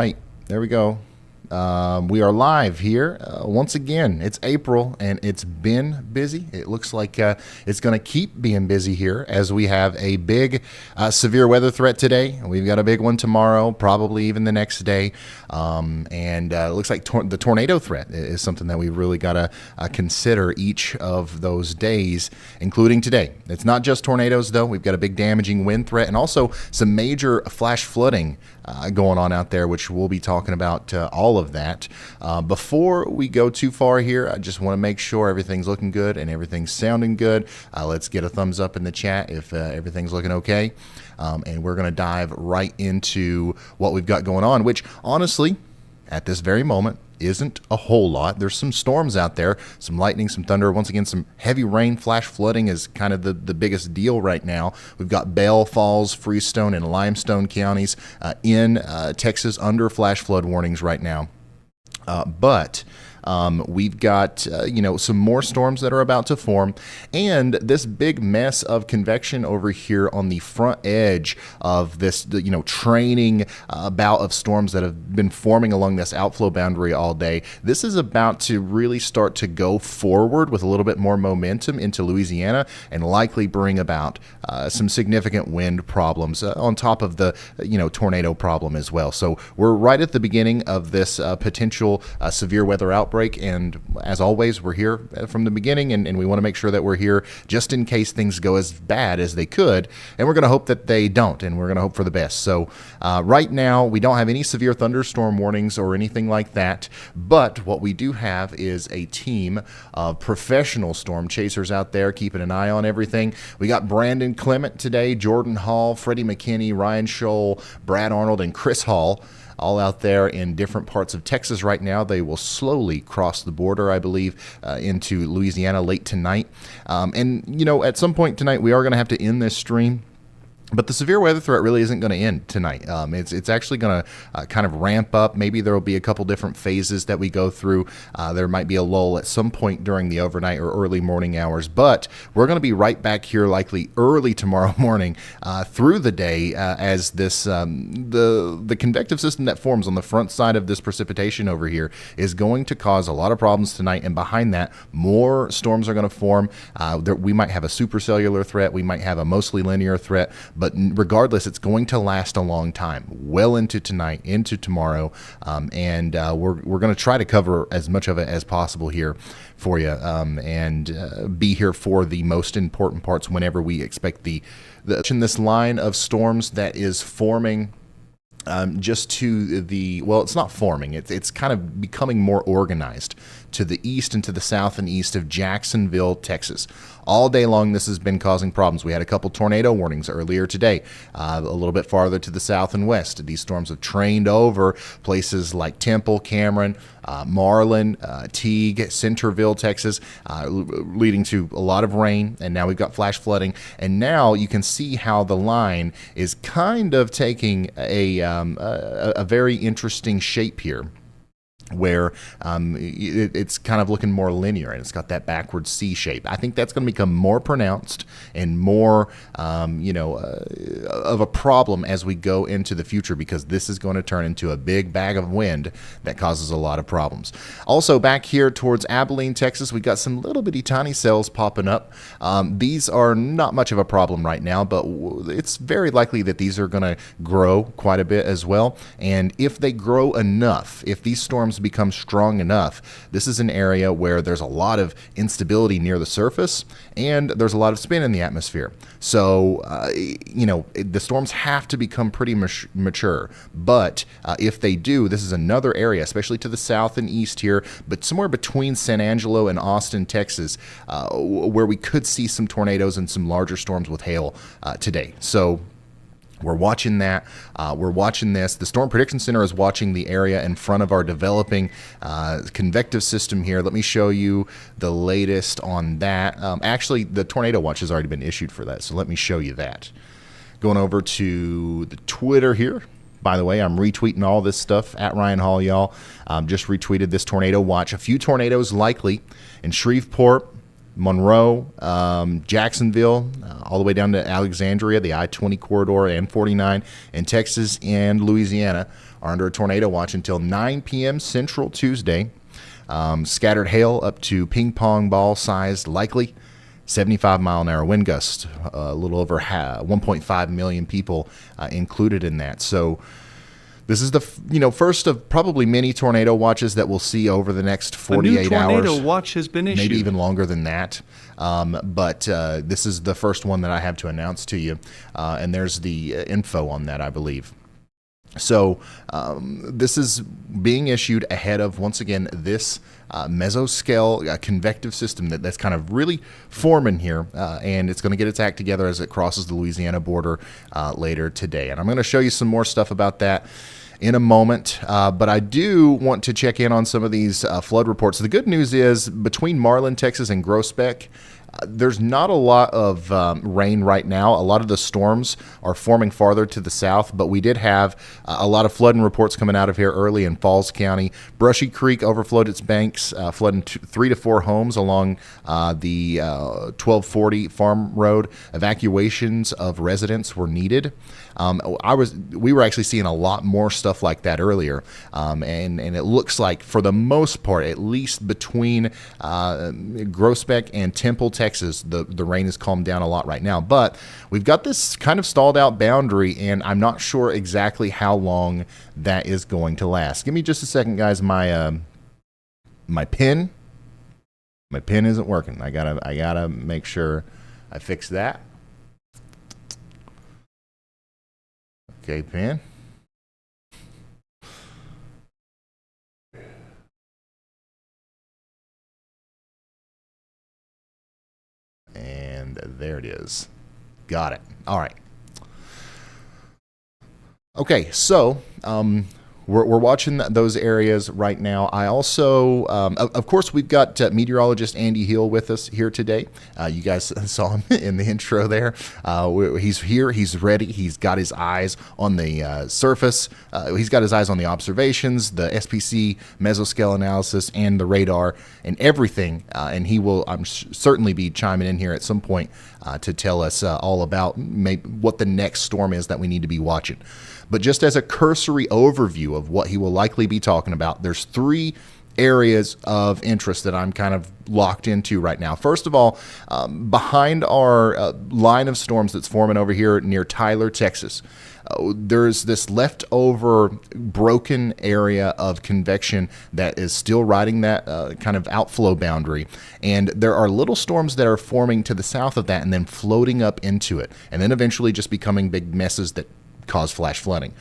right, there we go. We are live here once again. It's April and it's been busy. It looks like it's going to keep being busy here as we have a big severe weather threat today. We've got a big one tomorrow, probably even the next day. And it looks like the tornado threat is something that we really got to consider each of those days, including today. It's not just tornadoes, though. We've got a big damaging wind threat and also some major flash flooding going on out there, which we'll be talking about all of that. Before we go too far here, I just want to make sure everything's looking good and everything's sounding good. Let's get a thumbs up in the chat if everything's looking okay. And we're going to dive right into what we've got going on, which honestly, at this very moment, isn't a whole lot. There's some storms out there, some lightning, some thunder. Once again, some heavy rain, flash flooding is kind of the biggest deal right now. We've got Bell, Falls, Freestone, and Limestone counties in Texas under flash flood warnings right now. But we've got, some more storms that are about to form, and this big mess of convection over here on the front edge of this, training bout of storms that have been forming along this outflow boundary all day. This is about to really start to go forward with a little bit more momentum into Louisiana and likely bring about some significant wind problems on top of the, tornado problem as well. So we're right at the beginning of this potential severe weather outbreak. And as always, we're here from the beginning, and we want to make sure that we're here just in case things go as bad as they could. And we're going to hope that they don't, and we're going to hope for the best. So right now, we don't have any severe thunderstorm warnings or anything like that. But what we do have is a team of professional storm chasers out there keeping an eye on everything. We got Brandon Clement today, Jordan Hall, Freddie McKinney, Ryan Scholl, Brad Arnold, and Chris Hall, all out there in different parts of Texas right now. They will slowly cross the border, I believe, into Louisiana late tonight. And, at some point tonight, we are going to have to end this stream. But the severe weather threat really isn't going to end tonight. It's actually going to kind of ramp up. Maybe there will be a couple different phases that we go through. There might be a lull at some point during the overnight or early morning hours. But we're going to be right back here likely early tomorrow morning through the day as this the convective system that forms on the front side of this precipitation over here is going to cause a lot of problems tonight. And behind that, more storms are going to form. We might have a supercellular threat. We might have a mostly linear threat. But regardless, it's going to last a long time, well into tonight, into tomorrow, and we're going to try to cover as much of it as possible here for you, and be here for the most important parts whenever we expect in this line of storms that is forming. Just to the, well, it's not forming. It's kind of becoming more organized to the east and to the south and east of Jacksonville, Texas. All day long, this has been causing problems. We had a couple tornado warnings earlier today, a little bit farther to the south and west. These storms have trained over places like Temple, Cameron, Marlin, Teague, Centerville, Texas, leading to a lot of rain. And now we've got flash flooding. And now you can see how the line is kind of taking a very interesting shape here, where it's kind of looking more linear, and it's got that backward C shape. I think that's going to become more pronounced and more, of a problem as we go into the future, because this is going to turn into a big bag of wind that causes a lot of problems. Also, back here towards Abilene, Texas, we got some little bitty tiny cells popping up. These are not much of a problem right now, but it's very likely that these are going to grow quite a bit as well. And if they grow enough, if these storms become strong enough, this is an area where there's a lot of instability near the surface and there's a lot of spin in the atmosphere. So, the storms have to become pretty mature. But if they do, this is another area, especially to the south and east here, but somewhere between San Angelo and Austin, Texas, where we could see some tornadoes and some larger storms with hail today. So we're watching that. We're watching this. The Storm Prediction Center is watching the area in front of our developing convective system here. Let me show you the latest on that. Actually, the tornado watch has already been issued for that, so let me show you that. Going over to the Twitter here. By the way, I'm retweeting all this stuff at Ryan Hall, y'all. Just retweeted this tornado watch. A few tornadoes likely in Shreveport, Monroe, Jacksonville, all the way down to Alexandria, the I-20 corridor, and 49 in Texas and Louisiana. are under a tornado watch until 9 p.m. Central Tuesday. Scattered hail up to ping pong ball sized, likely 75-mile-an-hour wind gust. A little over 1.5 million people included in that. So this is the first of probably many tornado watches that we'll see over the next 48 hours. A new tornado watch has been issued. Maybe even longer than that. But this is the first one that I have to announce to you. And there's the info on that, I believe. So this is being issued ahead of, once again, this mesoscale convective system that's kind of really forming here, and it's going to get its act together as it crosses the Louisiana border later today. And I'm going to show you some more stuff about that in a moment, but I do want to check in on some of these flood reports. The good news is, between Marlin, Texas, and Groesbeck, there's not a lot of rain right now. A lot of the storms are forming farther to the south, but we did have a lot of flooding reports coming out of here early in Falls County. Brushy Creek overflowed its banks, flooding 3 to 4 homes along the 1240 Farm Road. Evacuations of residents were needed. We were actually seeing a lot more stuff like that earlier, and it looks like, for the most part, at least between Groesbeck and Temple, Texas, the rain has calmed down a lot right now. But we've got this kind of stalled out boundary, and I'm not sure exactly how long that is going to last. Give me just a second, guys. My pen isn't working. I gotta make sure I fix that. Okay, pen. And there it is. Got it. All right. Okay, so we're watching those areas right now. I also, of course, we've got meteorologist Andy Hill with us here today. You guys saw him in the intro there. He's here. He's ready. He's got his eyes on the surface. He's got his eyes on the observations, the SPC mesoscale analysis, and the radar, and everything. And he will, certainly be chiming in here at some point to tell us all about what the next storm is that we need to be watching. But just as a cursory overview of what he will likely be talking about, there's 3 areas of interest that I'm kind of locked into right now. First of all, behind our line of storms that's forming over here near Tyler, Texas, there's this leftover broken area of convection that is still riding that kind of outflow boundary. And there are little storms that are forming to the south of that and then floating up into it, and then eventually just becoming big messes that cause flash flooding.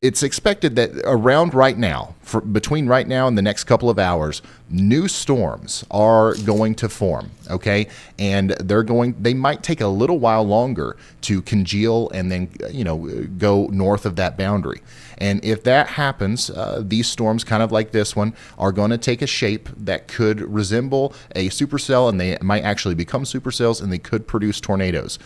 It's expected that around right now, between right now and the next couple of hours, new storms are going to form, okay? And they might take a little while longer to congeal and then, go north of that boundary. And if that happens, these storms, kind of like this one, are going to take a shape that could resemble a supercell, and they might actually become supercells, and they could produce tornadoes.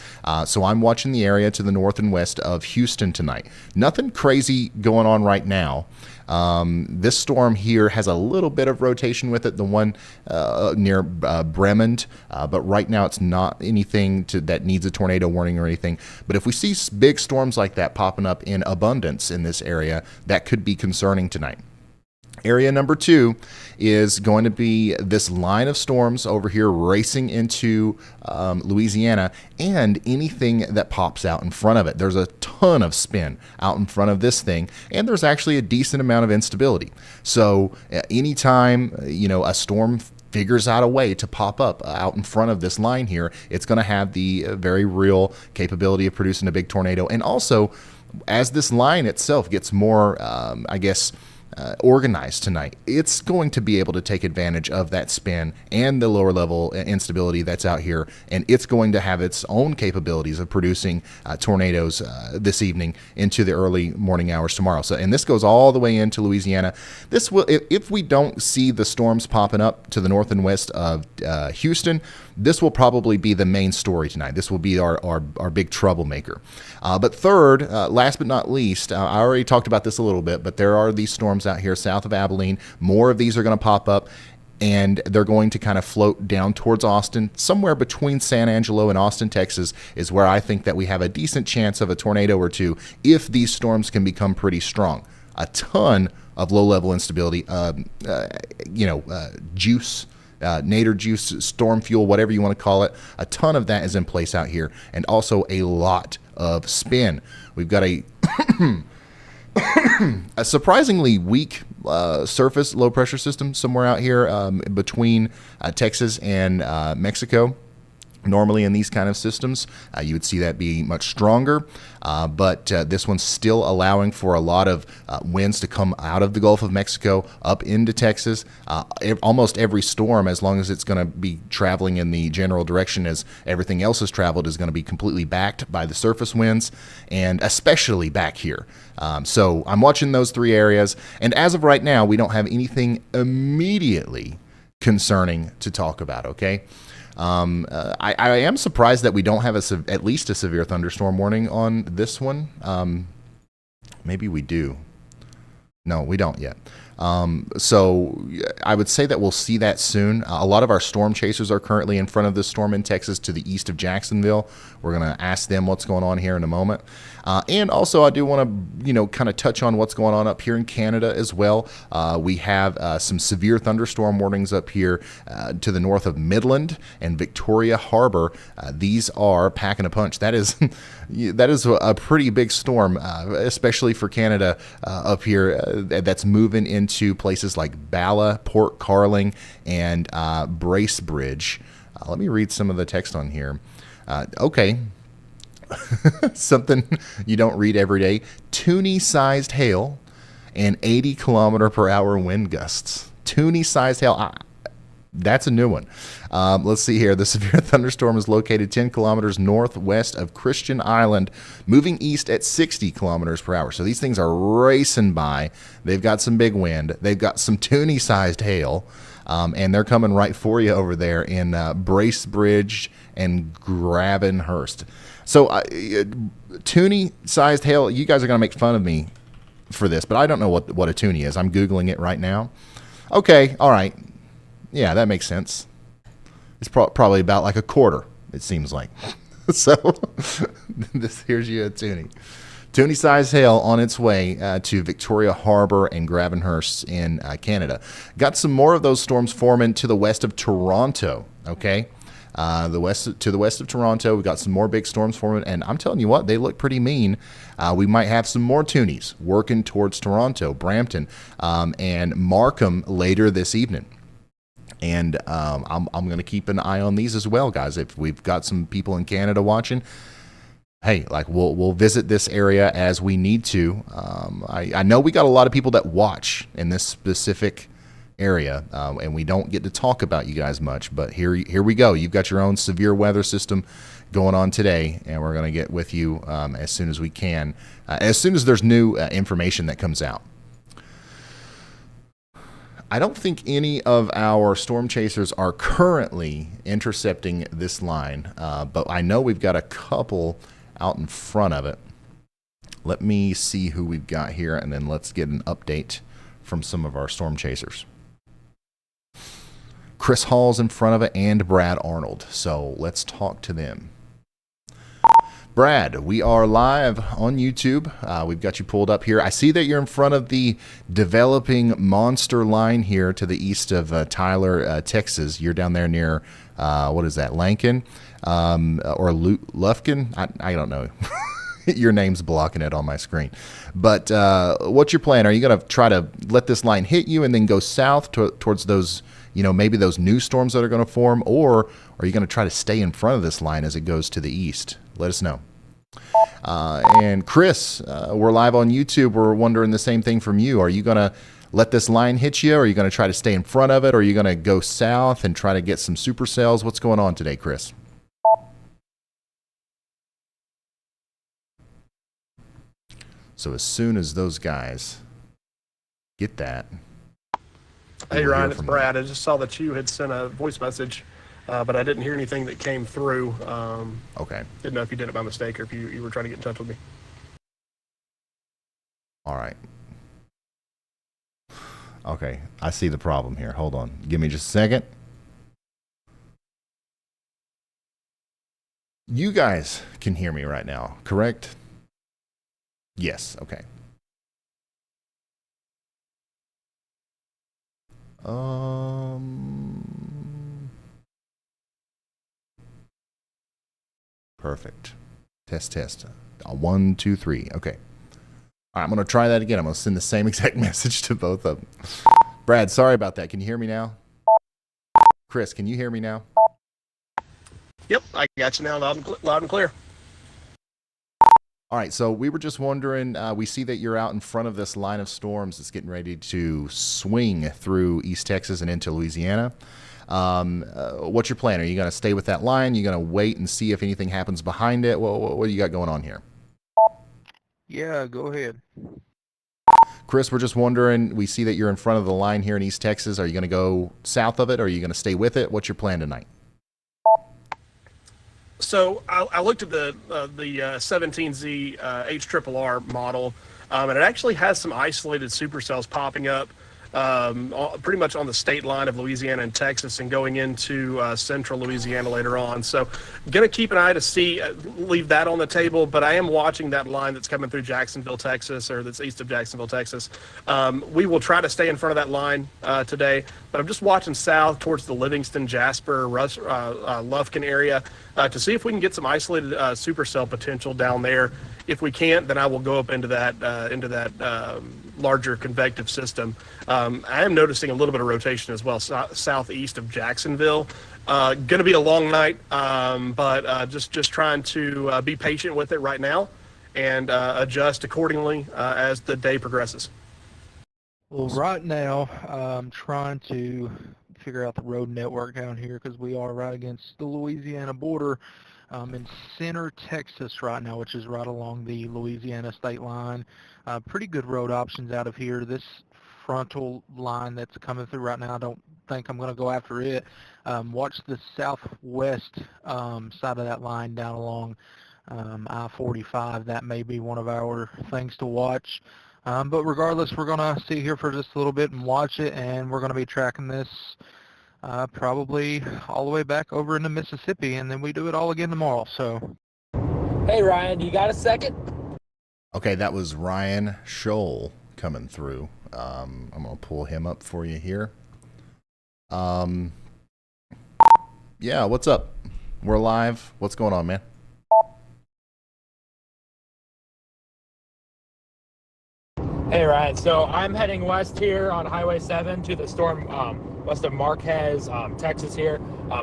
So I'm watching the area to the north and west of Houston tonight. Nothing crazy going on right now. This storm here has a little bit of rotation with it, the one near Raymond, but right now it's not anything that needs a tornado warning or anything. But if we see big storms like that popping up in abundance in this area, that could be concerning tonight. Area number 2 is going to be this line of storms over here racing into Louisiana, and anything that pops out in front of it. There's a ton of spin out in front of this thing, and there's actually a decent amount of instability. So anytime, a storm figures out a way to pop up out in front of this line here, it's going to have the very real capability of producing a big tornado. And also, as this line itself gets more, organized tonight, it's going to be able to take advantage of that spin and the lower level instability that's out here, and it's going to have its own capabilities of producing tornadoes this evening into the early morning hours tomorrow. So, and this goes all the way into Louisiana. This will, if we don't see the storms popping up to the north and west of Houston, this will probably be the main story tonight. This will be our big troublemaker. But third, last but not least, I already talked about this a little bit, but there are these storms out here south of Abilene. More of these are going to pop up, and they're going to kind of float down towards Austin. Somewhere between San Angelo and Austin, Texas, is where I think that we have a decent chance of a tornado or two if these storms can become pretty strong. a ton of low-level instability, juice, nadir juice, storm fuel, whatever you want to call it. A ton of that is in place out here, and also a lot of spin. We've got a surprisingly weak surface low-pressure system somewhere out here between Texas and Mexico. Normally in these kind of systems, you would see that be much stronger, but this one's still allowing for a lot of winds to come out of the Gulf of Mexico up into Texas. Almost every storm, as long as it's going to be traveling in the general direction as everything else has traveled, is going to be completely backed by the surface winds, and especially back here. So I'm watching those three areas, and as of right now, we don't have anything immediately concerning to talk about, okay? I am surprised that we don't have at least a severe thunderstorm warning on this one. Maybe we do. No, we don't yet. So I would say that we'll see that soon. A lot of our storm chasers are currently in front of this storm in Texas to the east of Jacksonville. We're going to ask them what's going on here in a moment. And also I do want to, kind of touch on what's going on up here in Canada as well. We have some severe thunderstorm warnings up here to the north of Midland and Victoria Harbor. These are packing a punch. That is a pretty big storm, especially for Canada up here. That's moving into places like Bala, Port Carling, and Bracebridge. Let me read some of the text on here. Okay. Something you don't read every day. Toonie-sized hail and 80-kilometer-per-hour wind gusts. Toonie-sized hail. That's a new one. Let's see here. The severe thunderstorm is located 10 kilometers northwest of Christian Island, moving east at 60 kilometers per hour. So these things are racing by. They've got some big wind. They've got some Toonie-sized hail, and they're coming right for you over there in Bracebridge and Gravenhurst. So Toonie-sized hail, you guys are going to make fun of me for this, but I don't know what a toonie is. I'm Googling it right now. Okay, all right. Yeah, that makes sense. It's probably about like a quarter, it seems like. So here's you a toonie. Toonie-sized hail on its way to Victoria Harbor and Gravenhurst in Canada. Got some more of those storms forming to the west of Toronto, okay? To the west of Toronto, we've got some more big storms forming, and I'm telling you what, they look pretty mean. We might have some more toonies working towards Toronto, Brampton, and Markham later this evening. And I'm going to keep an eye on these as well, guys. If we've got some people in Canada watching, hey, like we'll visit this area as we need to. I know we got a lot of people that watch in this specific area, and we don't get to talk about you guys much, but here we go. You've got your own severe weather system going on today, and we're going to get with you as soon as we can, as soon as there's new information that comes out. I don't think any of our storm chasers are currently intercepting this line, but I know we've got a couple out in front of it. Let me see who we've got here, and then let's get an update from some of our storm chasers. Chris Hall's in front of it, and Brad Arnold. So let's talk to them. Brad, we are live on YouTube. We've got you pulled up here. I see that you're in front of the developing monster line here to the east of Tyler, Texas. You're down there near, what is that, Lankin? Or Lufkin? I don't know. Your name's blocking it on my screen. But what's your plan? Are you going to try to let this line hit you and then go south towards those, maybe those new storms that are going to form? Or are you going to try to stay in front of this line as it goes to the east? Let us know. And Chris, we're live on YouTube. We're wondering the same thing from you. Are you going to let this line hit you? Or are you going to try to stay in front of it? Or are you going to go south and try to get some supercells? What's going on today, Chris? So as soon as those guys get that. Hey, Ryan, it's Brad. I just saw that you had sent a voice message, but I didn't hear anything that came through. Okay. Didn't know if you did it by mistake or if you were trying to get in touch with me. All right. Okay, I see the problem here. Hold on. Give me just a second. You guys can hear me right now, correct? Yes, okay. Perfect. Test. 1, 2, 3. Okay. All right, I'm going to try that again. I'm going to send the same exact message to both of them. Brad, sorry about that. Can you hear me now? Chris, can you hear me now? Yep, I got you now, loud and clear. All right, so we were just wondering, we see that you're out in front of this line of storms that's getting ready to swing through East Texas and into Louisiana. What's your plan? Are you going to stay with that line? You going to wait and see if anything happens behind it? What do you got going on here? Yeah, go ahead. Chris, we're just wondering, we see that you're in front of the line here in East Texas. Are you going to go south of it, or are you going to stay with it? What's your plan tonight? So I looked at the 17Z HRRR model, and it actually has some isolated supercells popping up pretty much on the state line of Louisiana and Texas and going into central Louisiana later on. So going to keep an eye to see, leave that on the table, but I am watching that line that's coming through Jacksonville, Texas, or that's east of Jacksonville, Texas. We will try to stay in front of that line today, but I'm just watching south towards the Livingston, Jasper, Lufkin area to see if we can get some isolated supercell potential down there. If we can't, then I will go up into that larger convective system. I am noticing a little bit of rotation as well, southeast of Jacksonville. Going to be a long night, but just trying to be patient with it right now and adjust accordingly as the day progresses. Well, right now, I'm trying to figure out the road network down here because we are right against the Louisiana border. In center Texas right now, which is right along the Louisiana state line. Pretty good road options out of here. This frontal line that's coming through right now, I don't think I'm going to go after it. Watch the southwest side of that line down along I-45. That may be one of our things to watch. But regardless, we're going to sit here for just a little bit and watch it, and we're going to be tracking this probably all the way back over into Mississippi, and then we do it all again tomorrow. So, hey Ryan, you got a second? Okay, that was Ryan Scholl coming through. I'm gonna pull him up for you here. Yeah, what's up? We're live. What's going on, man? Hey Ryan, so I'm heading west here on Highway 7 to the storm west of Marquez, Texas here.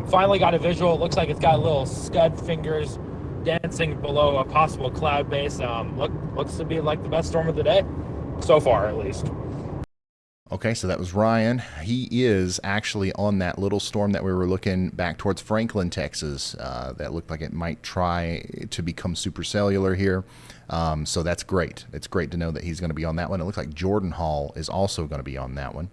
Finally got a visual. It looks like it's got little scud fingers dancing below a possible cloud base. Looks to be like the best storm of the day, so far at least. Okay, so that was Ryan. He is actually on that little storm that we were looking back towards Franklin, Texas, that looked like it might try to become supercellular here. So that's great. It's great to know that he's going to be on that one. It looks like Jordan Hall is also going to be on that one.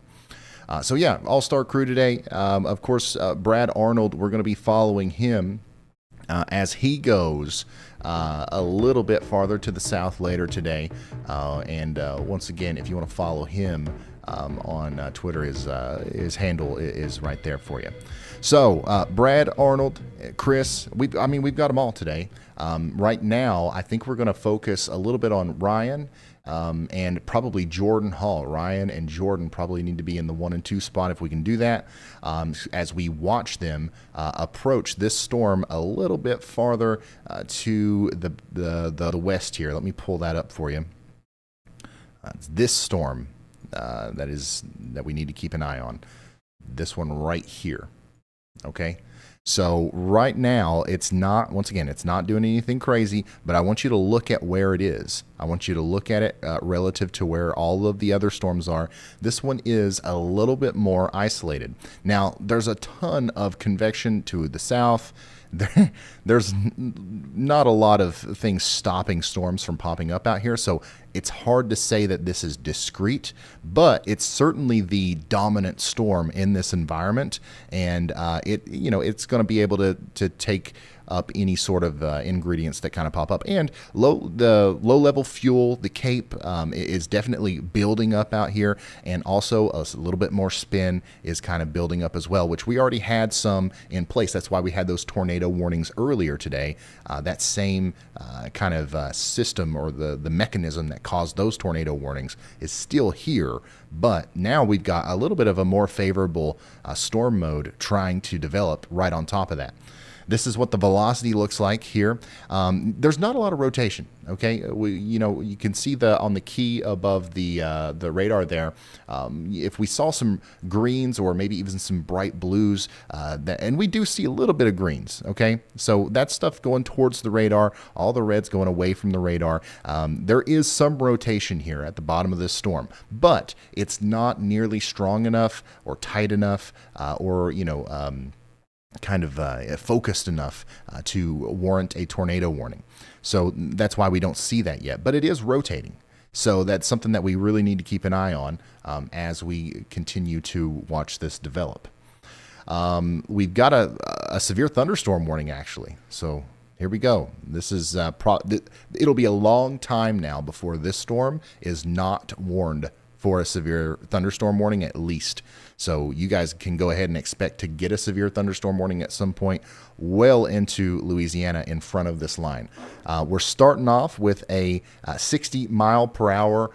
So yeah, all-star crew today. Of course, Brad Arnold, we're going to be following him as he goes a little bit farther to the south later today. And once again, if you want to follow him on Twitter, his handle is right there for you. So Brad Arnold, Chris, we've got them all today. Right now, I think we're going to focus a little bit on Ryan and probably Jordan Hall. Ryan and Jordan probably need to be in the 1 and 2 spot if we can do that, as we watch them approach this storm a little bit farther to the west here. Let me pull that up for you. It's this storm that we need to keep an eye on. This one right here. Okay. So right now, it's not doing anything crazy, but I want you to look at where it is. I want you to look at it relative to where all of the other storms are. This one is a little bit more isolated. Now, there's a ton of convection to the south. There's not a lot of things stopping storms from popping up out here, so it's hard to say that this is discrete, but it's certainly the dominant storm in this environment, and it's going to be able to take up any sort of ingredients that kind of pop up. And the low-level fuel, the Cape, is definitely building up out here, and also a little bit more spin is kind of building up as well, which we already had some in place. That's why we had those tornado warnings earlier today. That same kind of system, or the mechanism that that caused those tornado warnings is still here, but now we've got a little bit of a more favorable storm mode trying to develop right on top of that. This is what the velocity looks like here. There's not a lot of rotation. Okay, you can see on the key above the radar there. If we saw some greens or maybe even some bright blues, and we do see a little bit of greens. Okay, so that stuff going towards the radar, all the reds going away from the radar. There is some rotation here at the bottom of this storm, but it's not nearly strong enough or tight enough, or kind of focused enough to warrant a tornado warning. So that's why we don't see that yet, but it is rotating. So that's something that we really need to keep an eye on as we continue to watch this develop. We've got a severe thunderstorm warning, actually. So here we go. This is it'll be a long time now before this storm is not warned for a severe thunderstorm warning at least. So you guys can go ahead and expect to get a severe thunderstorm warning at some point well into Louisiana in front of this line. We're starting off with a 60 mile per hour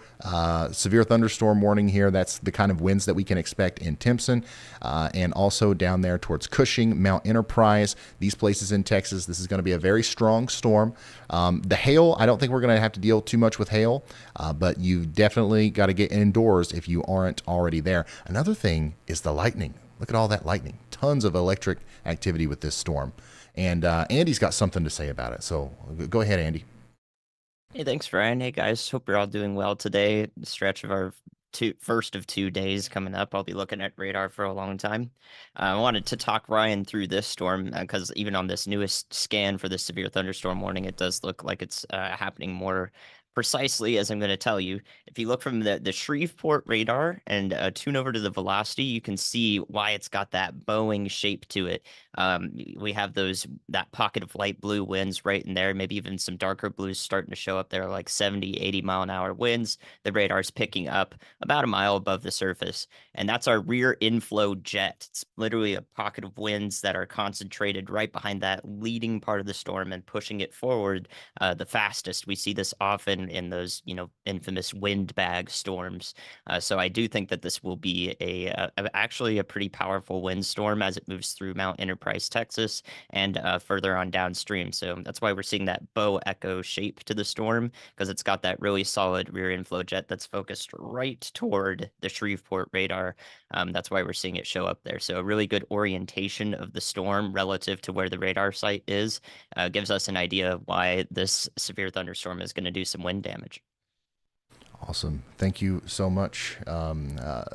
severe thunderstorm warning here. That's the kind of winds that we can expect in Timpson and also down there towards Cushing, Mount Enterprise, these places in Texas. This is going to be a very strong storm. The hail, I don't think we're going to have to deal too much with hail, but you've definitely got to get indoors if you aren't already there. Another thing is the lightning. Look at all that lightning. Tons of electric activity with this storm. And Andy's got something to say about it. So go ahead, Andy. Hey, thanks, Ryan. Hey, guys. Hope you're all doing well today. The stretch of our first of 2 days coming up. I'll be looking at radar for a long time. I wanted to talk Ryan through this storm because even on this newest scan for the severe thunderstorm warning, it does look like it's happening more precisely as I'm going to tell you. If you look from the Shreveport radar and tune over to the velocity, you can see why it's got that bowing shape to it. We have that pocket of light blue winds right in there, maybe even some darker blues starting to show up there, like 70, 80 mile an hour winds. The radar's picking up about a mile above the surface. And that's our rear inflow jet. It's literally a pocket of winds that are concentrated right behind that leading part of the storm and pushing it forward the fastest. We see this often in those, infamous windbag storms. So I do think that this will be actually a pretty powerful windstorm as it moves through Mount Enterprise, Texas, and further on downstream. So that's why we're seeing that bow echo shape to the storm, because it's got that really solid rear inflow jet that's focused right toward the Shreveport radar. That's why we're seeing it show up there. So a really good orientation of the storm relative to where the radar site is gives us an idea of why this severe thunderstorm is going to do some wind damage. Awesome. Thank you so much,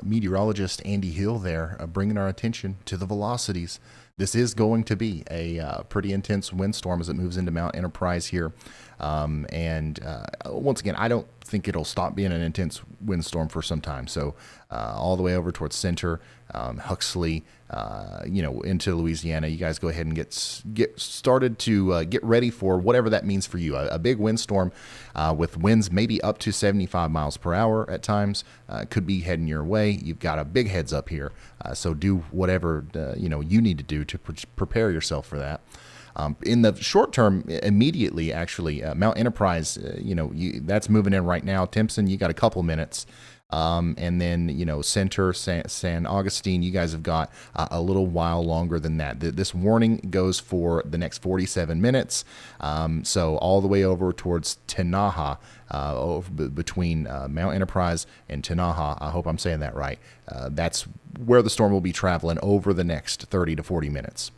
meteorologist Andy Hill there, bringing our attention to the velocities. This is going to be a pretty intense windstorm as it moves into Mount Enterprise here. Once again, I don't think it'll stop being an intense windstorm for some time. So all the way over towards Center, Huxley, into Louisiana, you guys go ahead and get started to get ready for whatever that means for you. A big windstorm with winds maybe up to 75 miles per hour at times could be heading your way. You've got a big heads up here. So do whatever you need to do to prepare yourself for that. In the short term, immediately, actually, Mount Enterprise, that's moving in right now. Timpson, you got a couple minutes. And then, Center, San Augustine, you guys have got a little while longer than that. This warning goes for the next 47 minutes. So all the way over towards Tinaja, between Mount Enterprise and Tinaja. I hope I'm saying that right. That's where the storm will be traveling over the next 30 to 40 minutes.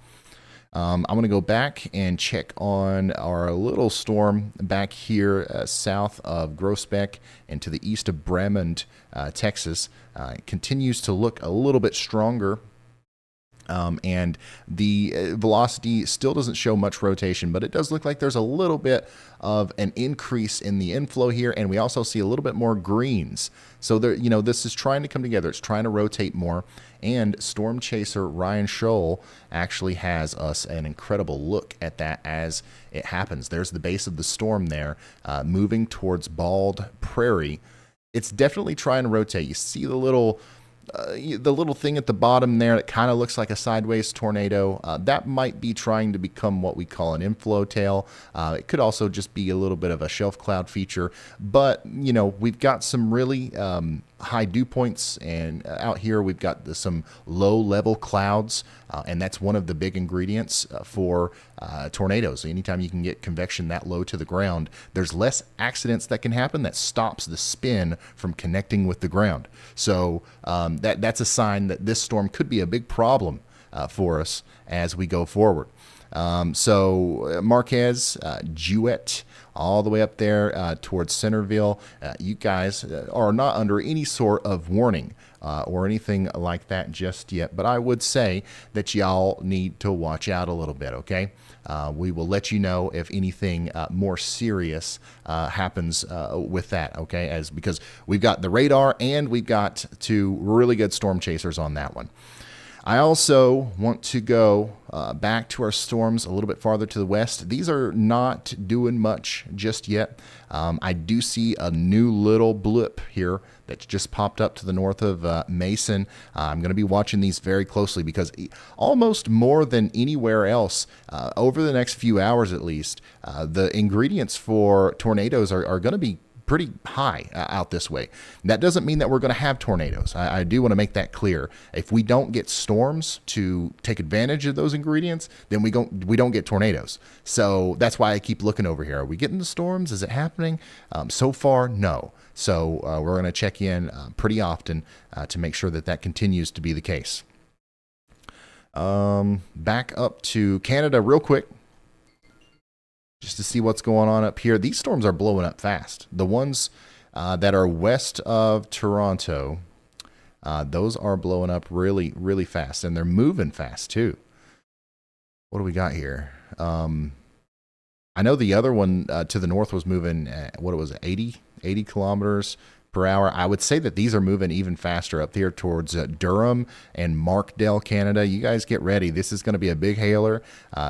I'm going to go back and check on our little storm back here south of Groesbeck and to the east of Bremond, Texas. It continues to look a little bit stronger. And the velocity still doesn't show much rotation, but it does look like there's a little bit of an increase in the inflow here, and we also see a little bit more greens. So there, this is trying to come together. It's trying to rotate more, and Storm Chaser Ryan Scholl actually has us an incredible look at that as it happens. There's the base of the storm there, moving towards Bald Prairie. It's definitely trying to rotate. You see the little the little thing at the bottom there that kind of looks like a sideways tornado, that might be trying to become what we call an inflow tail. It could also just be a little bit of a shelf cloud feature. But, we've got some really high dew points, and out here we've got some low-level clouds, and that's one of the big ingredients for tornadoes. Anytime you can get convection that low to the ground, there's less accidents that can happen that stops the spin from connecting with the ground. So that's a sign that this storm could be a big problem for us as we go forward. So Marquez, Jewett, all the way up there towards Centerville, you guys are not under any sort of warning or anything like that just yet. But I would say that y'all need to watch out a little bit, okay? We will let you know if anything more serious happens with that, okay? Because we've got the radar and we've got 2 really good storm chasers on that one. I also want to go back to our storms a little bit farther to the west. These are not doing much just yet. I do see a new little blip here that's just popped up to the north of Mason. I'm going to be watching these very closely because almost more than anywhere else, over the next few hours at least, the ingredients for tornadoes are going to be pretty high out this way. That doesn't mean that we're going to have tornadoes. I do want to make that clear. If we don't get storms to take advantage of those ingredients, then we don't get tornadoes. So that's why I keep looking over here. Are we getting the storms? Is it happening? So far, no. So we're going to check in pretty often to make sure that continues to be the case. Back up to Canada real quick, just to see what's going on up here. These storms are blowing up fast. The ones that are west of Toronto, those are blowing up really, really fast, and they're moving fast too. What do we got here? I know the other one to the north was moving, 80 kilometers per hour. I would say that these are moving even faster up here towards Durham and Markdale, Canada. You guys get ready. This is going to be a big hailer.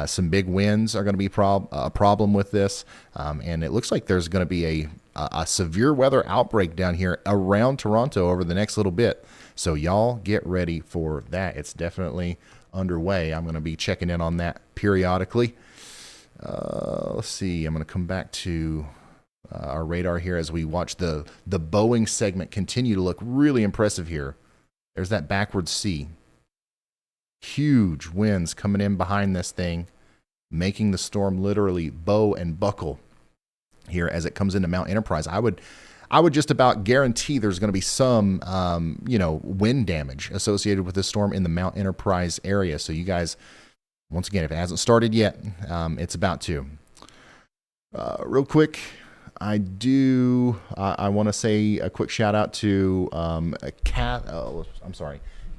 Some big winds are going to be a problem with this. And it looks like there's going to be a severe weather outbreak down here around Toronto over the next little bit. So y'all get ready for that. It's definitely underway. I'm going to be checking in on that periodically. Let's see. I'm going to come back to our radar here as we watch the Boeing segment continue to look really impressive here. There's that backward C. Huge winds coming in behind this thing, making the storm literally bow and buckle here as it comes into Mount Enterprise. I would just about guarantee there's going to be some, wind damage associated with this storm in the Mount Enterprise area. So you guys, once again, if it hasn't started yet, it's about to. Real quick, I want to say a quick shout out to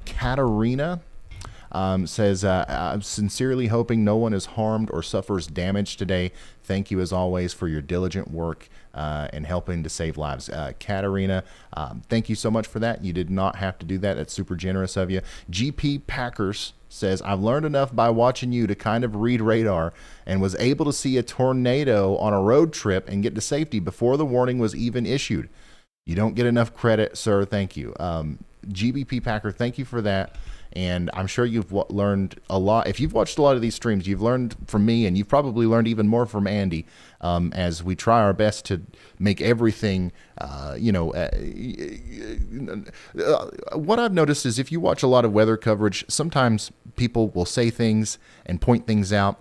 Katarina. Says, I'm sincerely hoping no one is harmed or suffers damage today. Thank you as always for your diligent work and helping to save lives. Katarina, thank you so much for that. You did not have to do that. That's super generous of you. GP Packers says, I've learned enough by watching you to kind of read radar and was able to see a tornado on a road trip and get to safety before the warning was even issued. You don't get enough credit, sir. Thank you. GBP Packer, thank you for that. And I'm sure you've learned a lot. If you've watched a lot of these streams, you've learned from me, and you've probably learned even more from Andy as we try our best to make everything, what I've noticed is if you watch a lot of weather coverage, sometimes people will say things and point things out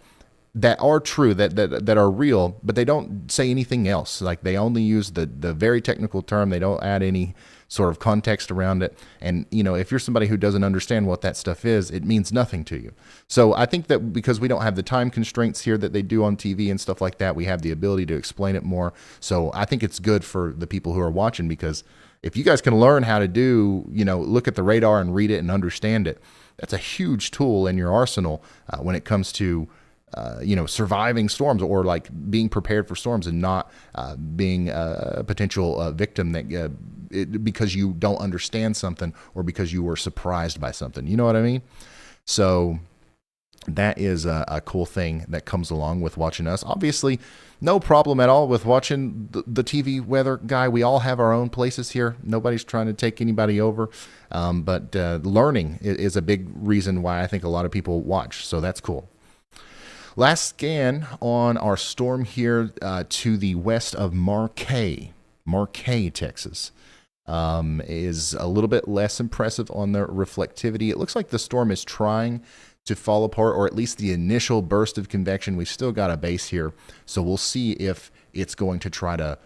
that are true, that are real, but they don't say anything else. Like they only use the very technical term. They don't add any sort of context around it. And, if you're somebody who doesn't understand what that stuff is, it means nothing to you. So I think that because we don't have the time constraints here that they do on TV and stuff like that, we have the ability to explain it more. So I think it's good for the people who are watching, because if you guys can learn how to do, look at the radar and read it and understand it, that's a huge tool in your arsenal when it comes to surviving storms, or like being prepared for storms and not being a potential victim that because you don't understand something or because you were surprised by something. You know what I mean? So that is a cool thing that comes along with watching us. Obviously, no problem at all with watching the TV weather guy. We all have our own places here. Nobody's trying to take anybody over. But learning is a big reason why I think a lot of people watch. So that's cool. Last scan on our storm here to the west of Marquay, Texas, is a little bit less impressive on the reflectivity. It looks like the storm is trying to fall apart, or at least the initial burst of convection. We've still got a base here, so we'll see if it's going to try to,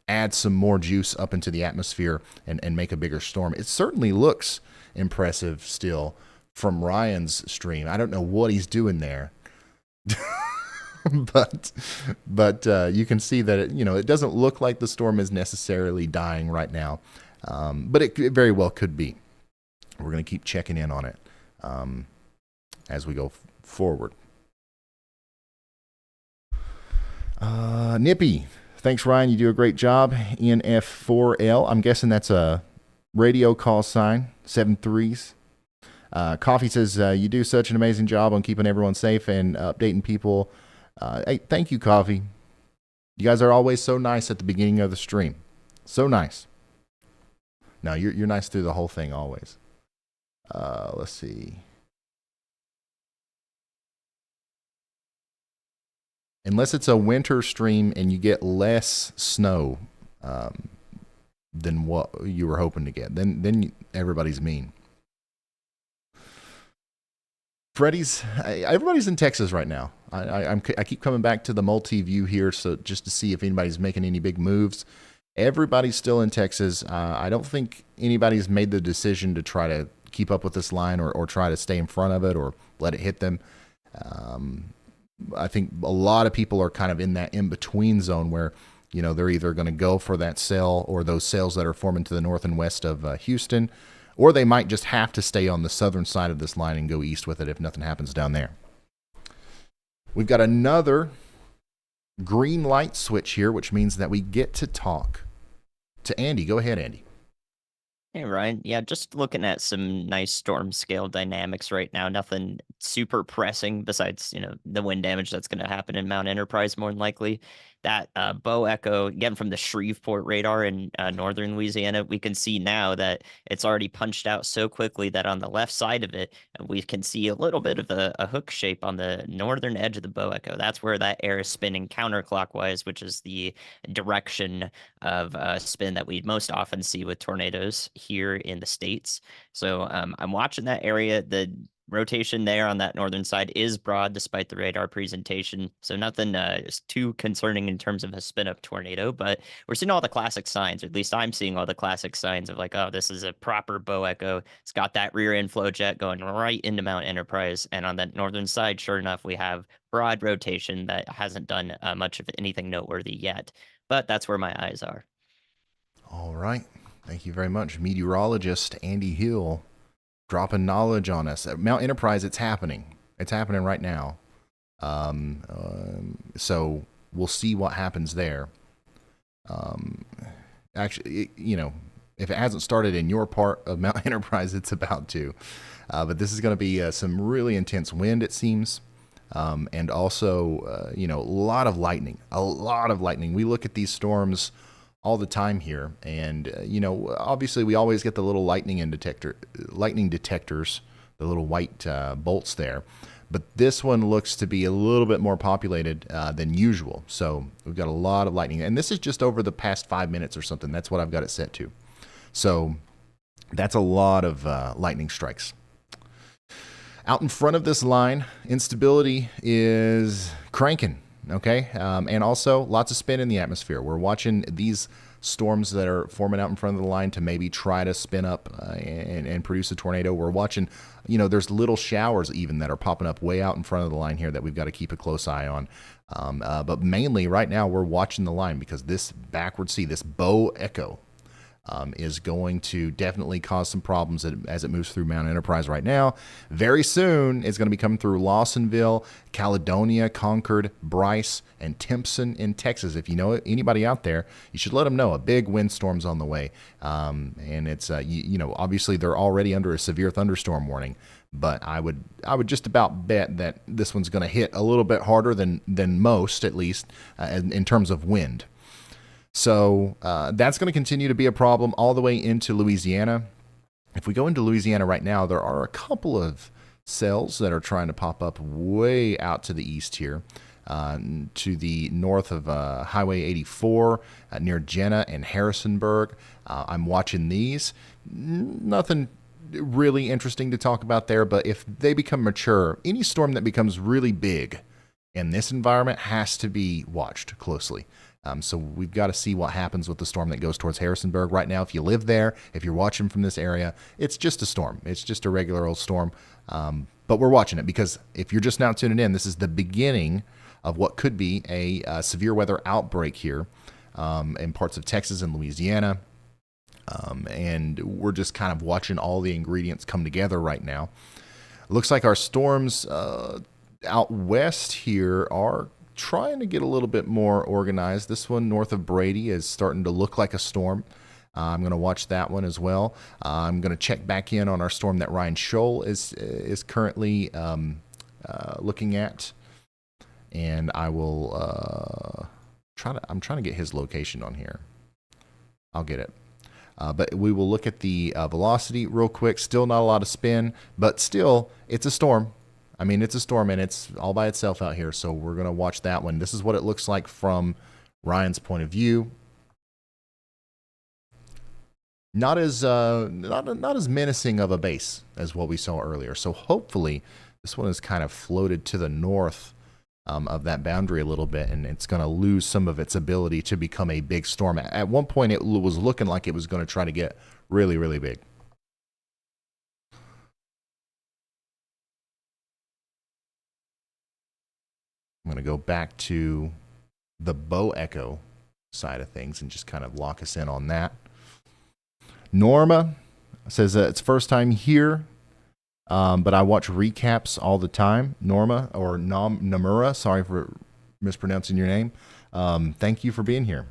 add some more juice up into the atmosphere and make a bigger storm. It certainly looks impressive still from Ryan's stream. I don't know what he's doing there. but you can see that it doesn't look like the storm is necessarily dying right now, but it very well could be. We're going to keep checking in on it as we go forward. Nippy, thanks Ryan, you do a great job. NF4L, I'm guessing that's a radio call sign. 7-3s. Coffee says, you do such an amazing job on keeping everyone safe and updating people. Hey, thank you, Coffee. You guys are always so nice at the beginning of the stream. So nice. No, you're nice through the whole thing always. Let's see. Unless it's a winter stream and you get less snow than what you were hoping to get, then everybody's mean. Everybody's in Texas right now. I keep coming back to the multi-view here, so just to see if anybody's making any big moves. Everybody's still in Texas. I don't think anybody's made the decision to try to keep up with this line or try to stay in front of it or let it hit them. I think a lot of people are kind of in that in-between zone where, they're either going to go for that cell or those cells that are forming to the north and west of Houston, or they might just have to stay on the southern side of this line and go east with it if nothing happens down there. We've got another green light switch here, which means that we get to talk to Andy. Go ahead, Andy. Hey, Ryan. Yeah, just looking at some nice storm scale dynamics right now. Nothing super pressing besides, the wind damage that's going to happen in Mount Enterprise more than likely. That bow echo, again, from the Shreveport radar in northern Louisiana, we can see now that it's already punched out so quickly that on the left side of it, we can see a little bit of a hook shape on the northern edge of the bow echo. That's where that air is spinning counterclockwise, which is the direction of spin that we most often see with tornadoes here in the States. So I'm watching that area. The rotation there on that northern side is broad despite the radar presentation, so nothing is too concerning in terms of a spin-up tornado, but we're seeing all the classic signs, or at least I'm seeing all the classic signs of like, oh, this is a proper bow echo. It's got that rear end flow jet going right into Mount Enterprise, and on that northern side, sure enough, we have broad rotation that hasn't done much of anything noteworthy yet, but that's where my eyes are. All right. Thank you very much, meteorologist Andy Hill, dropping knowledge on us. At Mount Enterprise, it's happening. It's happening right now. So we'll see what happens there. Actually, if it hasn't started in your part of Mount Enterprise, it's about to. But this is going to be some really intense wind, it seems. And also, a lot of lightning. A lot of lightning. We look at these storms all the time here, and obviously we always get the little lightning detectors, the little white bolts there, but this one looks to be a little bit more populated than usual. So we've got a lot of lightning, and this is just over the past 5 minutes or something. That's what I've got it set to. So that's a lot of lightning strikes. Out in front of this line, instability is cranking. Okay, and also lots of spin in the atmosphere. We're watching these storms that are forming out in front of the line to maybe try to spin up and produce a tornado. We're watching, there's little showers even that are popping up way out in front of the line here that we've got to keep a close eye on. But mainly right now we're watching the line because this backward sea, this bow echo, is going to definitely cause some problems as it moves through Mount Enterprise right now. Very soon, it's going to be coming through Lawsonville, Caledonia, Concord, Bryce, and Timpson in Texas. If you know anybody out there, you should let them know a big windstorm's on the way. And it's obviously they're already under a severe thunderstorm warning. But I would just about bet that this one's going to hit a little bit harder than most, at least in terms of wind. So that's going to continue to be a problem all the way into Louisiana. If we go into Louisiana right now, there are a couple of cells that are trying to pop up way out to the east here, to the north of Highway 84 near Jenna and Harrisonburg. I'm watching these. Nothing really interesting to talk about there, but if they become mature, any storm that becomes really big in this environment has to be watched closely. So we've got to see what happens with the storm that goes towards Harrisonburg. Right now, if you live there, if you're watching from this area, it's just a storm. It's just a regular old storm. But we're watching it because if you're just now tuning in, this is the beginning of what could be a severe weather outbreak here in parts of Texas and Louisiana. And we're just kind of watching all the ingredients come together right now. It looks like our storms out west here are trying to get a little bit more organized. This one north of Brady is starting to look like a storm. I'm going to watch that one as well. I'm going to check back in on our storm that Ryan Scholl is currently looking at, and I will I'm trying to get his location on here. I'll get it. But we will look at the velocity real quick. Still not a lot of spin, but still, it's a storm. I mean, it's a storm, and it's all by itself out here, so we're going to watch that one. This is what it looks like from Ryan's point of view. Not as menacing of a base as what we saw earlier. So hopefully this one is kind of floated to the north of that boundary a little bit, and it's going to lose some of its ability to become a big storm. At one point, it was looking like it was going to try to get really, really big. I'm going to go back to the Bow Echo side of things and just kind of lock us in on that. Norma says it's first time here, but I watch recaps all the time. Norma, or Namura, sorry for mispronouncing your name. Thank you for being here.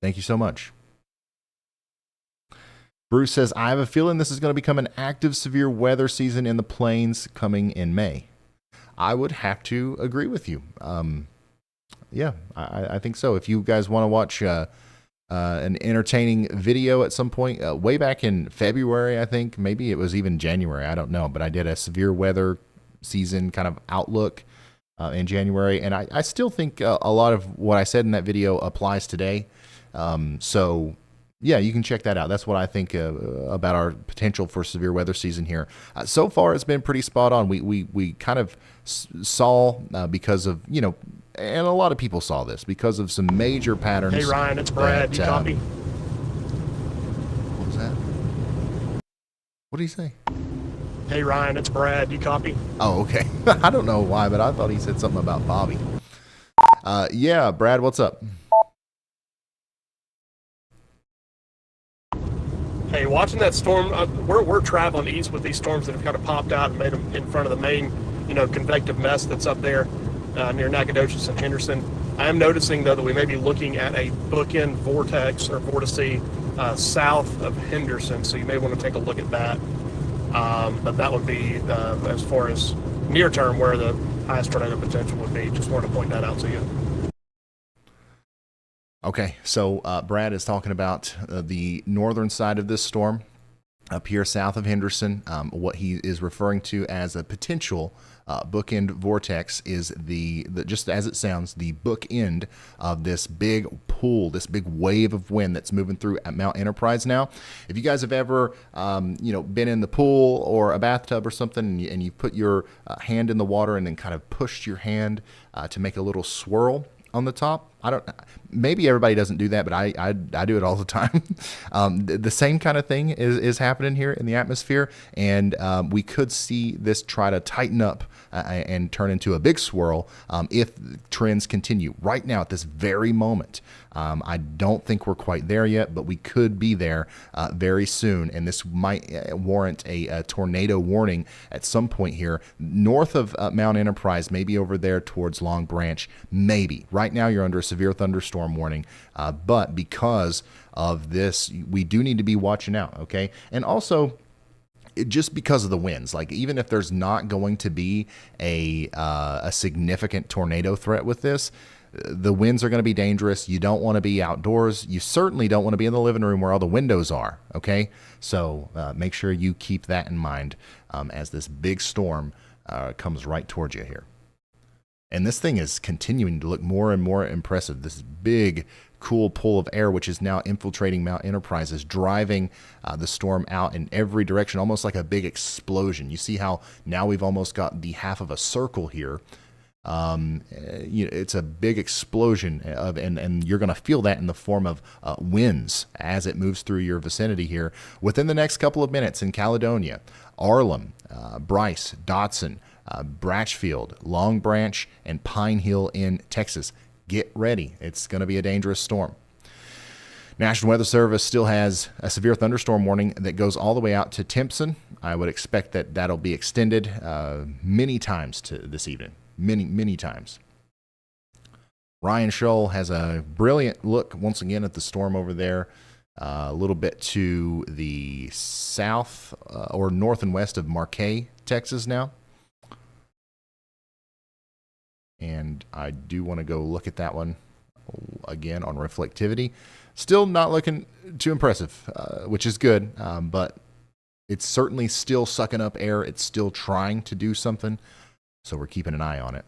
Thank you so much. Bruce says, I have a feeling this is going to become an active severe weather season in the plains coming in May. I would have to agree with you. Yeah, I think so. If you guys want to watch an entertaining video at some point, way back in February, I think, maybe it was even January, I don't know, but I did a severe weather season kind of outlook in January, and I still think a lot of what I said in that video applies today. So yeah, you can check that out. That's what I think about our potential for severe weather season here. So far, it's been pretty spot on. We kind of saw because of, and a lot of people saw this because of some major patterns. Hey, Ryan, it's Brad. You copy? What was that? What did he say? Hey, Ryan, it's Brad. You copy? Oh, okay. I don't know why, but I thought he said something about Bobby. Yeah, Brad, what's up? Hey, watching that storm, we're traveling east with these storms that have kind of popped out and made them in front of the main, convective mess that's up there near Nacogdoches and Henderson. I am noticing, though, that we may be looking at a bookend vortex or vortice south of Henderson, so you may want to take a look at that. But that would be, as far as near term, where the highest tornado potential would be. Just wanted to point that out to you. Okay, so Brad is talking about the northern side of this storm up here south of Henderson. What he is referring to as a potential bookend vortex is the just as it sounds, the bookend of this big pool, this big wave of wind that's moving through at Mount Enterprise now. If you guys have ever, been in the pool or a bathtub or something, and you put your hand in the water and then kind of pushed your hand to make a little swirl on the top, I don't. Maybe everybody doesn't do that, but I do it all the time. The same kind of thing is happening here in the atmosphere, and we could see this try to tighten up and turn into a big swirl if trends continue. Right now, at this very moment, I don't think we're quite there yet, but we could be there very soon, and this might warrant a tornado warning at some point here north of Mount Enterprise, maybe over there towards Long Branch. Maybe. Right now, you're under a severe thunderstorm warning, but because of this, we do need to be watching out, okay? And also, just because of the winds, like even if there's not going to be a significant tornado threat with this, the winds are going to be dangerous. You don't want to be outdoors. You certainly don't want to be in the living room where all the windows are, okay? So make sure you keep that in mind as this big storm comes right towards you here. And this thing is continuing to look more and more impressive. This big, cool pull of air, which is now infiltrating Mount Enterprise, is driving the storm out in every direction, almost like a big explosion. You see how now we've almost got the half of a circle here. It's a big explosion and you're going to feel that in the form of winds as it moves through your vicinity here within the next couple of minutes in Caledonia, Arlem, Bryce, Dotson, Bratchfield, Long Branch, and Pine Hill in Texas. Get ready. It's going to be a dangerous storm. National Weather Service still has a severe thunderstorm warning that goes all the way out to Timpson. I would expect that that'll be extended many times to this evening. Many times. Ryan Scholl has a brilliant look once again at the storm over there, a little bit to the south or north and west of Marquay, Texas now. And I do want to go look at that one again on reflectivity. Still not looking too impressive, which is good, but it's certainly still sucking up air. It's still trying to do something. So we're keeping an eye on it.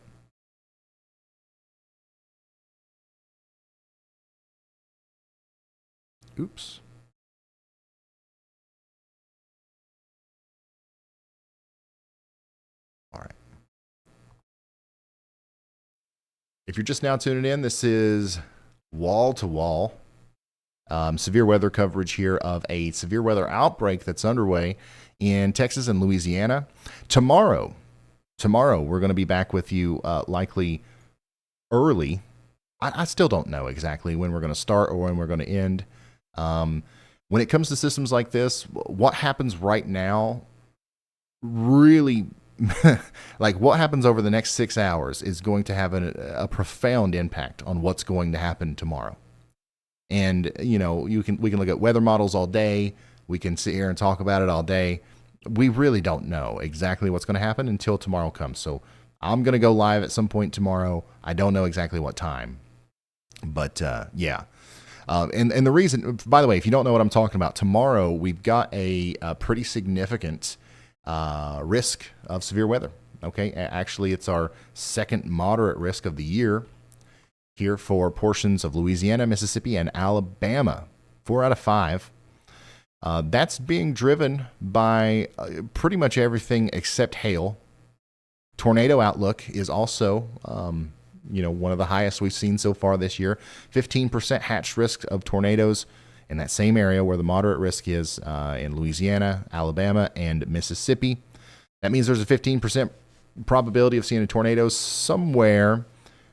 Oops. All right. If you're just now tuning in, this is wall-to-wall severe weather coverage here of a severe weather outbreak that's underway in Texas and Louisiana. Tomorrow, we're going to be back with you likely early. I still don't know exactly when we're going to start or when we're going to end. When it comes to systems like this, what happens right now really, like what happens over the next 6 hours is going to have a profound impact on what's going to happen tomorrow. And, we can look at weather models all day. We can sit here and talk about it all day. We really don't know exactly what's going to happen until tomorrow comes. So I'm going to go live at some point tomorrow. I don't know exactly what time, but yeah. And the reason, by the way, if you don't know what I'm talking about, tomorrow we've got a pretty significant risk of severe weather. Okay, actually, it's our second moderate risk of the year here for portions of Louisiana, Mississippi, and Alabama. 4 out of 5. That's being driven by pretty much everything except hail. Tornado outlook is also, one of the highest we've seen so far this year. 15% hatched risk of tornadoes in that same area where the moderate risk is in Louisiana, Alabama, and Mississippi. That means there's a 15% probability of seeing a tornado somewhere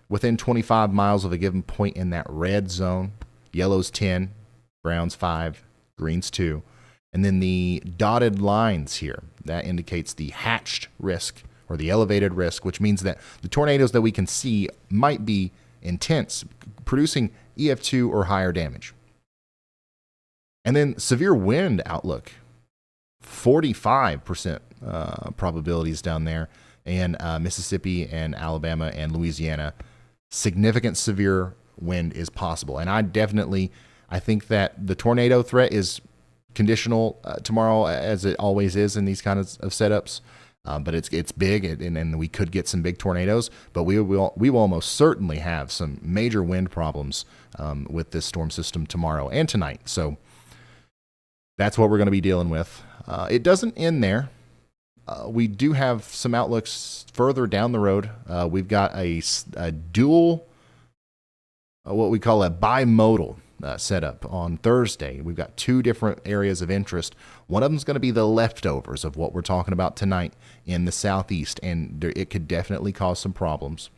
within 25 miles of a given point in that red zone. Yellow's 10, brown's 5, green's 2. And then the dotted lines here, that indicates the hatched risk or the elevated risk, which means that the tornadoes that we can see might be intense, producing EF2 or higher damage. And then severe wind outlook, 45% probabilities down there in Mississippi and Alabama and Louisiana. Significant severe wind is possible. And I think that the tornado threat is conditional tomorrow, as it always is in these kinds of setups. But it's big, and we could get some big tornadoes. But we will almost certainly have some major wind problems with this storm system tomorrow and tonight. So that's what we're going to be dealing with. It doesn't end there. We do have some outlooks further down the road. We've got a dual what we call a bimodal setup on Thursday. We've got two different areas of interest. One of them is going to be the leftovers of what we're talking about tonight in the southeast, and it could definitely cause some problems.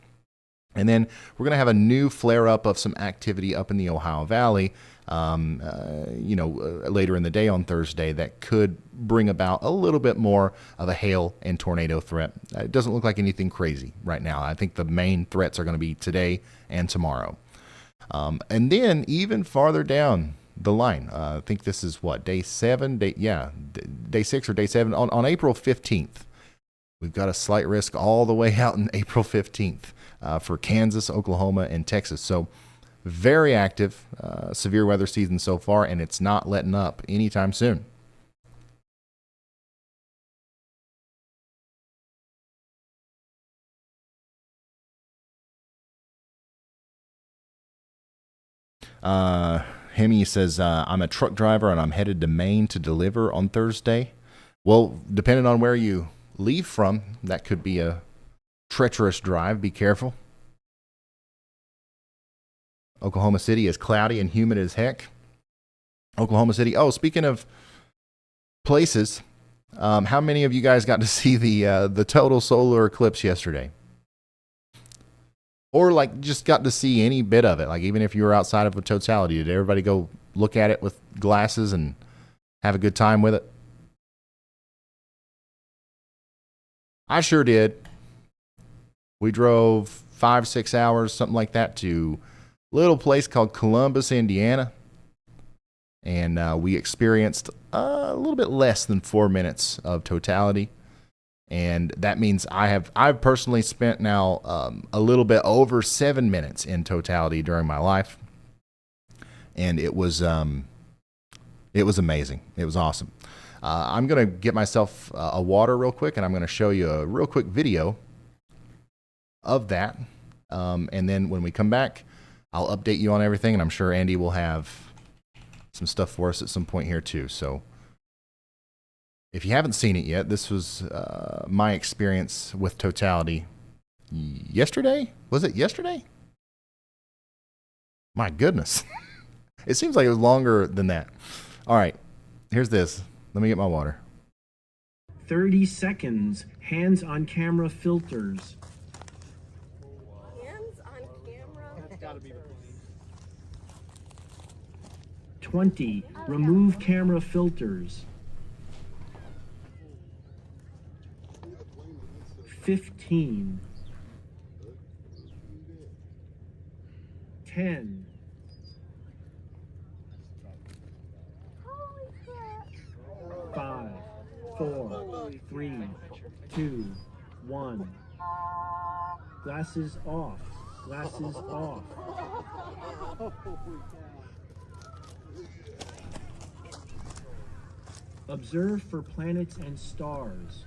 And then we're going to have a new flare-up of some activity up in the Ohio Valley, later in the day on Thursday that could bring about a little bit more of a hail and tornado threat. It doesn't look like anything crazy right now. I think the main threats are going to be today and tomorrow. And then even farther down the line, I think this is what, day 7? Day 6 or day 7 on April 15th. We've got a slight risk all the way out in April 15th for Kansas, Oklahoma, and Texas. So very active severe weather season so far, and it's not letting up anytime soon. Hemi says, I'm a truck driver and I'm headed to Maine to deliver on Thursday. Well, depending on where you leave from, that could be a treacherous drive. Be careful. Oklahoma City is cloudy and humid as heck. Oklahoma City. Oh, speaking of places, how many of you guys got to see the total solar eclipse yesterday? Or like just got to see any bit of it? Like even if you were outside of a totality, did everybody go look at it with glasses and have a good time with it? I sure did. We drove 5-6 hours, something like that, to a little place called Columbus, Indiana. And we experienced a little bit less than 4 minutes of totality. And that means I've personally spent now a little bit over 7 minutes in totality during my life. And it was amazing. It was awesome. I'm going to get myself a water real quick, and I'm going to show you a real quick video of that. And then when we come back, I'll update you on everything, and I'm sure Andy will have some stuff for us at some point here too. So if you haven't seen it yet, this was my experience with totality yesterday. Was it yesterday? My goodness. It seems like it was longer than that. All right, here's this. Let me get my water. 30 seconds. Hands on camera filters. Hands on camera? That's gotta be the 20. Remove camera filters. 15. 10. Holy crap. 5, 4, 3, 2, 1. Glasses off. Glasses off. Observe for planets and stars.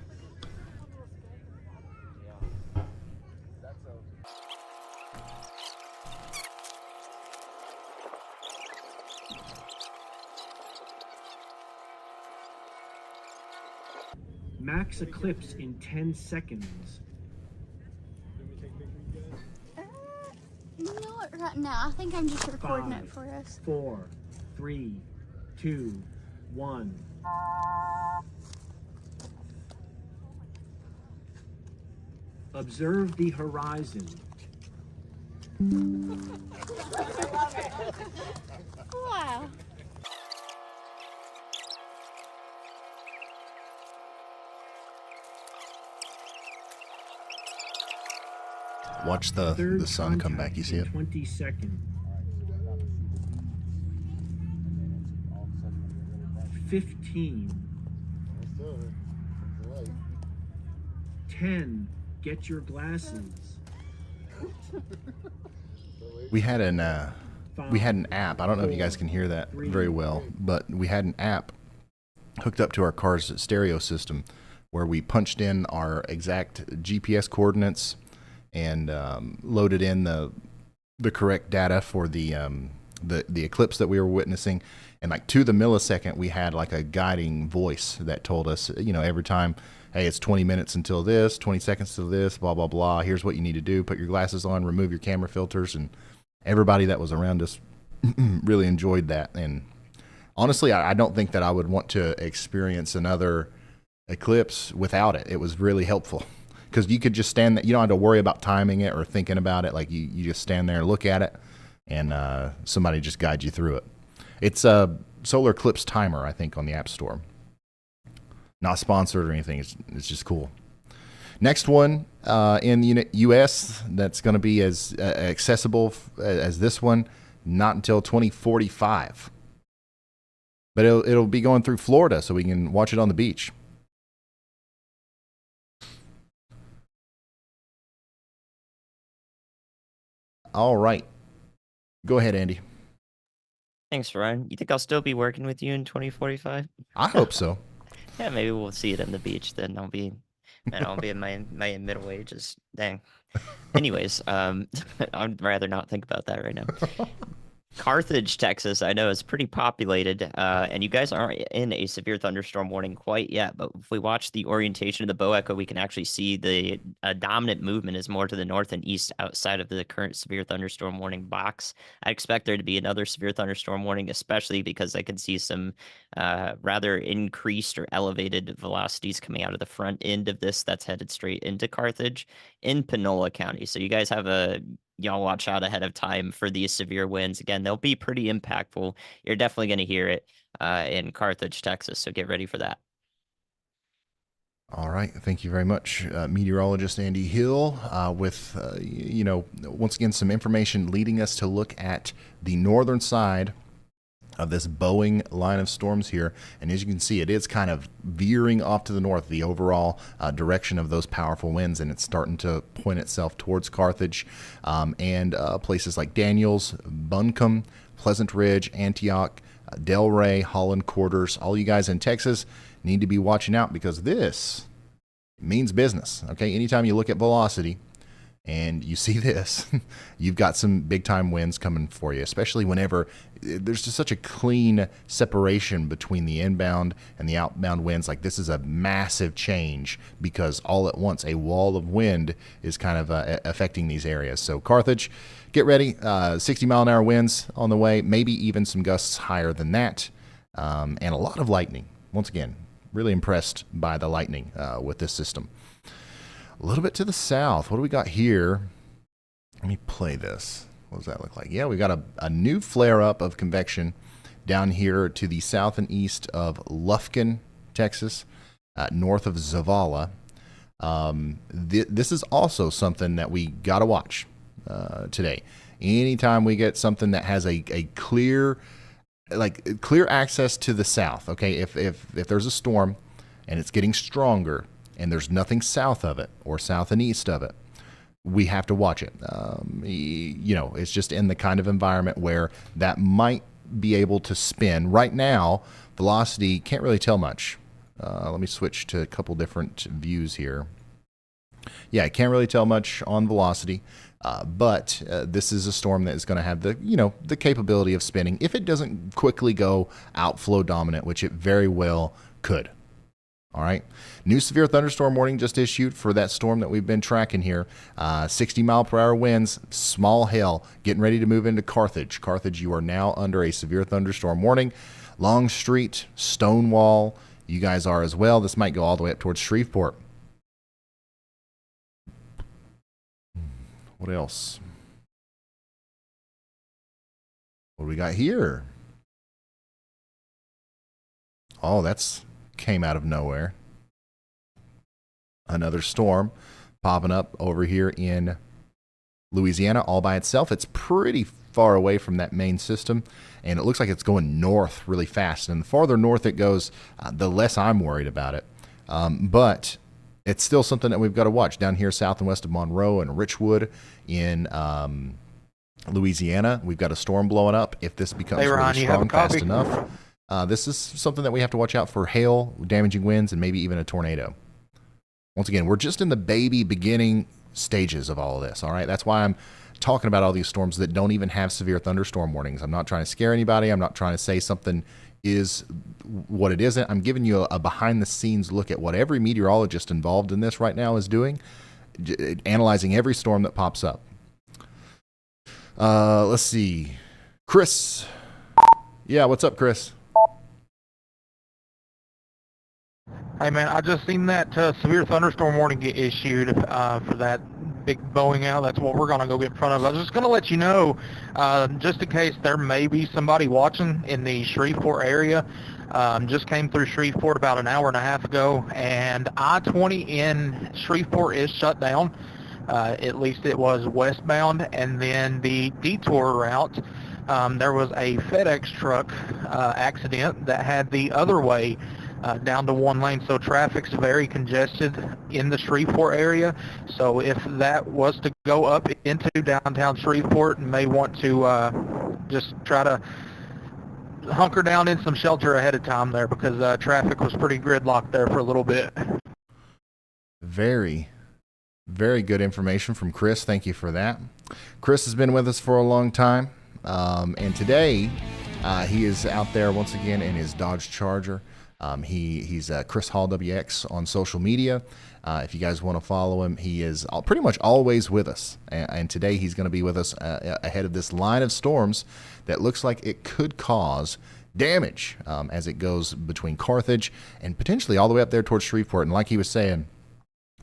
Max eclipse in 10 seconds. You know what, right now, I think I'm just recording it 5, for us. 4, 3, 2, 1. Observe the horizon. Wow. Watch the sun come back. You see it? 20 seconds. 15. 10. Get your glasses. We had an app. I don't know if you guys can hear that very well, but we had an app hooked up to our car's stereo system where we punched in our exact GPS coordinates and loaded in the correct data for the eclipse that we were witnessing. And like to the millisecond, we had like a guiding voice that told us, every time, hey, it's 20 minutes until this, 20 seconds till this, blah, blah, blah. Here's what you need to do. Put your glasses on, remove your camera filters, and everybody that was around us really enjoyed that. And honestly, I don't think that I would want to experience another eclipse without it. It was really helpful because you could just stand there. You don't have to worry about timing it or thinking about it. Like you just stand there and look at it, and somebody just guides you through it. It's a solar eclipse timer, I think, on the App Store. Not sponsored or anything. It's just cool. Next one in the U.S. that's going to be as accessible as this one, not until 2045. But it'll be going through Florida, so we can watch it on the beach. All right. Go ahead, Andy. Thanks, Ryan. You think I'll still be working with you in 2045? I hope so. Yeah, maybe we'll see it on the beach. Then I'll be in my middle ages. Dang. Anyways, I'd rather not think about that right now. Carthage, Texas, I know is pretty populated, and you guys aren't in a severe thunderstorm warning quite yet, but if we watch the orientation of the bow echo, we can actually see the dominant movement is more to the north and east outside of the current severe thunderstorm warning box. I expect there to be another severe thunderstorm warning, especially because I can see some rather increased or elevated velocities coming out of the front end of this that's headed straight into Carthage in Panola County. So you guys have y'all watch out ahead of time for these severe winds. Again, they'll be pretty impactful. You're definitely going to hear it in Carthage, Texas, so get ready for that. All right. Thank you very much, meteorologist Andy Hill, with, once again, some information leading us to look at the northern side of this Boeing line of storms here. And as you can see, it is kind of veering off to the north, the overall direction of those powerful winds, and it's starting to point itself towards Carthage and places like Daniels, Buncombe, Pleasant Ridge, Antioch, Delray, Holland Quarters. All you guys in Texas need to be watching out because this means business. Okay, anytime you look at velocity and you see this, you've got some big time winds coming for you, especially whenever there's just such a clean separation between the inbound and the outbound winds. Like this is a massive change because all at once a wall of wind is kind of affecting these areas. So Carthage, get ready. 60-mile-an-hour winds on the way, maybe even some gusts higher than that, and a lot of lightning. Once again, really impressed by the lightning with this system. A little bit to the south. What do we got here? Let me play this. What does that look like? Yeah, we got a new flare-up of convection down here to the south and east of Lufkin, Texas, north of Zavala. This is also something that we got to watch today. Anytime we get something that has a clear access to the south, okay, if there's a storm and it's getting stronger, and there's nothing south of it or south and east of it, we have to watch it. It's just in the kind of environment where that might be able to spin. Right now, velocity, can't really tell much. Let me switch to a couple different views here. Yeah, I can't really tell much on velocity, but this is a storm that is going to have the capability of spinning if it doesn't quickly go outflow dominant, which it very well could. All right. New severe thunderstorm warning just issued for that storm that we've been tracking here. 60-mile-per-hour winds, small hail, getting ready to move into Carthage. Carthage, you are now under a severe thunderstorm warning. Longstreet, Stonewall, you guys are as well. This might go all the way up towards Shreveport. What else? What do we got here? Oh, that's came out of nowhere. Another storm popping up over here in Louisiana all by itself. It's pretty far away from that main system, and it looks like it's going north really fast. And the farther north it goes, the less I'm worried about it. But it's still something that we've got to watch. Down here south and west of Monroe and Richwood in Louisiana, we've got a storm blowing up. If this becomes really strong fast enough, this is something that we have to watch out for: hail, damaging winds, and maybe even a tornado. Once again, we're just in the baby beginning stages of all of this, all right? That's why I'm talking about all these storms that don't even have severe thunderstorm warnings. I'm not trying to scare anybody. I'm not trying to say something is what it isn't. I'm giving you a behind-the-scenes look at what every meteorologist involved in this right now is doing, analyzing every storm that pops up. Let's see. Chris. Yeah, what's up, Chris? Hey man, I just seen that severe thunderstorm warning get issued for that big blowing out. That's what we're gonna go get in front of. I was just gonna let you know, just in case there may be somebody watching in the Shreveport area. Just came through Shreveport about an hour and a half ago, and I-20 in Shreveport is shut down. At least it was westbound, and then the detour route. There was a FedEx truck accident that had the other way down to one lane, so traffic's very congested in the Shreveport area. So if that was to go up into downtown Shreveport, you may want to just try to hunker down in some shelter ahead of time there, because traffic was pretty gridlocked there for a little bit. Very, very good information from Chris. Thank you for that. Chris has been with us for a long time, and today he is out there once again in his Dodge Charger. He's Chris Hall WX on social media. If you guys want to follow him, he is pretty much always with us. And today he's going to be with us ahead of this line of storms that looks like it could cause damage as it goes between Carthage and potentially all the way up there towards Shreveport. And like he was saying,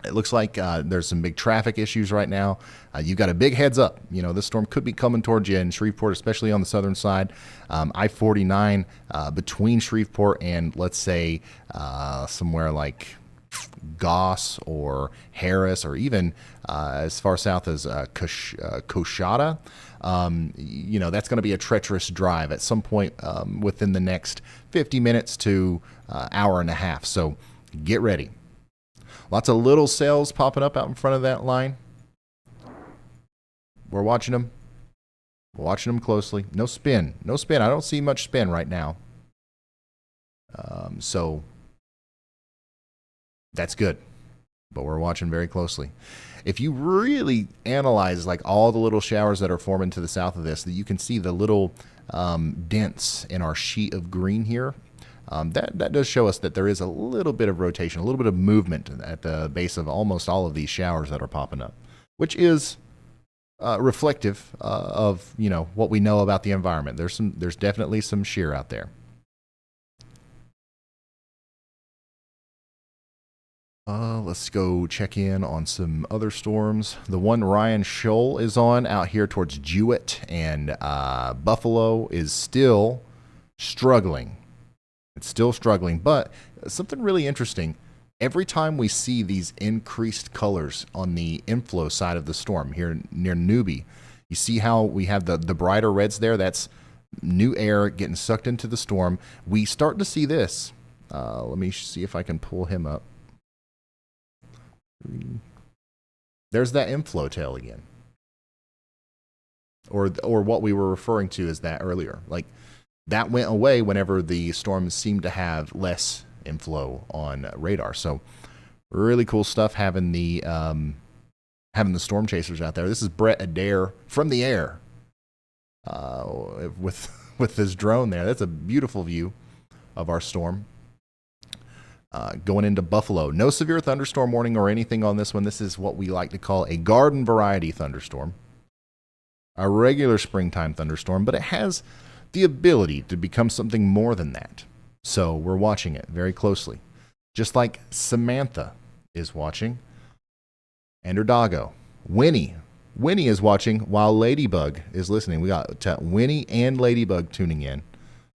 it looks like there's some big traffic issues right now. You've got a big heads up. You know, this storm could be coming towards you in Shreveport, especially on the southern side. I-49 between Shreveport and, let's say, somewhere like Goss or Harris, or even as far south as Coshada. You know, that's going to be a treacherous drive at some point within the next 50 minutes to hour and a half. So get ready. Lots of little cells popping up out in front of that line. We're watching them. We're watching them closely. No spin. No spin. I don't see much spin right now. So that's good. But we're watching very closely. If you really analyze like all the little showers that are forming to the south of this, that you can see the little dents in our sheet of green here. That does show us that there is a little bit of rotation, a little bit of movement at the base of almost all of these showers that are popping up, which is reflective of, you know, what we know about the environment. There's definitely some shear out there. Let's go check in on some other storms. The one Ryan Scholl is on out here towards Jewett and Buffalo is still struggling. It's still struggling, but something really interesting. Every time we see these increased colors on the inflow side of the storm here near Newby, you see how we have the brighter reds there? That's new air getting sucked into the storm. We start to see this. Let me see if I can pull him up. There's that inflow tail again. Or what we were referring to as that earlier. Like, that went away whenever the storm seemed to have less inflow on radar. So really cool stuff having the storm chasers out there. This is Brett Adair from the air with this drone there. That's a beautiful view of our storm. Going into Buffalo. No severe thunderstorm warning or anything on this one. This is what we like to call a garden variety thunderstorm. A regular springtime thunderstorm, but it has the ability to become something more than that. So we're watching it very closely. Just like Samantha is watching. And her doggo. Winnie is watching while Ladybug is listening. We got Winnie and Ladybug tuning in.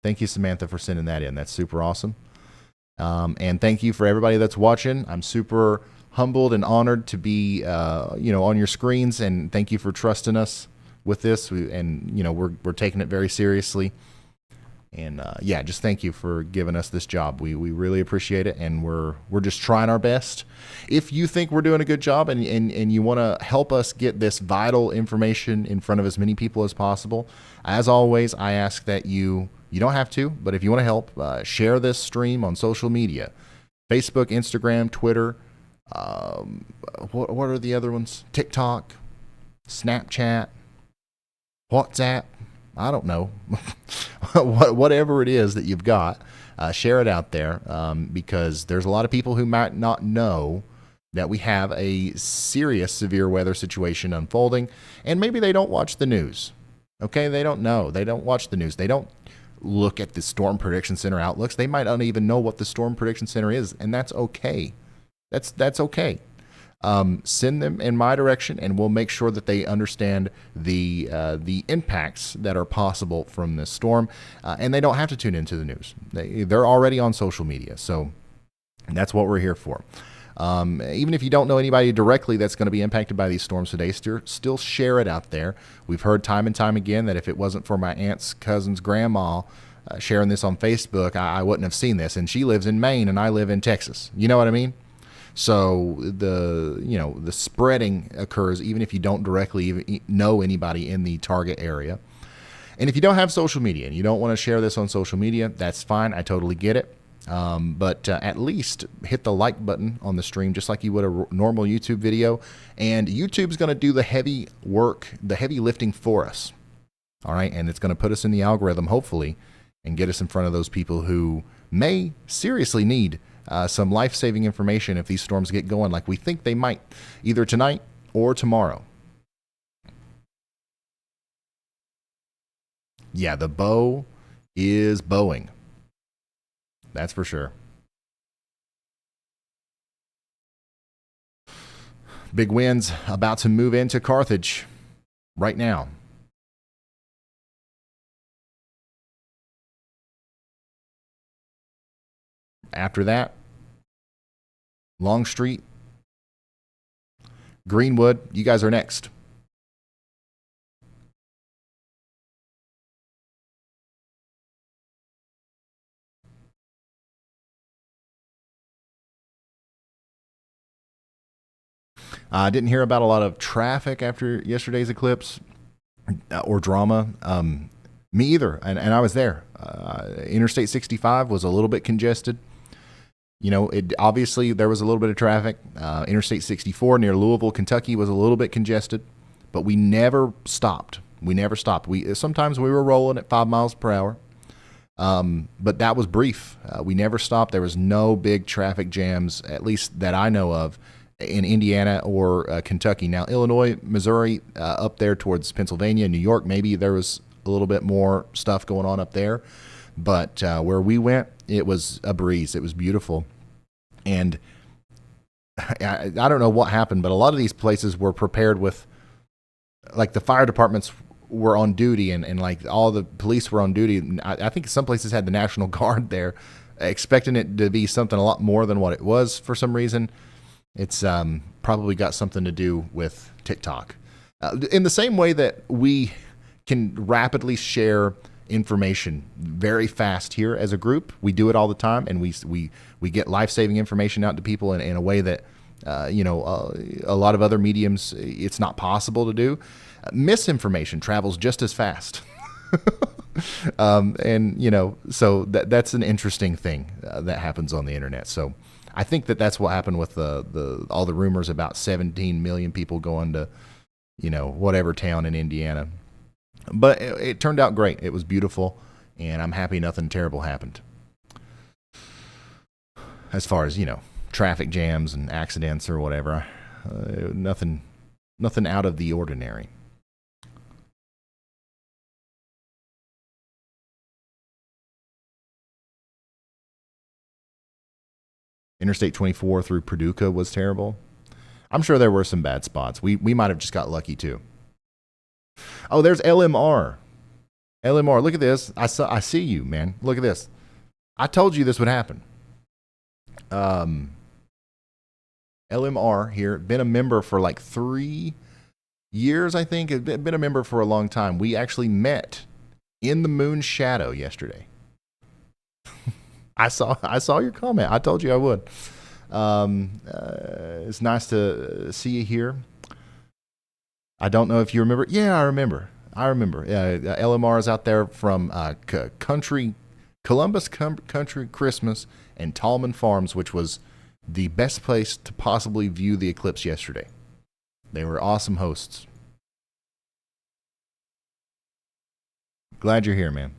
Thank you, Samantha, for sending that in. That's super awesome. And thank you for everybody that's watching. I'm super humbled and honored to be on your screens, and thank you for trusting us with this, we're taking it very seriously, and just thank you for giving us this job. We really appreciate it, and we're just trying our best. If you think we're doing a good job and you want to help us get this vital information in front of as many people as possible, as always, I ask that you don't have to, but if you want to help, share this stream on social media, Facebook, Instagram, Twitter, what are the other ones? TikTok, Snapchat, WhatsApp, I don't know. Whatever it is that you've got, share it out there, because there's a lot of people who might not know that we have a serious severe weather situation unfolding, and maybe they don't watch the news. Okay, they don't know. They don't watch the news. They don't look at the Storm Prediction Center outlooks. They might not even know what the Storm Prediction Center is, and that's okay. That's okay. Send them in my direction, and we'll make sure that they understand the impacts that are possible from this storm, and they don't have to tune into the news. They're already on social media, so that's what we're here for. Even if you don't know anybody directly that's going to be impacted by these storms today, still share it out there. We've heard time and time again that if it wasn't for my aunt's cousin's grandma sharing this on Facebook, I wouldn't have seen this. And she lives in Maine, and I live in Texas. You know what I mean? So the spreading occurs even if you don't directly even know anybody in the target area. And if you don't have social media and you don't want to share this on social media, that's fine. I totally get it. But at least hit the like button on the stream just like you would a normal YouTube video. And YouTube's going to do the heavy work, the heavy lifting for us. All right. And it's going to put us in the algorithm, hopefully, and get us in front of those people who may seriously need some life-saving information if these storms get going like we think they might, either tonight or tomorrow. Yeah, the bow is bowing. That's for sure. Big winds about to move into Carthage right now. After that, Longstreet, Greenwood, you guys are next. I didn't hear about a lot of traffic after yesterday's eclipse or drama. Me either, and I was there. Interstate 65 was a little bit congested. Obviously there was a little bit of traffic. Interstate 64 near Louisville, Kentucky was a little bit congested, but we never stopped. Sometimes we were rolling at 5 miles per hour, but that was brief. We never stopped. There was no big traffic jams, at least that I know of, in Indiana or Kentucky. Now, Illinois, Missouri, up there towards Pennsylvania, New York, maybe there was a little bit more stuff going on up there. But where we went, it was a breeze. It was beautiful. And I don't know what happened, but a lot of these places were prepared with, like, the fire departments were on duty and like all the police were on duty. I think some places had the National Guard there, expecting it to be something a lot more than what it was for some reason. It's probably got something to do with TikTok. In the same way that we can rapidly share information very fast here as a group, we do it all the time, and we get life-saving information out to people in a way that a lot of other mediums it's not possible to do. Misinformation travels just as fast. So that's an interesting thing that happens on the internet. So I think that's what happened with all the rumors about 17 million people going to, whatever town in Indiana. But it turned out great. It was beautiful, and I'm happy nothing terrible happened. As far as, traffic jams and accidents or whatever, nothing out of the ordinary. Interstate 24 through Paducah was terrible. I'm sure there were some bad spots. We might have just got lucky too. Oh, there's LMR. LMR, look at this. I see you, man. Look at this. I told you this would happen. LMR here, been a member for like 3 years, I think. Been a member for a long time. We actually met in the moon's shadow yesterday. I saw your comment. I told you I would. It's nice to see you here. I don't know if you remember. Yeah, I remember. LMR is out there from Columbus Country Christmas and Tallman Farms, which was the best place to possibly view the eclipse yesterday. They were awesome hosts. Glad you're here, man.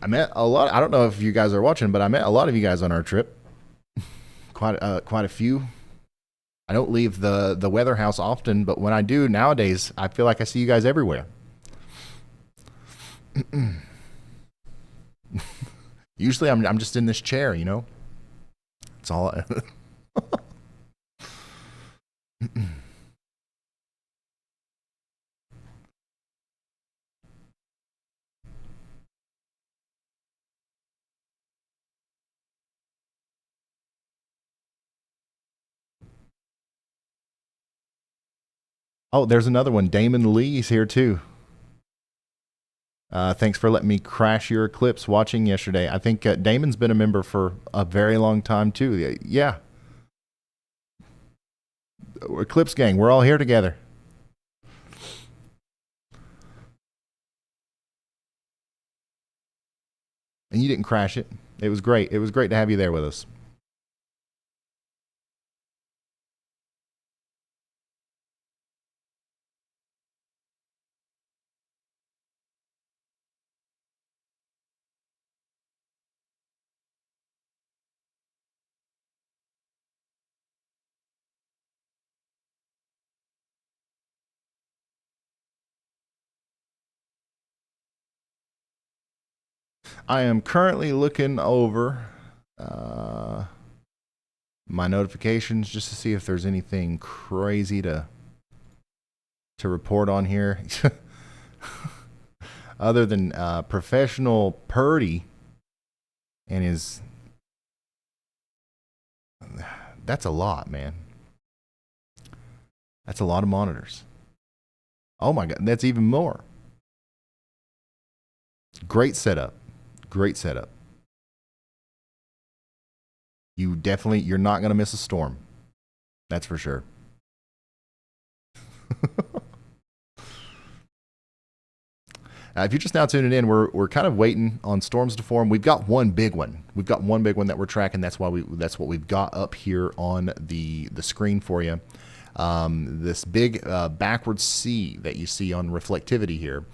I met a lot. I don't know if you guys are watching, but I met a lot of you guys on our trip. Quite a few. I don't leave the weather house often, but when I do nowadays, I feel like I see you guys everywhere. Usually I'm just in this chair, you know. It's all. Oh, there's another one. Damon Lee's here too. Thanks for letting me crash your Eclipse watching yesterday. I think Damon's been a member for a very long time too. Yeah. Eclipse gang, we're all here together. And you didn't crash it. It was great. It was great to have you there with us. I am currently looking over my notifications just to see if there's anything crazy to report on here. Other than professional Purdy and his... That's a lot, man. That's a lot of monitors. Oh my God, that's even more. Great setup. Great setup. You're not going to miss a storm. That's for sure. If you're just now tuning in, we're kind of waiting on storms to form. We've got one big one. We've got one big one that we're tracking. That's what we've got up here on the screen for you. This big backward C that you see on reflectivity here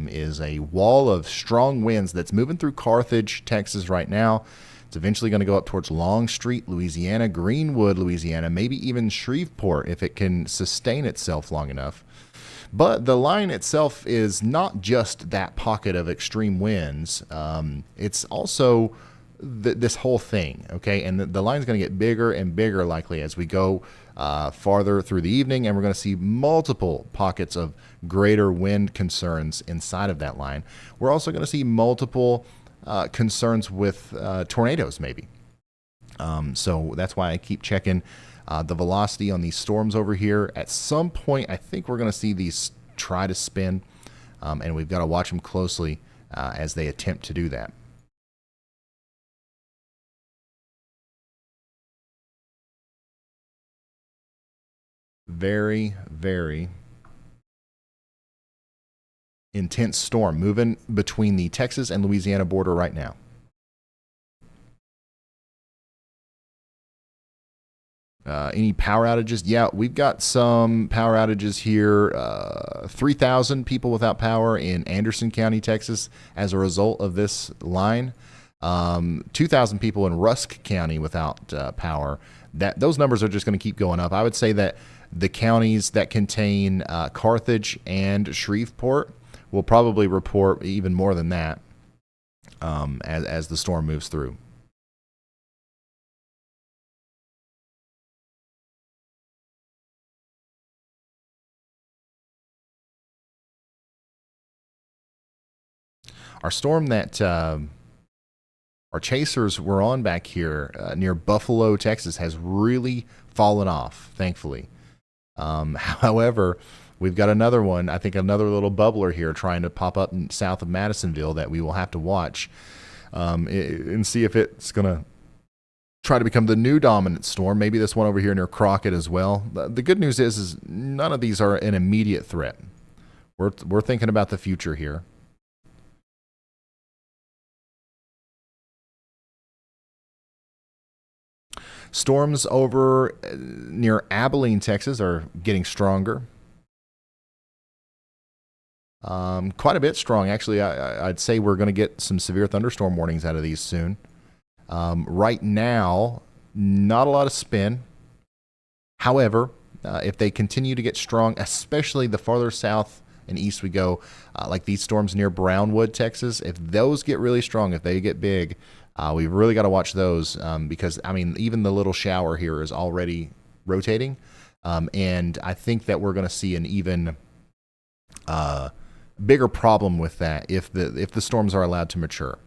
is a wall of strong winds that's moving through Carthage, Texas right now. It's eventually going to go up towards Longstreet, Louisiana, Greenwood, Louisiana, maybe even Shreveport if it can sustain itself long enough. But the line itself is not just that pocket of extreme winds. It's also this whole thing, okay? And the line's going to get bigger and bigger likely as we go farther through the evening, and we're going to see multiple pockets of greater wind concerns inside of that line. We're also going to see multiple concerns with tornadoes maybe. So that's why I keep checking the velocity on these storms over here. At some point, I think we're going to see these try to spin, and we've got to watch them closely as they attempt to do that. Very, very intense storm moving between the Texas and Louisiana border right now. Any power outages? Yeah, we've got some power outages here. 3,000 people without power in Anderson County, Texas, as a result of this line. 2,000 people in Rusk County without power. Those numbers are just going to keep going up. I would say that the counties that contain Carthage and Shreveport will probably report even more than that as the storm moves through. Our storm that our chasers were on back here near Buffalo, Texas, has really fallen off, thankfully. However, we've got another one, I think another little bubbler here trying to pop up south of Madisonville that we will have to watch and see if it's going to try to become the new dominant storm. Maybe this one over here near Crockett as well. The good news is none of these are an immediate threat. We're thinking about the future here. Storms over near Abilene, Texas are getting stronger. Quite a bit strong. Actually, I'd say we're going to get some severe thunderstorm warnings out of these soon. Right now, not a lot of spin. However, if they continue to get strong, especially the farther south and east we go, like these storms near Brownwood, Texas, if those get really strong, if they get big, we've really got to watch those because, I mean, even the little shower here is already rotating. And I think that we're going to see an even bigger problem with that if the storms are allowed to mature.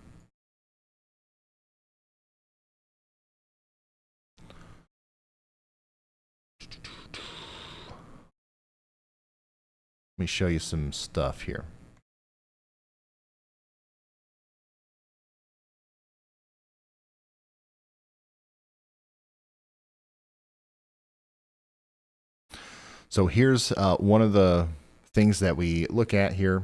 Let me show you some stuff here. So here's one of the things that we look at here.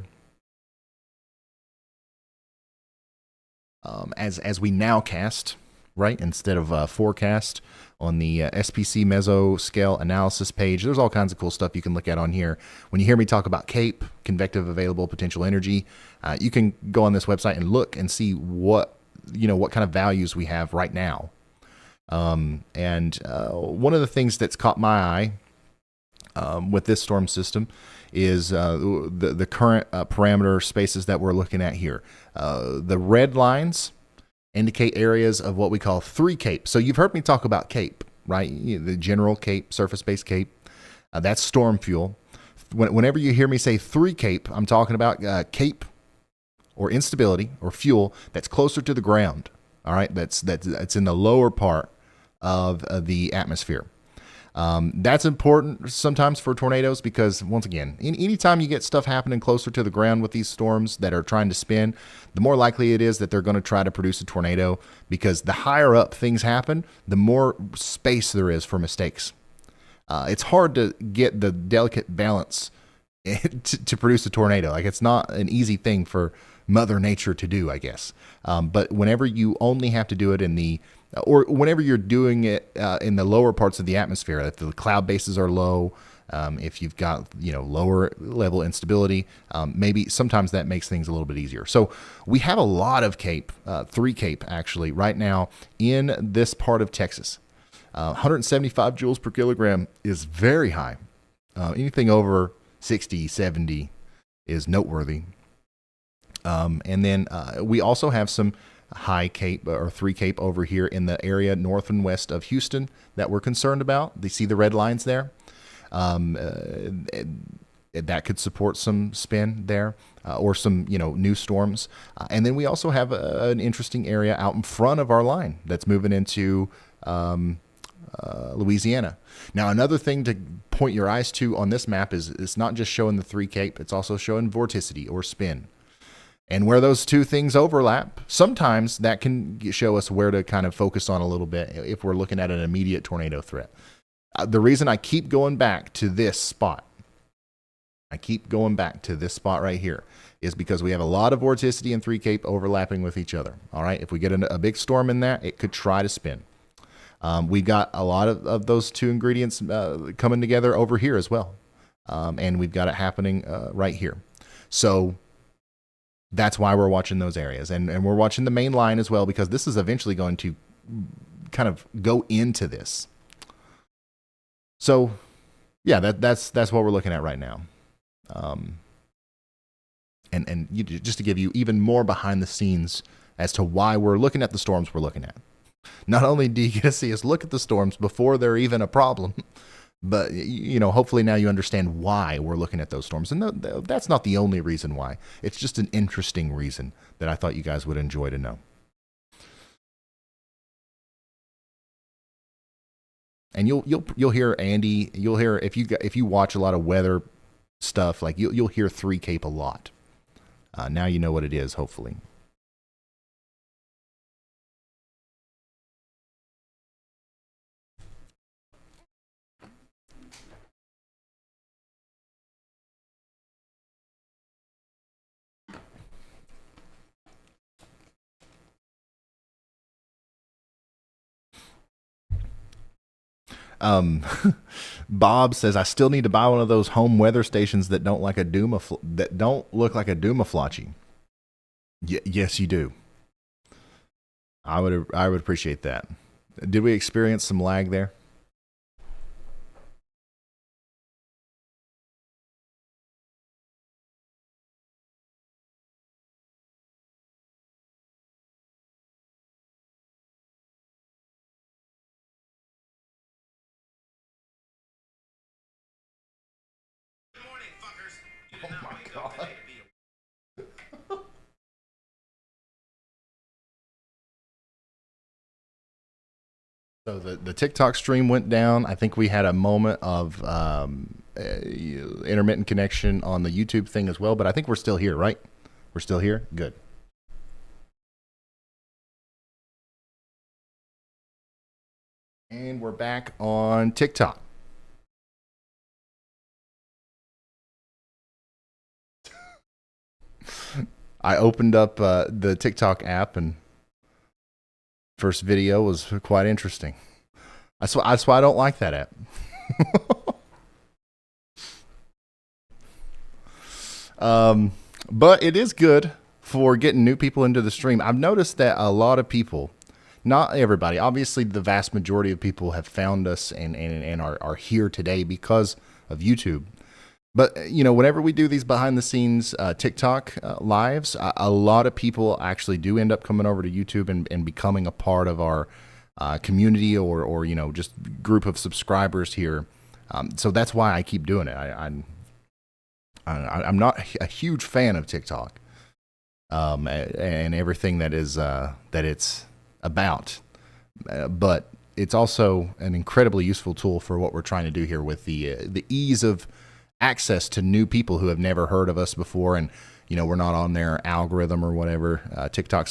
As we now cast, right, instead of forecast on the SPC mesoscale analysis page. There's all kinds of cool stuff you can look at on here. When you hear me talk about CAPE, convective available potential energy, you can go on this website and look and see what kind of values we have right now. And one of the things that's caught my eye with this storm system is the current parameter spaces that we're looking at here. The red lines indicate areas of what we call 3 CAPE. So you've heard me talk about CAPE, right? The general CAPE, surface-based CAPE. That's storm fuel. Whenever you hear me say 3 CAPE, I'm talking about CAPE or instability or fuel that's closer to the ground. All right, that's in the lower part of the atmosphere. That's important sometimes for tornadoes because, once again, anytime you get stuff happening closer to the ground with these storms that are trying to spin, the more likely it is that they're going to try to produce a tornado, because the higher up things happen, the more space there is for mistakes. It's hard to get the delicate balance to produce a tornado. Like, it's not an easy thing for Mother Nature to do, I guess. But whenever you only have to do it or whenever you're doing it in the lower parts of the atmosphere, if the cloud bases are low, if you've got lower level instability, maybe sometimes that makes things a little bit easier. So we have a lot of CAPE, 3 CAPE actually, right now in this part of Texas. 175 joules per kilogram is very high. Anything over 60, 70 is noteworthy. And then we also have some high CAPE or 3 CAPE over here in the area north and west of Houston that we're concerned about. They see the red lines there. That could support some spin there or some new storms. And then we also have an interesting area out in front of our line that's moving into Louisiana. Now, another thing to point your eyes to on this map is it's not just showing the 3 CAPE, it's also showing vorticity or spin. And where those two things overlap, sometimes that can show us where to kind of focus on a little bit if we're looking at an immediate tornado threat. The reason I keep going back to this spot, right here, is because we have a lot of vorticity and 3 CAPE overlapping with each other. All right, if we get a big storm in there, it could try to spin. We've got a lot of those two ingredients coming together over here as well. And we've got it happening right here. So that's why we're watching those areas. And we're watching the main line as well, because this is eventually going to kind of go into this. So, yeah, that's what we're looking at right now. And just to give you even more behind the scenes as to why we're looking at the storms we're looking at. Not only do you get to see us look at the storms before they're even a problem, but, hopefully now you understand why we're looking at those storms. And that's not the only reason why. It's just an interesting reason that I thought you guys would enjoy to know. And you'll hear Andy, you'll hear, if you watch a lot of weather stuff, like you'll hear 3 CAPE a lot. Now you know what it is, hopefully. Um, Bob says I still need to buy one of those home weather stations that don't like a that don't look like a Dumaflachi. Yes, you do. I would appreciate that. Did we experience some lag there? Oh my God. So the TikTok stream went down. I think we had a moment of intermittent connection on the YouTube thing as well, but I think we're still here, right? We're still here? Good. And we're back on TikTok. I opened up the TikTok app, and first video was quite interesting. That's why I don't like that app. But it is good for getting new people into the stream. I've noticed that a lot of people, not everybody, obviously the vast majority of people have found us and are here today because of YouTube. But, you know, whenever we do these behind the scenes TikTok lives, a lot of people actually do end up coming over to YouTube and becoming a part of our community or, you know, just group of subscribers here. So that's why I keep doing it. I'm not a huge fan of TikTok and everything that is that it's about. But it's also an incredibly useful tool for what we're trying to do here with the ease of access to new people who have never heard of us before, and you know we're not on their algorithm or whatever. TikTok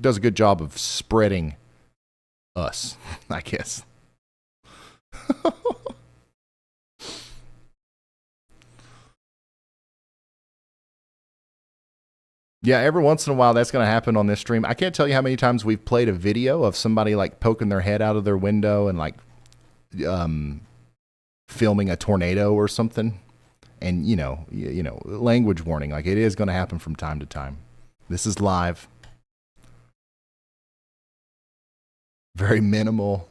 does a good job of spreading us, I guess. Yeah, every once in a while that's going to happen on this stream. I can't tell you how many times we've played a video of somebody like poking their head out of their window and like filming a tornado or something. And, you know, language warning, like it is going to happen from time to time. This is live. Very minimal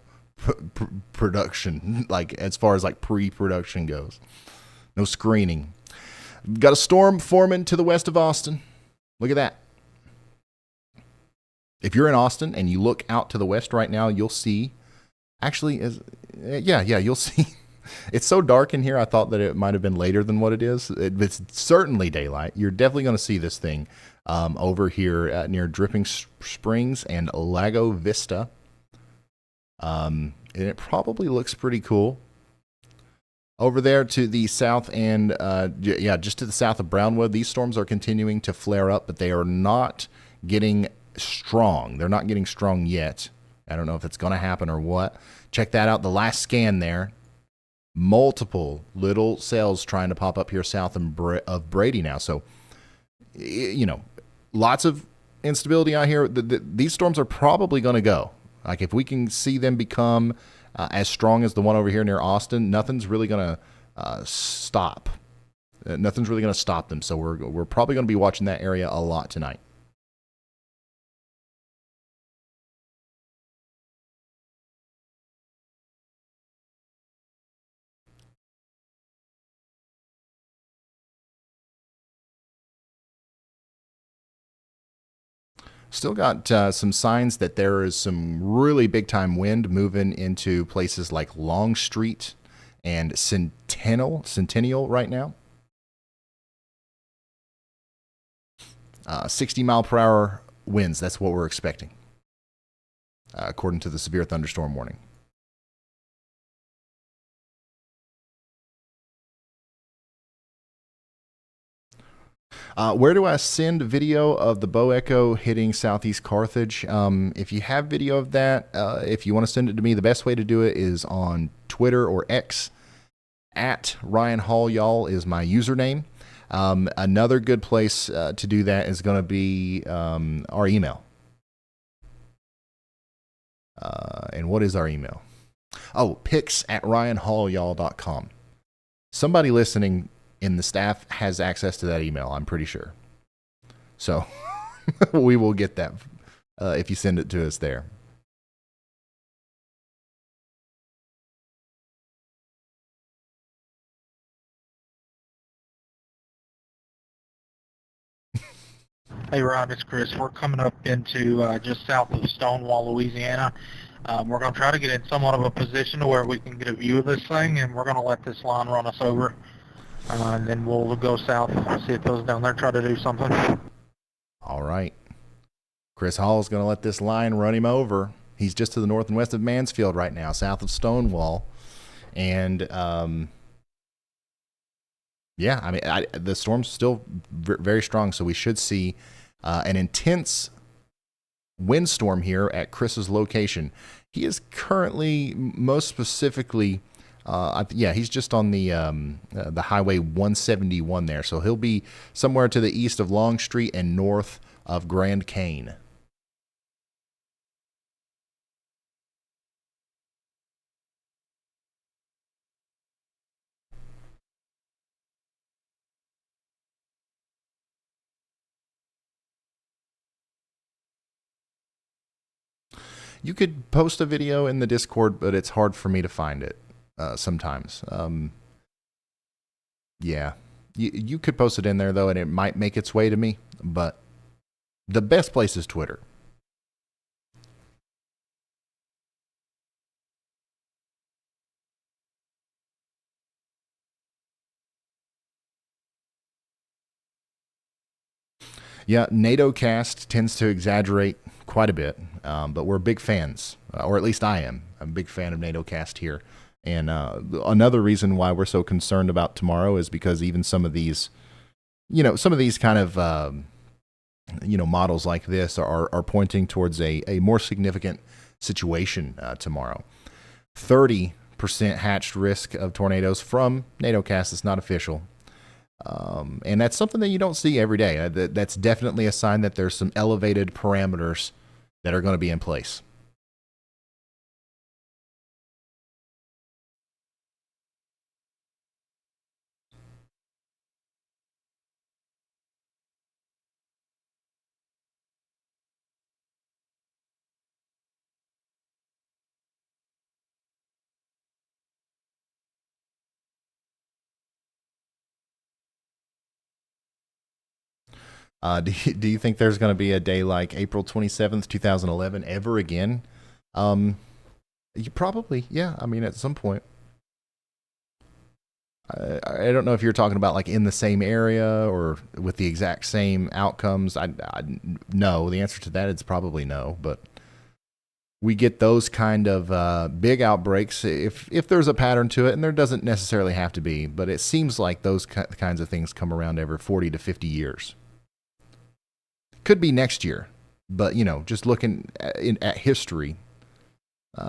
production, like as far as like pre-production goes. No screening. Got a storm forming to the west of Austin. Look at that. If you're in Austin and you look out to the west right now, you'll see, actually, you'll see. It's so dark in here, I thought that it might have been later than what it is. It's certainly daylight. You're definitely going to see this thing over here near Dripping Springs and Lago Vista. And it probably looks pretty cool. Over there to the south and, just to the south of Brownwood, these storms are continuing to flare up, but they are not getting strong. They're not getting strong yet. I don't know if it's going to happen or what. Check that out. The last scan there. Multiple little cells trying to pop up here south of Brady now. So, you know, lots of instability out here. These storms are probably going to go. Like if we can see them become as strong as the one over here near Austin, nothing's really going to stop. Nothing's really going to stop them. So we're probably going to be watching that area a lot tonight. Still got some signs that there is some really big time wind moving into places like Longstreet and Centennial right now. 60 mile per hour winds, that's what we're expecting, according to the severe thunderstorm warning. Where do I send video of the Bow Echo hitting southeast Carthage? If you have video of that, if you want to send it to me, the best way to do it is on Twitter or X. At Ryan Hall, y'all, is my username. Another good place to do that is going to be our email. And what is our email? Oh, pics at ryanhallyall.com. Somebody listening in the staff has access to that email, I'm pretty sure. So we will get that if you send it to us there. Hey, Rob, it's Chris. We're coming up into just south of Stonewall, Louisiana. We're going to try to get in somewhat of a position to where we can get a view of this thing, and we're going to let this line run us over. And then we'll go south, see if those down there try to do something. All right. Chris Hall is going to let this line run him over. He's just to the north and west of Mansfield right now, south of Stonewall. And, yeah, I mean, the storm's still very strong, so we should see an intense windstorm here at Chris's location. He is currently, most specifically, he's just on the Highway 171 there, so he'll be somewhere to the east of Long Street and north of Grand Cane. You could post a video in the Discord, but it's hard for me to find it sometimes. Yeah. You could post it in there, though, and it might make its way to me. But the best place is Twitter. Yeah, NATO cast tends to exaggerate quite a bit, but we're big fans, or at least I am. I'm a big fan of NATO cast here. And another reason why we're so concerned about tomorrow is because even some of these, kind of, models like this are pointing towards a more significant situation tomorrow. 30% hatched risk of tornadoes from NATO cast. It's not official. And that's something that you don't see every day. That's definitely a sign that there's some elevated parameters that are going to be in place. Do you think there's going to be a day like April 27th, 2011 ever again? You probably, yeah. I mean, at some point. I don't know if you're talking about like in the same area or with the exact same outcomes. No, the answer to that is probably no. But we get those kind of big outbreaks if there's a pattern to it, and there doesn't necessarily have to be. But it seems like those kinds of things come around every 40 to 50 years. Could be next year, but just looking at history,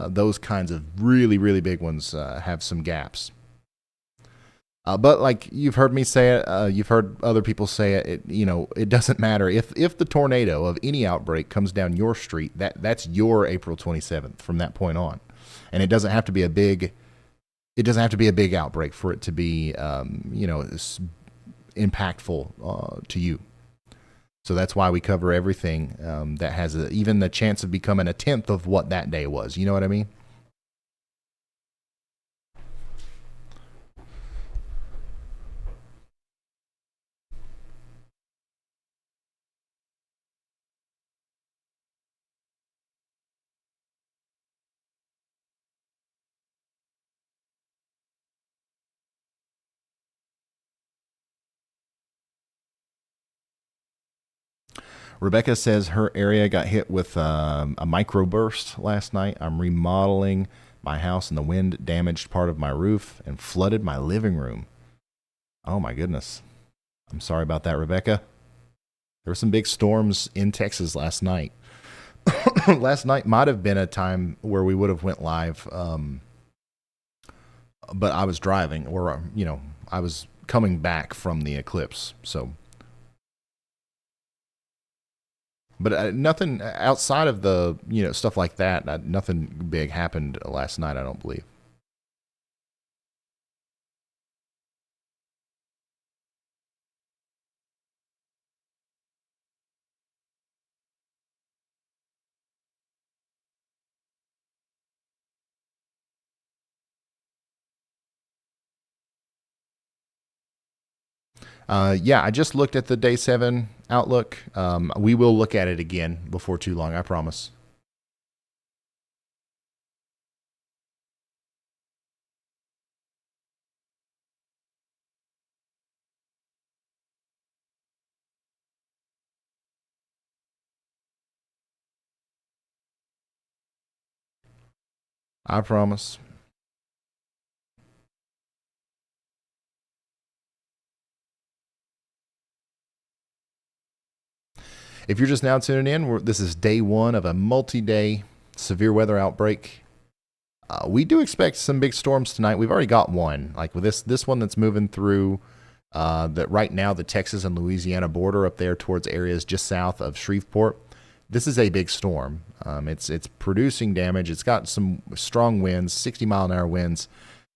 those kinds of really, really big ones have some gaps. But like you've heard me say it, you've heard other people say it. It doesn't matter if the tornado of any outbreak comes down your street. That's your April 27th from that point on, and it doesn't have to be a big. It doesn't have to be a big outbreak for it to be, impactful to you. So that's why we cover everything that has even the chance of becoming a tenth of what that day was. You know what I mean? Rebecca says her area got hit with a microburst last night. I'm remodeling my house and the wind damaged part of my roof and flooded my living room. Oh my goodness. I'm sorry about that, Rebecca. There were some big storms in Texas last night. Last night might have been a time where we would have went live, but I was driving, or I was coming back from the eclipse, so But nothing outside of the, stuff like that. Nothing big happened last night, I don't believe. Yeah, I just looked at the day 7 outlook. We will look at it again before too long, I promise. I promise. If you're just now tuning in, this is day 1 of a multi-day severe weather outbreak. We do expect some big storms tonight. We've already got one, like with this one that's moving through that right now, the Texas and Louisiana border up there towards areas just south of Shreveport. This is a big storm. It's producing damage. It's got some strong winds, 60-mile-an-hour winds.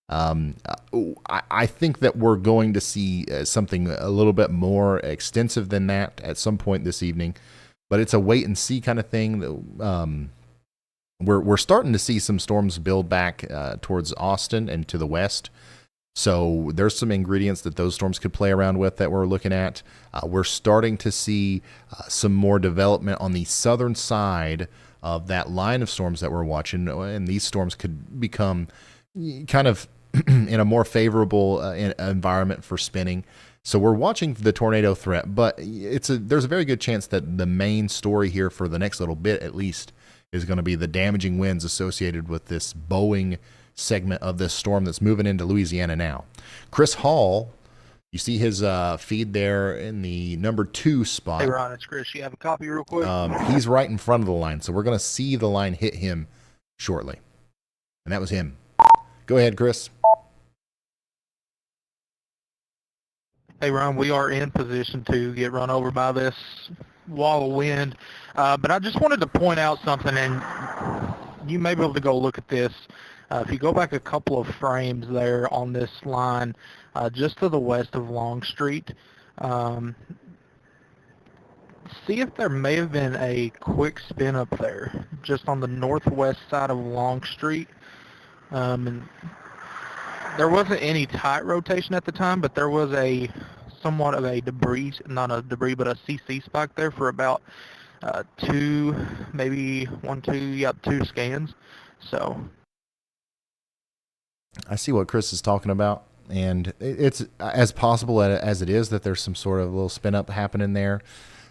I think that we're going to see something a little bit more extensive than that at some point this evening, but it's a wait and see kind of thing. We're starting to see some storms build back towards Austin and to the west. So there's some ingredients that those storms could play around with that we're looking at. We're starting to see some more development on the southern side of that line of storms that we're watching, and these storms could become kind of in a more favorable environment for spinning. So we're watching the tornado threat, but there's a very good chance that the main story here for the next little bit at least is going to be the damaging winds associated with this bowing segment of this storm that's moving into Louisiana now. Chris Hall, you see his feed there in the number 2 spot. Hey, Ron, it's Chris. You have a copy real quick? He's right in front of the line, so we're going to see the line hit him shortly. And that was him. Go ahead, Chris. Hey, Ron, we are in position to get run over by this wall of wind. But I just wanted to point out something, and you may be able to go look at this. If you go back a couple of frames there on this line, just to the west of Long Street, see if there may have been a quick spin up there, just on the northwest side of Long Street. And there wasn't any tight rotation at the time, but there was somewhat of a not a debris, but a CC spike there for about 2 scans. So I see what Chris is talking about, and it's as possible as it is that there's some sort of little spin up happening there.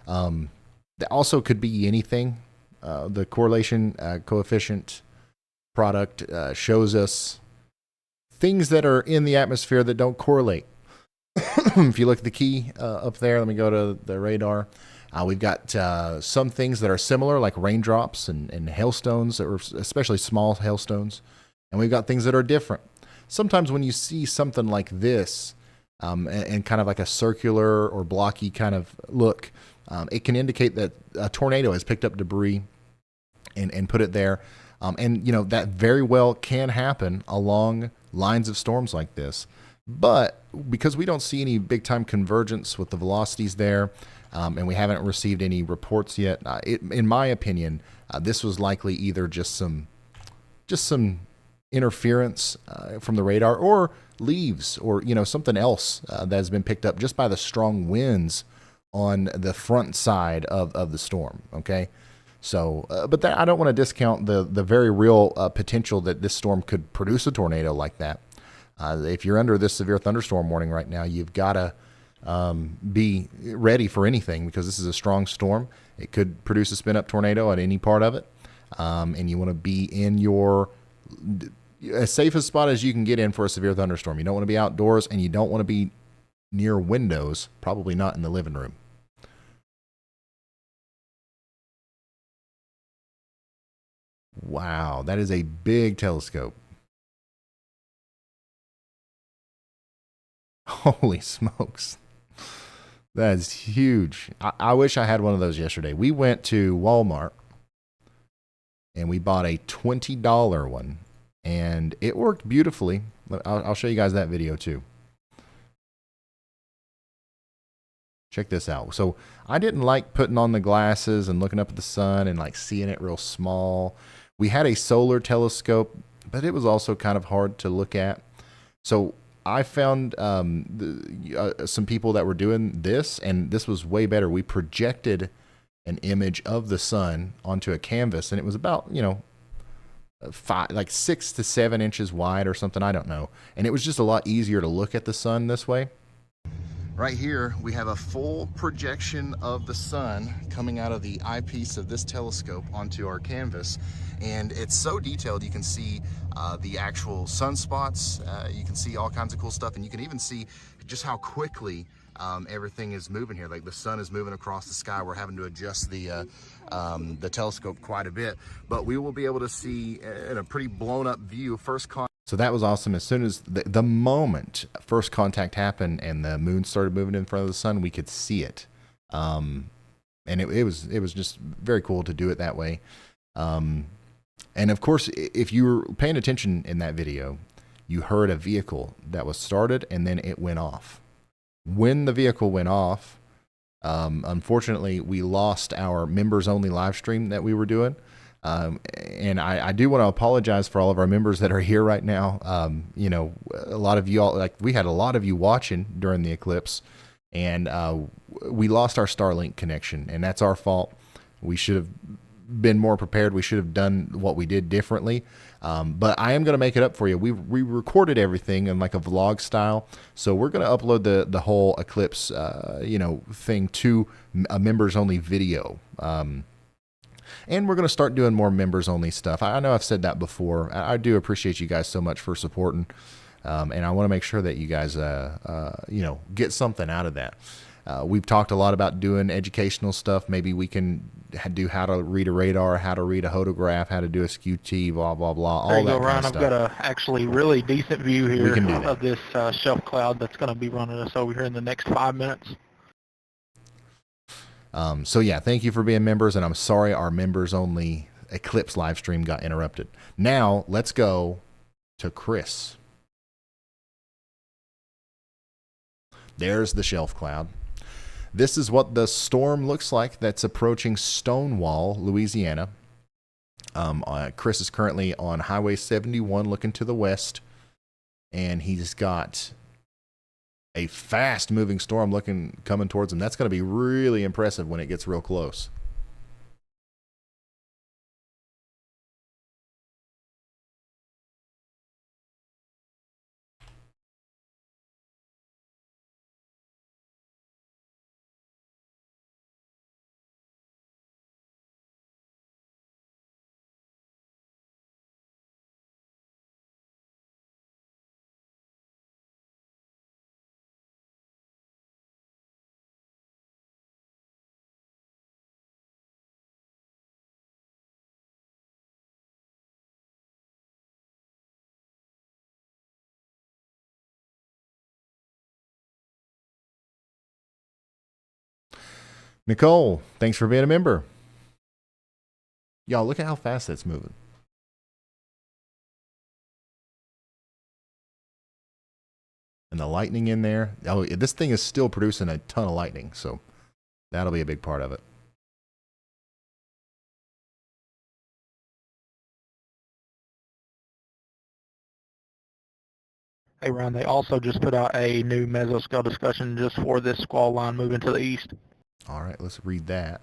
That also could be anything. The correlation coefficient product shows us things that are in the atmosphere that don't correlate. If you look at the key up there, let me go to the radar. We've got some things that are similar, like raindrops and hailstones, or especially small hailstones. And we've got things that are different. Sometimes when you see something like this, and kind of like a circular or blocky kind of look, it can indicate that a tornado has picked up debris and put it there. And, that very well can happen along lines of storms like this. But because we don't see any big-time convergence with the velocities there, and we haven't received any reports yet, in my opinion, this was likely either just some interference from the radar, or leaves, or something else that has been picked up just by the strong winds on the front side of the storm. Okay. So, but I don't want to discount the very real potential that this storm could produce a tornado like that. If you're under this severe thunderstorm warning right now, you've got to be ready for anything, because this is a strong storm. It could produce a spin-up tornado at any part of it, and you want to be in as safe a spot as you can get in for a severe thunderstorm. You don't want to be outdoors, and you don't want to be near windows, probably not in the living room. Wow, that is a big telescope. Holy smokes. That's huge. I wish I had one of those yesterday. We went to Walmart and we bought a $20 one, and it worked beautifully. I'll show you guys that video too. Check this out. So I didn't like putting on the glasses and looking up at the sun and like seeing it real small. We had a solar telescope, but it was also kind of hard to look at. So I found some people that were doing this, and this was way better. We projected an image of the sun onto a canvas, and it was about, you know, 6 to 7 inches wide or something. I don't know. And it was just a lot easier to look at the sun this way. Right here, we have a full projection of the sun coming out of the eyepiece of this telescope onto our canvas. And it's so detailed, you can see the actual sunspots, you can see all kinds of cool stuff, and you can even see just how quickly everything is moving here. Like the sun is moving across the sky. We're having to adjust the telescope quite a bit, but we will be able to see in a pretty blown up view first contact. So that was awesome. As soon as the moment first contact happened and the moon started moving in front of the sun, we could see it. And it was just very cool to do it that way. And of course, if you were paying attention in that video, you heard a vehicle that was started and then it went off. When the vehicle went off, unfortunately, we lost our members only live stream that we were doing. And I do want to apologize for all of our members that are here right now. You know, a lot of you all, like we had a lot of you watching during the eclipse, and we lost our Starlink connection, and that's our fault. We should have been more prepared. We should have done what we did differently. But I am going to make it up for you. We recorded everything in like a vlog style. So we're going to upload the whole eclipse, you know, thing to a members only video. And we're going to start doing more members only stuff. I know I've said that before. I do appreciate you guys so much for supporting. And I want to make sure that you guys, you know, get something out of that. We've talked a lot about doing educational stuff. Maybe we can do how to read a radar, how to read a hodograph, how to do a SQT, blah, blah, blah, all there you that go, kind Ryan. of I've stuff. got a actually really decent view here can of this shelf cloud that's going to be running us over here in the next 5 minutes. So yeah, thank you for being members, and I'm sorry our members only Eclipse live stream got interrupted. Now let's go to Chris. There's the shelf cloud. This is what the storm looks like that's approaching Stonewall, Louisiana. Chris is currently on Highway 71 looking to the west, and he's got a fast-moving storm coming towards him. That's going to be really impressive when it gets real close. Nicole, thanks for being a member. Y'all, look at how fast that's moving. And the lightning in there. Oh, this thing is still producing a ton of lightning, so that'll be a big part of it. Hey, Ryan, they also just put out a new mesoscale discussion just for this squall line moving to the east. All right, let's read that.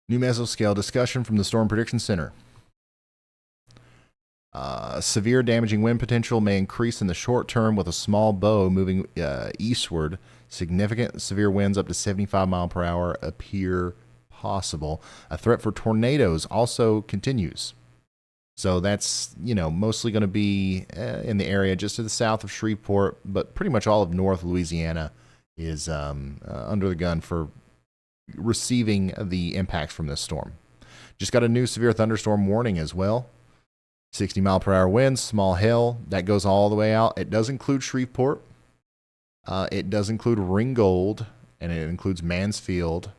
New mesoscale discussion from the Storm Prediction Center. Severe damaging wind potential may increase in the short term with a small bow moving eastward. Significant severe winds up to 75 mile per hour appear possible. A threat for tornadoes also continues. So that's, you know, mostly going to be in the area just to the south of Shreveport, but pretty much all of North Louisiana is under the gun for receiving the impacts from this storm. Just got a new severe thunderstorm warning as well. 60-mile-per-hour winds, small hail. That goes all the way out. It does include Shreveport. It does include Ringgold, and it includes Mansfield.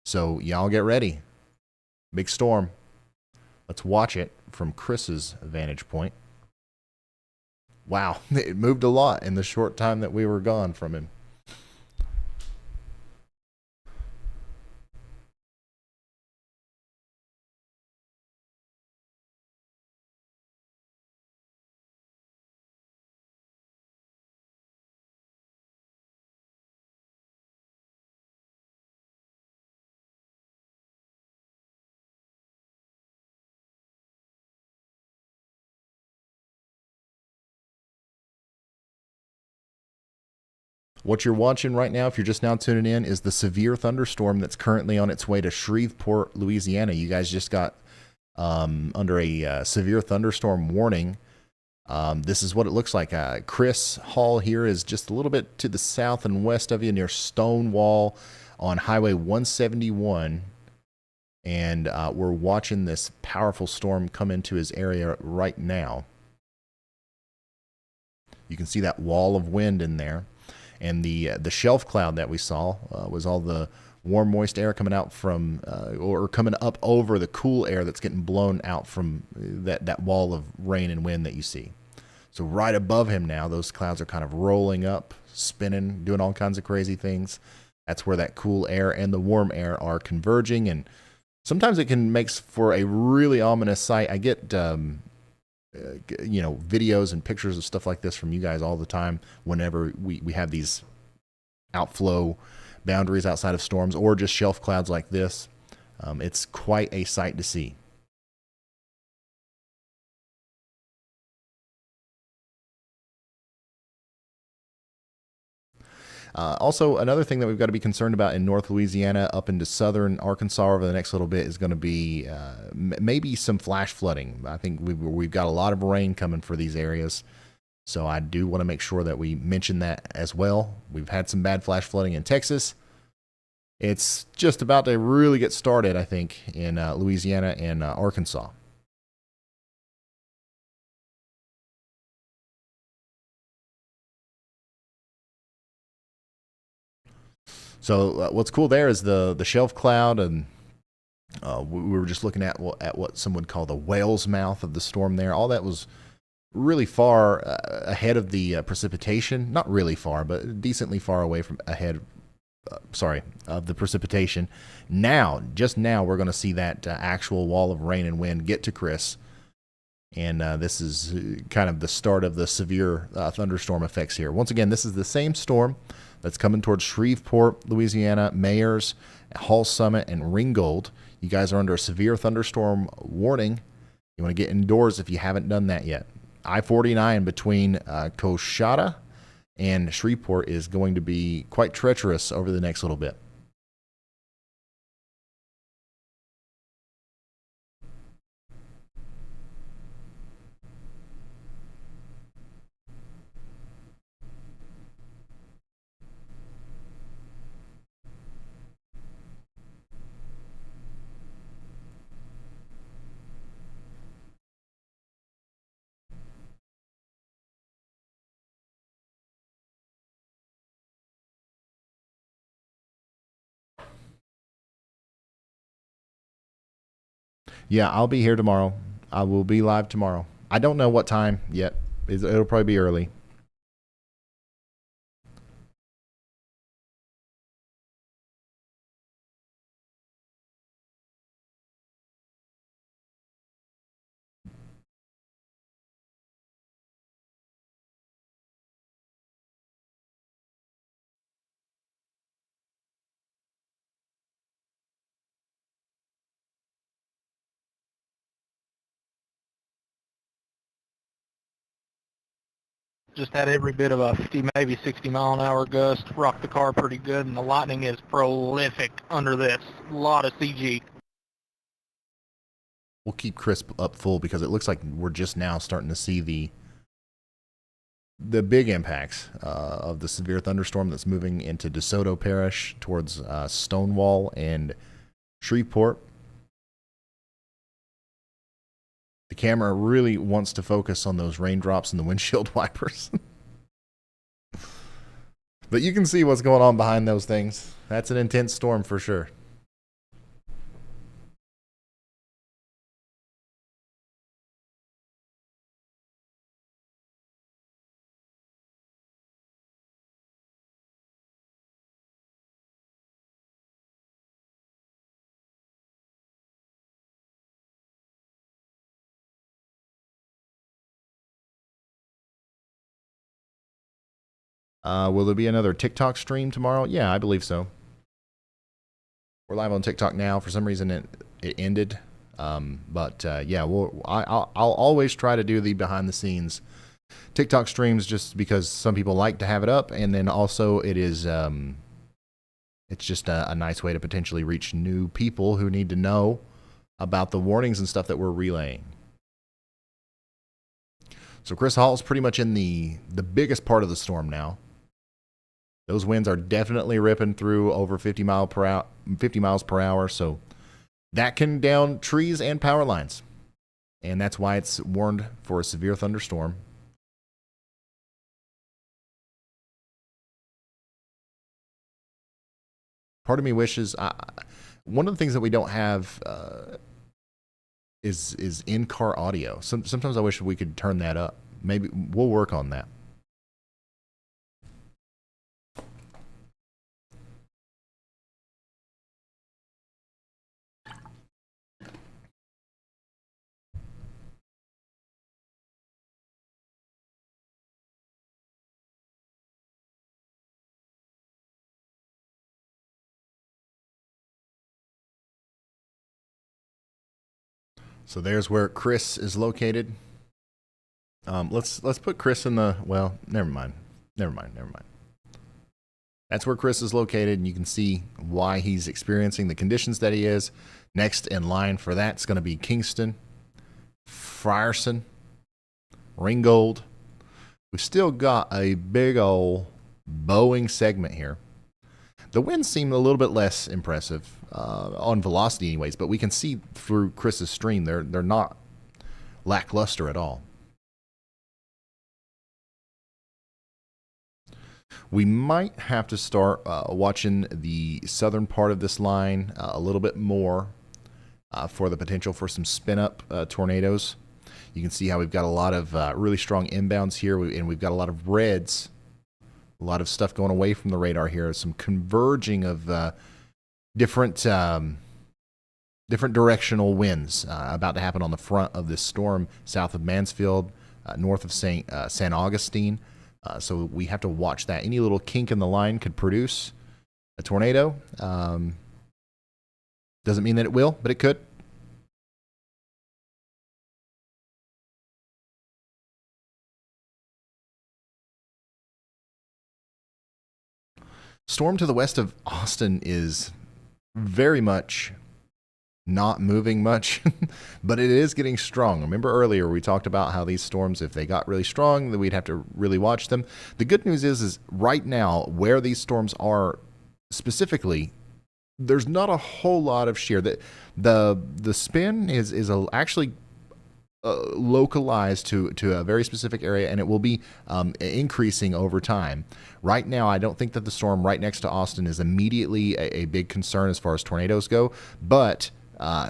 So y'all get ready. Big storm. Let's watch it from Chris's vantage point. Wow, it moved a lot in the short time that we were gone from him. What you're watching right now, if you're just now tuning in, is the severe thunderstorm that's currently on its way to Shreveport, Louisiana. You guys just got under a severe thunderstorm warning. This is what it looks like. Chris Hall here is just a little bit to the south and west of you near Stonewall on Highway 171. And we're watching this powerful storm come into his area right now. You can see that wall of wind in there. And the shelf cloud that we saw was all the warm, moist air coming out from, or coming up over the cool air that's getting blown out from that wall of rain and wind that you see. So right above him now, those clouds are kind of rolling up, spinning, doing all kinds of crazy things. That's where that cool air and the warm air are converging, and sometimes it can make for a really ominous sight. I get videos and pictures of stuff like this from you guys all the time whenever we have these outflow boundaries outside of storms or just shelf clouds like this. It's quite a sight to see. Also, another thing that we've got to be concerned about in North Louisiana up into southern Arkansas over the next little bit is going to be maybe some flash flooding. I think we've got a lot of rain coming for these areas, so I do want to make sure that we mention that as well. We've had some bad flash flooding in Texas. It's just about to really get started, I think, in Louisiana and Arkansas. So what's cool there is the shelf cloud, and we were just looking at what some would call the whale's mouth of the storm there. All that was really far ahead of the precipitation. Not really far, but decently far away from ahead. Of the precipitation. Just now, we're going to see that actual wall of rain and wind get to Chris. And this is kind of the start of the severe thunderstorm effects here. Once again, this is the same storm that's coming towards Shreveport, Louisiana, Mayors, Hall Summit, and Ringgold. You guys are under a severe thunderstorm warning. You want to get indoors if you haven't done that yet. I-49 between Coshada and Shreveport is going to be quite treacherous over the next little bit. Yeah, I'll be here tomorrow. I will be live tomorrow. I don't know what time yet. It'll probably be early. Just had every bit of a 50, maybe 60 mile an hour gust, rocked the car pretty good, and the lightning is prolific under this. A lot of CG. We'll keep Chris up full because it looks like we're just now starting to see the big impacts of the severe thunderstorm that's moving into DeSoto Parish towards Stonewall and Shreveport. The camera really wants to focus on those raindrops and the windshield wipers. But you can see what's going on behind those things. That's an intense storm for sure. Will there be another TikTok stream tomorrow? Yeah, I believe so. We're live on TikTok now. For some reason, it ended. Yeah, I'll always try to do the behind the scenes TikTok streams just because some people like to have it up, and then also it is it's just a nice way to potentially reach new people who need to know about the warnings and stuff that we're relaying. So Chris Hall's pretty much in the biggest part of the storm now. Those winds are definitely ripping through over 50 miles per hour, so that can down trees and power lines. And that's why it's warned for a severe thunderstorm. Part of me wishes one of the things that we don't have is in-car audio. Sometimes I wish we could turn that up. Maybe we'll work on that. So there's where Chris is located. Let's put Chris in the, well, never mind. That's where Chris is located, and you can see why he's experiencing the conditions that he is. Next in line for that's going to be Kingston, Frierson, Ringgold. We've still got a big old bowing segment here. The winds seem a little bit less impressive on velocity anyways, but we can see through Chris's stream they're not lackluster at all. We might have to start watching the southern part of this line a little bit more for the potential for some spin-up tornadoes. You can see how we've got a lot of really strong inbounds here, and we've got a lot of reds. A lot of stuff going away from the radar here. Some converging of different directional winds about to happen on the front of this storm south of Mansfield, north of San Augustine. So we have to watch that. Any little kink in the line could produce a tornado. Doesn't mean that it will, but it could. Storm to the west of Austin is very much not moving much, but it is getting strong. Remember earlier we talked about how these storms, if they got really strong, then we'd have to really watch them. The good news is right now where these storms are specifically, there's not a whole lot of shear. The spin is actually localized to a very specific area, and it will be increasing over time. Right now, I don't think that the storm right next to Austin is immediately a big concern as far as tornadoes go, but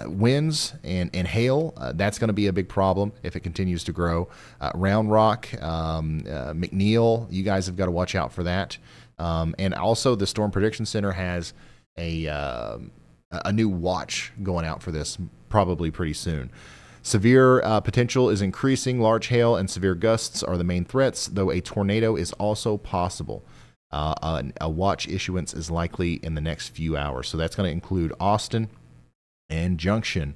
winds and hail, that's going to be a big problem if it continues to grow. Round Rock, McNeil, you guys have got to watch out for that. And also the Storm Prediction Center has a new watch going out for this probably pretty soon. Severe potential is increasing. Large hail and severe gusts are the main threats, though a tornado is also possible. A watch issuance is likely in the next few hours. So that's going to include Austin and Junction,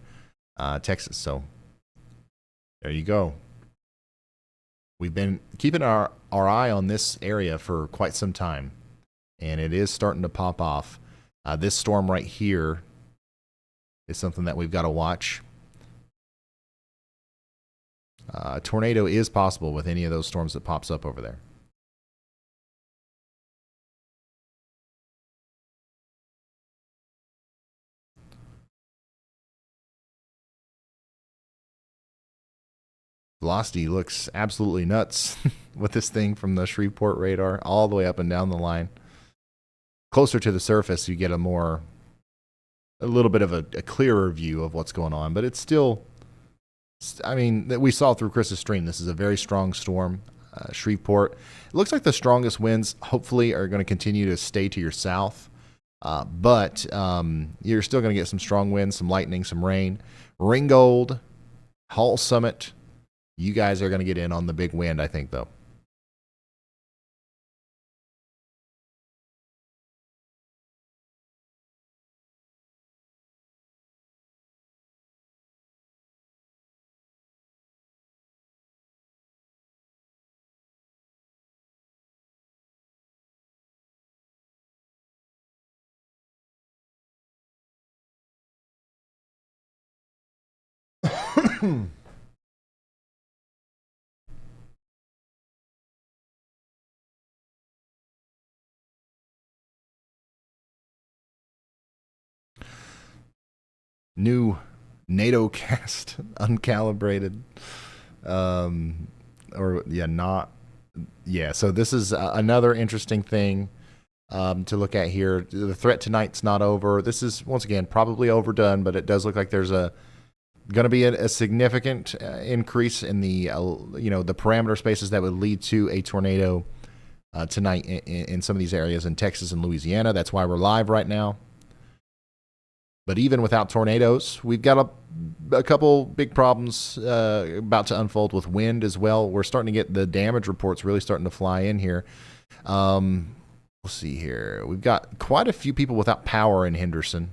Texas. So there you go. We've been keeping our eye on this area for quite some time, and it is starting to pop off. This storm right here is something that we've got to watch. A tornado is possible with any of those storms that pops up over there. Velocity looks absolutely nuts with this thing from the Shreveport radar all the way up and down the line. Closer to the surface, you get a little bit of a clearer view of what's going on, but it's still, I mean, that we saw through Chris's stream, this is a very strong storm. Shreveport, it looks like the strongest winds hopefully are going to continue to stay to your south, but you're still going to get some strong winds, some lightning, some rain. Ringgold, Hall Summit, you guys are going to get in on the big wind, I think, though. New NATO cast, uncalibrated, so this is another interesting thing to look at here. The threat tonight's not over. This is, once again, probably overdone, but it does look like there's going to be a significant increase in the the parameter spaces that would lead to a tornado tonight in some of these areas in Texas and Louisiana. That's why we're live right now. But even without tornadoes, we've got a couple big problems about to unfold with wind as well. We're starting to get the damage reports really starting to fly in here. We'll see here. We've got quite a few people without power in Henderson.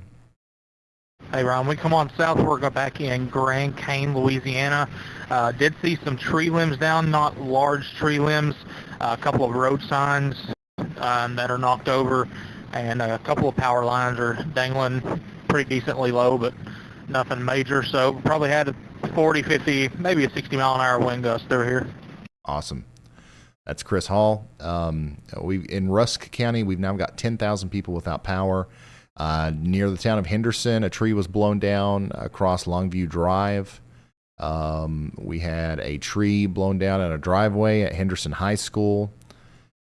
Hey, Ron, we come on south. We're going back in Grand Cane, Louisiana. Did see some tree limbs down, not large tree limbs. A couple of road signs that are knocked over, and a couple of power lines are dangling pretty decently low, but nothing major. So probably had a 40, 50, maybe a 60 mile an hour wind gust through here. Awesome. That's Chris Hall. In Rusk County, we've now got 10,000 people without power. Near the town of Henderson, a tree was blown down across Longview Drive. We had a tree blown down in a driveway at Henderson High School.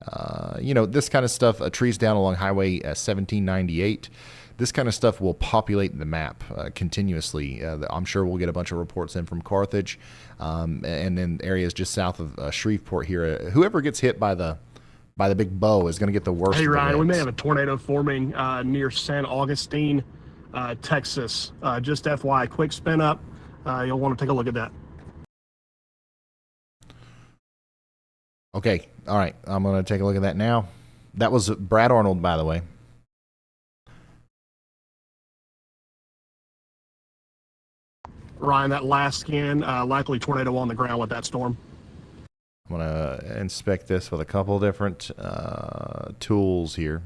This kind of stuff, trees down along Highway 1798. This kind of stuff will populate the map continuously. I'm sure we'll get a bunch of reports in from Carthage and then areas just south of Shreveport here. Whoever gets hit by the big bow is going to get the worst. Hey, of the Ryan, we winds. may have a tornado forming near San Augustine, Texas. Just FYI, quick spin up. You'll want to take a look at that. Okay, all right. I'm going to take a look at that now. That was Brad Arnold, by the way. Ryan, that last scan, likely tornado on the ground with that storm. I'm going to inspect this with a couple different tools here.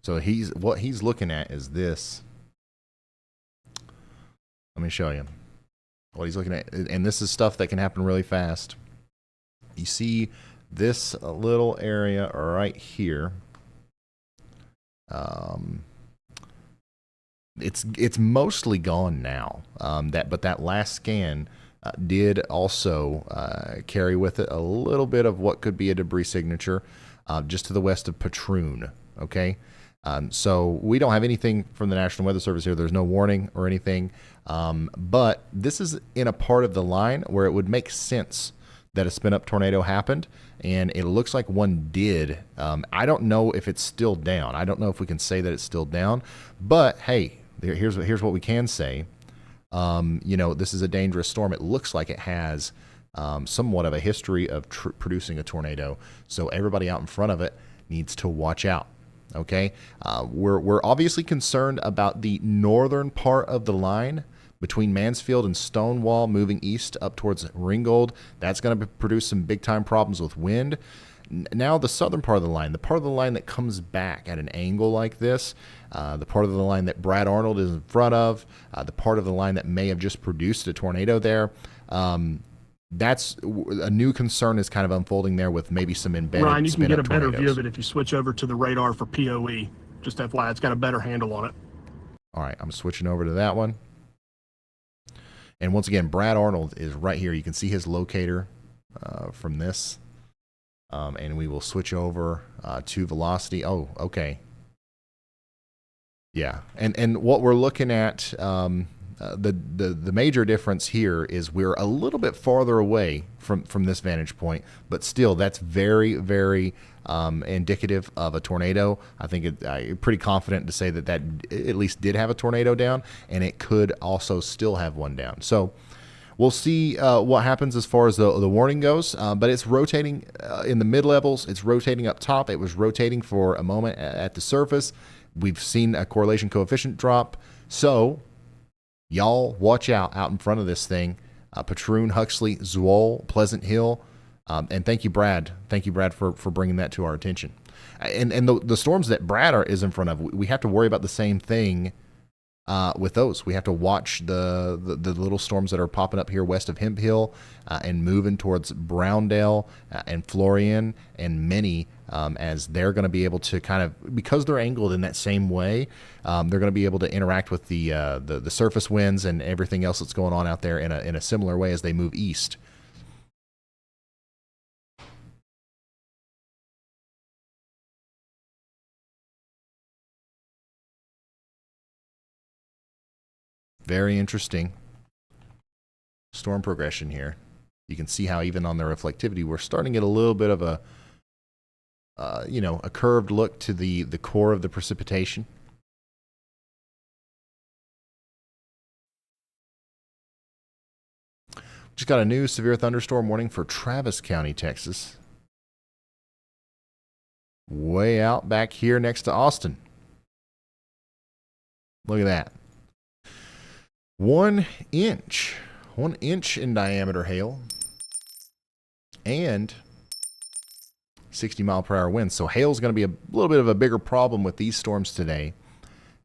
So what he's looking at is this. Let me show you what he's looking at. And this is stuff that can happen really fast. You see this little area right here. It's mostly gone now. But that last scan did also carry with it a little bit of what could be a debris signature just to the west of Patroon. Okay, so we don't have anything from the National Weather Service here. There's no warning or anything. But this is in a part of the line where it would make sense that a spin-up tornado happened, and it looks like one did. I don't know if it's still down. I don't know if we can say that it's still down, but hey, here's what we can say. This is a dangerous storm. It looks like it has somewhat of a history of producing a tornado, so everybody out in front of it needs to watch out. Okay, we're obviously concerned about the northern part of the line between Mansfield and Stonewall, moving east up towards Ringgold. That's going to produce some big-time problems with wind. Now the southern part of the line, the part of the line that comes back at an angle like this, the part of the line that Brad Arnold is in front of, the part of the line that may have just produced a tornado there, that's a new concern is kind of unfolding there with maybe some embedded Ryan, you can get a better tornadoes. view of it if you switch over to the radar for POE. Just FYI, it's got a better handle on it. All right, I'm switching over to that one. And once again, Brad Arnold is right here. You can see his locator from this. And we will switch over to velocity. Oh, okay. Yeah, and what we're looking at, the major difference here is we're a little bit farther away from this vantage point, but still, that's very, very indicative of a tornado. I think I'm pretty confident to say that at least did have a tornado down, and it could also still have one down. So we'll see what happens as far as the warning goes, but it's rotating in the mid-levels. It's rotating up top. It was rotating for a moment at the surface. We've seen a correlation coefficient drop. So y'all watch out in front of this thing. Patroon, Huxley, Zool, Pleasant Hill. And thank you, Brad. Thank you, Brad, for bringing that to our attention. And the storms that Brad is in front of, we have to worry about the same thing with those. We have to watch the little storms that are popping up here west of Hemphill and moving towards Browndale and Florian and many, as they're going to be able to kind of, because they're angled in that same way, they're going to be able to interact with the surface winds and everything else that's going on out there in a similar way as they move east. Very interesting storm progression here. You can see how even on the reflectivity, we're starting to get a little bit of a curved look to the core of the precipitation. Just got a new severe thunderstorm warning for Travis County, Texas. Way out back here next to Austin. Look at that. 1 inch. 1 inch in diameter hail. And 60-mile-per-hour winds. So hail is going to be a little bit of a bigger problem with these storms today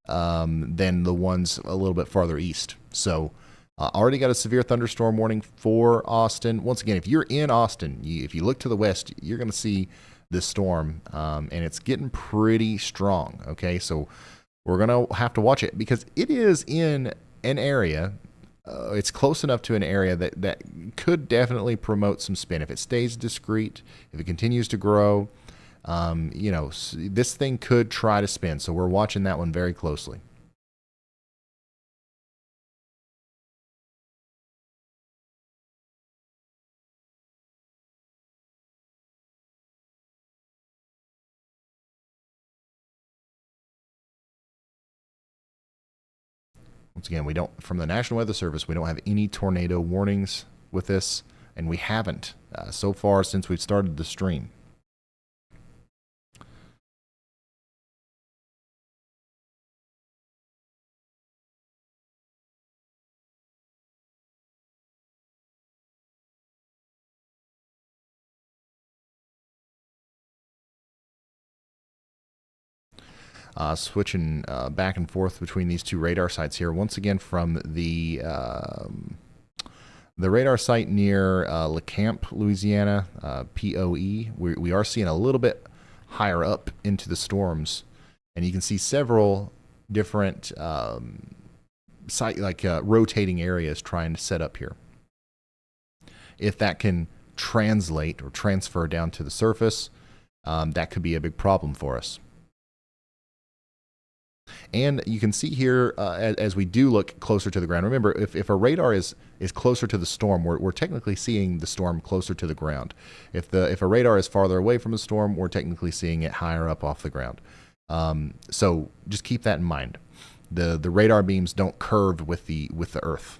than the ones a little bit farther east. So already got a severe thunderstorm warning for Austin. Once again, if you're in Austin, if you look to the west, you're going to see this storm, and it's getting pretty strong. Okay, so we're going to have to watch it because it is in an area. It's close enough to an area that could definitely promote some spin if it stays discreet. If it continues to grow, this thing could try to spin. So we're watching that one very closely. Once again, we don't, from the National Weather Service, we don't have any tornado warnings with this, and we haven't so far since we've started the stream. Switching back and forth between these two radar sites here. Once again, from the radar site near LeCamp, Louisiana, POE, we are seeing a little bit higher up into the storms, and you can see several different rotating areas trying to set up here. If that can translate or transfer down to the surface, that could be a big problem for us. And you can see here, as we do look closer to the ground, remember, if a radar is closer to the storm, we're technically seeing the storm closer to the ground. If a radar is farther away from the storm, we're technically seeing it higher up off the ground. So just keep that in mind. The radar beams don't curve with the earth,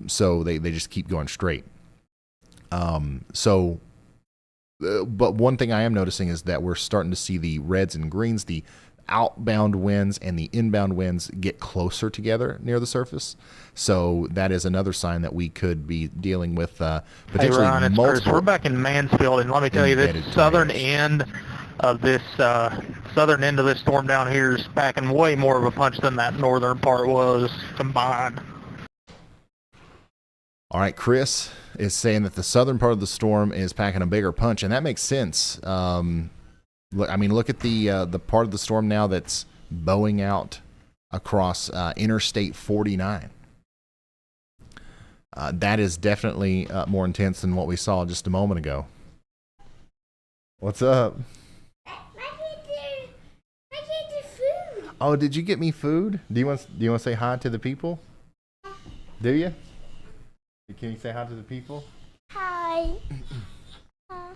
so they just keep going straight. But one thing I am noticing is that we're starting to see the reds and greens, the outbound winds and the inbound winds, get closer together near the surface. So that is another sign that we could be dealing with potentially hey Ryan, it's multiple. Chris. We're back in Mansfield, and let me tell you, this southern end of this storm down here is packing way more of a punch than that northern part was combined. All right, Chris is saying that the southern part of the storm is packing a bigger punch, and that makes sense. Look at the part of the storm now that's bowing out across Interstate 49. That is definitely more intense than what we saw just a moment ago. What's up? I can't do food. Oh, did you get me food? Do you want to say hi to the people? Do you? Can you say hi to the people? Hi.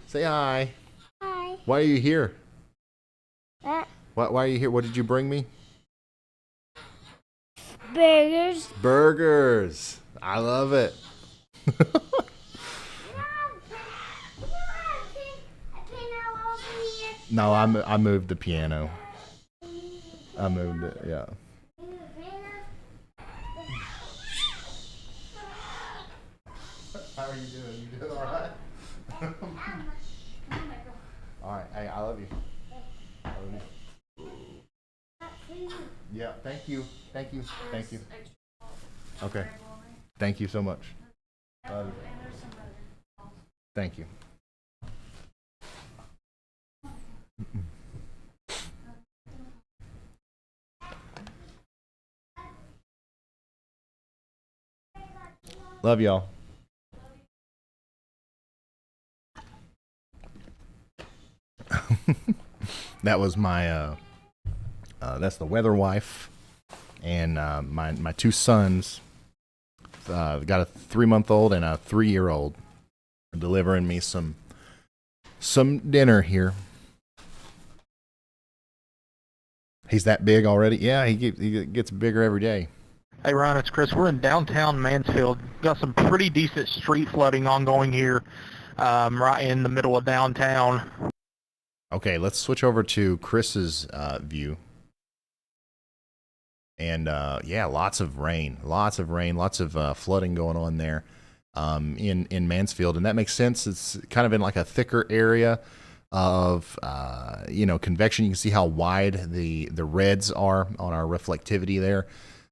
Say hi. Hi. Why are you here? Uh, Why are you here? What did you bring me? burgers. Burgers. I love it. No, I moved the piano. I moved it, yeah. How are you doing? You doing all right? All right. Hey, I love you. I love you. Yeah, thank you. Thank you. Thank you. Okay. Thank you so much. Thank you. Love y'all. That was my that's the weather wife, and my two sons. Got a 3-month-old and a 3-year-old, delivering me some dinner here. He's that big already? Yeah, he gets bigger every day. Hey Ryan, it's Chris. We're in downtown Mansfield. Got some pretty decent street flooding ongoing here, right in the middle of downtown. Okay, let's switch over to Chris's view. And yeah, lots of rain, lots of flooding going on there in Mansfield, and that makes sense. It's kind of in like a thicker area of convection. You can see how wide the reds are on our reflectivity there.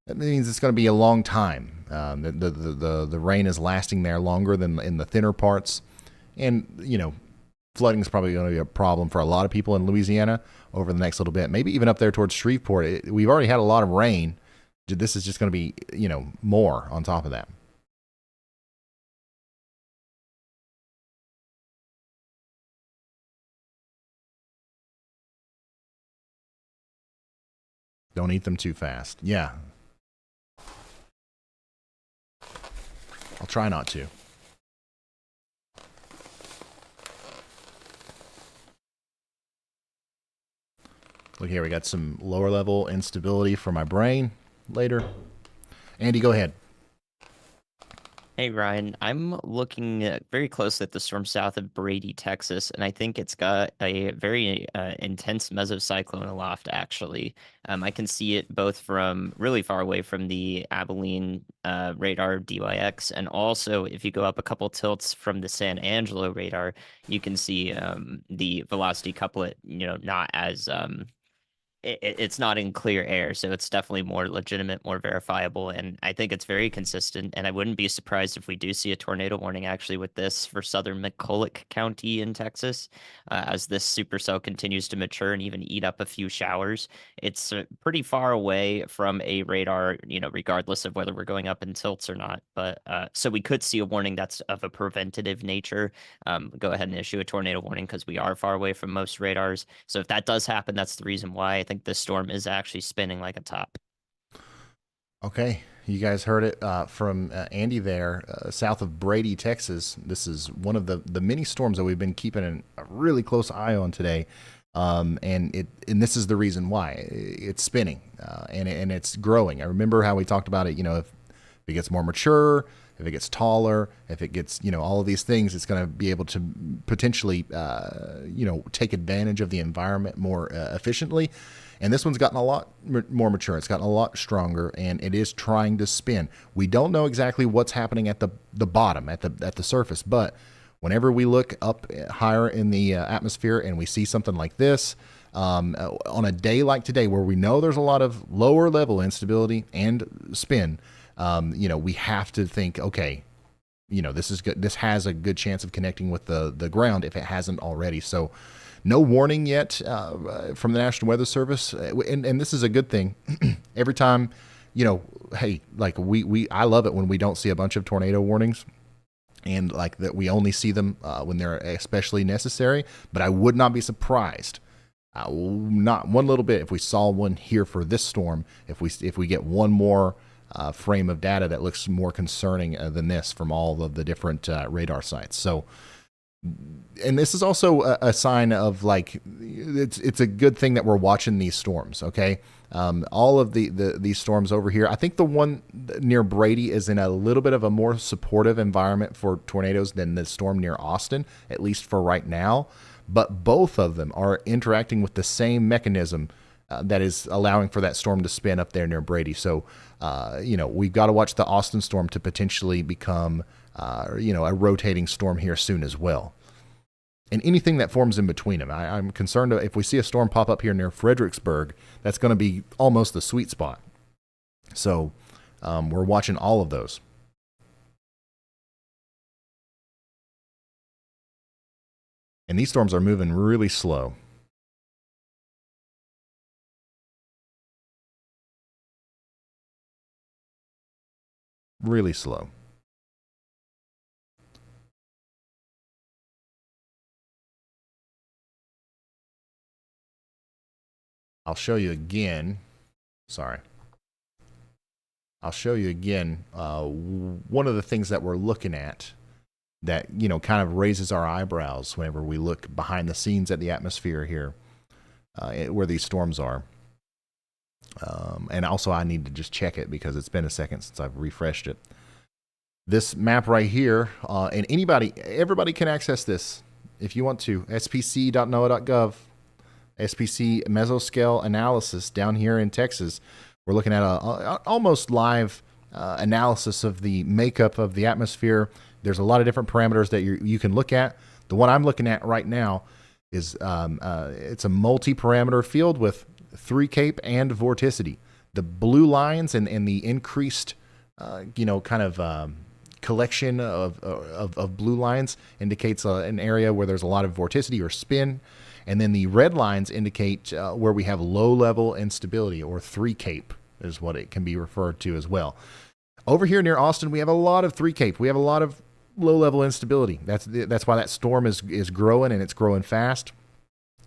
That means it's going to be a long time. The rain is lasting there longer than in the thinner parts, and flooding is probably going to be a problem for a lot of people in Louisiana over the next little bit. Maybe even up there towards Shreveport. We've already had a lot of rain. This is just going to be, more on top of that. Don't eat them too fast. Yeah. I'll try not to. Look here, we got some lower level instability for my brain later. Andy, go ahead. Hey Ryan, I'm looking very closely at the storm south of Brady, Texas, and I think it's got a very intense mesocyclone aloft, actually. I can see it both from really far away from the Abilene radar DYX, and also if you go up a couple tilts from the San Angelo radar, you can see the velocity couplet, not as it's not in clear air, so it's definitely more legitimate, more verifiable, and I think it's very consistent. And I wouldn't be surprised if we do see a tornado warning actually with this for southern McCulloch County in Texas, as this supercell continues to mature and even eat up a few showers. It's pretty far away from a radar, regardless of whether we're going up in tilts or not. But so we could see a warning that's of a preventative nature. Go ahead and issue a tornado warning because we are far away from most radars. So if that does happen, that's the reason why I think this storm is actually spinning like a top. Okay, you guys heard it from Andy there, south of Brady, Texas. This is one of the many storms that we've been keeping a really close eye on today, and this is the reason why it's spinning and it's growing. I remember how we talked about it. If it gets more mature, if it gets taller, if it gets all of these things, it's going to be able to potentially take advantage of the environment more efficiently. And this one's gotten a lot more mature. It's gotten a lot stronger, and it is trying to spin. We don't know exactly what's happening at the bottom, at the surface, but whenever we look up higher in the atmosphere and we see something like this, on a day like today where we know there's a lot of lower level instability and spin, we have to think, okay, this is good. This has a good chance of connecting with the ground if it hasn't already. So No warning yet from the National Weather Service, and this is a good thing. Every time, hey, like I love it when we don't see a bunch of tornado warnings, and like that we only see them when they're especially necessary. But I would not be surprised, not one little bit, if we saw one here for this storm. If we get one more frame of data that looks more concerning than this from all of the different radar sites. So. And this is also a sign of like it's a good thing that we're watching these storms. Okay, all of these storms over here. I think the one near Brady is in a little bit of a more supportive environment for tornadoes than the storm near Austin, at least for right now. But both of them are interacting with the same mechanism that is allowing for that storm to spin up there near Brady. So we've got to watch the Austin storm to potentially become a rotating storm here soon as well. And anything that forms in between them. I'm concerned if we see a storm pop up here near Fredericksburg, that's going to be almost the sweet spot. So we're watching all of those. And these storms are moving really slow. Really slow. I'll show you again. Sorry. I'll show you again one of the things that we're looking at that, kind of raises our eyebrows whenever we look behind the scenes at the atmosphere here where these storms are. And also I need to just check it because it's been a second since I've refreshed it. This map right here, and everybody can access this if you want to, spc.noaa.gov. SPC mesoscale analysis down here in Texas. We're looking at a almost live analysis of the makeup of the atmosphere. There's a lot of different parameters that you can look at. The one I'm looking at right now is it's a multi-parameter field with 3 CAPE and vorticity. The blue lines and the increased collection of blue lines indicates an area where there's a lot of vorticity or spin. And then the red lines indicate where we have low-level instability, or 3 CAPE is what it can be referred to as well. Over here near Austin, we have a lot of 3 CAPE. We have a lot of low-level instability. That's why that storm is growing, and it's growing fast.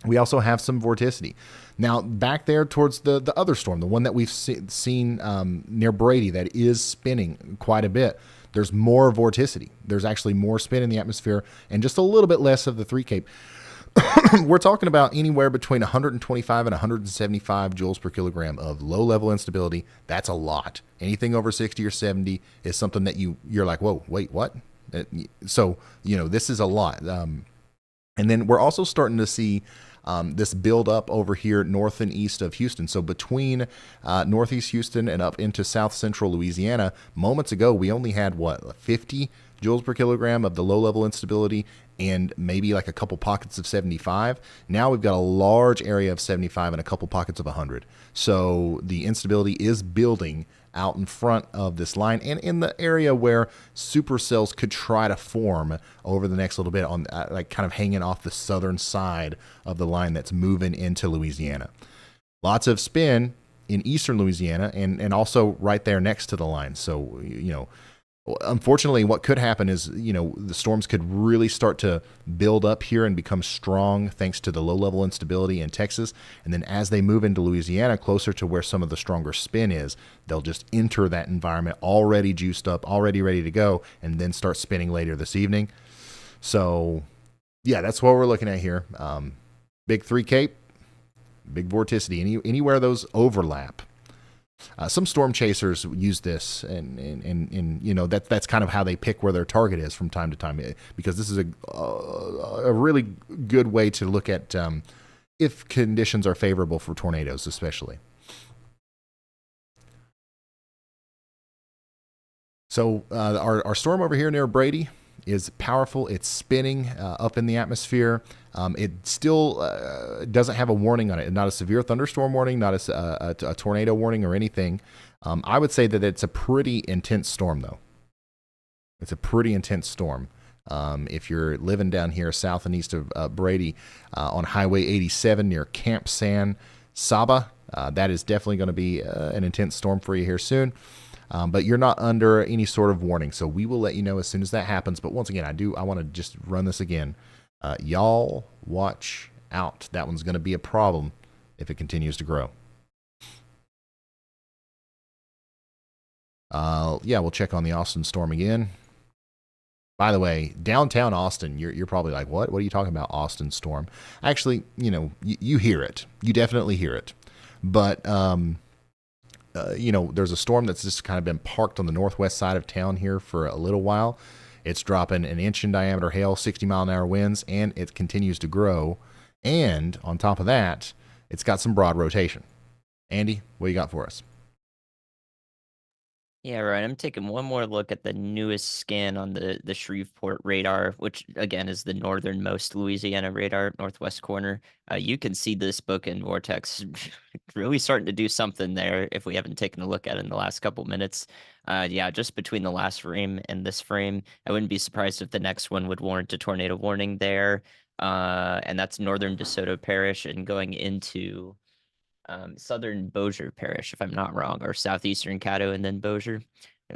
We also have some vorticity. Now, back there towards the other storm, the one that we've seen near Brady that is spinning quite a bit, there's more vorticity. There's actually more spin in the atmosphere and just a little bit less of the 3 CAPE. We're talking about anywhere between 125 and 175 joules per kilogram of low-level instability. That's a lot. Anything over 60 or 70 is something that you're like, whoa, wait, what? So, this is a lot. And then we're also starting to see this build up over here north and east of Houston. So between northeast Houston and up into south central Louisiana, moments ago, we only had, 50 joules per kilogram of the low-level instability and maybe like a couple pockets of 75. Now we've got a large area of 75 and a couple pockets of 100. So the instability is building out in front of this line and in the area where supercells could try to form over the next little bit on like kind of hanging off the southern side of the line that's moving into Louisiana. Lots of spin in eastern Louisiana and also right there next to the line. So, unfortunately, what could happen is, the storms could really start to build up here and become strong thanks to the low-level instability in Texas. And then as they move into Louisiana, closer to where some of the stronger spin is, they'll just enter that environment already juiced up, already ready to go, and then start spinning later this evening. So, yeah, that's what we're looking at here. Big 3 CAPE, big vorticity, anywhere those overlap. Some storm chasers use this, and that's kind of how they pick where their target is from time to time, because this is a really good way to look at if conditions are favorable for tornadoes, especially. So our storm over here near Brady is powerful. It's spinning up in the atmosphere. It still doesn't have a warning on it. Not a severe thunderstorm warning, not a tornado warning or anything. I would say that it's a pretty intense storm, though. It's a pretty intense storm. If you're living down here south and east of Brady on Highway 87 near Camp San Saba, that is definitely going to be an intense storm for you here soon. But you're not under any sort of warning, so we will let you know as soon as that happens. But once again, I want to just run this again. Y'all watch out. That one's going to be a problem if it continues to grow. Yeah, we'll check on the Austin storm again. By the way, downtown Austin, you're probably like, what? What are you talking about, Austin storm? Actually, you hear it. You definitely hear it. But, there's a storm that's just kind of been parked on the northwest side of town here for a little while. It's dropping an inch in diameter hail, 60-mile-an-hour winds, and it continues to grow. And on top of that, it's got some broad rotation. Andy, what you got for us? Yeah, right. I'm taking one more look at the newest scan on the Shreveport radar, which again is the northernmost Louisiana radar, northwest corner. You can see this bookend vortex really starting to do something there if we haven't taken a look at it in the last couple minutes. Yeah, just between the last frame and this frame, I wouldn't be surprised if the next one would warrant a tornado warning there. And that's northern DeSoto Parish and going into southern Bossier Parish, if I'm not wrong, or southeastern Caddo and then Bossier.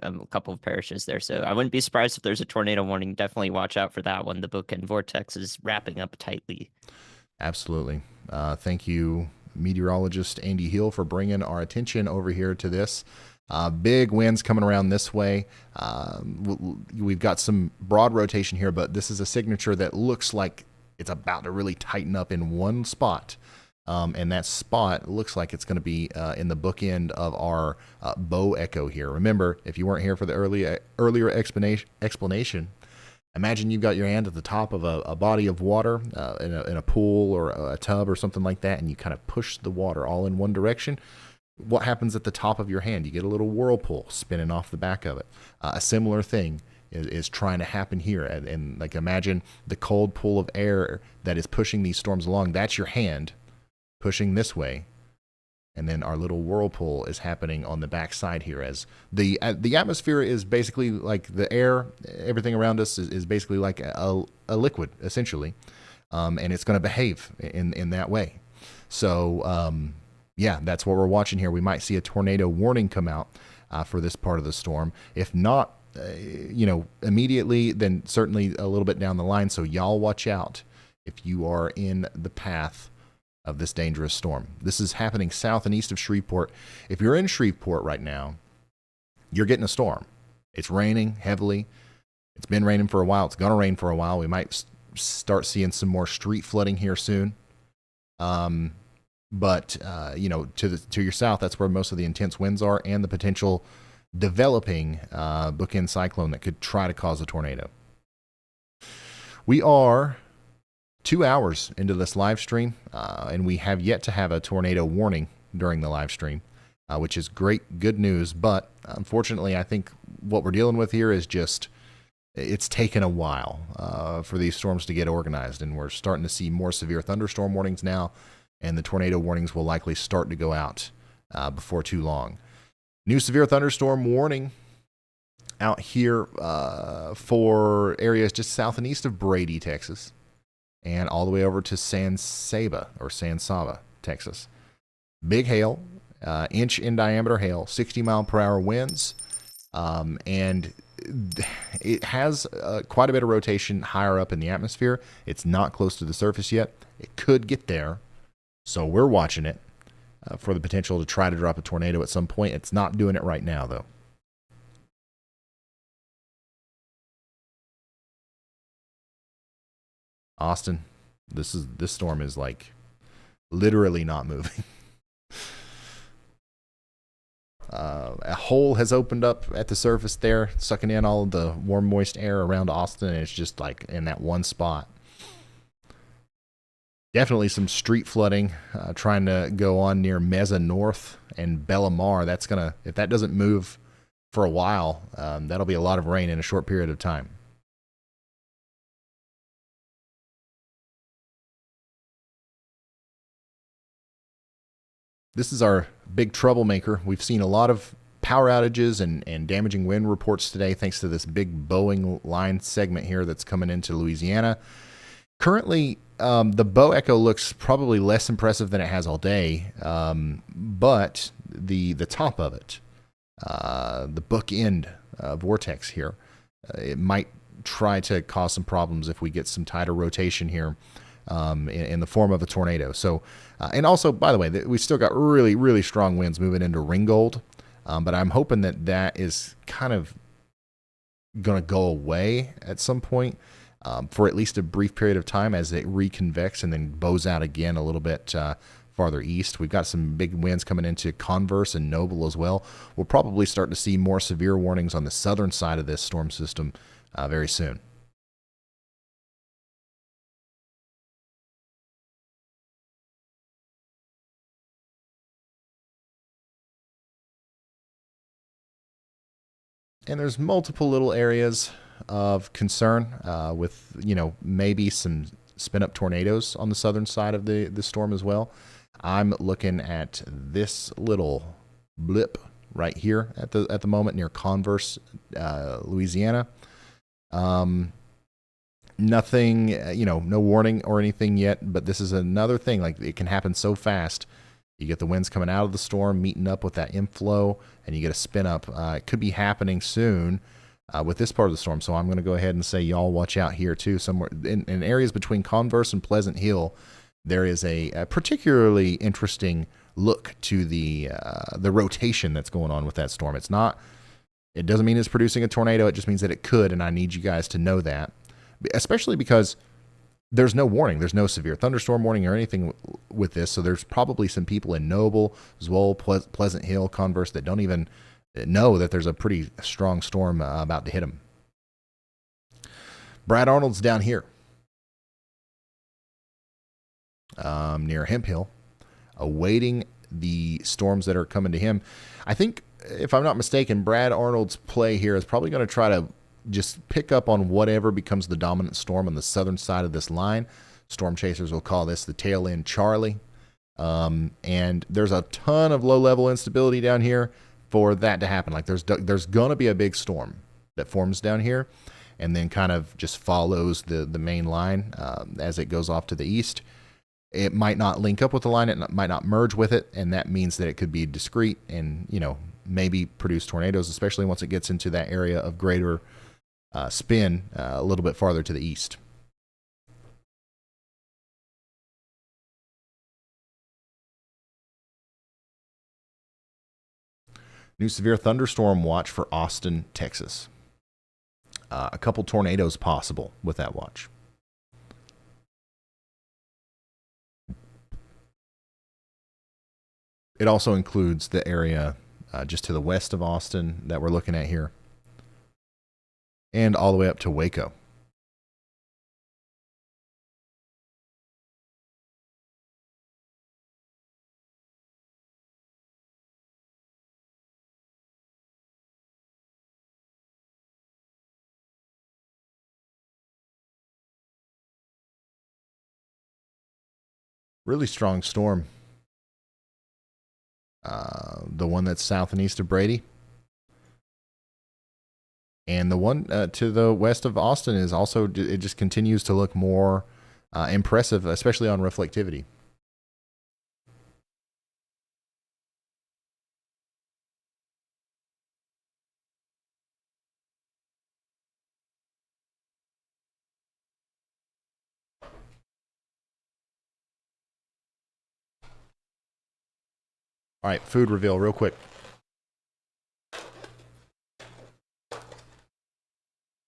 A couple of parishes there. So I wouldn't be surprised if there's a tornado warning. Definitely watch out for that one. The bookend vortex is wrapping up tightly. Absolutely. Thank you, meteorologist Andy Hill, for bringing our attention over here to this. Big winds coming around this way. We've got some broad rotation here, but this is a signature that looks like it's about to really tighten up in one spot. And that spot looks like it's going to be in the bookend of our bow echo here. Remember, if you weren't here for the earlier explanation, imagine you've got your hand at the top of a body of water in a pool or a tub or something like that, and you kind of push the water all in one direction. What happens at the top of your hand? You get a little whirlpool spinning off the back of it. A similar thing is trying to happen here. And like, imagine the cold pool of air that is pushing these storms along. That's your hand pushing this way, and then our little whirlpool is happening on the back side here, as the atmosphere is basically like the air. Everything around us is basically like a liquid, essentially, and it's going to behave in that way. So yeah, that's what we're watching here. We might see a tornado warning come out for this part of the storm. If not immediately, then certainly a little bit down the line. So y'all watch out if you are in the path of this dangerous storm. This is happening south and east of Shreveport. If you're in Shreveport right now, you're getting a storm. It's raining heavily. It's been raining for a while. It's going to rain for a while. We might start seeing some more street flooding here soon. But to your south, that's where most of the intense winds are, and the potential developing bookend cyclone that could try to cause a tornado. We are 2 hours into this live stream, and we have yet to have a tornado warning during the live stream, which is good news. But unfortunately, I think what we're dealing with here is just, it's taken a while for these storms to get organized, and we're starting to see more severe thunderstorm warnings now, and the tornado warnings will likely start to go out before too long. New severe thunderstorm warning out here for areas just south and east of Brady, Texas, and all the way over to San Saba, Texas. Big hail, inch in diameter hail, 60-mile-per-hour winds, and it has quite a bit of rotation higher up in the atmosphere. It's not close to the surface yet. It could get there, so we're watching it for the potential to try to drop a tornado at some point. It's not doing it right now, though. Austin, this storm is like literally not moving. A hole has opened up at the surface there, sucking in all of the warm, moist air around Austin, and it's just like in that one spot. Definitely some street flooding trying to go on near Mesa North and Bellamar. That's gonna, if that doesn't move for a while, that'll be a lot of rain in a short period of time. This is our big troublemaker. We've seen a lot of power outages and damaging wind reports today, thanks to this big Boeing line segment here that's coming into Louisiana. Currently, the Bow Echo looks probably less impressive than it has all day, but the top of it, the bookend vortex here, it might try to cause some problems if we get some tighter rotation here in the form of a tornado. So, and also, by the way, we still got really, really strong winds moving into Ringgold, but I'm hoping that is kind of going to go away at some point. For at least a brief period of time as it reconvects and then bows out again a little bit farther east. We've got some big winds coming into Converse and Noble as well. We'll probably start to see more severe warnings on the southern side of this storm system very soon. And there's multiple little areas of concern with, maybe some spin-up tornadoes on the southern side of the storm as well. I'm looking at this little blip right here at the moment near Converse, Louisiana. Nothing, no warning or anything yet, but this is another thing. Like, it can happen so fast. You get the winds coming out of the storm, meeting up with that inflow, and you get a spin up. It could be happening soon with this part of the storm. So I'm going to go ahead and say, y'all watch out here too. Somewhere in areas between Converse and Pleasant Hill, there is a particularly interesting look to the rotation that's going on with that storm. It doesn't mean it's producing a tornado. It just means that it could, and I need you guys to know that, especially because there's no warning. There's no severe thunderstorm warning or anything with this. So there's probably some people in Noble as well, Pleasant Hill, Converse, that don't even know that there's a pretty strong storm about to hit them. Brad Arnold's down here near Hemphill, awaiting the storms that are coming to him. I think, if I'm not mistaken, Brad Arnold's play here is probably going to try to just pick up on whatever becomes the dominant storm on the southern side of this line. Storm chasers will call this the tail end Charlie. And there's a ton of low-level instability down here for that to happen. Like, there's going to be a big storm that forms down here and then kind of just follows the main line as it goes off to the east. It might not link up with the line. It might not merge with it, and that means that it could be discrete and, maybe produce tornadoes, especially once it gets into that area of greater spin a little bit farther to the east. New severe thunderstorm watch for Austin, Texas. A couple tornadoes possible with that watch. It also includes the area just to the west of Austin that we're looking at here, and all the way up to Waco. Really strong storm. The one that's south and east of Brady. And the one to the west of Austin is also, it just continues to look more impressive, especially on reflectivity. All right, food reveal real quick.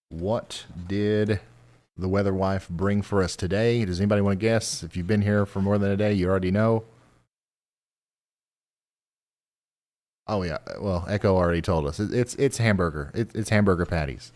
What did the weather wife bring for us today? Does anybody want to guess? If you've been here for more than a day, you already know. Oh yeah, well, Echo already told us. It's hamburger. It's hamburger patties.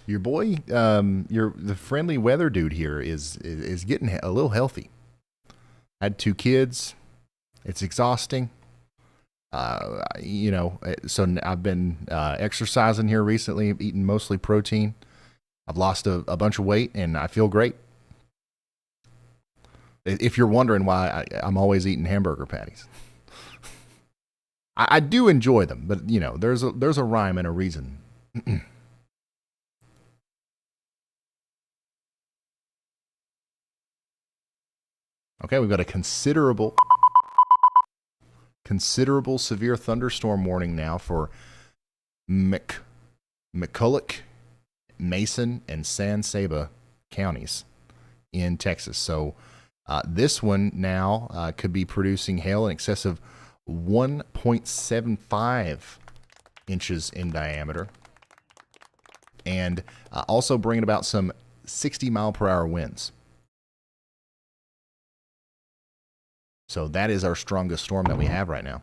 Your boy, the friendly weather dude here is getting a little healthy. Had 2 kids. It's exhausting. So I've been exercising here recently, eating mostly protein. I've lost a bunch of weight, and I feel great. If you're wondering why I'm always eating hamburger patties. I do enjoy them, but, there's a rhyme and a reason. Okay, we've got a considerable severe thunderstorm warning now for McCulloch, Mason, and San Saba counties in Texas. So this one now could be producing hail in excess of 1.75 inches in diameter, and also bringing about some 60-mile-per-hour winds. So that is our strongest storm that we have right now.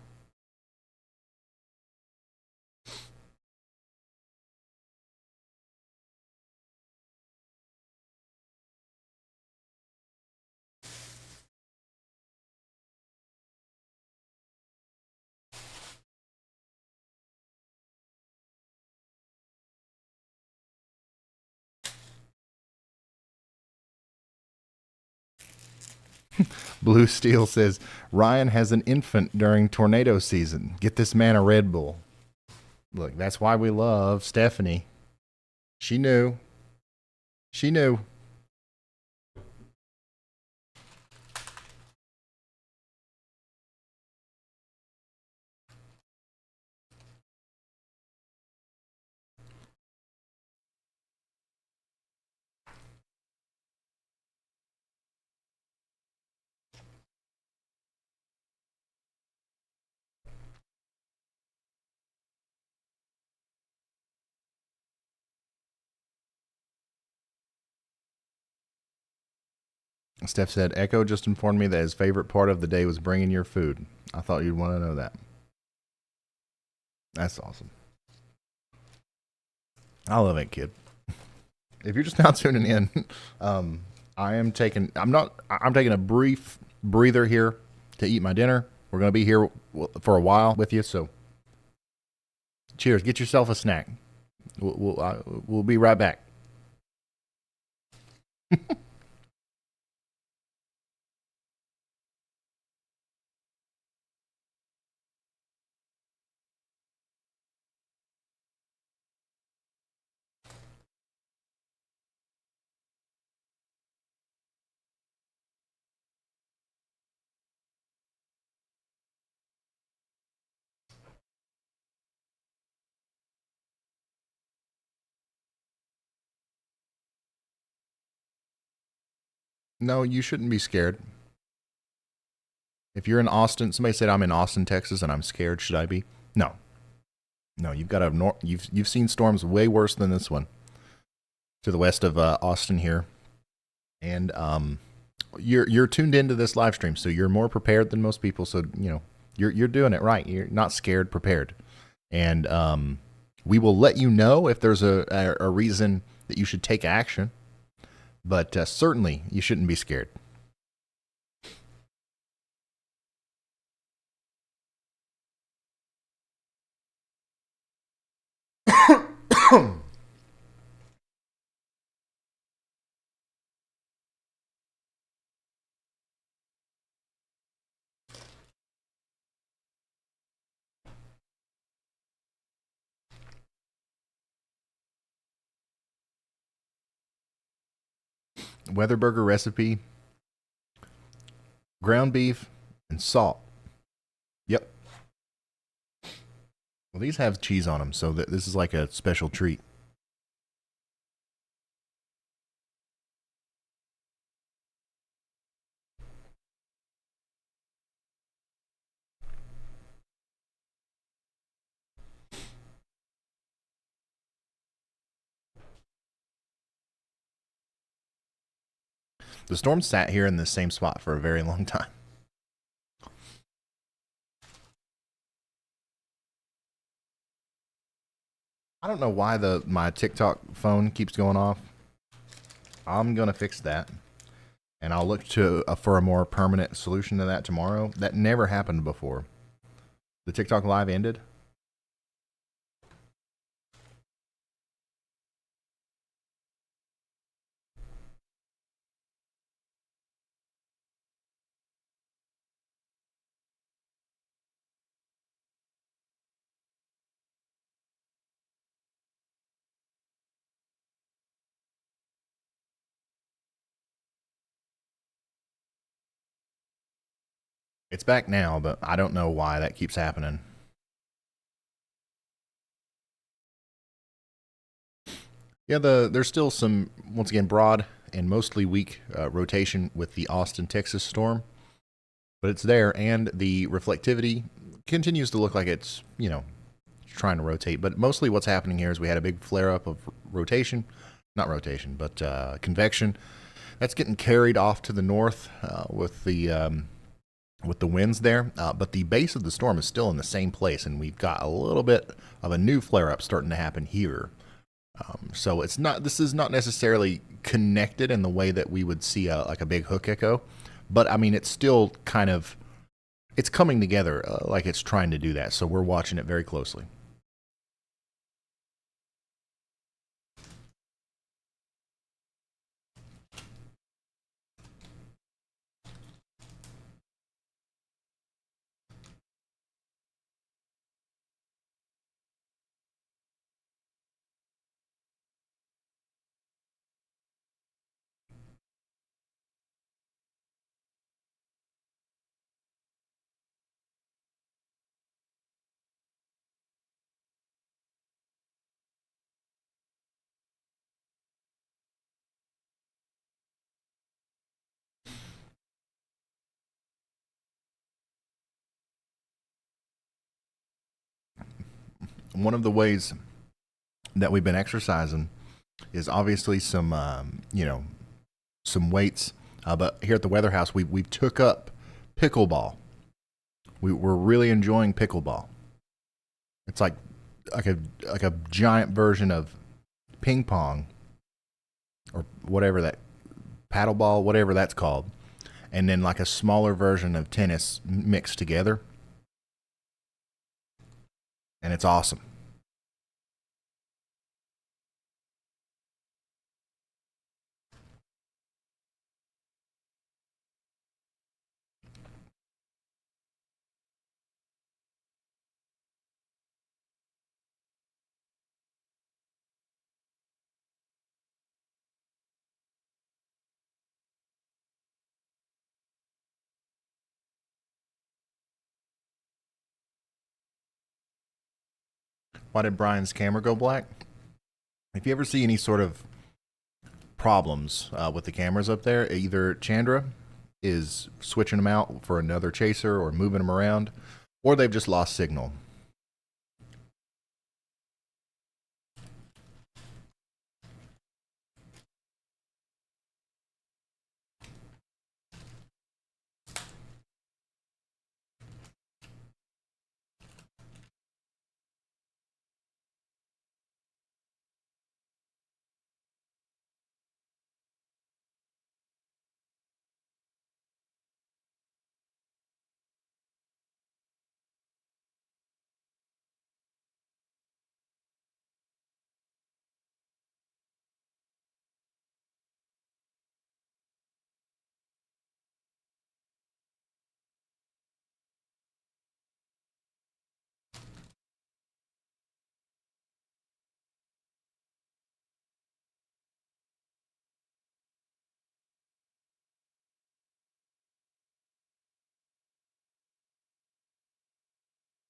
Blue Steel says, Ryan has an infant during tornado season. Get this man a Red Bull. Look, that's why we love Stephanie. She knew. She knew. Steph said, Echo just informed me that his favorite part of the day was bringing your food. I thought you'd want to know that. That's awesome. I love it, kid. If you're just now tuning in, I'm taking a brief breather here to eat my dinner. We're going to be here for a while with you, so cheers. Get yourself a snack. We'll be right back. No, you shouldn't be scared. If you're in Austin, somebody said I'm in Austin, Texas, and I'm scared. Should I be? No. No, you've seen storms way worse than this one to the west of Austin here, and you're tuned into this live stream, so you're more prepared than most people. So you're doing it right. You're not scared, prepared, and we will let you know if there's a reason that you should take action. But certainly, you shouldn't be scared. Weather burger recipe, ground beef, and salt. Yep. Well, these have cheese on them, so this is like a special treat. The storm sat here in the same spot for a very long time. I don't know why my TikTok phone keeps going off. I'm gonna fix that, and I'll look to for a more permanent solution to that tomorrow. That never happened before. The TikTok live ended. It's back now, but I don't know why that keeps happening. Yeah, there's still some, once again, broad and mostly weak rotation with the Austin, Texas storm, but it's there, and the reflectivity continues to look like it's, trying to rotate. But mostly what's happening here is we had a big flare up of rotation, not rotation, but convection. That's getting carried off to the north with the winds there, but the base of the storm is still in the same place, and we've got a little bit of a new flare up starting to happen here. So this is not necessarily connected in the way that we would see like a big hook echo, but I mean it's still it's coming together like it's trying to do that. So we're watching it very closely. One of the ways that we've been exercising is obviously some weights. But here at the Weather House, we took up pickleball. We're really enjoying pickleball. It's like a giant version of ping pong or whatever that paddleball, whatever that's called, and then like a smaller version of tennis mixed together, and it's awesome. Why did Brian's camera go black? If you ever see any sort of problems with the cameras up there, either Chandra is switching them out for another chaser or moving them around, or they've just lost signal.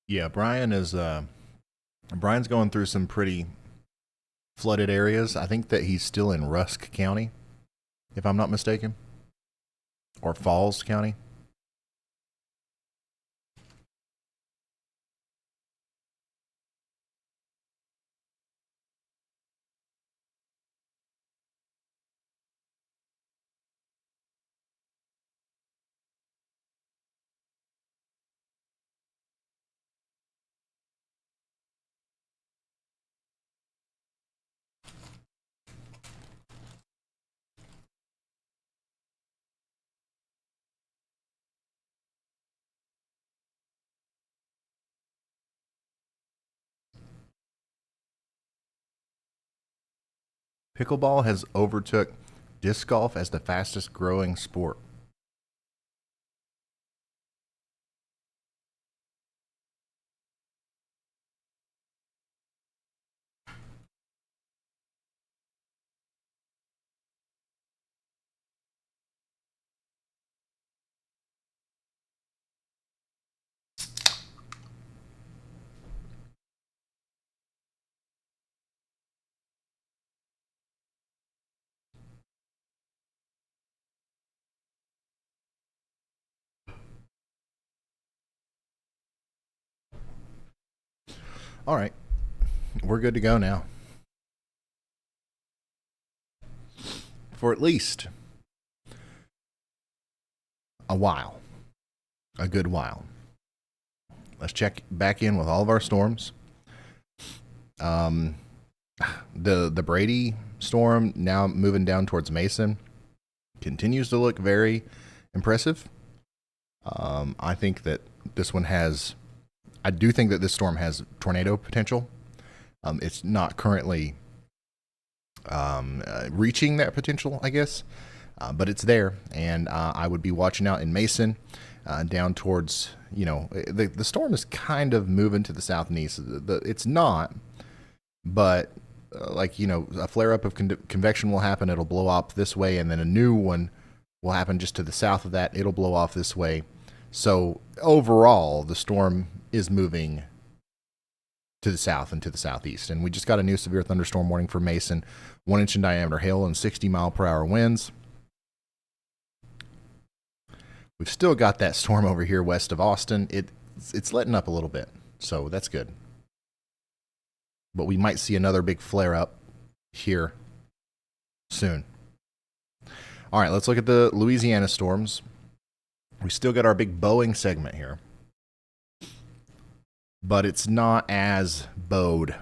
Yeah, Brian's going through some pretty flooded areas. I think that he's still in Rusk County, if I'm not mistaken, or Falls County. Pickleball has overtook disc golf as the fastest growing sport. All right, we're good to go now. For at least a while, a good while. Let's check back in with all of our storms. The Brady storm, now moving down towards Mason, continues to look very impressive. I think that this one has, I do think that this storm has tornado potential. It's not currently reaching that potential, I guess, but it's there, and I would be watching out in Mason, down towards, the storm is kind of moving to the south and east. It's not, but a flare-up of convection will happen. It'll blow up this way, and then a new one will happen just to the south of that. It'll blow off this way. So overall, the storm is moving to the south and to the southeast. And we just got a new severe thunderstorm warning for Mason. 1 inch in diameter hail and 60-mile-per-hour winds. We've still got that storm over here west of Austin. It's letting up a little bit, so that's good. But we might see another big flare-up here soon. All right, let's look at the Louisiana storms. We still got our big bowing segment here, but it's not as bowed,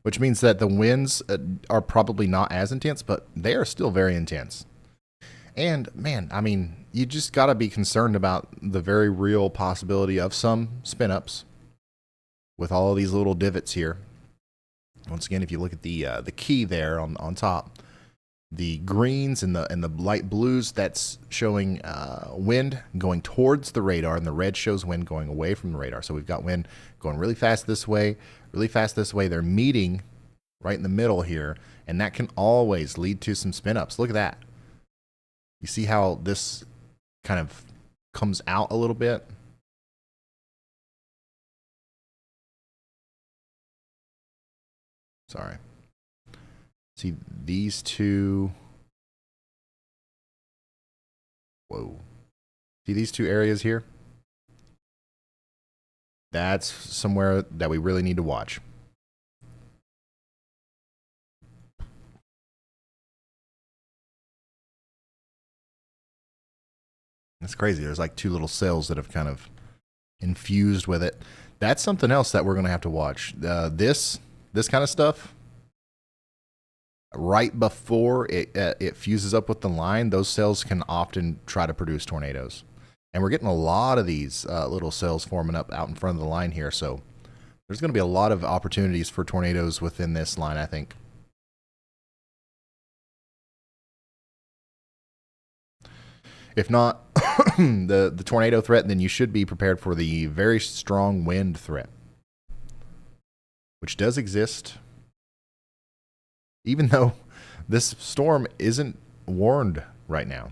which means that the winds are probably not as intense, but they are still very intense. And man, I mean, you just got to be concerned about the very real possibility of some spin-ups with all of these little divots here. Once again, if you look at the key there on top, the greens and the light blues, that's showing wind going towards the radar, and the red shows wind going away from the radar. So we've got wind going really fast this way, really fast this way. They're meeting right in the middle here, and that can always lead to some spin-ups. Look at that. You see how this kind of comes out a little bit? Sorry. See these two. Whoa. See these two areas here? That's somewhere that we really need to watch. It's crazy. There's like two little cells that have kind of infused with it. That's something else that we're going to have to watch. This kind of stuff, right before it fuses up with the line, those cells can often try to produce tornadoes. And we're getting a lot of these little cells forming up out in front of the line here. So there's going to be a lot of opportunities for tornadoes within this line, I think. If not the tornado threat, then you should be prepared for the very strong wind threat, which does exist, even though this storm isn't warned right now.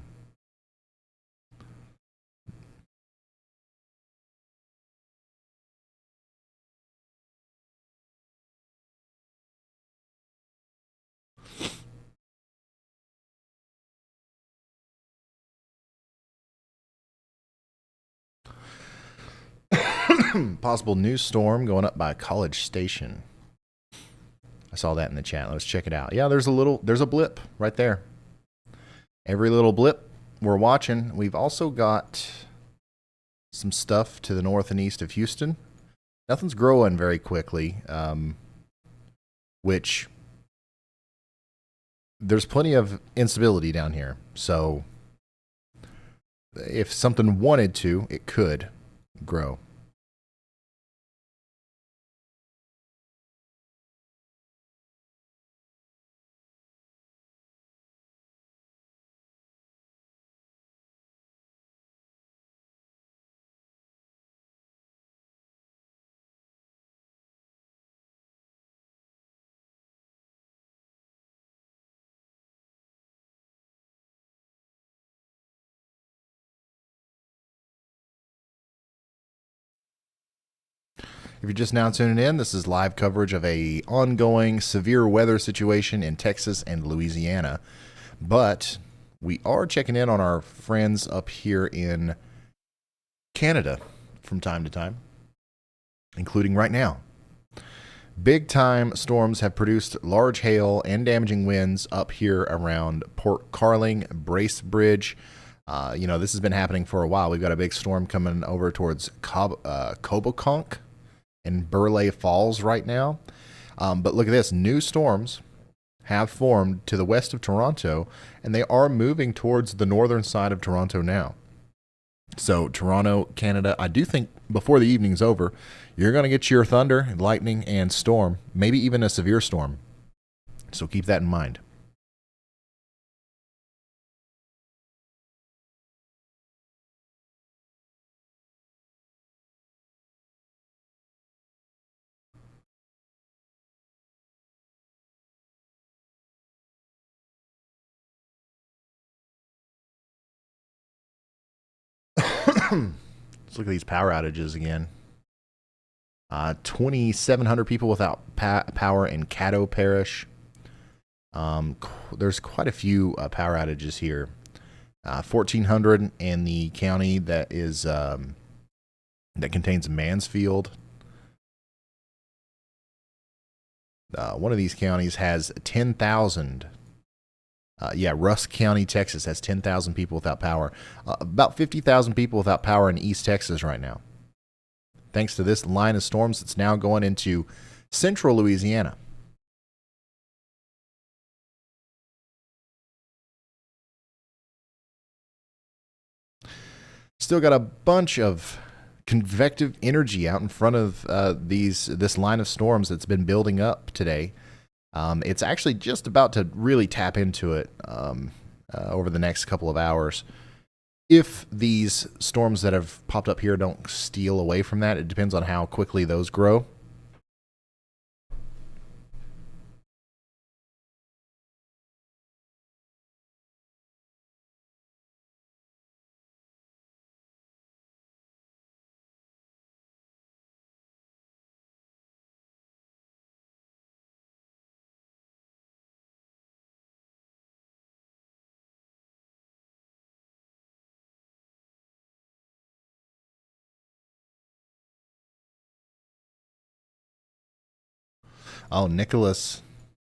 Possible new storm going up by College Station. I saw that in the chat. Let's check it out. Yeah, there's a blip right there. Every little blip we're watching. We've also got some stuff to the north and east of Houston. Nothing's growing very quickly, which there's plenty of instability down here. So if something wanted to, it could grow. If you're just now tuning in, this is live coverage of a ongoing severe weather situation in Texas and Louisiana. But we are checking in on our friends up here in Canada from time to time, including right now. Big time storms have produced large hail and damaging winds up here around Port Carling, Bracebridge. This has been happening for a while. We've got a big storm coming over towards Coboconk and Burleigh Falls right now. But look at this. New storms have formed to the west of Toronto, and they are moving towards the northern side of Toronto now. So Toronto, Canada, I do think before the evening's over, you're going to get your thunder, lightning, and storm, maybe even a severe storm. So keep that in mind. Let's look at these power outages again. 2,700 people without power in Caddo Parish. There's quite a few power outages here. 1,400 in the county that is that contains Mansfield. One of these counties has 10,000. Rusk County, Texas has 10,000 people without power. About 50,000 people without power in East Texas right now. Thanks to this line of storms that's now going into central Louisiana. Still got a bunch of convective energy out in front of this line of storms that's been building up today. It's actually just about to really tap into it over the next couple of hours. If these storms that have popped up here don't steal away from that, it depends on how quickly those grow. Oh, Nicholas.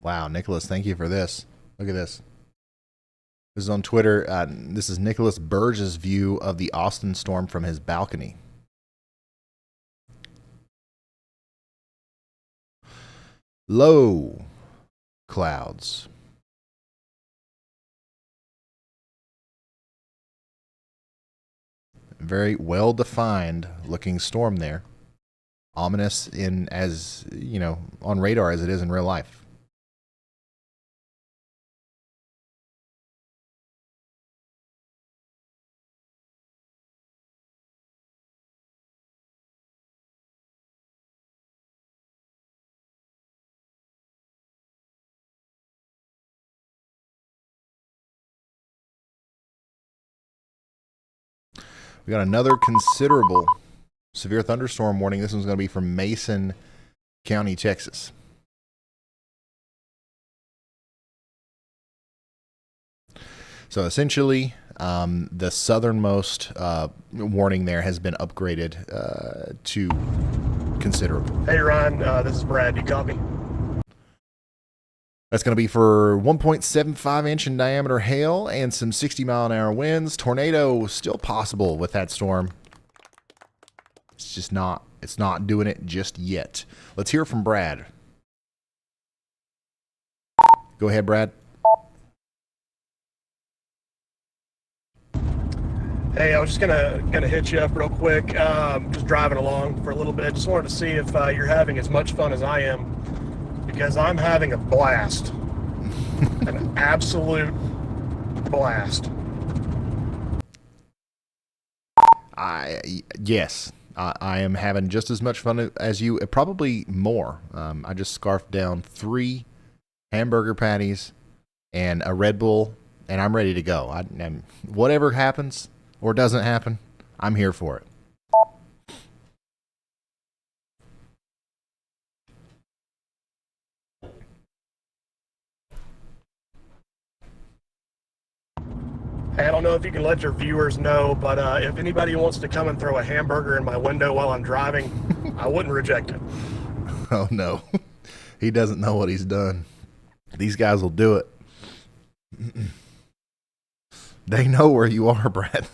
Wow, Nicholas, thank you for this. Look at this. This is on Twitter. This is Nicholas Burge's view of the Austin storm from his balcony. Low clouds. Very well-defined looking storm there. Ominous on radar as it is in real life. We got another considerable severe thunderstorm warning. This one's going to be from Mason County, Texas. So essentially, the southernmost warning there has been upgraded to considerable. Hey, Ryan, this is Brad. You copy? That's going to be for 1.75 inch in diameter hail and some 60-mile-an-hour winds. Tornado still possible with that storm. It's not doing it just yet. Let's hear from Brad. Go ahead, Brad. Hey, I was just gonna hit you up real quick. Just driving along for a little bit. Just wanted to see if you're having as much fun as I am, because I'm having a blast, an absolute blast. Yes. I am having just as much fun as you, probably more. I just scarfed down 3 hamburger patties and a Red Bull, and I'm ready to go. Whatever happens or doesn't happen, I'm here for it. Hey, I don't know if you can let your viewers know, but if anybody wants to come and throw a hamburger in my window while I'm driving, I wouldn't reject it. Oh, no. He doesn't know what he's done. These guys will do it. They know where you are, Brad.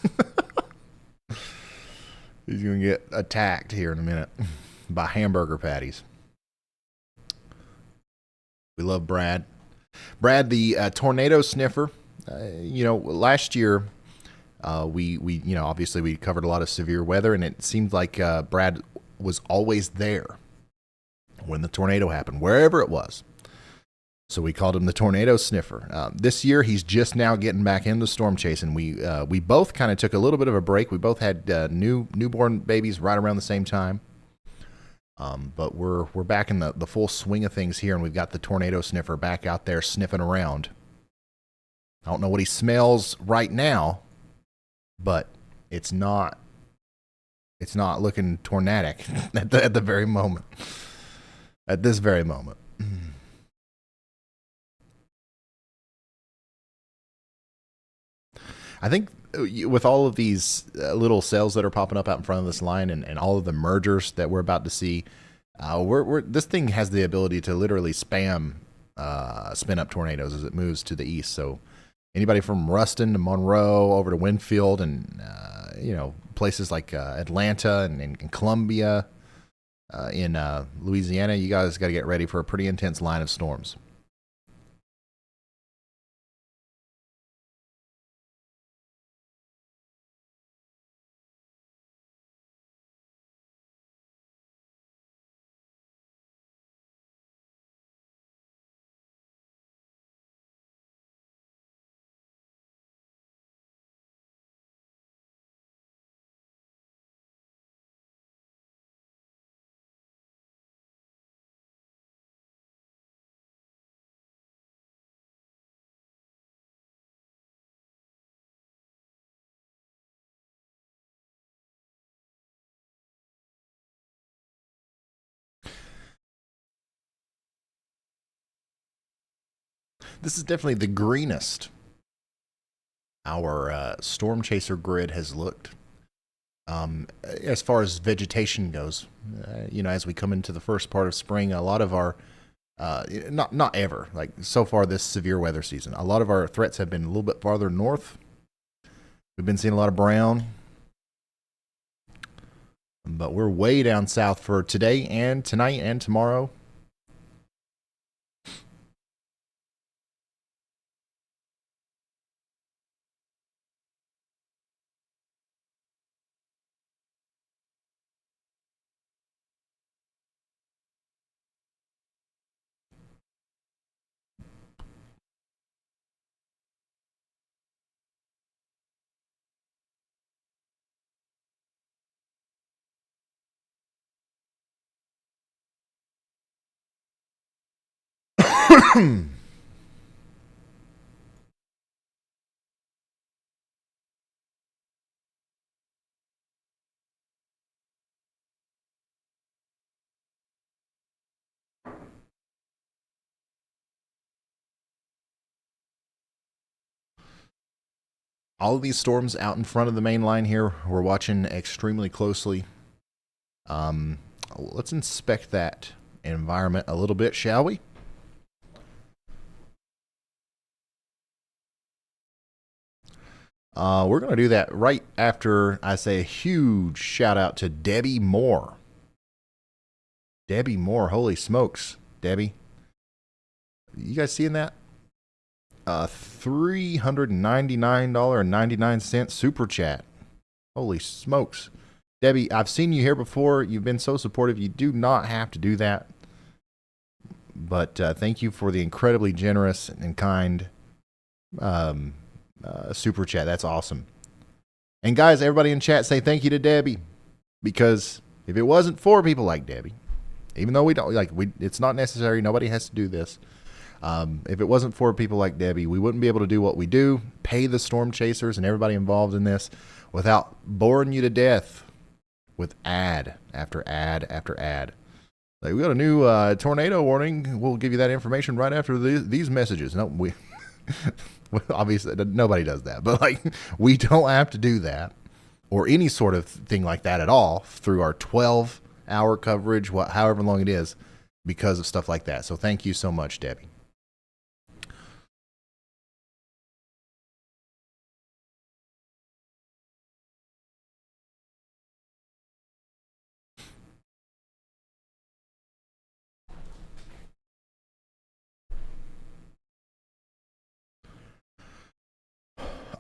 He's going to get attacked here in a minute by hamburger patties. We love Brad. Brad, the tornado sniffer. Last year, we obviously we covered a lot of severe weather, and it seemed like Brad was always there when the tornado happened, wherever it was. So we called him the tornado sniffer. This year, he's just now getting back into storm chasing. We both kind of took a little bit of a break. We both had newborn babies right around the same time. But we're back in the full swing of things here, and we've got the tornado sniffer back out there sniffing around. I don't know what he smells right now, but it's not looking tornadic at the very moment. At this very moment. I think with all of these little cells that are popping up out in front of this line and all of the mergers that we're about to see, this thing has the ability to literally spin up tornadoes as it moves to the east. So anybody from Ruston to Monroe over to Winfield and places like Atlanta and Columbia in Louisiana, you guys got to get ready for a pretty intense line of storms. This is definitely the greenest our storm chaser grid has looked. As far as vegetation goes, as we come into the first part of spring, a lot of our, not ever, like so far this severe weather season, a lot of our threats have been a little bit farther north. We've been seeing a lot of brown, but we're way down south for today and tonight and tomorrow. All of these storms out in front of the main line here, we're watching extremely closely. Let's inspect that environment a little bit, shall we? We're going to do that right after I say a huge shout out to Debbie Moore. Debbie Moore, holy smokes, Debbie. You guys seeing that? $399.99 super chat. Holy smokes. Debbie, I've seen you here before. You've been so supportive. You do not have to do that. But thank you for the incredibly generous and kind super chat. That's awesome. And guys, everybody in chat say thank you to Debbie. Because if it wasn't for people like Debbie, even though it's not necessary, nobody has to do this. If it wasn't for people like Debbie, we wouldn't be able to do what we do, pay the storm chasers and everybody involved in this without boring you to death with ad after ad after ad. Like, we got a new tornado warning. We'll give you that information right after these messages. No, Obviously, nobody does that, but like we don't have to do that or any sort of thing like that at all through our 12-hour coverage, however long it is, because of stuff like that. So thank you so much, Debbie.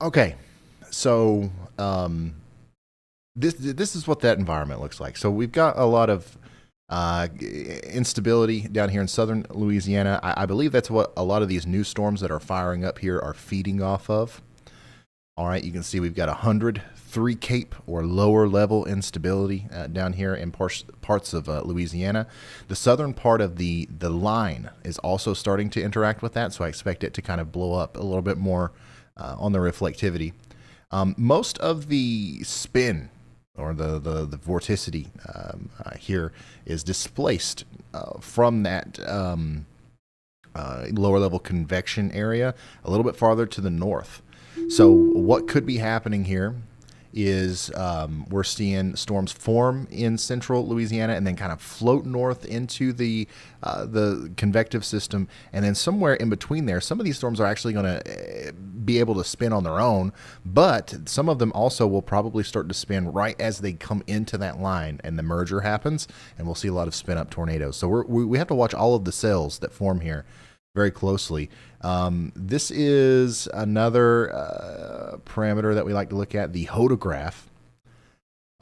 Okay, so this is what that environment looks like. So we've got a lot of instability down here in southern Louisiana. I believe that's what a lot of these new storms that are firing up here are feeding off of. All right, you can see we've got 103 Cape or lower level instability down here in parts of Louisiana. The southern part of the line is also starting to interact with that, so I expect it to kind of blow up a little bit more on the reflectivity. Most of the spin or the vorticity here is displaced from that lower level convection area a little bit farther to the north. So what could be happening here is we're seeing storms form in central Louisiana and then kind of float north into the convective system, and then somewhere in between there, some of these storms are actually going to be able to spin on their own, but some of them also will probably start to spin right as they come into that line and the merger happens, and we'll see a lot of spin up tornadoes. So we have to watch all of the cells that form here very closely. This is another parameter that we like to look at, the hodograph.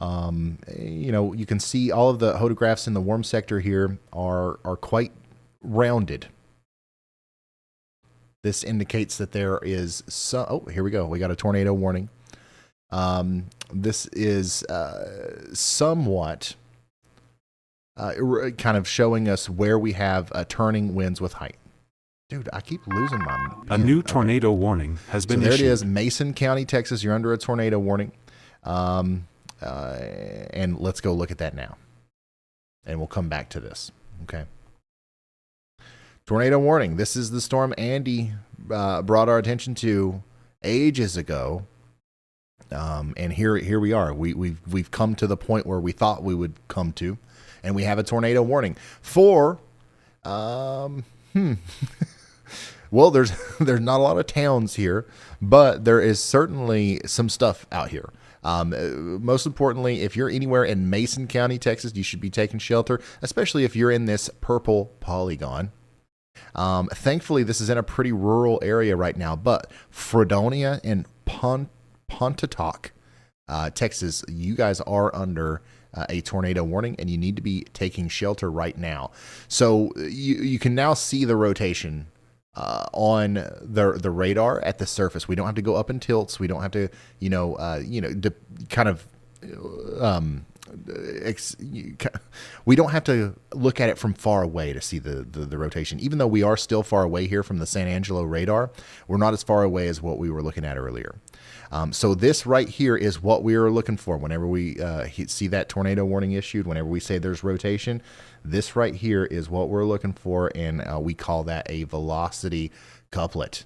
You can see all of the hodographs in the warm sector here are quite rounded. This indicates that there is some, oh, here we go. We got a tornado warning. This is somewhat kind of showing us where we have turning winds with height. Dude, I keep losing my... A new tornado warning has been issued. So there issued. it is, Mason County, Texas. You're under a tornado warning. And let's go look at that now. And we'll come back to this. Okay. Tornado warning. This is the storm Andy brought our attention to ages ago. And here we are. We've come to the point where we thought we would come to. And we have a tornado warning for... Well, there's not a lot of towns here, but there is certainly some stuff out here. Most importantly, if you're anywhere in Mason County, Texas, you should be taking shelter, especially if you're in this purple polygon. Thankfully, this is in a pretty rural area right now, but Fredonia and Pontotoc, Texas, you guys are under a tornado warning, and you need to be taking shelter right now. So you can now see the rotation on the radar at the surface. We don't have to go up in tilts. We don't have to, we don't have to look at it from far away to see the rotation. Even though we are still far away here from the San Angelo radar, we're not as far away as what we were looking at earlier. So this right here is what we are looking for whenever we see that tornado warning issued, whenever we say there's rotation. This right here is what we're looking for, and we call that a velocity couplet.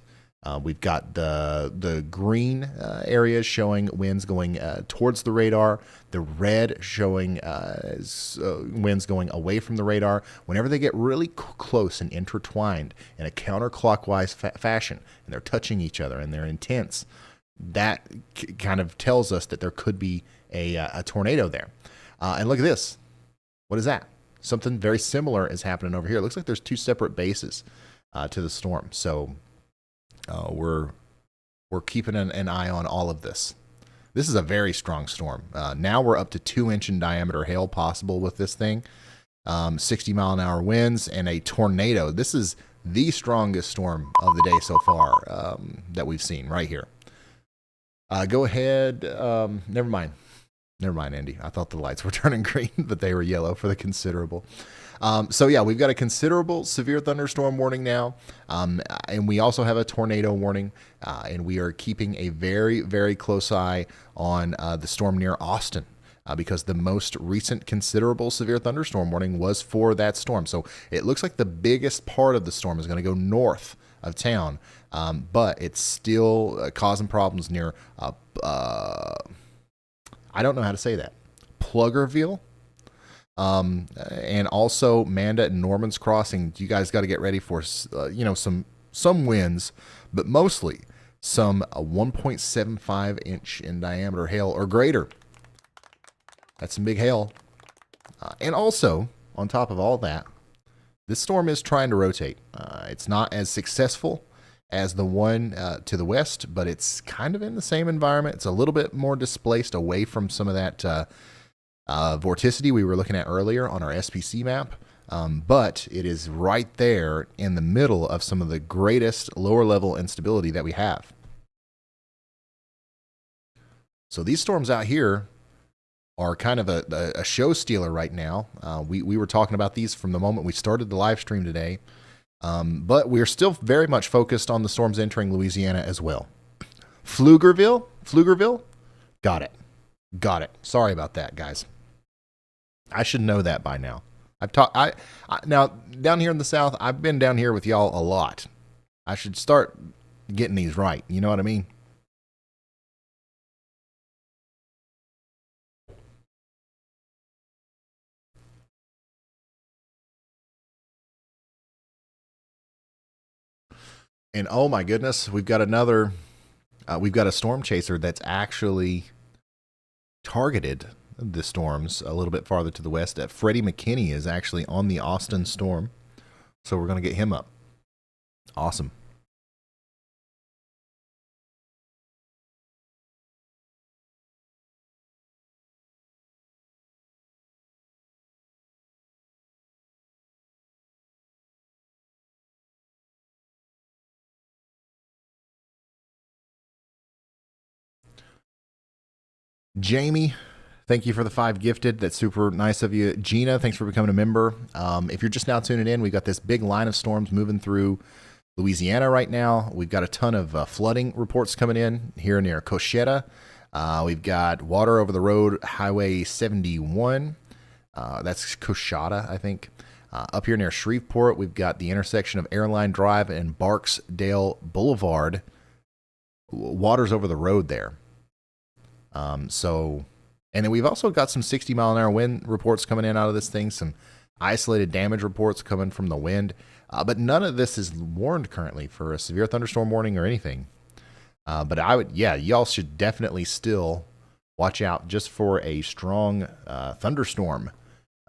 We've got the green areas showing winds going towards the radar, the red showing winds going away from the radar. Whenever they get really close and intertwined in a counterclockwise fashion, and they're touching each other and they're intense, that kind of tells us that there could be a tornado there. And look at this. What is that? Something very similar is happening over here. It looks like there's two separate bases to the storm. So we're keeping an eye on all of this. This is a very strong storm. Now we're up to 2-inch in diameter hail possible with this thing. 60-mile-an-hour winds and a tornado. This is the strongest storm of the day so far that we've seen right here. Go ahead. Never mind, Andy. I thought the lights were turning green, but they were yellow for the considerable. So yeah, we've got a considerable severe thunderstorm warning now, and we also have a tornado warning, and we are keeping a very, very close eye on the storm near Austin, because the most recent considerable severe thunderstorm warning was for that storm. So it looks like the biggest part of the storm is going to go north of town, but it's still causing problems near, I don't know how to say that, Pluggerville, and also Manda and Norman's Crossing. You guys got to get ready for, some winds, but mostly some 1.75 inch in diameter hail or greater. That's some big hail. And also, on top of all that, this storm is trying to rotate. It's not as successful as the one to the west, but it's kind of in the same environment. It's a little bit more displaced away from some of that vorticity we were looking at earlier on our SPC map. But it is right there in the middle of some of the greatest lower level instability that we have. So these storms out here are kind of a show stealer right now. We were talking about these from the moment we started the live stream today. But we're still very much focused on the storms entering Louisiana as well. Pflugerville? Got it. Sorry about that, guys. I should know that by now. Now, down here in the South, I've been down here with y'all a lot. I should start getting these right. You know what I mean? And oh my goodness, we've got a storm chaser that's actually targeted the storms a little bit farther to the west. Freddie McKinney is actually on the Austin storm, so we're going to get him up. Awesome. Jamie, thank you for the 5 gifted. That's super nice of you. Gina, thanks for becoming a member. If you're just now tuning in, we've got this big line of storms moving through Louisiana right now. We've got a ton of flooding reports coming in here near Cochetta. We've got water over the road, Highway 71. That's Cochetta, I think. Up here near Shreveport, we've got the intersection of Airline Drive and Barksdale Boulevard. Water's over the road there. And then we've also got some 60-mile-an-hour wind reports coming in out of this thing, some isolated damage reports coming from the wind, but none of this is warned currently for a severe thunderstorm warning or anything. But y'all should definitely still watch out just for a strong thunderstorm,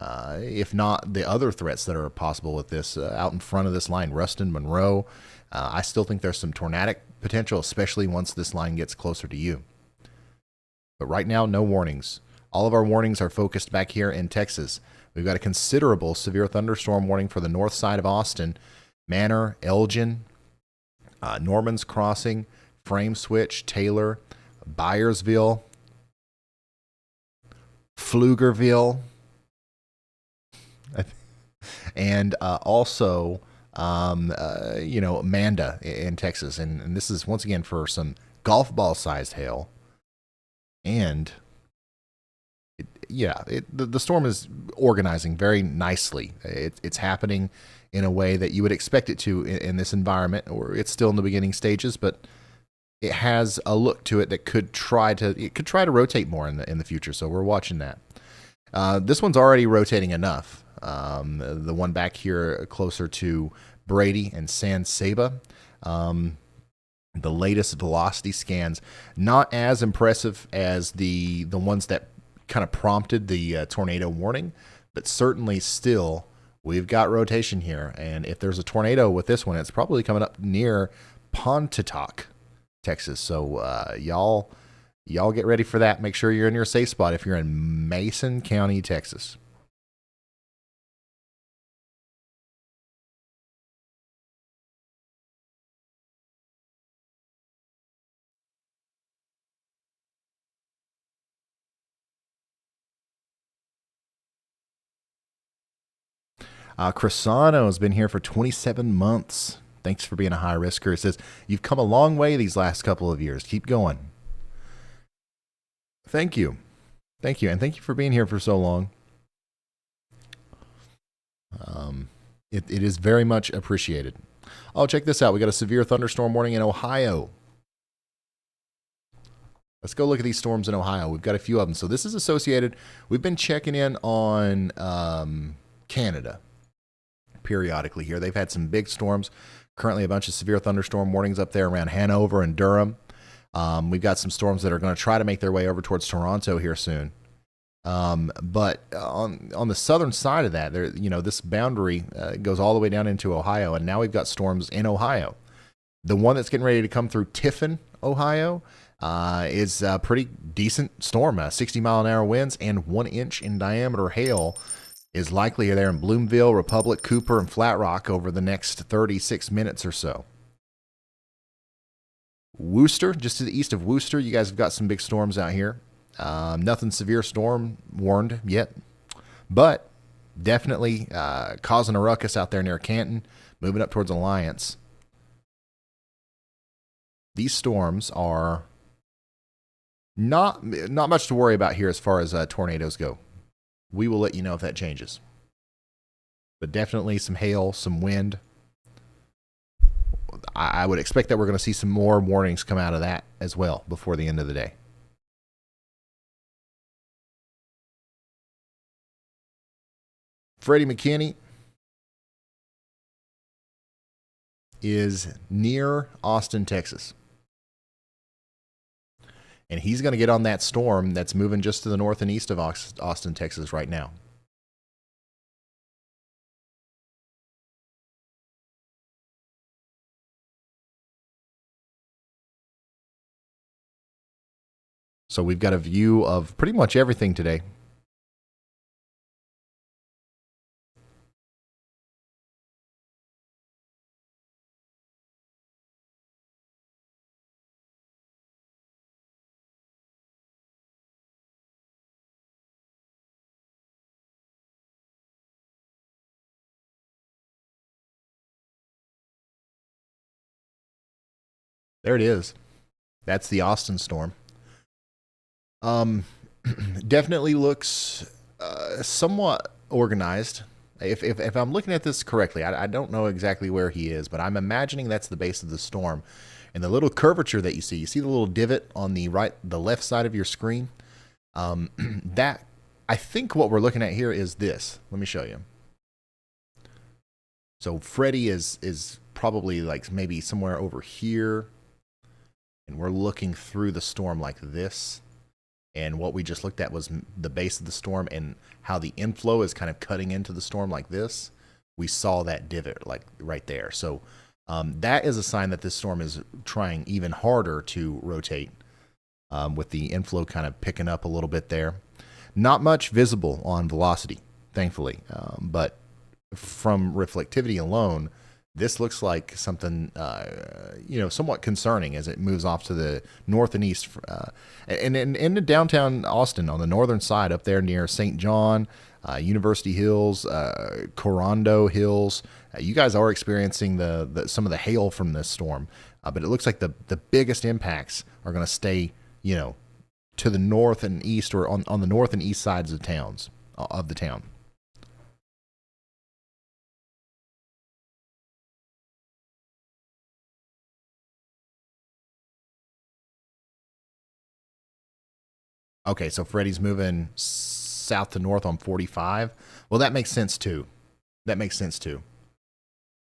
if not the other threats that are possible with this out in front of this line, Ruston, Monroe. I still think there's some tornadic potential, especially once this line gets closer to you. But right now, no warnings. All of our warnings are focused back here in Texas. We've got a considerable severe thunderstorm warning for the north side of Austin, Manor, Elgin, Norman's Crossing, Frame Switch, Taylor, Byersville, Pflugerville, and also, Manda in Texas. And this is, once again, for some golf ball-sized hail. And the storm is organizing very nicely. It's happening in a way that you would expect it to in this environment, or it's still in the beginning stages, but it has a look to it that could try to rotate more in the future. So we're watching that. This one's already rotating enough. The one back here closer to Brady and San Saba. The latest velocity scans, not as impressive as the ones that kind of prompted the tornado warning, but certainly still we've got rotation here. And if there's a tornado with this one, it's probably coming up near Pontotoc, Texas. So y'all get ready for that. Make sure you're in your safe spot if you're in Mason County, Texas. Cresano has been here for 27 months. Thanks for being a high risker. It says, you've come a long way these last couple of years. Keep going. Thank you. Thank you. And thank you for being here for so long. It is very much appreciated. Oh, check this out. We got a severe thunderstorm warning in Ohio. Let's go look at these storms in Ohio. We've got a few of them. So this is associated. We've been checking in on Canada periodically here. They've had some big storms. Currently a bunch of severe thunderstorm warnings up there around Hanover and Durham. We've got some storms that are going to try to make their way over towards Toronto here soon. But on the southern side of that, there, this boundary goes all the way down into Ohio, and now we've got storms in Ohio. The one that's getting ready to come through Tiffin, Ohio, is a pretty decent storm. 60-mile-an-hour winds and 1 inch in diameter hail is likely there in Bloomville, Republic, Cooper, and Flat Rock over the next 36 minutes or so. Worcester, just to the east of Worcester, you guys have got some big storms out here. Nothing severe storm warned yet, but definitely causing a ruckus out there near Canton, moving up towards Alliance. These storms are not much to worry about here as far as tornadoes go. We will let you know if that changes. But definitely some hail, some wind. I would expect that we're going to see some more warnings come out of that as well before the end of the day. Freddie McKinney is near Austin, Texas. And he's going to get on that storm that's moving just to the north and east of Austin, Texas right now. So we've got a view of pretty much everything today. There it is. That's the Austin storm. Definitely looks somewhat organized. If I'm looking at this correctly, I don't know exactly where he is, but I'm imagining that's the base of the storm. And the little curvature that you see the little divot on the left side of your screen. That I think what we're looking at here is this. Let me show you. So Freddie is probably like maybe somewhere over here. And we're looking through the storm like this. And what we just looked at was the base of the storm and how the inflow is kind of cutting into the storm like this. We saw that divot like right there. So that is a sign that this storm is trying even harder to rotate with the inflow kind of picking up a little bit there. Not much visible on velocity, thankfully. But from reflectivity alone, this looks like something, somewhat concerning as it moves off to the north and east. And in downtown Austin, on the northern side, up there near St. John, University Hills, Corondo Hills, you guys are experiencing some of the hail from this storm. But it looks like the biggest impacts are going to stay, to the north and east, or on the north and east sides of the town. Okay, so Freddie's moving south to north on 45. Well, that makes sense too.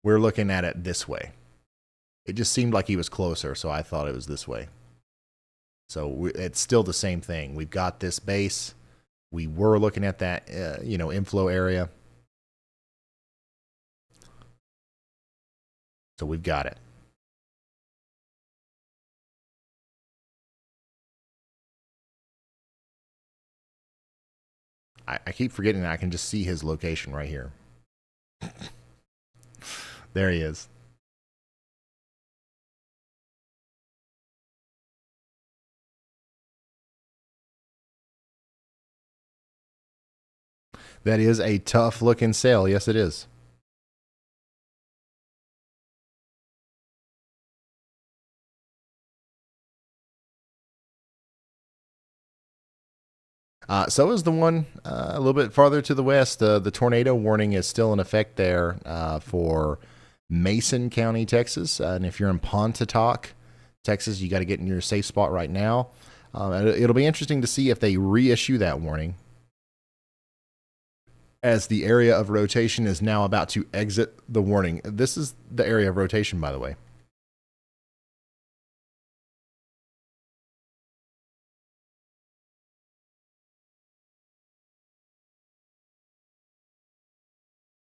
We're looking at it this way. It just seemed like he was closer, so I thought it was this way. So it's still the same thing. We've got this base. We were looking at that, inflow area. So we've got it. I keep forgetting that I can just see his location right here. There he is. That is a tough looking sail. Yes, it is. So is the one a little bit farther to the west. The tornado warning is still in effect there for Mason County, Texas. And if you're in Pontotoc, Texas, you got to get in your safe spot right now. It'll be interesting to see if they reissue that warning, as the area of rotation is now about to exit the warning. This is the area of rotation, by the way.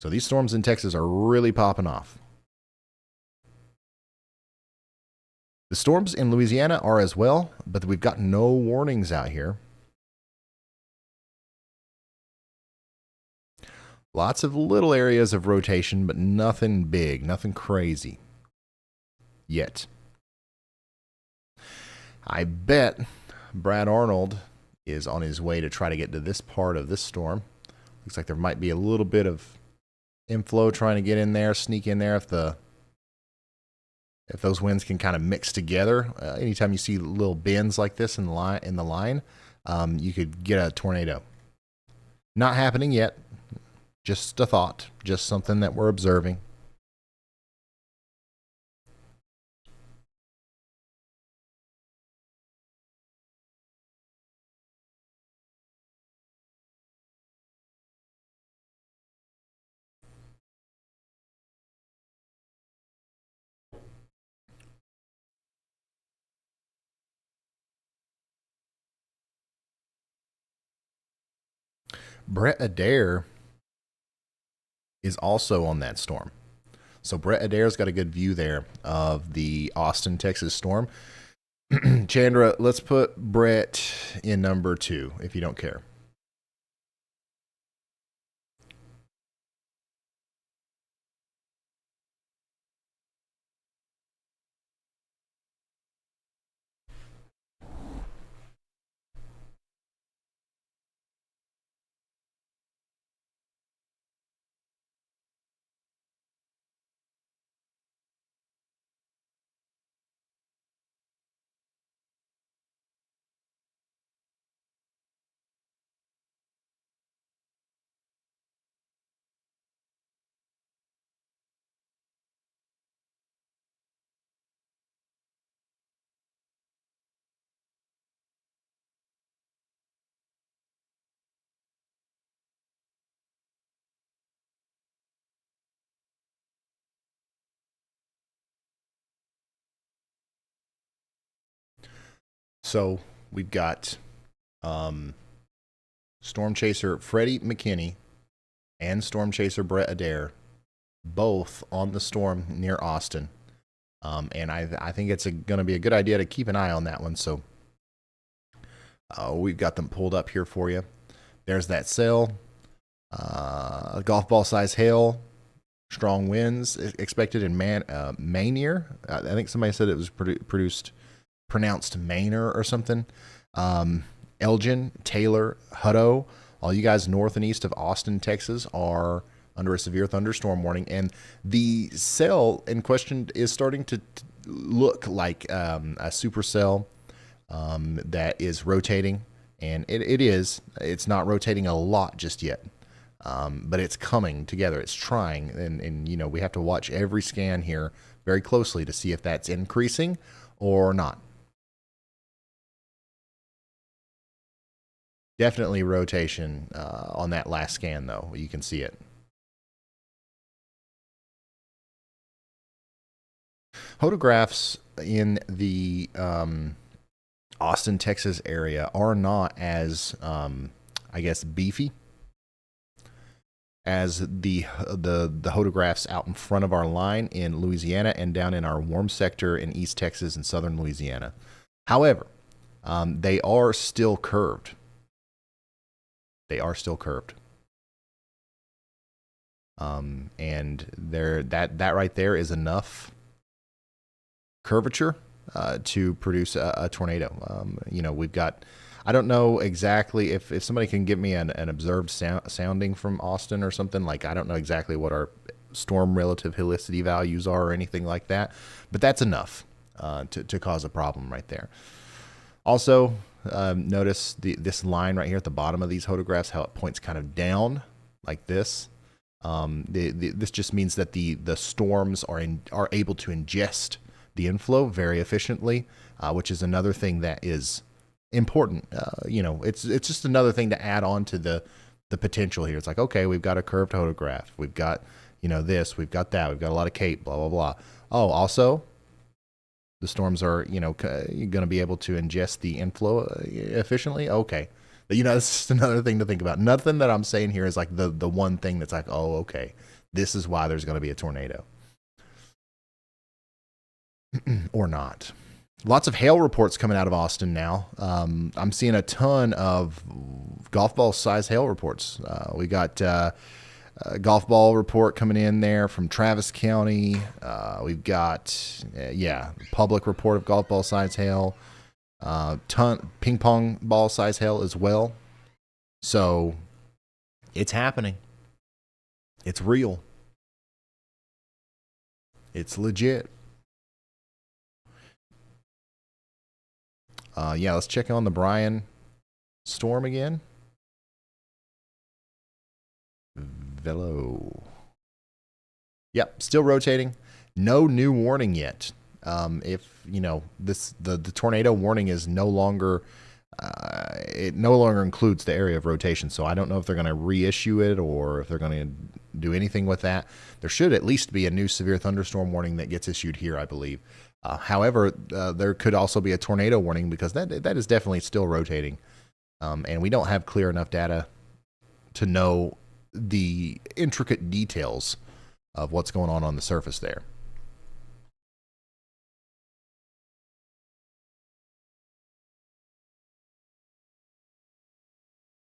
So these storms in Texas are really popping off. The storms in Louisiana are as well, but we've got no warnings out here. Lots of little areas of rotation, but nothing big, nothing crazy yet. I bet Brad Arnold is on his way to try to get to this part of this storm. Looks like there might be a little bit of inflow trying to get in there, sneak in there if those winds can kind of mix together. Anytime you see little bends like this in the line, you could get a tornado. Not happening yet. Just a thought. Just something that we're observing. Brett Adair is also on that storm. So Brett Adair's got a good view there of the Austin, Texas storm. Chandra, let's put Brett in number 2, if you don't care. So we've got Storm Chaser Freddie McKinney and Storm Chaser Brett Adair both on the storm near Austin. And I think it's going to be a good idea to keep an eye on that one. So we've got them pulled up here for you. There's that cell. Golf ball size hail. Strong winds expected in Manier. I think somebody said it was pronounced Manor or something. Elgin, Taylor, Hutto, all you guys north and east of Austin, Texas are under a severe thunderstorm warning. And the cell in question is starting to look like a supercell that is rotating. And it is. It's not rotating a lot just yet. But it's coming together. It's trying. And, you know, we have to watch every scan here very closely to see if that's increasing or not. Definitely rotation on that last scan, though. You can see it. Photographs in the Austin, Texas area are not as, I guess, beefy as the photographs out in front of our line in Louisiana and down in our warm sector in East Texas and southern Louisiana. However, they are still curved. They are still curved. And that right there is enough curvature to produce a tornado. You know, we've got, I don't know exactly if somebody can give me an observed sounding from Austin or something. Like, I don't know exactly what our storm relative helicity values are or anything like that, but that's enough to cause a problem right there. Also, notice this line right here at the bottom of these photographs, how it points kind of down like this. This just means that the storms are able to ingest the inflow very efficiently, which is another thing that is important. It's just another thing to add on to the potential here. It's like, okay, we've got a curved photograph, we've got this, we've got that, we've got a lot of cape, blah blah blah. Oh, also, the storms are going to be able to ingest the inflow efficiently. Okay. It's just another thing to think about. Nothing that I'm saying here is like the one thing that's like, oh, okay, this is why there's going to be a tornado. Or not. Lots of hail reports coming out of Austin now. I'm seeing a ton of golf ball size hail reports. We got a golf ball report coming in there from Travis County. We've got, public report of golf ball size hail. Ton ping pong ball size hail as well. So it's happening. It's real. It's legit. Let's check on the Brian storm again. Velo. Yep, still rotating. No new warning yet. If the tornado warning is no longer, it no longer includes the area of rotation. So I don't know if they're going to reissue it or if they're going to do anything with that. There should at least be a new severe thunderstorm warning that gets issued here, I believe. However, there could also be a tornado warning because that is definitely still rotating, and we don't have clear enough data to know the intricate details of what's going on the surface there.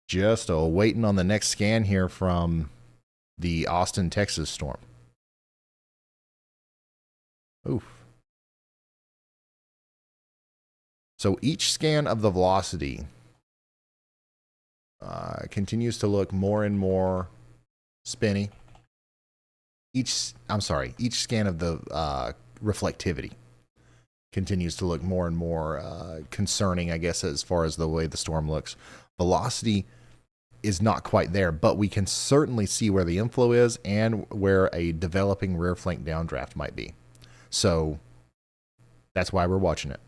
Just waiting on the next scan here from the Austin, Texas storm. Oof. So each scan of the velocity continues to look more and more spinny. Each scan of the reflectivity continues to look more and more concerning, I guess, as far as the way the storm looks. Velocity is not quite there, but we can certainly see where the inflow is and where a developing rear flank downdraft might be. So that's why we're watching it.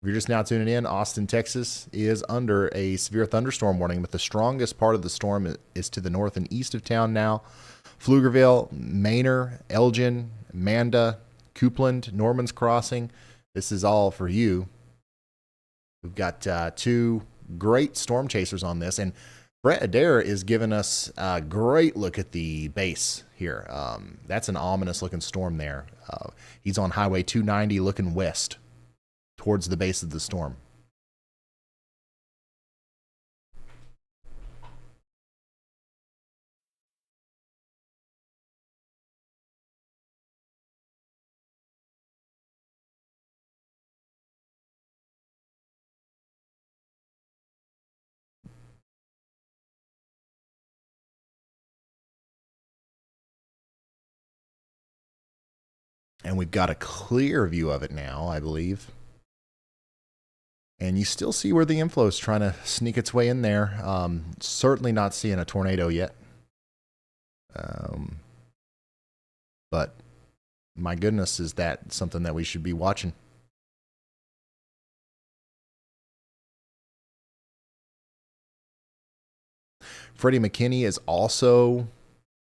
If you're just now tuning in, Austin, Texas is under a severe thunderstorm warning, but the strongest part of the storm is to the north and east of town now. Pflugerville, Manor, Elgin, Manda, Coupland, Norman's Crossing. This is all for you. We've got two great storm chasers on this, and Brett Adair is giving us a great look at the base here. That's an ominous looking storm there. He's on Highway 290 looking west towards the base of the storm. And we've got a clear view of it now, I believe. And you still see where the inflow is trying to sneak its way in there. Certainly not seeing a tornado yet. But my goodness, is that something that we should be watching? Freddie McKinney is also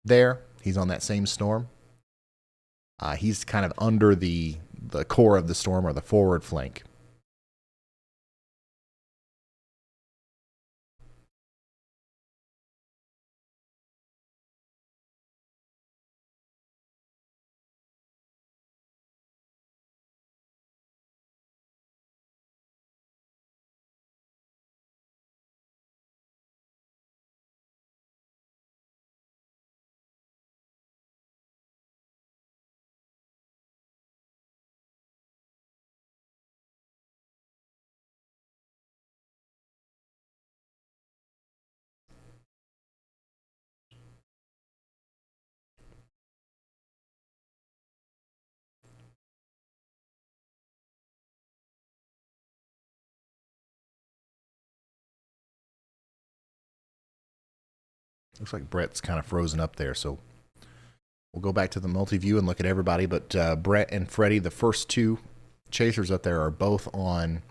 there. He's on that same storm. He's kind of under the core of the storm, or the forward flank. Looks like Brett's kind of frozen up there, so we'll go back to the multi-view and look at everybody. But Brett and Freddie, the first two chasers up there, are both on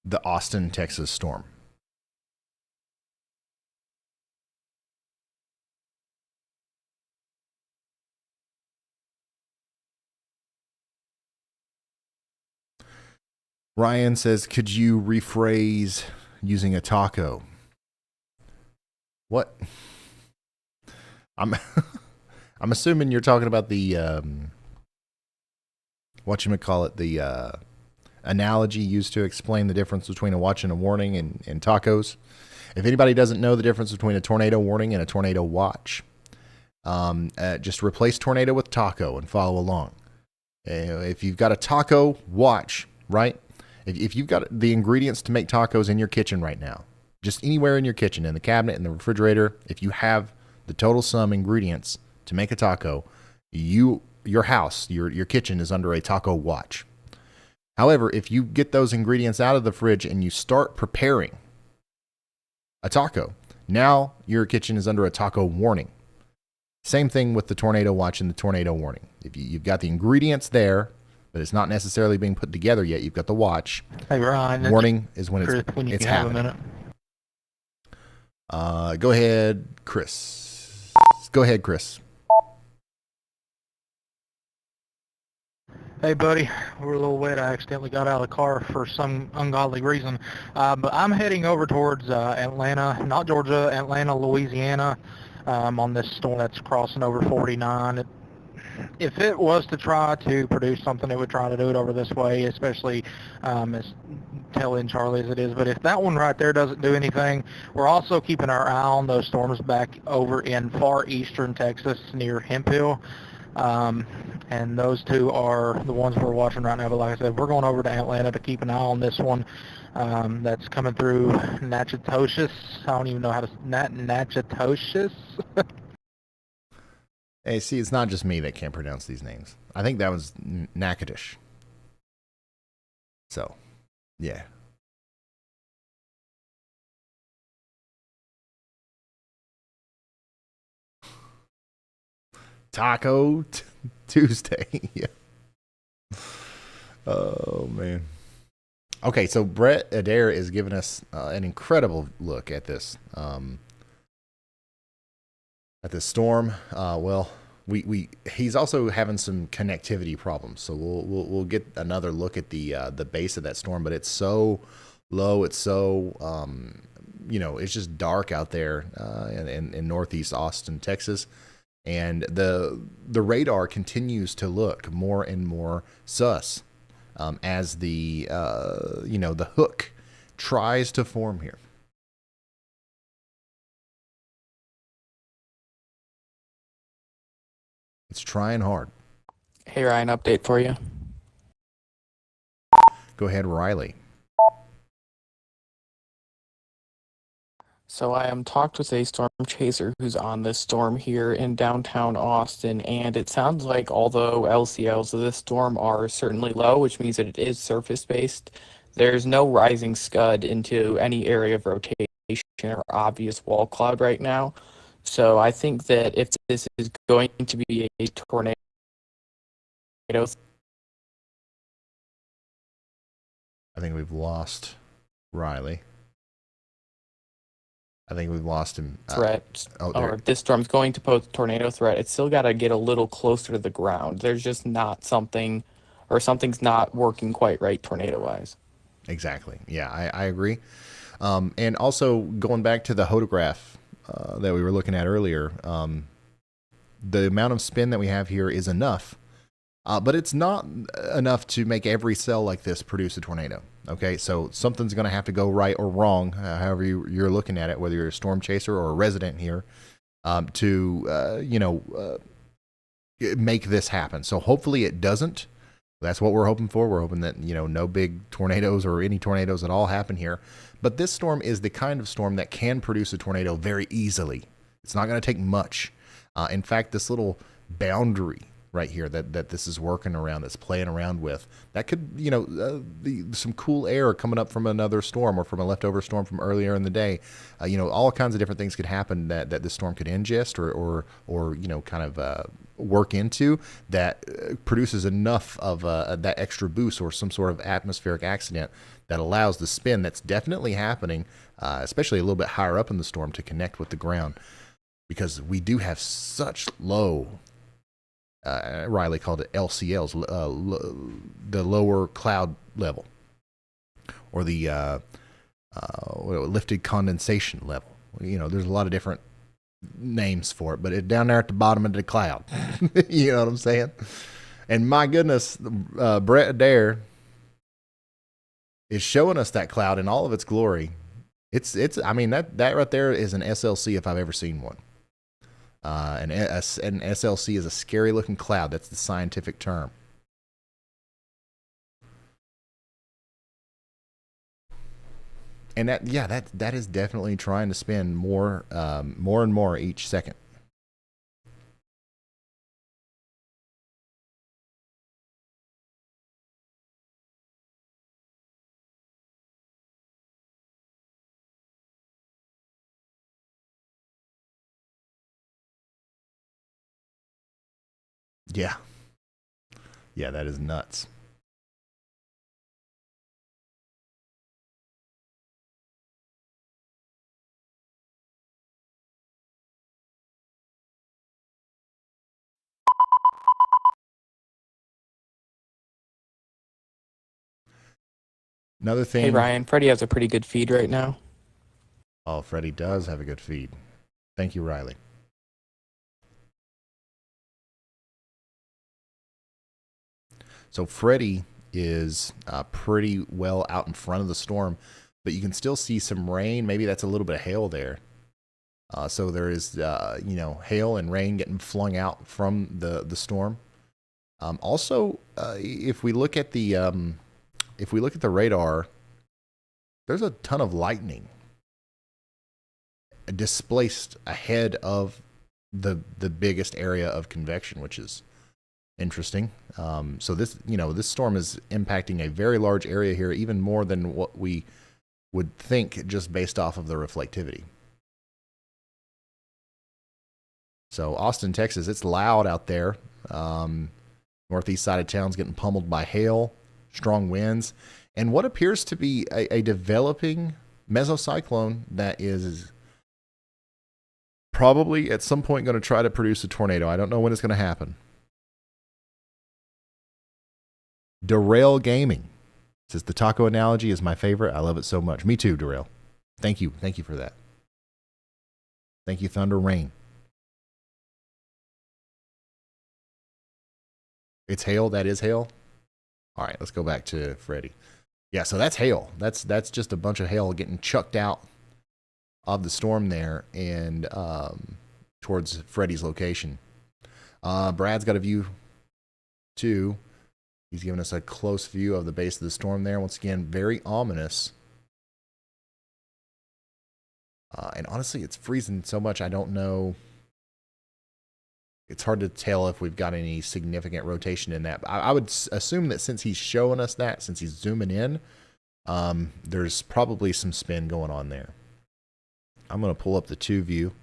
the Austin, Texas storm. Ryan says, could you rephrase using a taco? What? I'm assuming you're talking about the whatchamacallit, the analogy used to explain the difference between a watch and a warning and tacos. If anybody doesn't know the difference between a tornado warning and a tornado watch, just replace tornado with taco and follow along. If you've got a taco watch, right? If you've got the ingredients to make tacos in your kitchen right now, just anywhere in your kitchen, in the cabinet, in the refrigerator, if you have the total sum ingredients to make a taco, your house, your kitchen is under a taco watch. However, if you get those ingredients out of the fridge and you start preparing a taco, now your kitchen is under a taco warning. Same thing with the tornado watch and the tornado warning. If you've got the ingredients there, but it's not necessarily being put together yet, you've got the watch. Hey, Ryan. Warning is when it's have happening. A minute. Go ahead, Chris. Go ahead, Chris. Hey, buddy. We're a little wet. I accidentally got out of the car for some ungodly reason. But I'm heading over towards Atlanta, not Georgia, Atlanta, Louisiana, on this storm that's crossing over 49. If it was to try to produce something, it would try to do it over this way, especially as telling Charlie as it is. But if that one right there doesn't do anything, we're also keeping our eye on those storms back over in far eastern Texas near Hemphill. And those two are the ones we're watching right now. But like I said, we're going over to Atlanta to keep an eye on this one that's coming through Natchitoches. I don't even know how to... Natchitoches? Hey, see, it's not just me that can't pronounce these names. I think that was Natchitoches. So, yeah. Taco Tuesday. Yeah. Oh, man. Okay, so Brett Adair is giving us an incredible look at this. At the storm. Well, he's also having some connectivity problems, so we'll get another look at the base of that storm. But it's so low, it's so it's just dark out there in northeast Austin, Texas, and the radar continues to look more and more sus as the the hook tries to form here. It's trying hard. Hey, Ryan, update for you. Go ahead, Riley. So I talked with a storm chaser who's on this storm here in downtown Austin, and it sounds like although LCLs of this storm are certainly low, which means that it is surface-based, there's no rising scud into any area of rotation or obvious wall cloud right now. So I think that if this is going to be a tornado, I think we've lost Riley. I think we've lost him. Threat, or this storm's going to pose a tornado threat, it's still got to get a little closer to the ground. There's just not something, or something's not working quite right tornado-wise. Exactly. Yeah, I agree. And also going back to the photograph that we were looking at earlier, the amount of spin that we have here is enough, but it's not enough to make every cell like this produce a tornado. Okay, so something's going to have to go right or wrong, however you're looking at it, whether you're a storm chaser or a resident here, to make this happen. So hopefully it doesn't. That's what we're hoping for. We're hoping that no big tornadoes or any tornadoes at all happen here. But this storm is the kind of storm that can produce a tornado very easily. It's not going to take much. In fact, this little boundary right here that this is working around, that's playing around with. That could, some cool air coming up from another storm or from a leftover storm from earlier in the day. All kinds of different things could happen that this storm could ingest or kind of work into that produces enough of that extra boost or some sort of atmospheric accident that allows the spin that's definitely happening, especially a little bit higher up in the storm, to connect with the ground. Because we do have such low, Riley called it LCLs, the lower cloud level, or the lifted condensation level. There's a lot of different names for it, but it's down there at the bottom of the cloud. You know what I'm saying? And my goodness, Brett Adair is showing us that cloud in all of its glory. I mean, that right there is an SLC if I've ever seen one. An SLC is a scary looking cloud. That's the scientific term. And that is definitely trying to spin more and more each second. Yeah. Yeah, that is nuts. Another thing. Hey Ryan, Freddie has a pretty good feed right now. Oh, Freddie does have a good feed. Thank you, Riley. So Freddie is pretty well out in front of the storm, but you can still see some rain. Maybe that's a little bit of hail there. So there is, hail and rain getting flung out from the storm. Also, if we look at the radar, there's a ton of lightning displaced ahead of the biggest area of convection, which is interesting. So this storm is impacting a very large area here, even more than what we would think just based off of the reflectivity. So Austin, Texas, it's loud out there. Northeast side of town's getting pummeled by hail, strong winds, and what appears to be a developing mesocyclone that is probably at some point going to try to produce a tornado. I don't know when it's going to happen. Darrell Gaming says the taco analogy is my favorite. I love it so much. Me too, Darrell. Thank you for that. Thank you, Thunder Rain. It's hail. That is hail. All right, let's go back to Freddie. Yeah, so that's hail. That's just a bunch of hail getting chucked out of the storm there and towards Freddie's location. Brad's got a view too. He's giving us a close view of the base of the storm there. Once again, very ominous. And honestly, it's freezing so much, I don't know. It's hard to tell if we've got any significant rotation in that. I would assume that since he's showing us that, since he's zooming in, there's probably some spin going on there. I'm going to pull up the 2 view.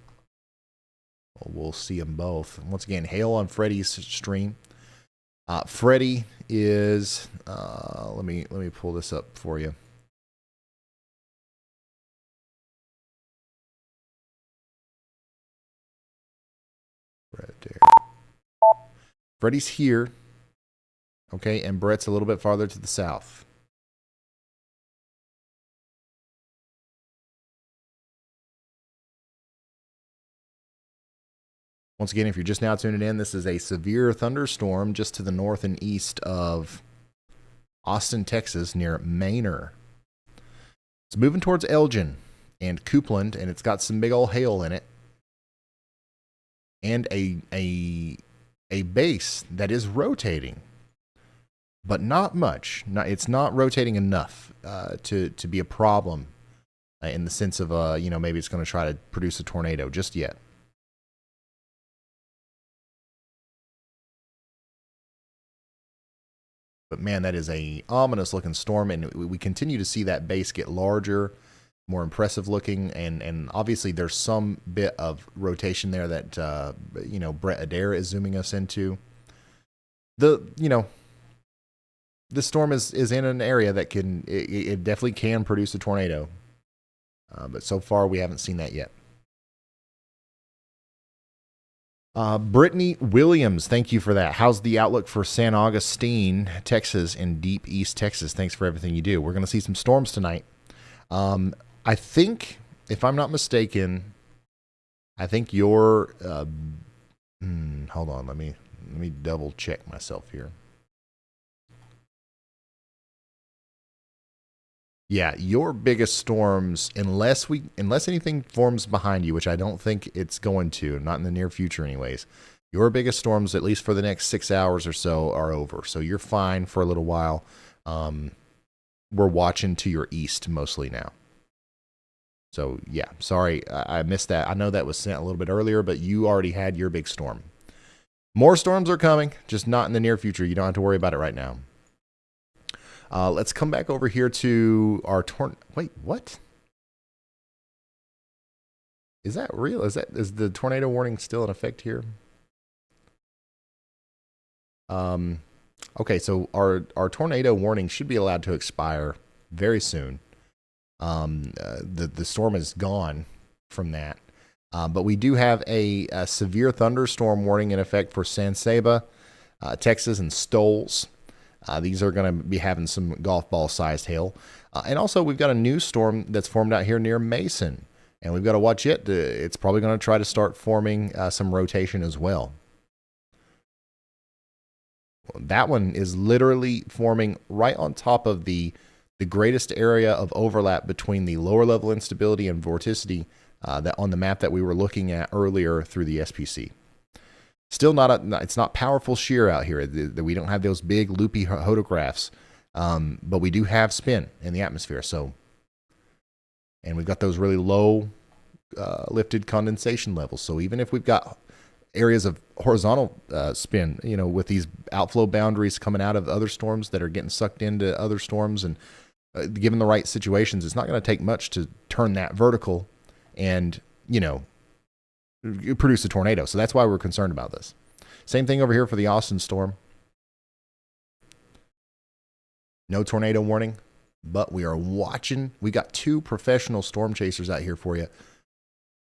We'll see them both. Once again, hail on Freddie's stream. Freddie is, let me pull this up for you. Right there. Freddie's here. Okay, and Brett's a little bit farther to the south. Once again, if you're just now tuning in, this is a severe thunderstorm just to the north and east of Austin, Texas, near Manor. It's moving towards Elgin and Coupland, and it's got some big old hail in it. And a base that is rotating, but not much. It's not rotating enough to be a problem in the sense of maybe it's going to try to produce a tornado just yet. But man, that is a ominous looking storm, and we continue to see that base get larger, more impressive looking, and obviously there's some bit of rotation there that Brett Adair is zooming us into. The storm is in an area that it definitely can produce a tornado, but so far we haven't seen that yet. Brittany Williams, thank you for that. How's the outlook for San Augustine, Texas, and deep East Texas? Thanks for everything you do. We're going to see some storms tonight. I think, if I'm not mistaken, I think your hold on, let me double check myself here. Yeah, your biggest storms, unless anything forms behind you, which I don't think it's going to, not in the near future anyways, your biggest storms, at least for the next 6 hours or so, are over. So you're fine for a little while. We're watching to your east mostly now. So yeah, sorry, I missed that. I know that was sent a little bit earlier, but you already had your big storm. More storms are coming, just not in the near future. You don't have to worry about it right now. Let's come back over here to our wait, what? Is that real? Is the tornado warning still in effect here? Okay, so our tornado warning should be allowed to expire very soon. The storm is gone from that. But we do have a severe thunderstorm warning in effect for San Saba, Texas, and Stoles. These are going to be having some golf ball sized hail. And also we've got a new storm that's formed out here near Mason. And we've got to watch it. It's probably going to try to start forming some rotation as well. That one is literally forming right on top of the greatest area of overlap between the lower level instability and vorticity that on the map that we were looking at earlier through the SPC. Still it's not powerful shear out here. We don't have those big loopy hodographs, but we do have spin in the atmosphere. And we've got those really low lifted condensation levels. So even if we've got areas of horizontal spin, with these outflow boundaries coming out of other storms that are getting sucked into other storms, and given the right situations, it's not going to take much to turn that vertical and, produce a tornado. So that's why we're concerned about this. Same thing over here for the Austin storm. No tornado warning, but we are watching. We got 2 professional storm chasers out here for you,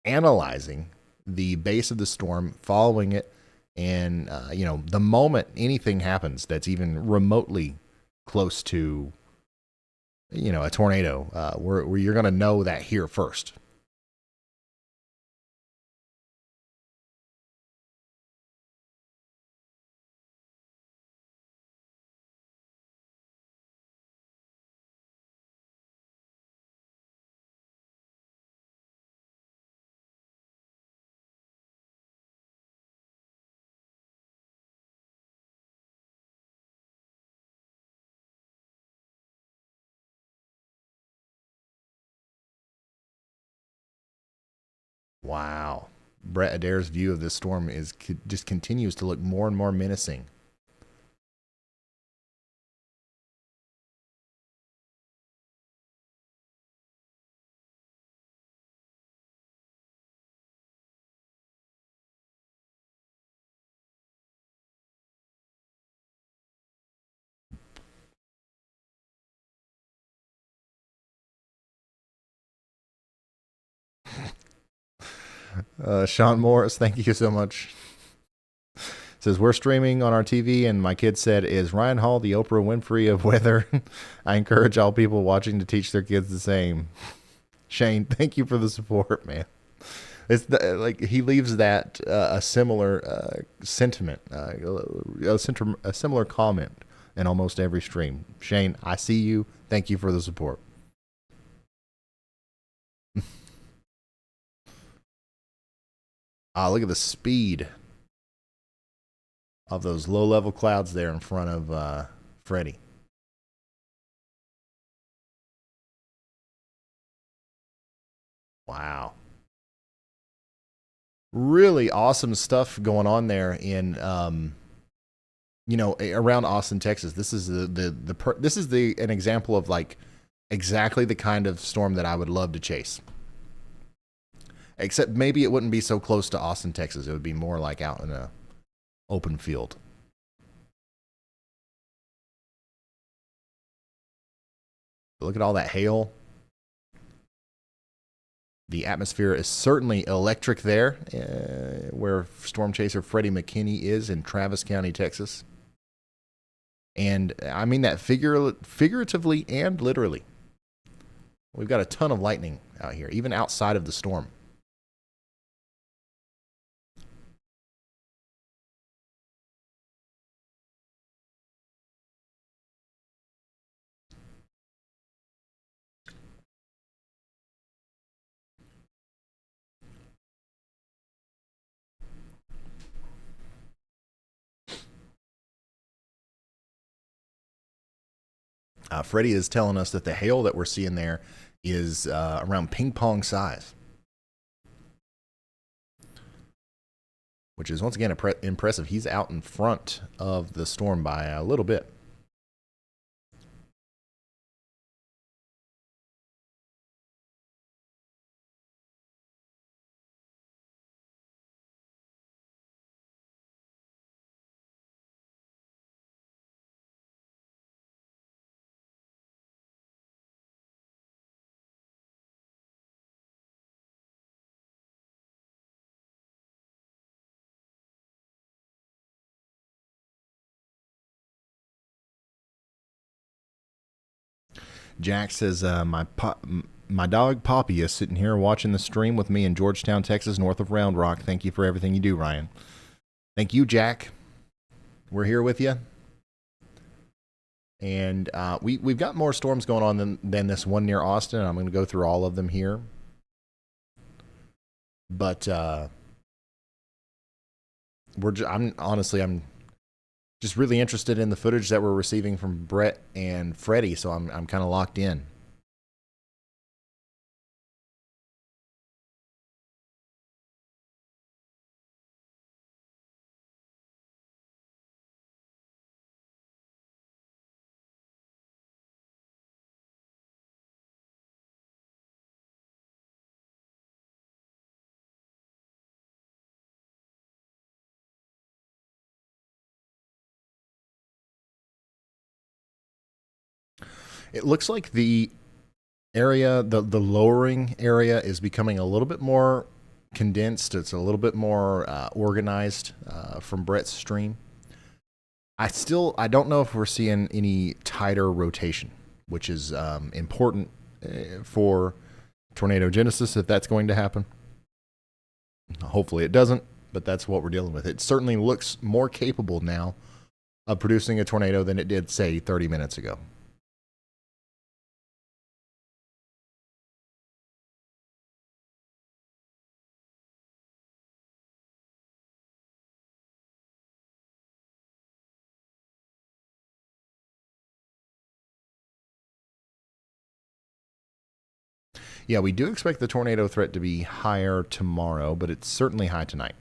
analyzing the base of the storm, following it, and the moment anything happens that's even remotely close to a tornado, where you're going to know that here first. Wow. Brett Adair's view of this storm just continues to look more and more menacing. Sean Morris, thank you so much. Says, we're streaming on our TV, and my kid said, is Ryan Hall the Oprah Winfrey of weather? I encourage all people watching to teach their kids the same. Shane, thank you for the support, man. It's he leaves that a similar sentiment, a similar comment in almost every stream. Shane, I see you. Thank you for the support. Look at the speed of those low-level clouds there in front of Freddie. Wow. Really awesome stuff going on there in around Austin, Texas. This is an example of like exactly the kind of storm that I would love to chase. Except maybe it wouldn't be so close to Austin, Texas. It would be more like out in a open field. Look at all that hail. The atmosphere is certainly electric there, where storm chaser Freddie McKinney is in Travis County, Texas. And I mean that figuratively and literally. We've got a ton of lightning out here, even outside of the storm. Freddie is telling us that the hail that we're seeing there is around ping pong size, which is once again impressive. He's out in front of the storm by a little bit. Jack says, my dog Poppy is sitting here watching the stream with me in Georgetown, Texas, north of Round Rock. Thank you for everything you do, Ryan. Thank you, Jack. We're here with you. And we've got more storms going on than this one near Austin. I'm going to go through all of them here. But I'm just really interested in the footage that we're receiving from Brett and Freddie, so I'm kind of locked in. It looks like the area, the lowering area is becoming a little bit more condensed. It's a little bit more organized from Brett's stream. I don't know if we're seeing any tighter rotation, which is important for tornado genesis, if that's going to happen. Hopefully it doesn't, but that's what we're dealing with. It certainly looks more capable now of producing a tornado than it did, say, 30 minutes ago. Yeah, we do expect the tornado threat to be higher tomorrow, but it's certainly high tonight.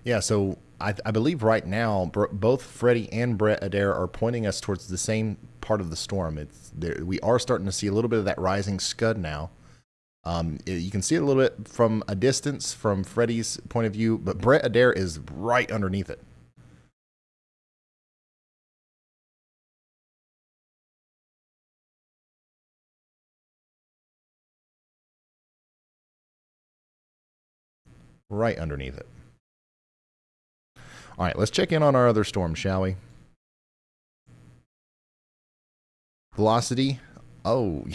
Yeah, so I believe right now both Freddie and Brett Adair are pointing us towards the same part of the storm. We are starting to see a little bit of that rising scud now. You can see it a little bit from a distance from Freddie's point of view, but Brett Adair is right underneath it. Right underneath it. All right, let's check in on our other storm, shall we? Velocity. Oh,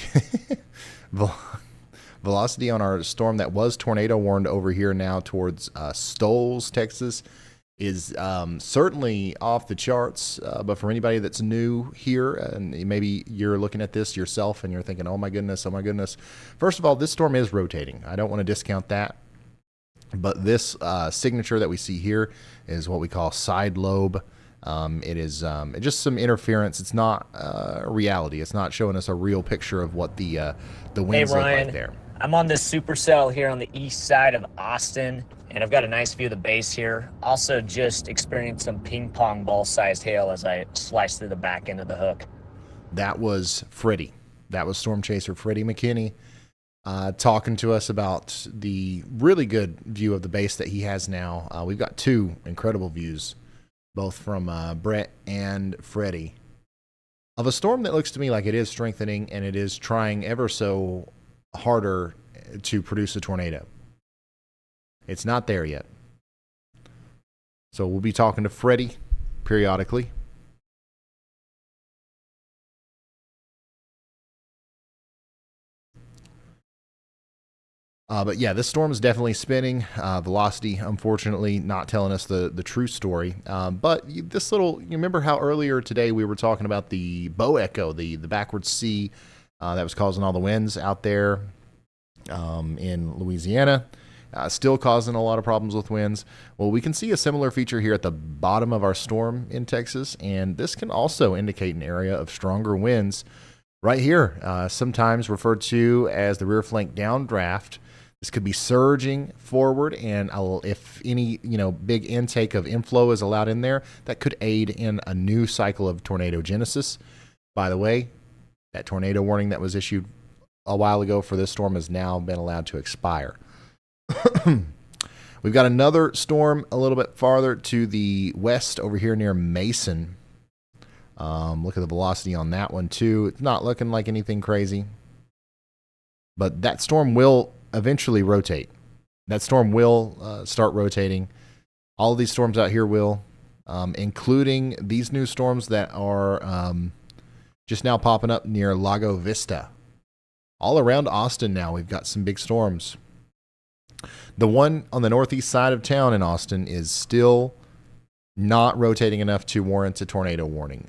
velocity on our storm that was tornado warned over here now towards Stoles, Texas, is certainly off the charts. But for anybody that's new here, and maybe you're looking at this yourself and you're thinking, oh my goodness, First of all, this storm is rotating. I don't want to discount that. But this signature that we see here is what we call side lobe. It is just some interference. It's not reality. It's not showing us a real picture of what the winds look like there. I'm on this supercell here on the east side of Austin, and I've got a nice view of the base here. Also just experienced some ping pong ball sized hail as I sliced through the back end of the hook. That was Freddie. That was Storm Chaser Freddie McKinney talking to us about the really good view of the base that he has now. We've got two incredible views, both from Brett and Freddie, of a storm that looks to me like it is strengthening and it is trying ever so harder to produce a tornado. It's not there yet. So we'll be talking to Freddie periodically. But yeah, this storm is definitely spinning. Velocity, unfortunately, not telling us the true story. But this little, you remember how earlier today we were talking about the bow echo, the backwards C that was causing all the winds out there in Louisiana, still causing a lot of problems with winds. Well, we can see a similar feature here at the bottom of our storm in Texas, and this can also indicate an area of stronger winds right here, sometimes referred to as the rear flank downdraft. This could be surging forward, and if any big intake of inflow is allowed in there, that could aid in a new cycle of tornado genesis. By the way, that tornado warning that was issued a while ago for this storm has now been allowed to expire. We've got another storm a little bit farther to the west over here near Mason. Look at the velocity on that one too. It's not looking like anything crazy, but that storm will eventually rotate. That storm will start rotating. All of these storms out here will, including these new storms that are just now popping up near Lago Vista. All around Austin now, we've got some big storms. The one on the northeast side of town in Austin is still not rotating enough to warrant a tornado warning.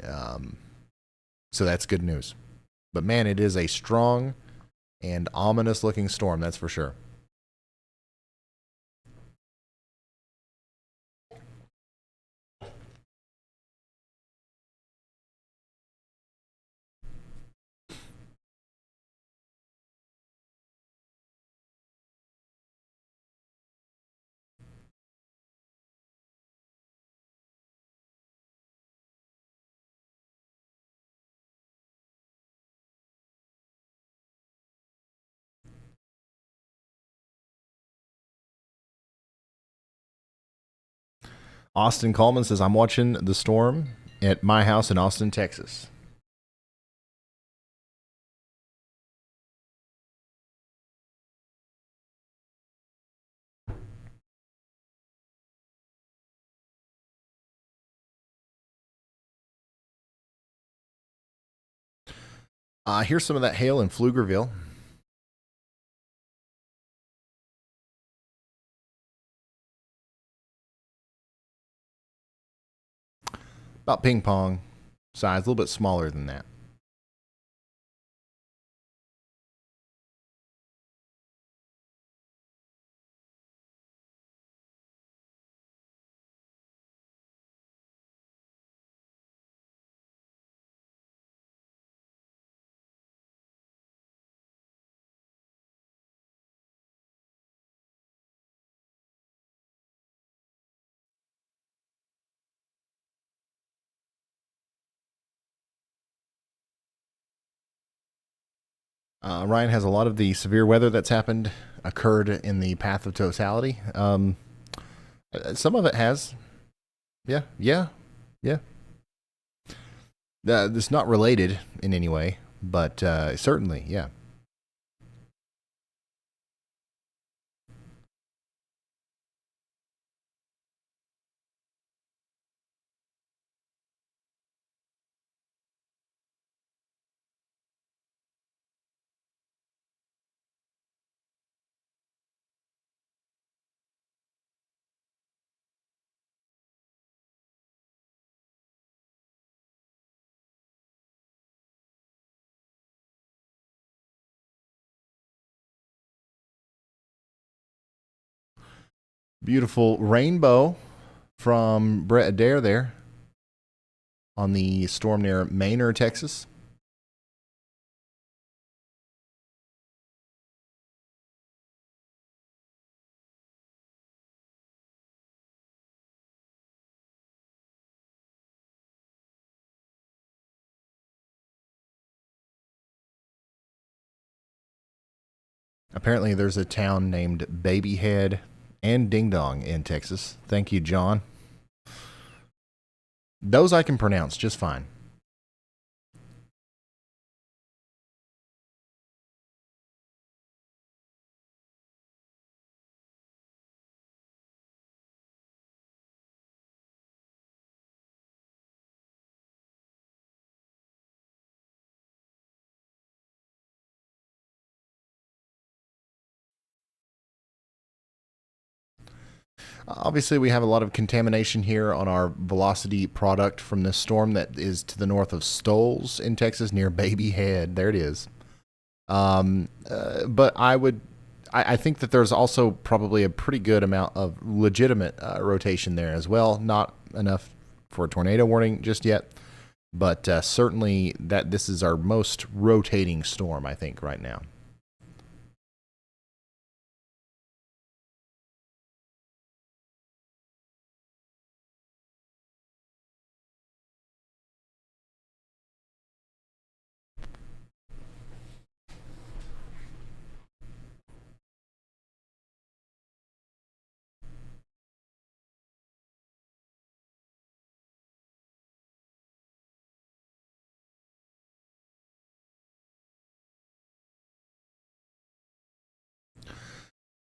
So that's good news. But man, it is a strong and ominous looking storm, that's for sure. Austin Coleman says, I'm watching the storm at my house in Austin, Texas. Here's some of that hail in Pflugerville. About ping pong size, a little bit smaller than that. Ryan has a lot of the severe weather that's happened occurred in the path of totality. Some of it has. Yeah. It's not related in any way, but certainly, yeah. Beautiful rainbow from Brett Adair there on the storm near Manor, Texas. Apparently, there's a town named Babyhead and Ding Dong in Texas. Thank you, John. Those I can pronounce just fine. Obviously, we have a lot of contamination here on our velocity product from this storm that is to the north of Stoles in Texas near Babyhead. There it is. But I think that there's also probably a pretty good amount of legitimate rotation there as well. Not enough for a tornado warning just yet, but certainly that this is our most rotating storm, I think, right now.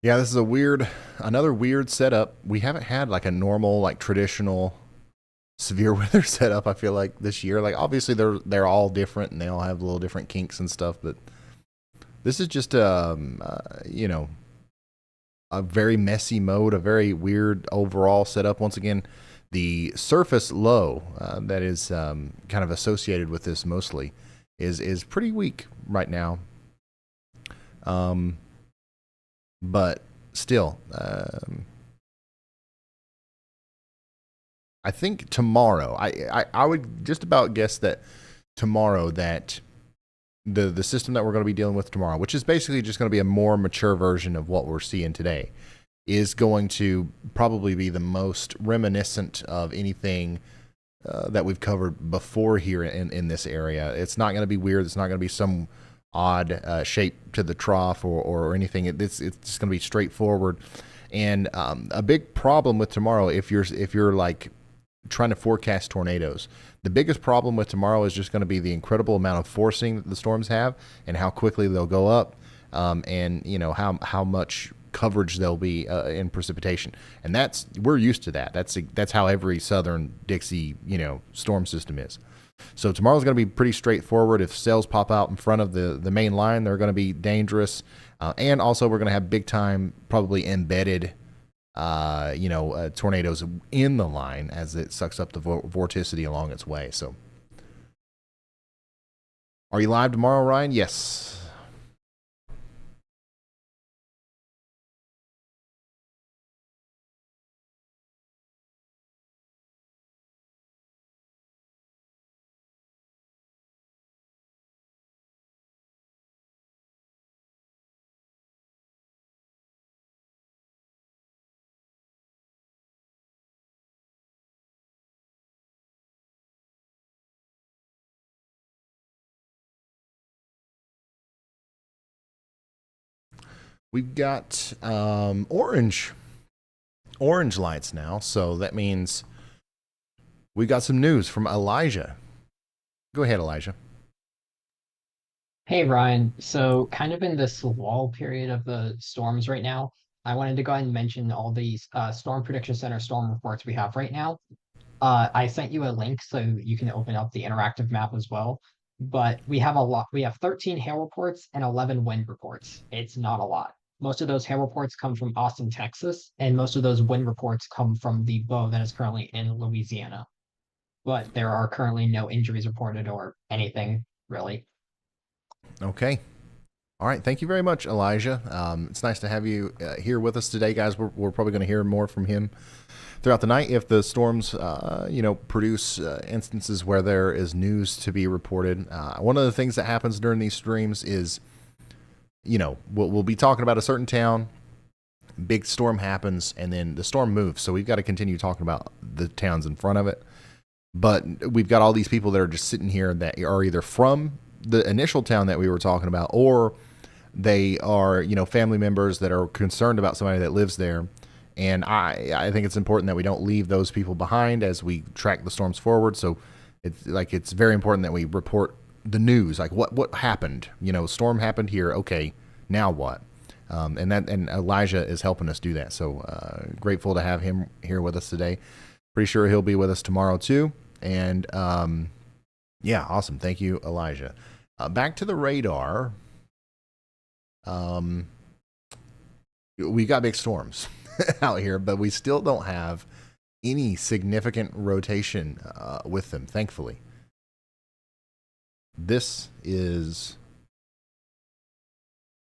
Yeah, this is another weird setup. We haven't had like a normal, like traditional severe weather setup. I feel like this year, like obviously they're all different and they all have little different kinks and stuff, but this is just you know, a very messy mode, a very weird overall setup. Once again, the surface low that is kind of associated with this mostly is pretty weak right now. But still, I think tomorrow, I would just about guess that tomorrow that the system that we're going to be dealing with tomorrow, which is basically just going to be a more mature version of what we're seeing today, is going to probably be the most reminiscent of anything that we've covered before here in this area. It's not going to be weird. It's not going to be some odd shape to the trough or anything. It's just going to be straightforward. And a big problem with tomorrow, if you're like trying to forecast tornadoes, the biggest problem with tomorrow is just going to be the incredible amount of forcing that the storms have and how quickly they'll go up, and you know how much coverage there'll be in precipitation. And we're used to that. That's how every southern Dixie storm system is. So tomorrow's going to be pretty straightforward. If cells pop out in front of the main line, they're going to be dangerous. And also we're going to have big time, probably embedded, tornadoes in the line as it sucks up the vorticity along its way. So are you live tomorrow, Ryan? Yes. We've got orange lights now, so that means we got some news from Elijah. Go ahead, Elijah. Hey Ryan, so kind of in this lull period of the storms right now, I wanted to go ahead and mention all these Storm Prediction Center storm reports we have right now. I sent you a link so you can open up the interactive map as well. But we have a lot. We have 13 hail reports and 11 wind reports. It's not a lot. Most of those hail reports come from Austin, Texas, and most of those wind reports come from the bow that is currently in Louisiana. But there are currently no injuries reported or anything really. Okay. All right, thank you very much, Elijah. It's nice to have you here with us today, guys. We're probably going to hear more from him throughout the night if the storms, produce instances where there is news to be reported. One of the things that happens during these streams is, we'll be talking about a certain town, big storm happens, and then the storm moves. So we've got to continue talking about the towns in front of it. But we've got all these people that are just sitting here that are either from the initial town that we were talking about, or they are, family members that are concerned about somebody that lives there. And I think it's important that we don't leave those people behind as we track the storms forward. So it's very important that we report the news, like what happened. Storm happened here. Okay, now what? And Elijah is helping us do that. So grateful to have him here with us today. Pretty sure he'll be with us tomorrow too. And yeah, awesome. Thank you, Elijah. Back to the radar. We got big storms out here, but we still don't have any significant rotation with them, thankfully. This is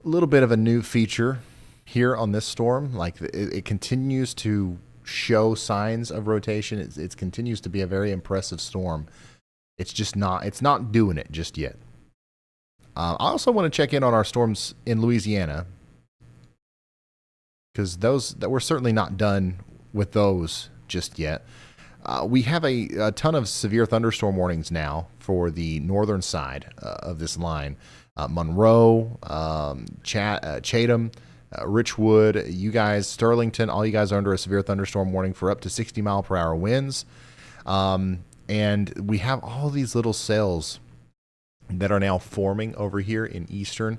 a little bit of a new feature here on this storm. Like it continues to show signs of rotation. It continues to be a very impressive storm. It's not doing it just yet. I also want to check in on our storms in Louisiana, because we're certainly not done with those just yet. We have a ton of severe thunderstorm warnings now for the northern side of this line. Monroe, Chatham, Richwood, you guys, Sterlington, all you guys are under a severe thunderstorm warning for up to 60-mile-per-hour winds. And we have all these little cells that are now forming over here in eastern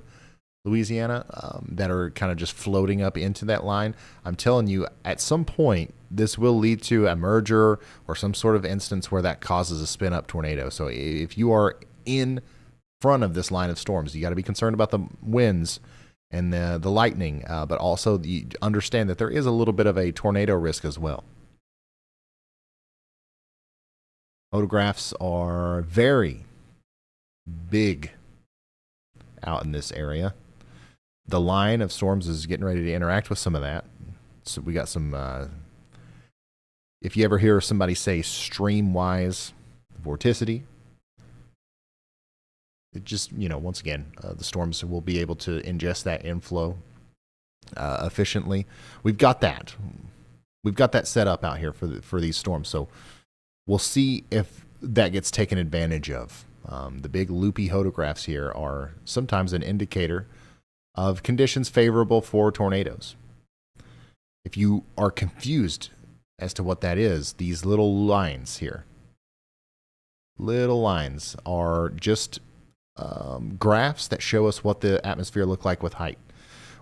Louisiana that are kind of just floating up into that line. I'm telling you, at some point, this will lead to a merger or some sort of instance where that causes a spin-up tornado. So if you are in front of this line of storms, you got to be concerned about the winds and the lightning, but also you understand that there is a little bit of a tornado risk as well. Photographs are very big out in this area. The line of storms is getting ready to interact with some of that. So we got some, if you ever hear somebody say stream-wise vorticity, it just, once again, the storms will be able to ingest that inflow efficiently. We've got that. We've got that set up out here for these storms. So we'll see if that gets taken advantage of. The big loopy photographs here are sometimes an indicator of conditions favorable for tornadoes. If you are confused as to what that is, these little lines here, little lines are just graphs that show us what the atmosphere looked like with height.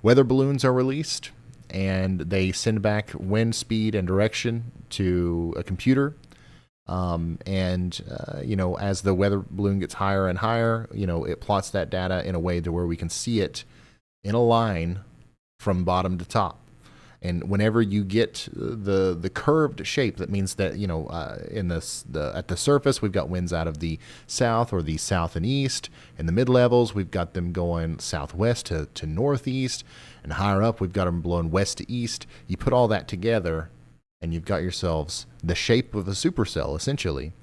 Weather balloons are released, and they send back wind speed and direction to a computer. As the weather balloon gets higher and higher, it plots that data in a way to where we can see it in a line from bottom to top. And whenever you get the curved shape, that means that, at the surface, we've got winds out of the south or the south and east. In the mid-levels, we've got them going southwest to northeast. And higher up, we've got them blowing west to east. You put all that together, and you've got yourselves the shape of a supercell, essentially.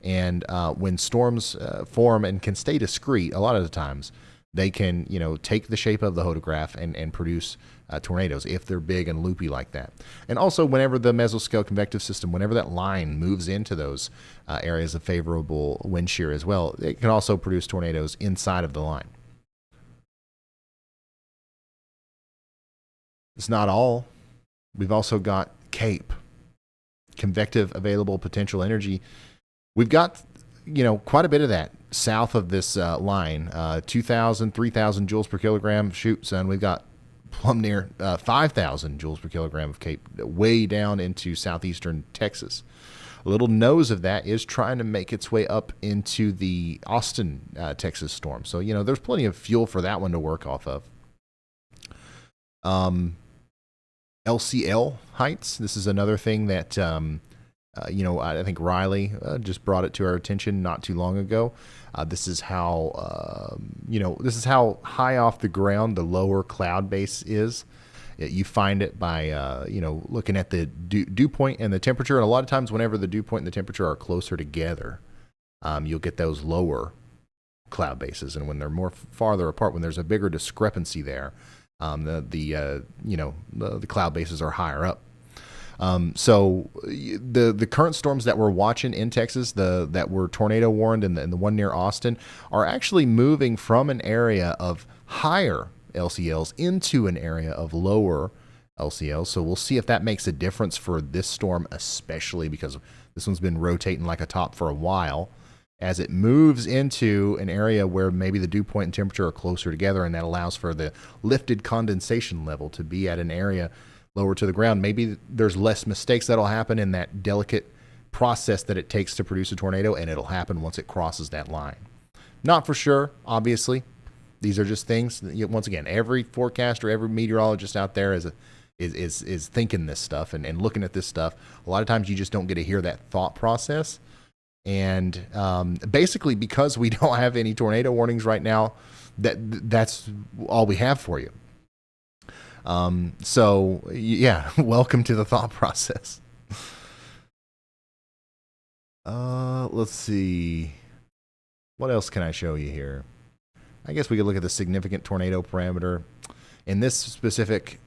And when storms form and can stay discrete, a lot of the times, they can, take the shape of the photograph and produce tornadoes if they're big and loopy like that. And also, whenever the mesoscale convective system, whenever that line moves into those areas of favorable wind shear as well, it can also produce tornadoes inside of the line. It's not all. We've also got CAPE, convective available potential energy. We've got, quite a bit of that south of this line, 2,000, 3,000 joules per kilogram. Shoot, son, we've got plumb near 5,000 joules per kilogram of CAPE way down into southeastern Texas. A little nose of that is trying to make its way up into the Austin, Texas storm. So, there's plenty of fuel for that one to work off of. LCL heights. This is another thing that I think Riley just brought it to our attention not too long ago. This is how high off the ground the lower cloud base is. You find it by looking at the dew point and the temperature. And a lot of times, whenever the dew point and the temperature are closer together, you'll get those lower cloud bases. And when they're more farther apart, when there's a bigger discrepancy there, the cloud bases are higher up. So the current storms that we're watching in Texas, that were tornado warned and the one near Austin, are actually moving from an area of higher LCLs into an area of lower LCLs. So we'll see if that makes a difference for this storm, especially because this one's been rotating like a top for a while. As it moves into an area where maybe the dew point and temperature are closer together, and that allows for the lifted condensation level to be at an area lower to the ground, maybe there's less mistakes that'll happen in that delicate process that it takes to produce a tornado, and it'll happen once it crosses that line. Not for sure, obviously. These are just things. Once again, every forecaster, every meteorologist out there is thinking this stuff and looking at this stuff. A lot of times you just don't get to hear that thought process. And basically, because we don't have any tornado warnings right now, that's all we have for you. So yeah, welcome to the thought process. Let's see. What else can I show you here? I guess we could look at the significant tornado parameter. In this specific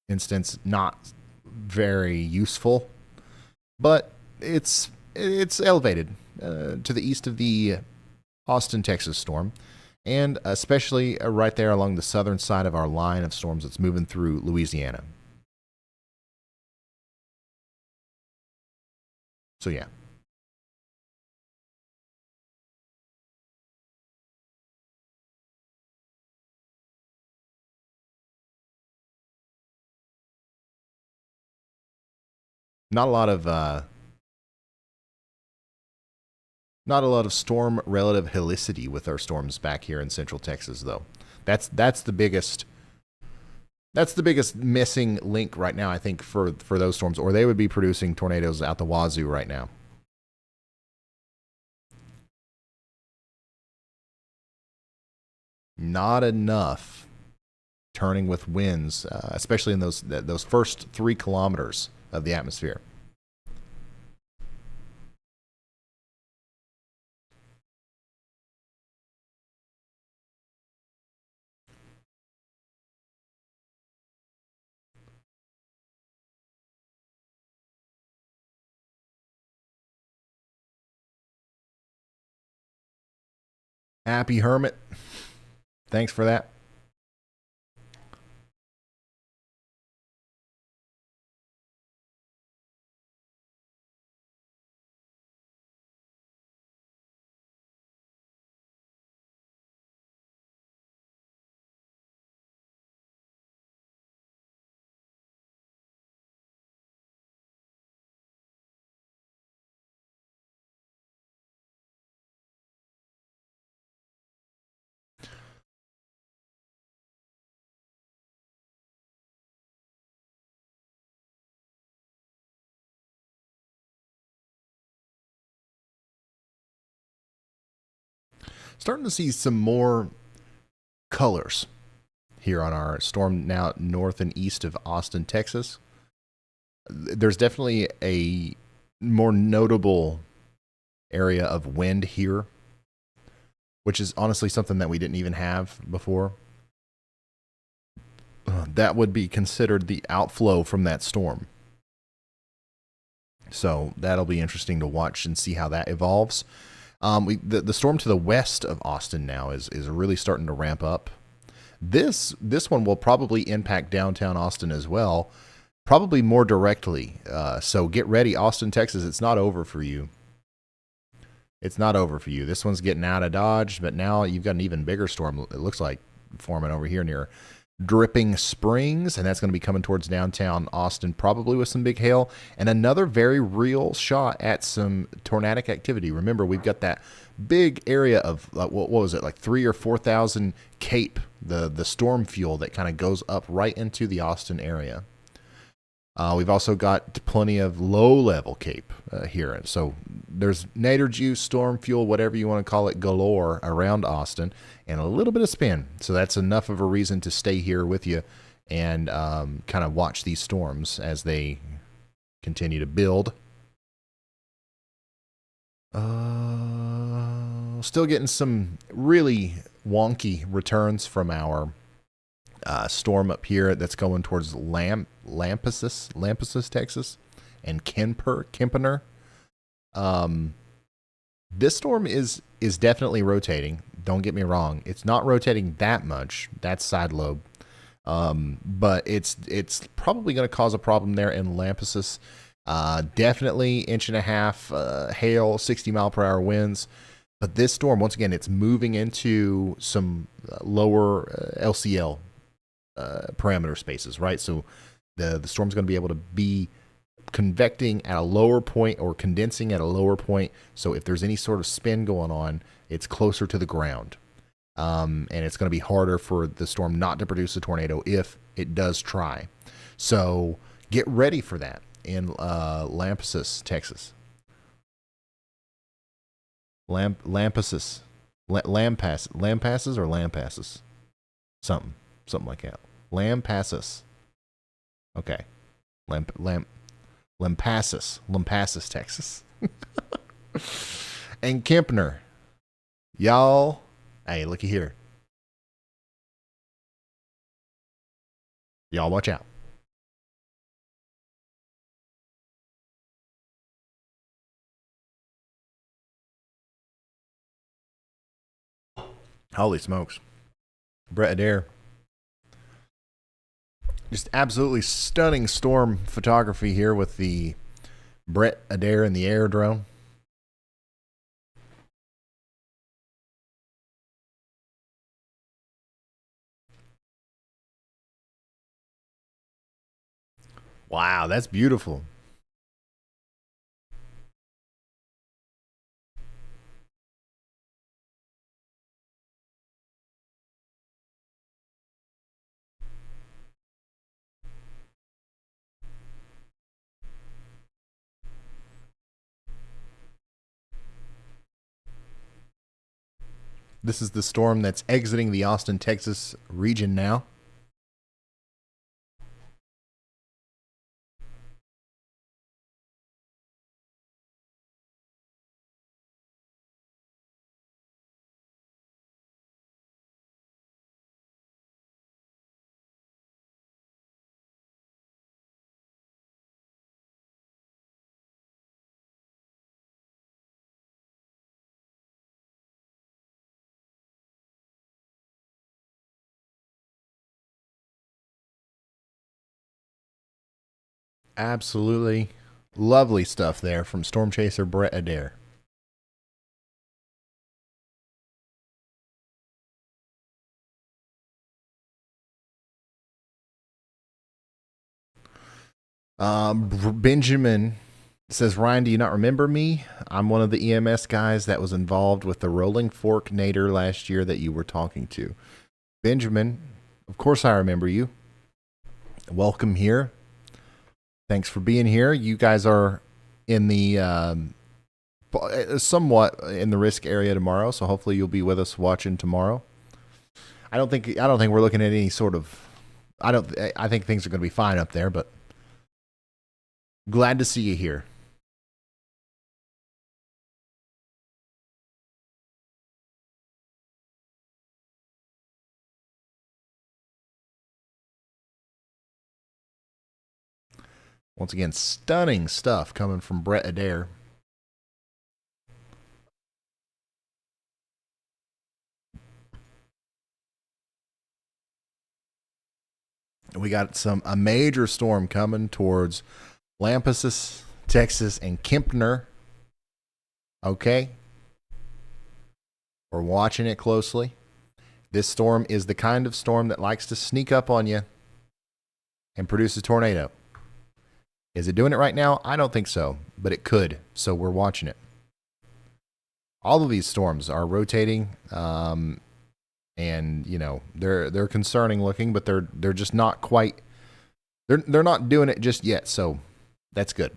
instance, not very useful, but it's elevated to the east of the Austin, Texas storm, and especially right there along the southern side of our line of storms that's moving through Louisiana. So yeah. Not a lot of storm relative helicity with our storms back here in Central Texas, though. That's the biggest missing link right now, I think, for those storms, or they would be producing tornadoes out the wazoo right now. Not enough turning with winds, especially in those first 3 kilometers of the atmosphere. Happy Hermit. Thanks for that. Starting to see some more colors here on our storm now north and east of Austin, Texas. There's definitely a more notable area of wind here, which is honestly something that we didn't even have before. That would be considered the outflow from that storm. So that'll be interesting to watch and see how that evolves. The storm to the west of Austin now is really starting to ramp up. This one will probably impact downtown Austin as well, probably more directly. So get ready, Austin, Texas. It's not over for you. It's not over for you. This one's getting out of Dodge, but now you've got an even bigger storm, it looks like, forming over here near Dripping Springs, and that's going to be coming towards downtown Austin, probably with some big hail and another very real shot at some tornadic activity. Remember, we've got that big area of what was it, like 3,000 or 4,000 CAPE, the storm fuel that kind of goes up right into the Austin area. We've also got plenty of low-level cape here. So there's nadir juice, storm fuel, whatever you want to call it, galore around Austin, and a little bit of spin. So that's enough of a reason to stay here with you and kind of watch these storms as they continue to build. Still getting some really wonky returns from our storm up here that's going towards Lampasas, Texas, and Kempener. This storm is definitely rotating. Don't get me wrong; it's not rotating that much. That's side lobe, but it's probably going to cause a problem there in Lampasas. Definitely 1.5 inches, hail, 60-mile-per-hour winds. But this storm, once again, it's moving into some lower LCL parameter spaces, right? So the storm's going to be able to be convecting at a lower point or condensing at a lower point. So if there's any sort of spin going on, it's closer to the ground. And it's going to be harder for the storm not to produce a tornado if it does try. So get ready for that in Lampasas, Texas. Lampasas. Lampasas or Lampasas? Something like that. Lampasas. Okay. Lampasas, Texas. And Kempener. Y'all, hey, looky here. Y'all watch out. Holy smokes. Brett Adair. Just absolutely stunning storm photography here with the Brett Adair and the air drone. Wow, that's beautiful. This is the storm that's exiting the Austin, Texas region now. Absolutely lovely stuff there from Storm Chaser Brett Adair. Benjamin says, Ryan, do you not remember me? I'm one of the EMS guys that was involved with the Rolling Fork Nadir last year that you were talking to. Benjamin, of course I remember you. Welcome here. Thanks for being here. You guys are in the somewhat in the risk area tomorrow, so hopefully you'll be with us watching tomorrow. I don't think we're looking at any sort of. I think things are going to be fine up there, but glad to see you here. Once again, stunning stuff coming from Brett Adair. We got a major storm coming towards Lampasas, Texas, and Kempener. Okay. We're watching it closely. This storm is the kind of storm that likes to sneak up on you and produce a tornado. Is it doing it right now? I don't think so, but it could. So we're watching it. All of these storms are rotating, and you know they're concerning looking, but they're just not quite They're not doing it just yet, so that's good.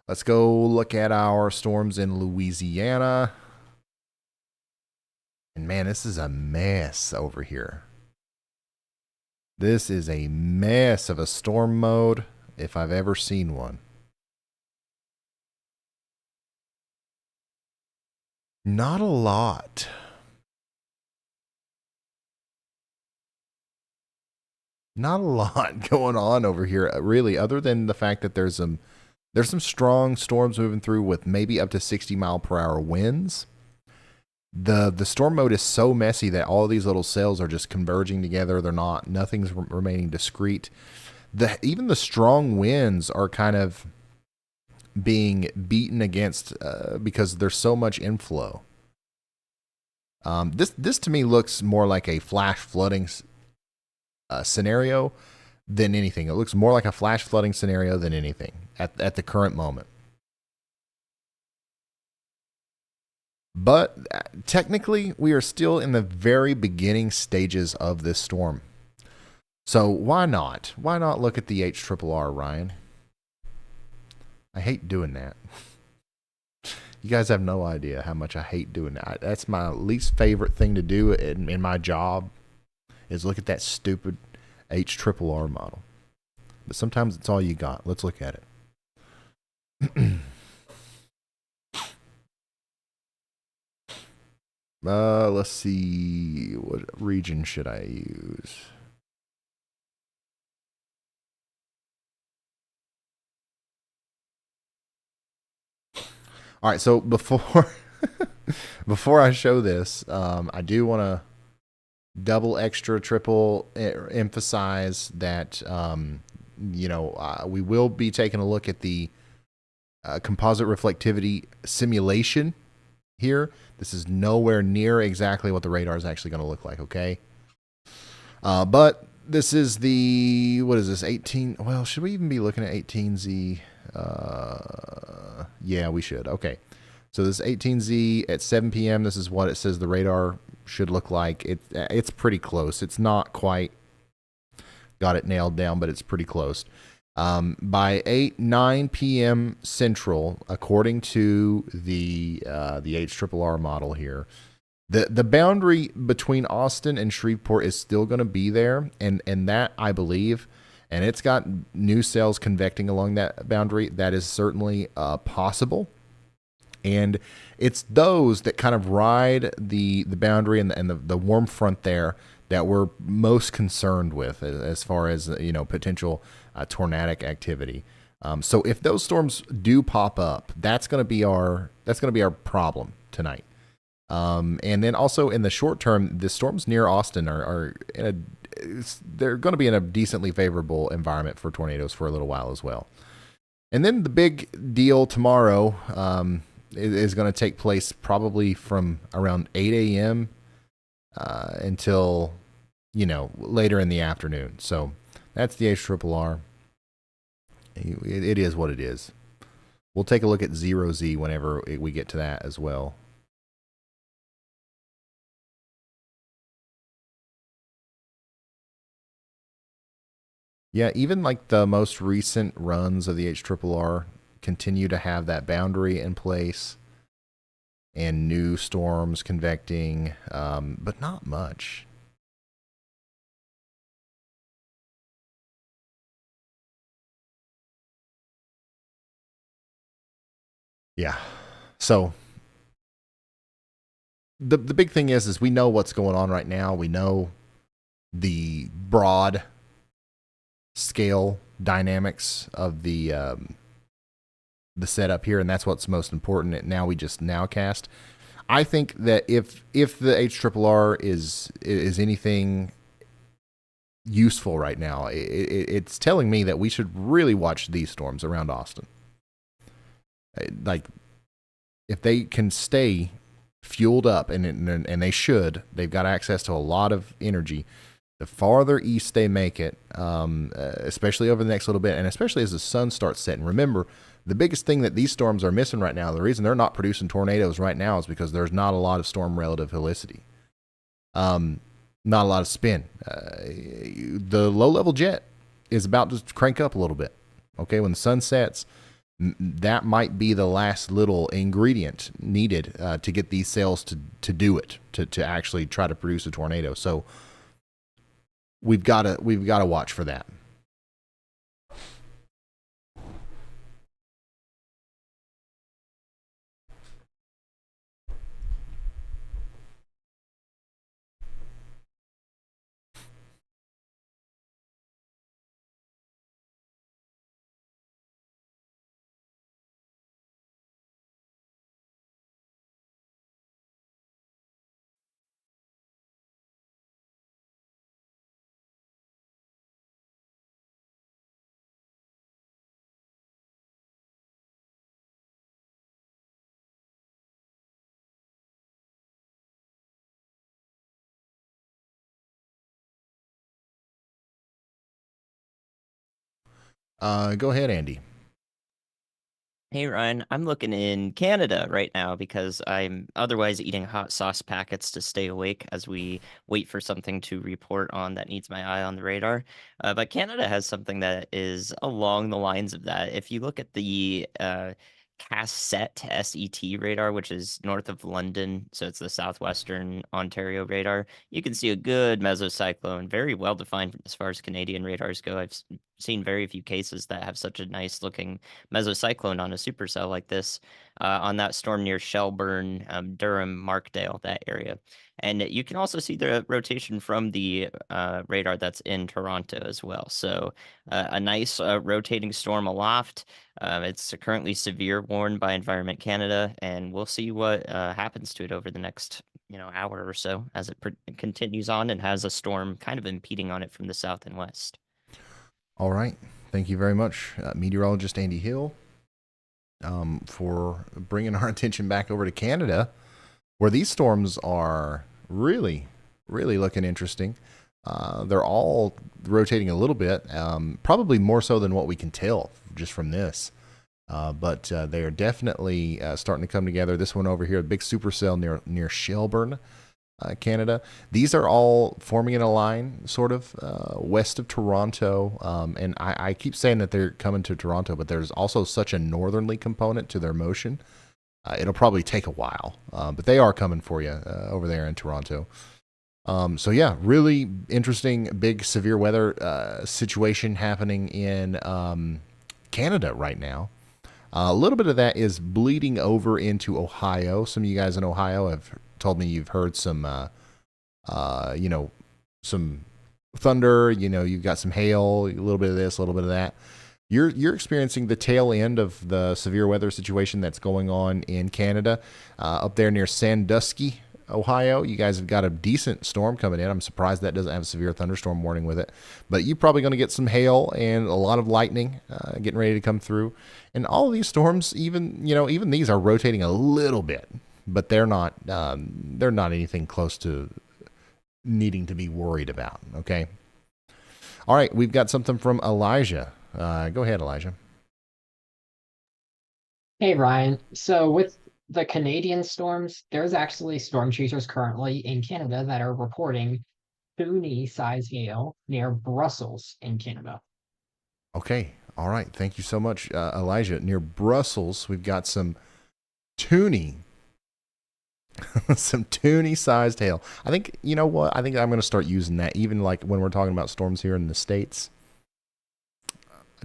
Let's go look at our storms in Louisiana. And man, this is a mess over here. This is a mess of a storm mode if I've ever seen one. Not a lot. Not a lot going on over here, really, other than the fact that there's some strong storms moving through with maybe up to 60-mile-per-hour winds. The storm mode is so messy that all of these little cells are just converging together. Nothing's remaining discrete. Even the strong winds are kind of being beaten against because there's so much inflow. This to me looks more like a flash flooding scenario than anything. It looks more like a flash flooding scenario than anything at the current moment. But technically, we are still in the very beginning stages of this storm. So why not? Why not look at the HRRR, Ryan? I hate doing that. You guys have no idea how much I hate doing that. That's my least favorite thing to do in my job, is look at that stupid HRRR model. But sometimes it's all you got. Let's look at it. Let's see. What region should I use? All right, so before I show this, I do want to double, extra, triple emphasize that we will be taking a look at the composite reflectivity simulation here. This is nowhere near exactly what the radar is actually going to look like, okay? But this is the, what is this, 18? Well, should we even be looking at 18Z? Yeah, we should. Okay. So this 18Z at 7 p.m., this is what it says the radar should look like. It's pretty close. It's not quite got it nailed down, but it's pretty close. By 9 p.m. Central, according to the HRRR model here, the boundary between Austin and Shreveport is still going to be there, and that, I believe, and it's got new cells convecting along that boundary. That is certainly possible. And it's those that kind of ride the boundary and the warm front there that we're most concerned with as far as potential tornadic activity. So if those storms do pop up, that's going to be our problem tonight. And then also in the short term, the storms near Austin they're going to be in a decently favorable environment for tornadoes for a little while as well. And then the big deal tomorrow is going to take place probably from around 8 a.m. Until later in the afternoon. So that's the HRRR. It is what it is. We'll take a look at 0Z whenever we get to that as well. Yeah, even like the most recent runs of the HRRR continue to have that boundary in place and new storms convecting, but not much. Yeah. So the big thing is we know what's going on right now. We know the broad scale dynamics of the setup here, and that's what's most important. And now we just nowcast. I think that if the HRRR is anything useful right now, it's telling me that we should really watch these storms around Austin. Like, if they can stay fueled up, and they should, they've got access to a lot of energy. The farther east they make it, especially over the next little bit, and especially as the sun starts setting. Remember, the biggest thing that these storms are missing right now, the reason they're not producing tornadoes right now, is because there's not a lot of storm relative helicity. Not a lot of spin. The low-level jet is about to crank up a little bit. Okay, when the sun sets, that might be the last little ingredient needed to get these cells to do it, to actually try to produce a tornado. So we've got to watch for that. Go ahead, Andy. Hey Ryan, I'm looking in Canada right now because I'm otherwise eating hot sauce packets to stay awake as we wait for something to report on that needs my eye on the radar. But Canada has something that is along the lines of that. If you look at the CASSET SET radar, which is north of London, so it's the southwestern Ontario radar, you can see a good mesocyclone, very well defined as far as Canadian radars go. I've seen very few cases that have such a nice looking mesocyclone on a supercell like this on that storm near Shelburne, Durham, Markdale, that area. And you can also see the rotation from the radar that's in Toronto as well. So a nice rotating storm aloft. It's currently severe warned by Environment Canada, and we'll see what happens to it over the next hour or so as it continues on and has a storm kind of impeding on it from the south and west. All right. Thank you very much, meteorologist Andy Hill, for bringing our attention back over to Canada, where these storms are really, really looking interesting. They're all rotating a little bit, probably more so than what we can tell just from this. But they are definitely starting to come together. This one over here, a big supercell near Shelburne, Canada. These are all forming in a line sort of west of Toronto. And I keep saying that they're coming to Toronto, but there's also such a northerly component to their motion. It'll probably take a while, but they are coming for you over there in Toronto. So yeah, really interesting, big severe weather situation happening in Canada right now. A little bit of that is bleeding over into Ohio. Some of you guys in Ohio have told me you've heard some, some thunder. You've got some hail, a little bit of this, a little bit of that. You're experiencing the tail end of the severe weather situation that's going on in Canada, up there near Sandusky, Ohio. You guys have got a decent storm coming in. I'm surprised that doesn't have a severe thunderstorm warning with it, but you're probably going to get some hail and a lot of lightning getting ready to come through. And all of these storms, even these are rotating a little bit, but they're not anything close to needing to be worried about. Okay. All right. We've got something from Elijah. Go ahead, Elijah. Hey, Ryan. So with the Canadian storms, there's actually storm chasers currently in Canada that are reporting Toonie-size hail near Brussels in Canada. Okay. All right. Thank you so much, Elijah. Near Brussels, we've got some Toonie. Some Toonie-sized hail. I think, you know what? I think I'm going to start using that even like when we're talking about storms here in the States.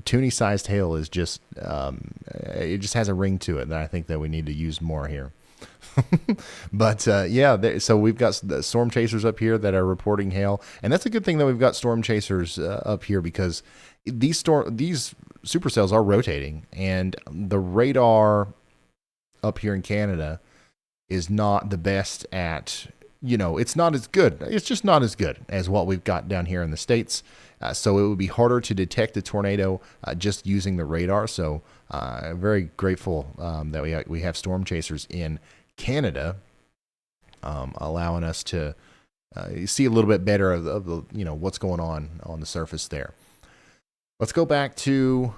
Toonie-sized hail is just, it just has a ring to it that I think that we need to use more here. But so we've got the storm chasers up here that are reporting hail, and that's a good thing that we've got storm chasers up here because these supercells are rotating, and the radar up here in Canada is not the best at, it's not as good. It's just not as good as what we've got down here in the States. So it would be harder to detect a tornado just using the radar. So very grateful that we have storm chasers in Canada, allowing us to see a little bit better of the, what's going on the surface there. Let's go back to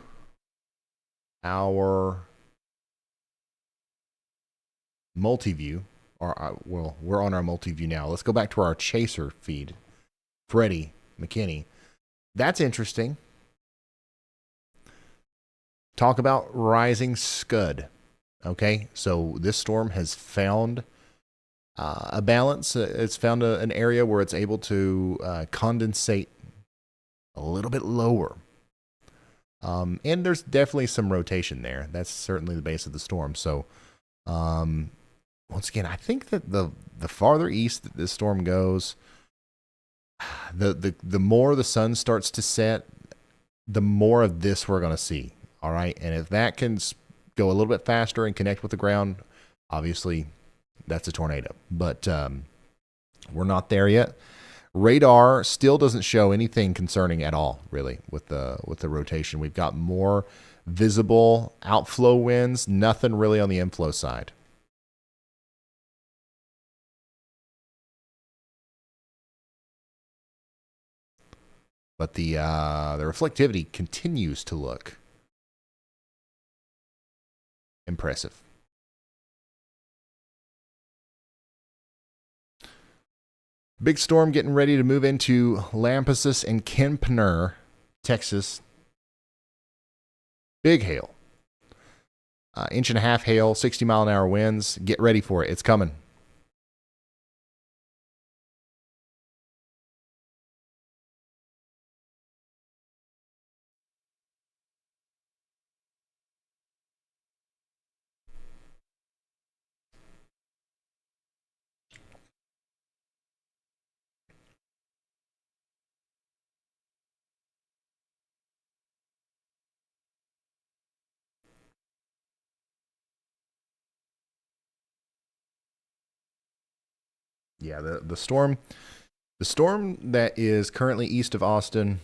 our multi-view. We're on our multi-view now. Let's go back to our chaser feed. Freddie McKinney. That's interesting. talk about rising scud. Okay, so this storm has found a balance. It's found an area where it's able to condensate a little bit lower. And there's definitely some rotation there. That's certainly the base of the storm. So, once again, I think that the farther east that this storm goes, the more the sun starts to set, the more of this we're going to see. All right. And if that can go a little bit faster and connect with the ground, obviously that's a tornado. But we're not there yet. Radar still doesn't show anything concerning at all, really, with the rotation. We've got more visible outflow winds, nothing really on the inflow side. But the reflectivity continues to look impressive. Big storm getting ready to move into Lampasas and Kempner, Texas. Big hail. Inch and a half hail, 60-mile-an-hour winds. Get ready for it. It's coming. Yeah, the storm that is currently east of Austin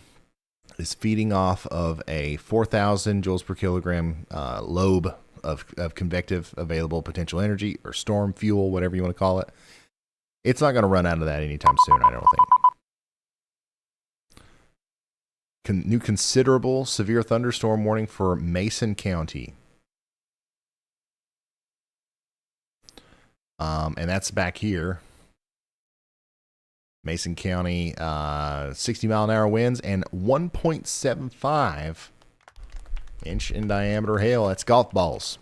is feeding off of a 4,000 joules per kilogram lobe of convective available potential energy, or storm fuel, whatever you want to call it. It's not going to run out of that anytime soon, I don't think. New considerable severe thunderstorm warning for Mason County. And that's back here. Mason County, 60-mile-an-hour winds and 1.75 inch in diameter hail. That's golf balls.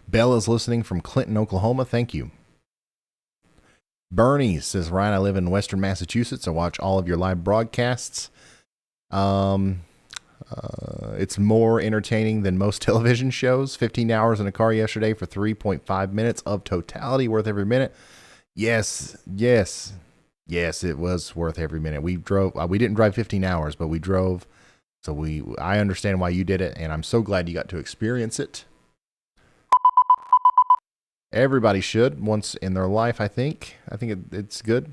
Bell is listening from Clinton, Oklahoma. Thank you. Bernie says, Ryan, I live in Western Massachusetts. I watch all of your live broadcasts. It's more entertaining than most television shows. 15 hours in a car yesterday for 3.5 minutes of totality, worth every minute. Yes, it was worth every minute. We drove. We didn't drive 15 hours, but we drove. So I understand why you did it, and I'm so glad you got to experience it. Everybody should once in their life, I think. It's good.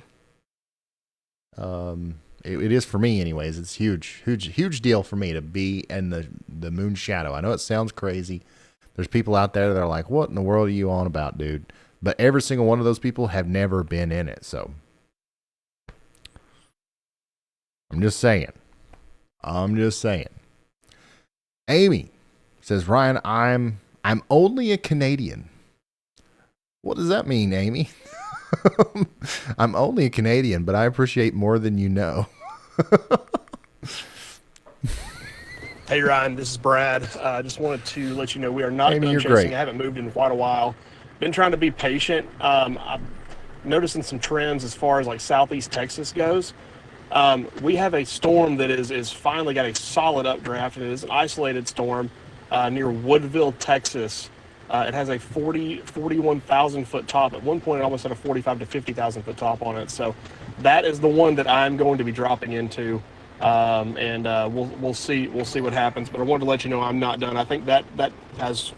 It is for me anyways. It's huge deal for me to be in the moon shadow. I know it sounds crazy. There's people out there that are like, what in the world are you on about, dude? But every single one of those people have never been in it. So I'm just saying. Amy says, Ryan, I'm only a Canadian. What does that mean, Amy? I'm only a Canadian, but I appreciate more than you know. Hey, Ryan, this is Brad. I just wanted to let you know we are not Amy, gun you're chasing. great. I haven't moved in quite a while. Been trying to be patient. I'm noticing some trends as far as like southeast Texas goes. We have a storm that is finally got a solid updraft. It is an isolated storm near Woodville, Texas. It has a 41,000 foot top. At one point, it almost had a 45 to 50,000 foot top on it. So that is the one that I'm going to be dropping into We'll see what happens. But I wanted to let you know I'm not done. I think that has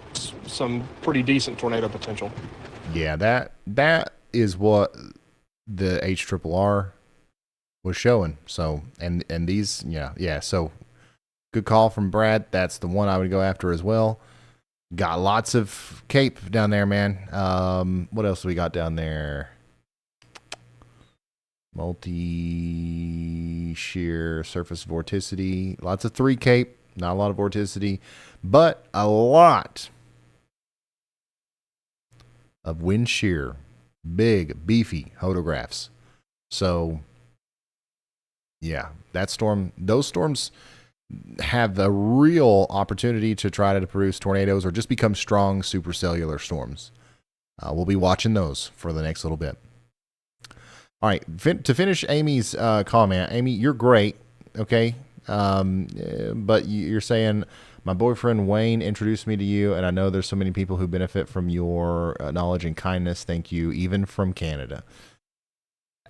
some pretty decent tornado potential. Yeah, that is what the HRRR was showing. So and these, yeah. So good call from Brad. That's the one I would go after as well. Got lots of cape down there, man. What else do we got down there? Multi-shear surface vorticity. Lots of 3 cape. Not a lot of vorticity, but a lot of wind shear. Big, beefy photographs. So, yeah, those storms have a real opportunity to try to produce tornadoes or just become strong supercellular storms. We'll be watching those for the next little bit. All right, to finish Amy's comment, Amy, you're great, okay? But you're saying, my boyfriend Wayne introduced me to you, and I know there's so many people who benefit from your knowledge and kindness. Thank you, even from Canada.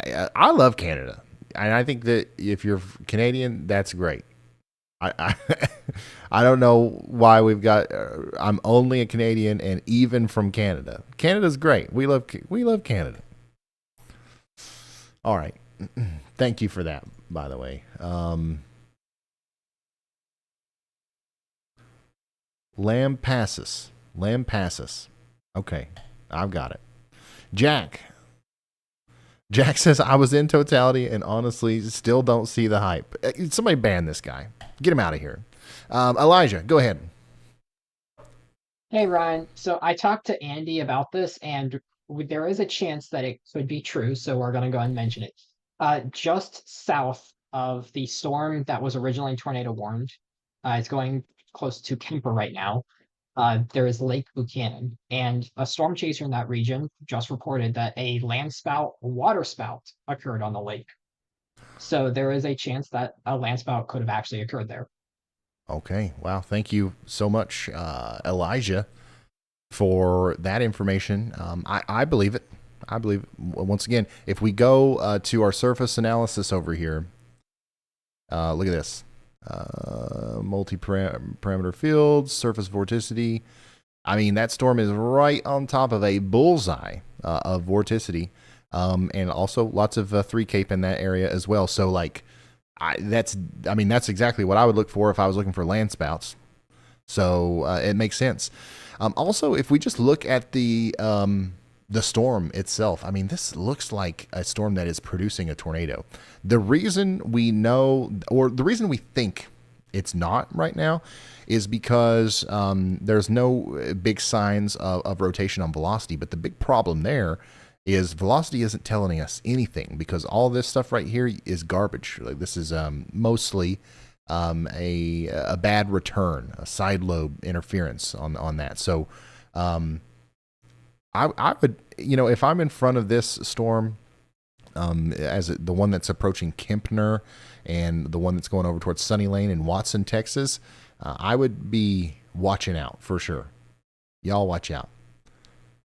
I love Canada, and I think that if you're Canadian, that's great. I don't know why we've got. I'm only a Canadian, and even from Canada. Canada's great. We love Canada. All right, thank you for that. By the way, Lampasas. Okay, I've got it. Jack says, I was in totality and honestly still don't see the hype. Somebody ban this guy. Get him out of here. Elijah, go ahead. Hey, Ryan. So I talked to Andy about this, and there is a chance that it could be true, so we're going to go ahead and mention it. Just south of the storm that was originally tornado warned, it's going close to Kemper right now. There is Lake Buchanan, and a storm chaser in that region just reported that a landspout water spout occurred on the lake. So there is a chance that a landspout could have actually occurred there. Okay. Wow. Thank you so much, Elijah, for that information. I believe it. I believe, once again, if we go to our surface analysis over here, look at this. Multi-parameter fields, surface vorticity. I mean, that storm is right on top of a bullseye of vorticity, and also lots of 3 cape in that area as well. So, like, that's exactly what I would look for if I was looking for landspouts. So it makes sense. Also, if we just look at the storm itself, I mean, this looks like a storm that is producing a tornado. The reason we know, or the reason we think it's not right now, is because there's no big signs of rotation on velocity. But the big problem there is velocity isn't telling us anything, because all this stuff right here is garbage. Like, this is mostly a bad return, a side lobe interference on that. So I would, if I'm in front of this storm, as the one that's approaching Kempner and the one that's going over towards Sunny Lane in Watson, Texas, I would be watching out for sure. Y'all watch out.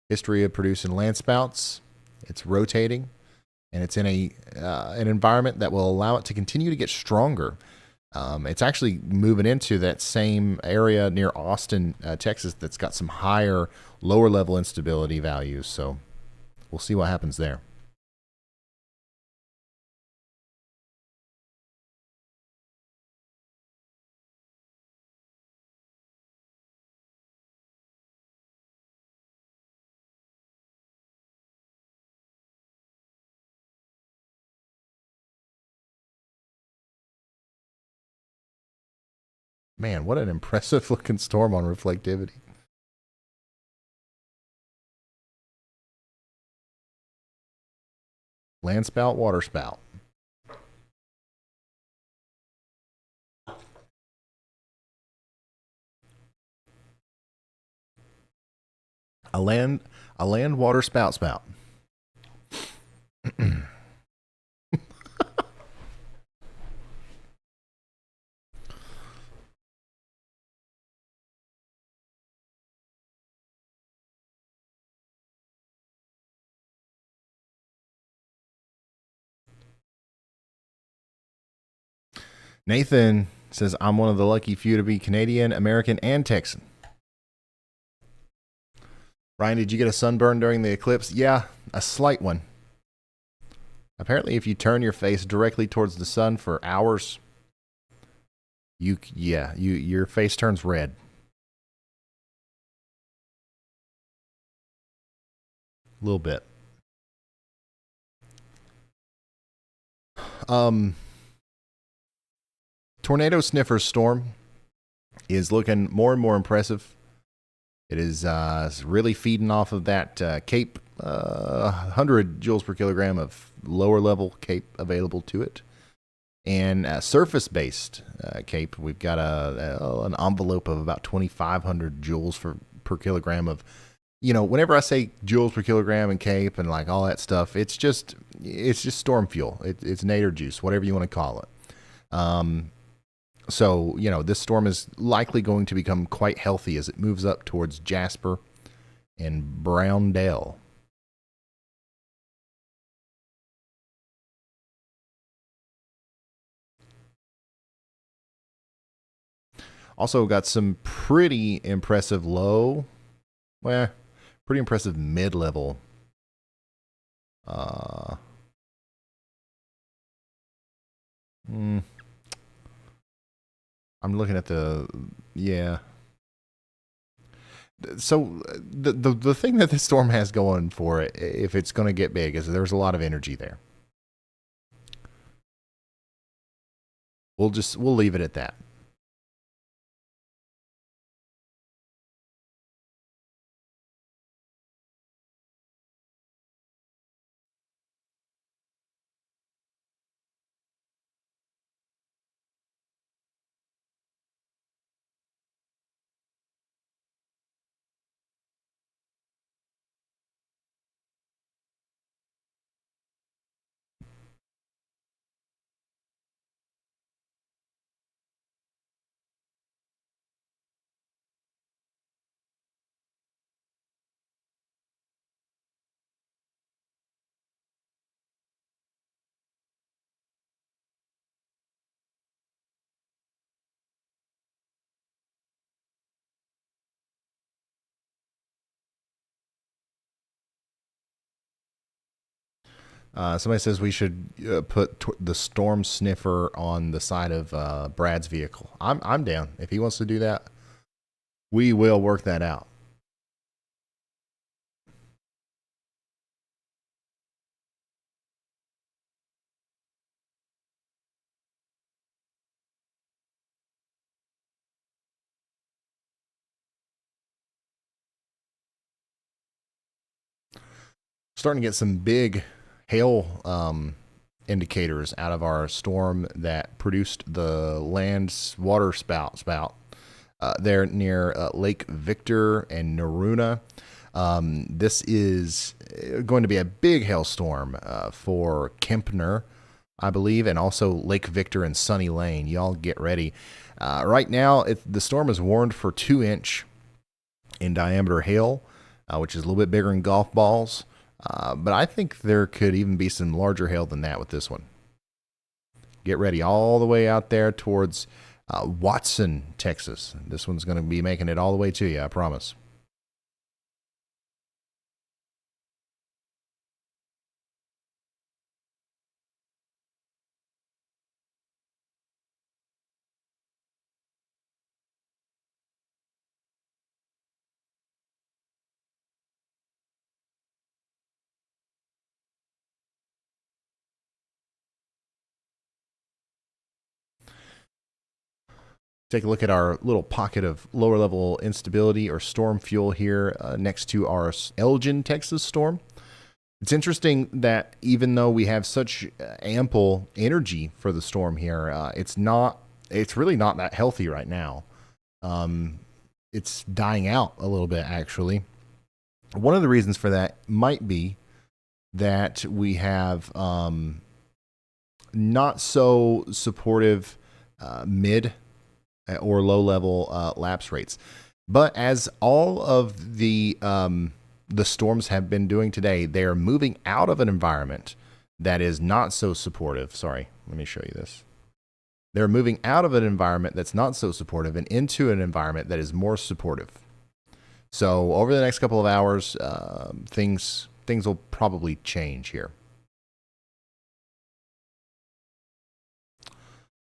History of producing landspouts. It's rotating, and it's in an environment that will allow it to continue to get stronger. It's actually moving into that same area near Austin, Texas, that's got some higher, lower level instability values. So we'll see what happens there. Man, what an impressive looking storm on reflectivity. Landspout, waterspout. A land water spout. Nathan says, I'm one of the lucky few to be Canadian, American, and Texan. Ryan, did you get a sunburn during the eclipse? Yeah, a slight one. Apparently, if you turn your face directly towards the sun for hours, your face turns red. A little bit. Tornado Sniffer Storm is looking more and more impressive. It is really feeding off of that Cape, 100 joules per kilogram of lower level Cape available to it. And surface-based Cape, we've got an envelope of about 2,500 joules per kilogram of, whenever I say joules per kilogram and Cape and like all that stuff, it's just storm fuel. It's nadir juice, whatever you want to call it. So, this storm is likely going to become quite healthy as it moves up towards Jasper and Browndale. Also got some pretty impressive pretty impressive mid-level I'm looking at So the thing that this storm has going for it, if it's going to get big, is there's a lot of energy there. We'll leave it at that. Somebody says we should put the storm sniffer on the side of Brad's vehicle. I'm down. If he wants to do that, we will work that out. Starting to get some big hail indicators out of our storm that produced the land's water spout there near Lake Victor and Naruna. This is going to be a big hailstorm for Kempner, I believe, and also Lake Victor and Sunny Lane. Y'all get ready. Right now, the storm is warned for 2-inch in diameter hail, which is a little bit bigger than golf balls. But I think there could even be some larger hail than that with this one. Get ready all the way out there towards Watson, Texas. This one's going to be making it all the way to you, I promise. Take a look at our little pocket of lower level instability or storm fuel here next to our Elgin, Texas storm. It's interesting that even though we have such ample energy for the storm here, it's really not that healthy right now. It's dying out a little bit, actually. One of the reasons for that might be that we have not so supportive mid or low-level lapse rates. But as all of the storms have been doing today, they are moving out of an environment that is not so supportive. Sorry, let me show you this. They're moving out of an environment that's not so supportive and into an environment that is more supportive. So over the next couple of hours, things will probably change here.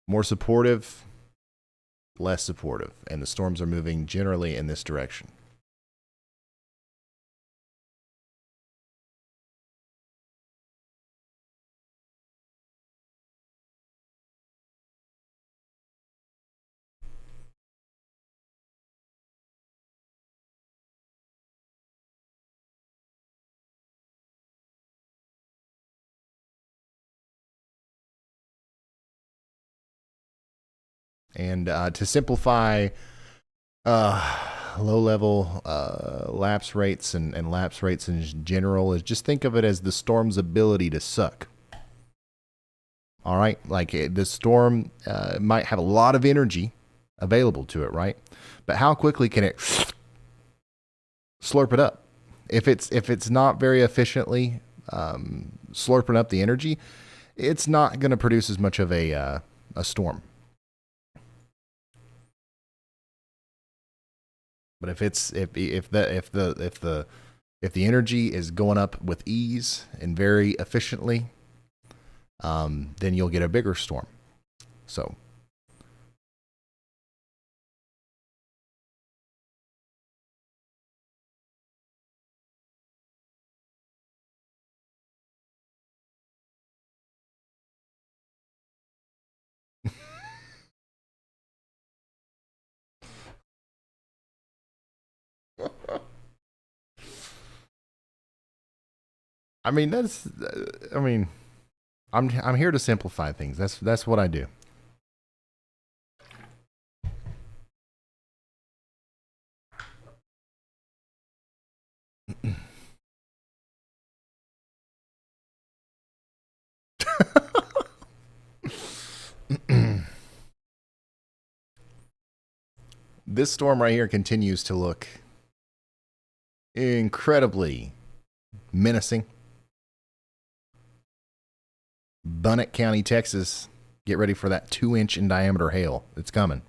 More supportive, less supportive, and the storms are moving generally in this direction. And to simplify low-level lapse rates and lapse rates in general, is just think of it as the storm's ability to suck. All right? Like the storm might have a lot of energy available to it, right? But how quickly can it slurp it up? If it's not very efficiently slurping up the energy, it's not going to produce as much of a storm. But if the energy is going up with ease and very efficiently, then you'll get a bigger storm. So I mean, I'm here to simplify things. That's what I do. This storm right here continues to look incredibly menacing. Bunnett County, Texas, get ready for that 2-inch in diameter hail. It's coming.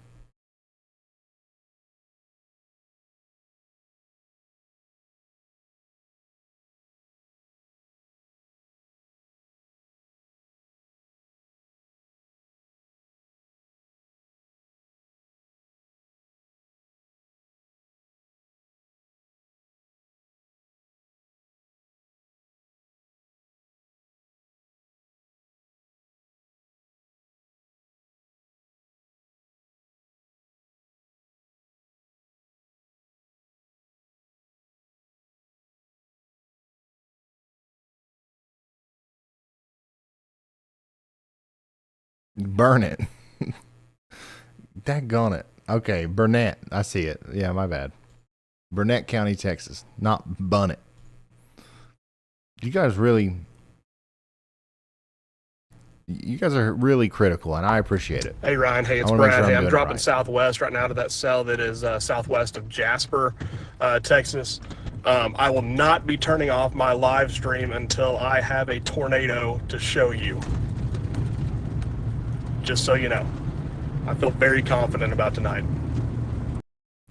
Burn it. Daggone it. Okay, Burnett. I see it. Yeah, my bad. Burnett County, Texas. Not Bunnett. You guys are really critical, and I appreciate it. Hey, Ryan. Hey, it's Brad. Hey, I'm dropping southwest right now to that cell that is southwest of Jasper, Texas. I will not be turning off my live stream until I have a tornado to show you. Just so you know. I feel very confident about tonight.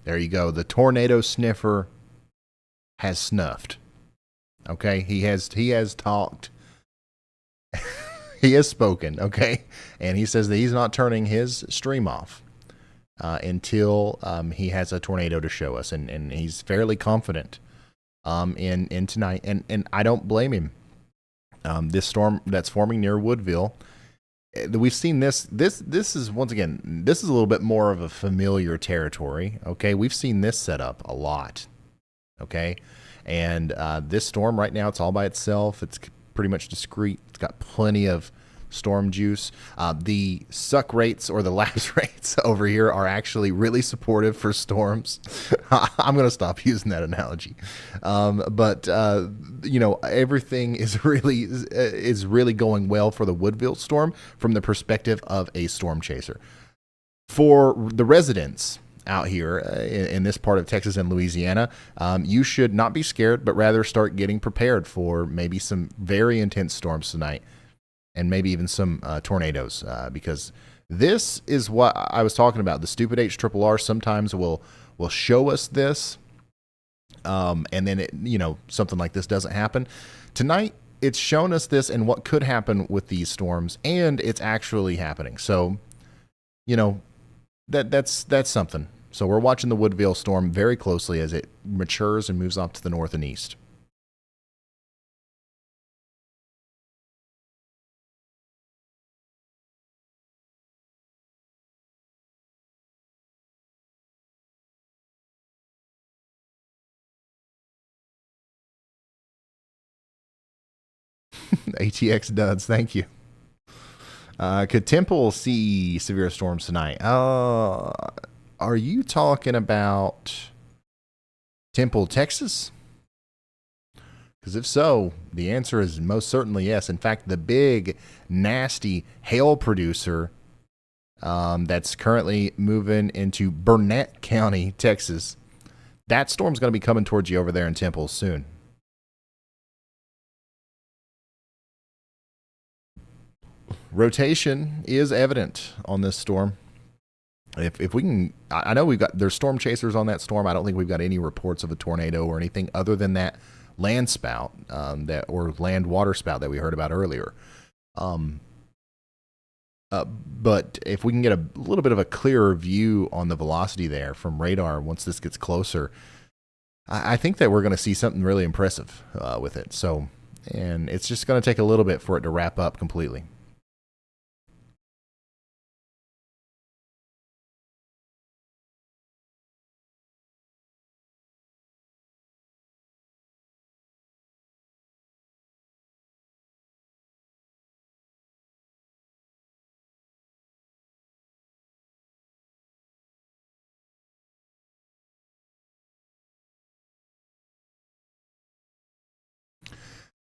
There you go. The tornado sniffer has snuffed. Okay? He has talked. He has spoken, okay? And he says that he's not turning his stream off until he has a tornado to show us. And he's fairly confident in tonight. And I don't blame him. This storm that's forming near Woodville, we've seen this is, once again, this is a little bit more of a familiar territory. Okay, we've seen this set up a lot. Okay, and this storm right now, it's all by itself. It's pretty much discrete. It's got plenty of storm juice. The suck rates or the lapse rates over here are actually really supportive for storms. I'm going to stop using that analogy. But everything is really going well for the Woodville storm from the perspective of a storm chaser. For the residents out here in this part of Texas and Louisiana, you should not be scared, but rather start getting prepared for maybe some very intense storms tonight. And maybe even some tornadoes, because This is what I was talking about. The stupid HRRR sometimes will show us this, and then something like this doesn't happen. Tonight, it's shown us this and what could happen with these storms, and it's actually happening. So, that's something. So we're watching the Woodville storm very closely as it matures and moves off to the north and east. ATX duds, thank you. Could Temple see severe storms tonight? Are you talking about Temple, Texas? Because if so, the answer is most certainly yes. In fact, the big, nasty hail producer that's currently moving into Burnett County, Texas, that storm's going to be coming towards you over there in Temple soon. Rotation is evident on this storm. If we can, I know there's storm chasers on that storm. I don't think we've got any reports of a tornado or anything other than that Landspout, or land water spout that we heard about earlier. But if we can get a little bit of a clearer view on the velocity there from radar once this gets closer, I think that we're going to see something really impressive with it. So, and it's just going to take a little bit for it to wrap up completely.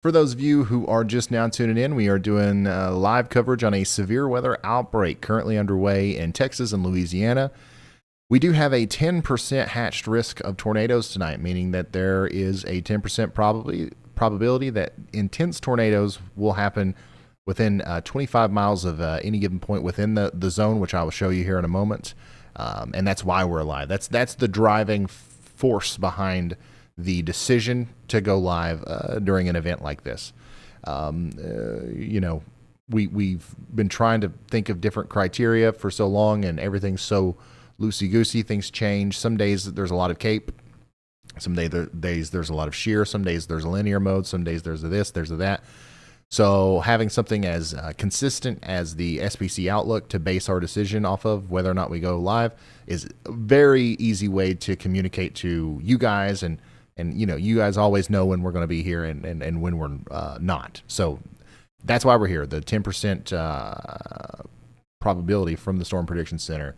For those of you who are just now tuning in, we are doing live coverage on a severe weather outbreak currently underway in Texas and Louisiana. We do have a 10% hatched risk of tornadoes tonight, meaning that there is a 10% probability that intense tornadoes will happen within 25 miles of any given point within the zone, which I will show you here in a moment. And that's why we're live. That's the driving force behind the decision to go live during an event like this. We've been trying to think of different criteria for so long, and everything's so loosey-goosey. Things change. Some days there's a lot of cape. Some days there's a lot of shear. Some days there's a linear mode. Some days there's a this, there's a that. So having something as consistent as the SPC Outlook to base our decision off of whether or not we go live is a very easy way to communicate to you guys, and you guys always know when we're going to be here and when we're not. So that's why we're here. The 10% probability from the Storm Prediction Center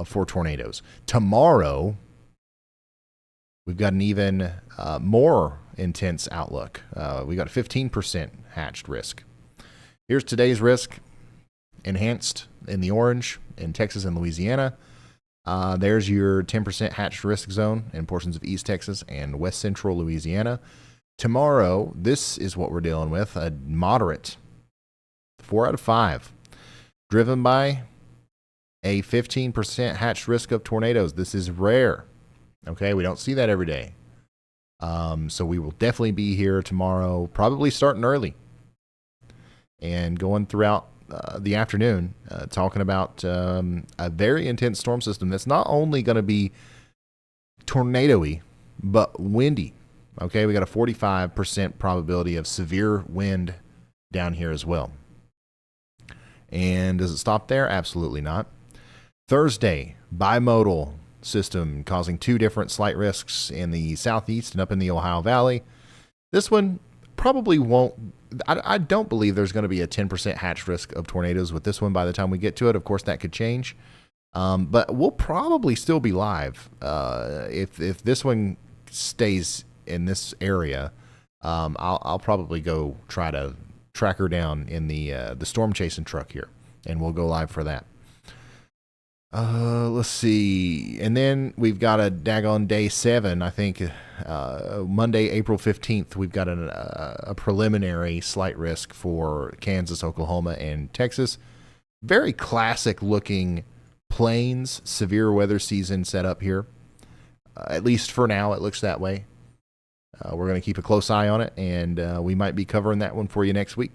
for tornadoes. Tomorrow, we've got an even more intense outlook. We got a 15% hatched risk. Here's today's risk, enhanced in the orange in Texas and Louisiana. There's your 10% hatched risk zone in portions of East Texas and West Central Louisiana. Tomorrow, this is what we're dealing with, a moderate 4 out of 5, driven by a 15% hatched risk of tornadoes. This is rare. Okay, we don't see that every day. So we will definitely be here tomorrow, probably starting early and going throughout the afternoon, talking about a very intense storm system that's not only going to be tornado-y, but windy. Okay, we got a 45% probability of severe wind down here as well. And does it stop there? Absolutely not. Thursday, bimodal system causing 2 different slight risks in the southeast and up in the Ohio Valley. This one probably won't. I don't believe there's going to be a 10% hatch risk of tornadoes with this one by the time we get to it. Of course, that could change. But we'll probably still be live. If this one stays in this area, I'll probably go try to track her down in the storm chasing truck here, and we'll go live for that. Let's see. And then we've got a daggone day 7, I think, Monday, April 15th, we've got a preliminary slight risk for Kansas, Oklahoma, and Texas. very classic looking plains severe weather season set up here. At least for now, it looks that way. We're going to keep a close eye on it, and we might be covering that one for you next week.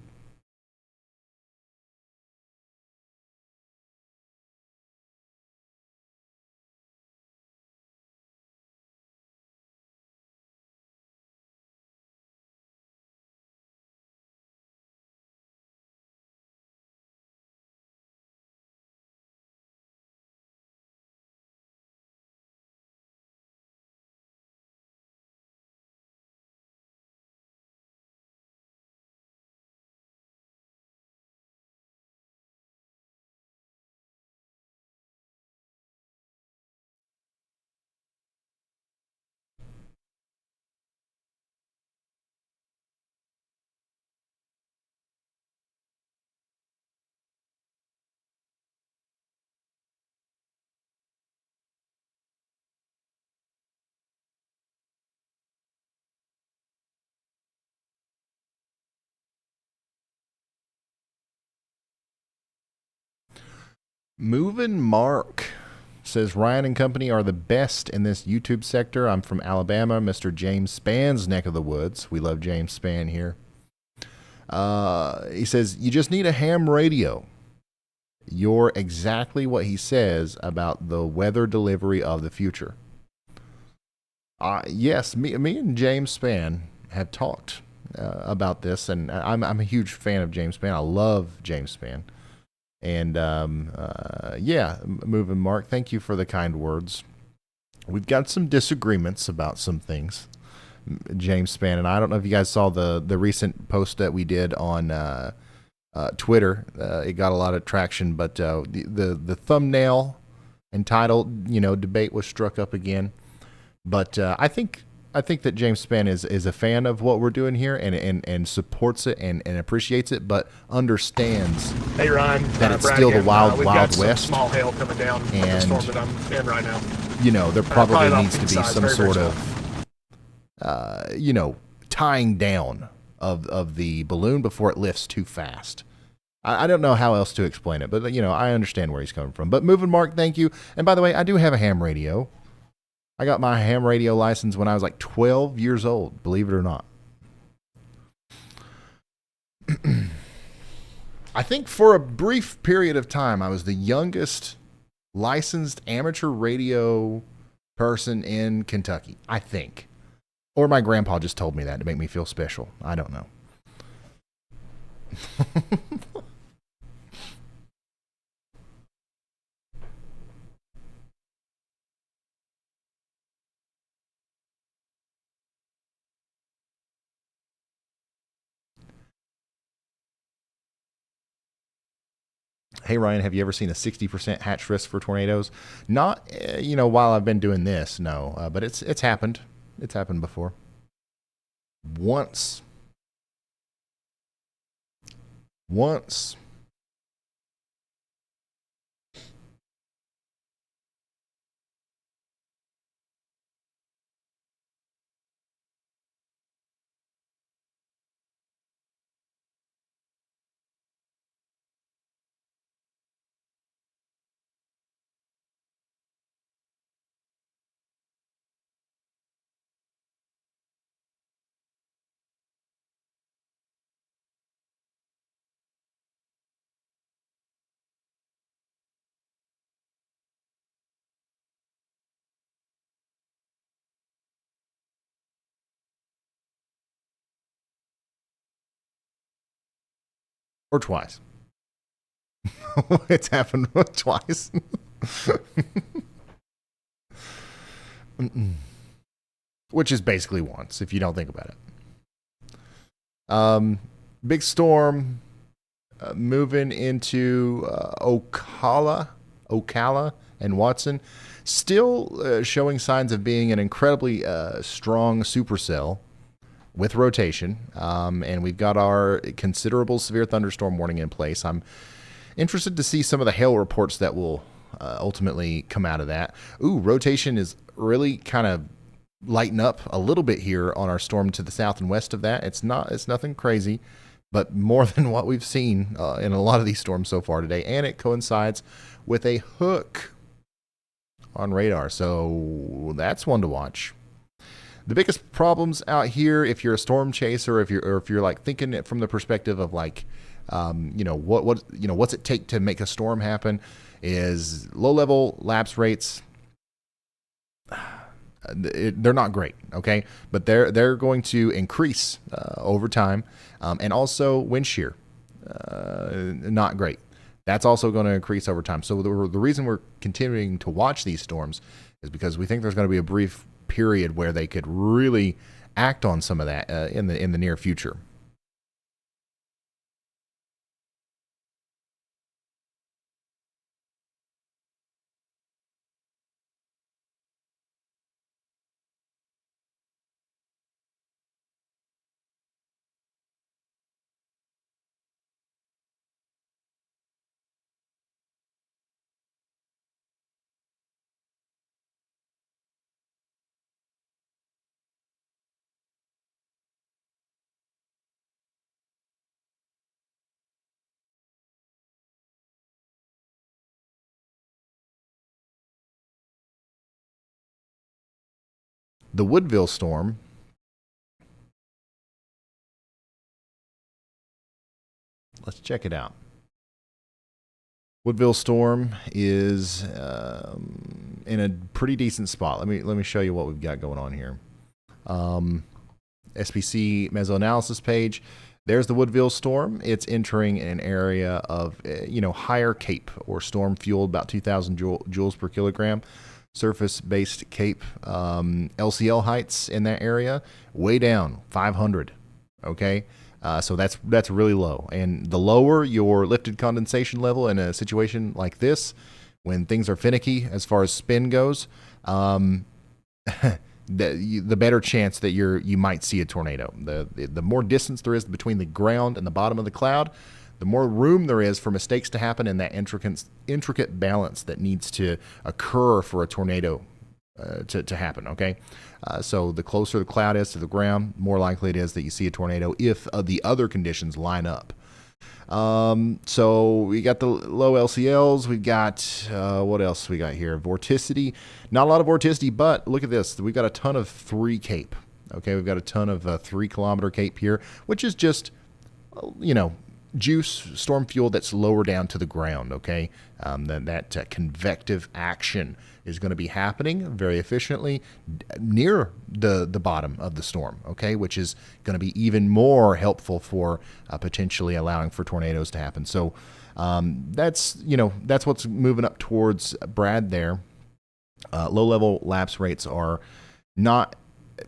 Moving Mark says Ryan and company are the best in this YouTube sector. I'm from Alabama, Mr. James Spann's neck of the woods. We love James Spann here. He says, you just need a ham radio. You're exactly what he says about the weather delivery of the future. Yes, me and James Spann have talked about this, and I'm a huge fan of James Spann. I love James Spann. And yeah, Moving Mark, thank you for the kind words. We've got some disagreements about some things, James Spann and I don't know if you guys saw the recent post that we did on Twitter. It got a lot of traction, but the thumbnail and title, debate was struck up again. But I think that James Spann is a fan of what we're doing here and supports it and appreciates it, but understands Hey Ryan, that it's Brad still the again. wild We've got some west. small hail coming down with the And, storm that I'm in right now. There probably about needs to be peak size, some very, very sort of, tying down of the balloon before it lifts too fast. I don't know how else to explain it, but, I understand where he's coming from. But Moving Mark, thank you. And by the way, I do have a ham radio. I got my ham radio license when I was like 12 years old, believe it or not. I think for a brief period of time, I was the youngest licensed amateur radio person in Kentucky, I think. Or my grandpa just told me that to make me feel special. I don't know. Hey, Ryan, have you ever seen a 60% hatch risk for tornadoes? Not, while I've been doing this, no. But it's happened. It's happened before. Once. Or twice. It's happened twice. Which is basically once, if you don't think about it. Big storm moving into Ocala and Watson. Still showing signs of being an incredibly strong supercell with rotation, and we've got our considerable severe thunderstorm warning in place. I'm interested to see some of the hail reports that will ultimately come out of that. Rotation is really kind of lighting up a little bit here on our storm to the south and west of that. It's nothing crazy, but more than what we've seen in a lot of these storms so far today. And it coincides with a hook on radar. So that's one to watch. The biggest problems out here, if you're a storm chaser, or if you're like thinking it from the perspective of like, what's it take to make a storm happen, is low level lapse rates. They're not great, okay, but they're going to increase over time, and also wind shear, not great. That's also going to increase over time. So the reason we're continuing to watch these storms is because we think there's going to be a brief period where they could really act on some of that in the near future. The Woodville storm let's check it out. Woodville storm is in a pretty decent spot. Let me show you what we've got going on here. SPC mesoanalysis page. There's the Woodville storm. It's entering an area of higher CAPE, or storm fueled, about 2,000 joules per kilogram. Surface-based CAPE, LCL heights in that area way down, 500. Okay, so that's really low. And the lower your lifted condensation level in a situation like this, when things are finicky as far as spin goes, the better chance that you might see a tornado. The more distance there is between the ground and the bottom of the cloud, the more room there is for mistakes to happen in that intricate balance that needs to occur for a tornado to happen, okay? So the closer the cloud is to the ground, more likely it is that you see a tornado if the other conditions line up. So we got the low LCLs. We've got, what else we got here? Vorticity. Not a lot of vorticity, but look at this. We've got a ton of 3 CAPE. Okay, we've got a ton of 3 kilometer CAPE here, which is just, juice, storm fuel that's lower down to the ground, okay? Then that convective action is going to be happening very efficiently near the bottom of the storm, okay? Which is going to be even more helpful for potentially allowing for tornadoes to happen. So that's what's moving up towards Brad there. Low-level lapse rates are not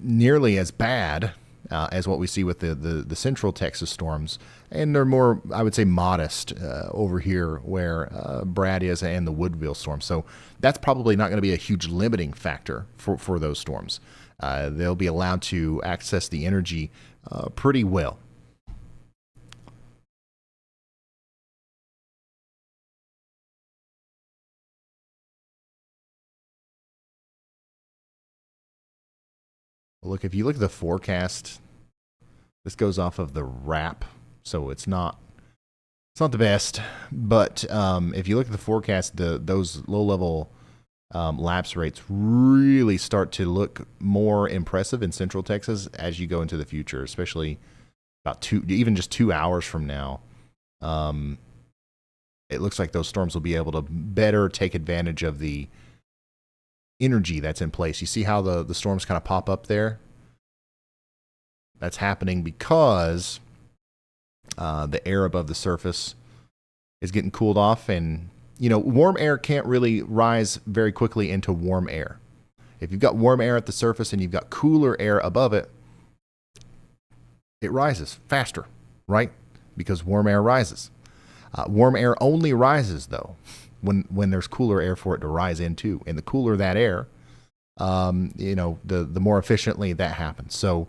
nearly as bad as what we see with the central Texas storms, and they're more, I would say, modest over here where Brad is and the Woodville storm. So that's probably not going to be a huge limiting factor for those storms. They'll be allowed to access the energy pretty well. Look, if you look at the forecast, this goes off of the RAP, so it's not the best. But if you look at the forecast, those low-level lapse rates really start to look more impressive in Central Texas as you go into the future, especially about even just 2 hours from now. It looks like those storms will be able to better take advantage of the energy that's in place. You see how the storms kind of pop up there? That's happening because the air above the surface is getting cooled off, and warm air can't really rise very quickly into warm air. If you've got warm air at the surface and you've got cooler air above it, it rises faster, right? Because warm air rises. Warm air only rises, though, when there's cooler air for it to rise into. And the cooler that air, the more efficiently that happens. So,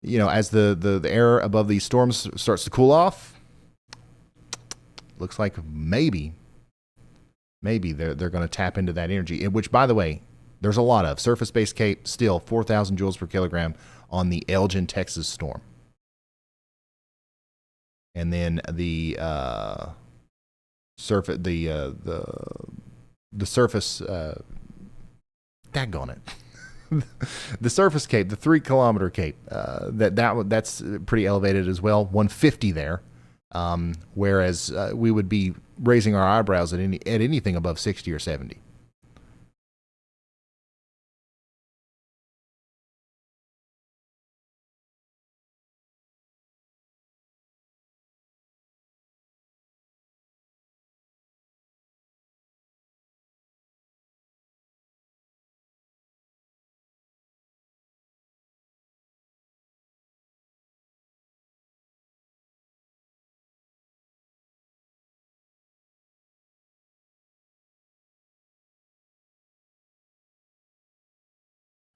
as the air above these storms starts to cool off, looks like maybe they're going to tap into that energy, which, by the way, there's a lot of surface-based CAPE, still 4,000 joules per kilogram on the Elgin, Texas storm. and then the surface, the surface, daggone it. The surface cape, the 3 kilometer cape, that's pretty elevated as well. 150 there, whereas we would be raising our eyebrows at anything above 60 or 70.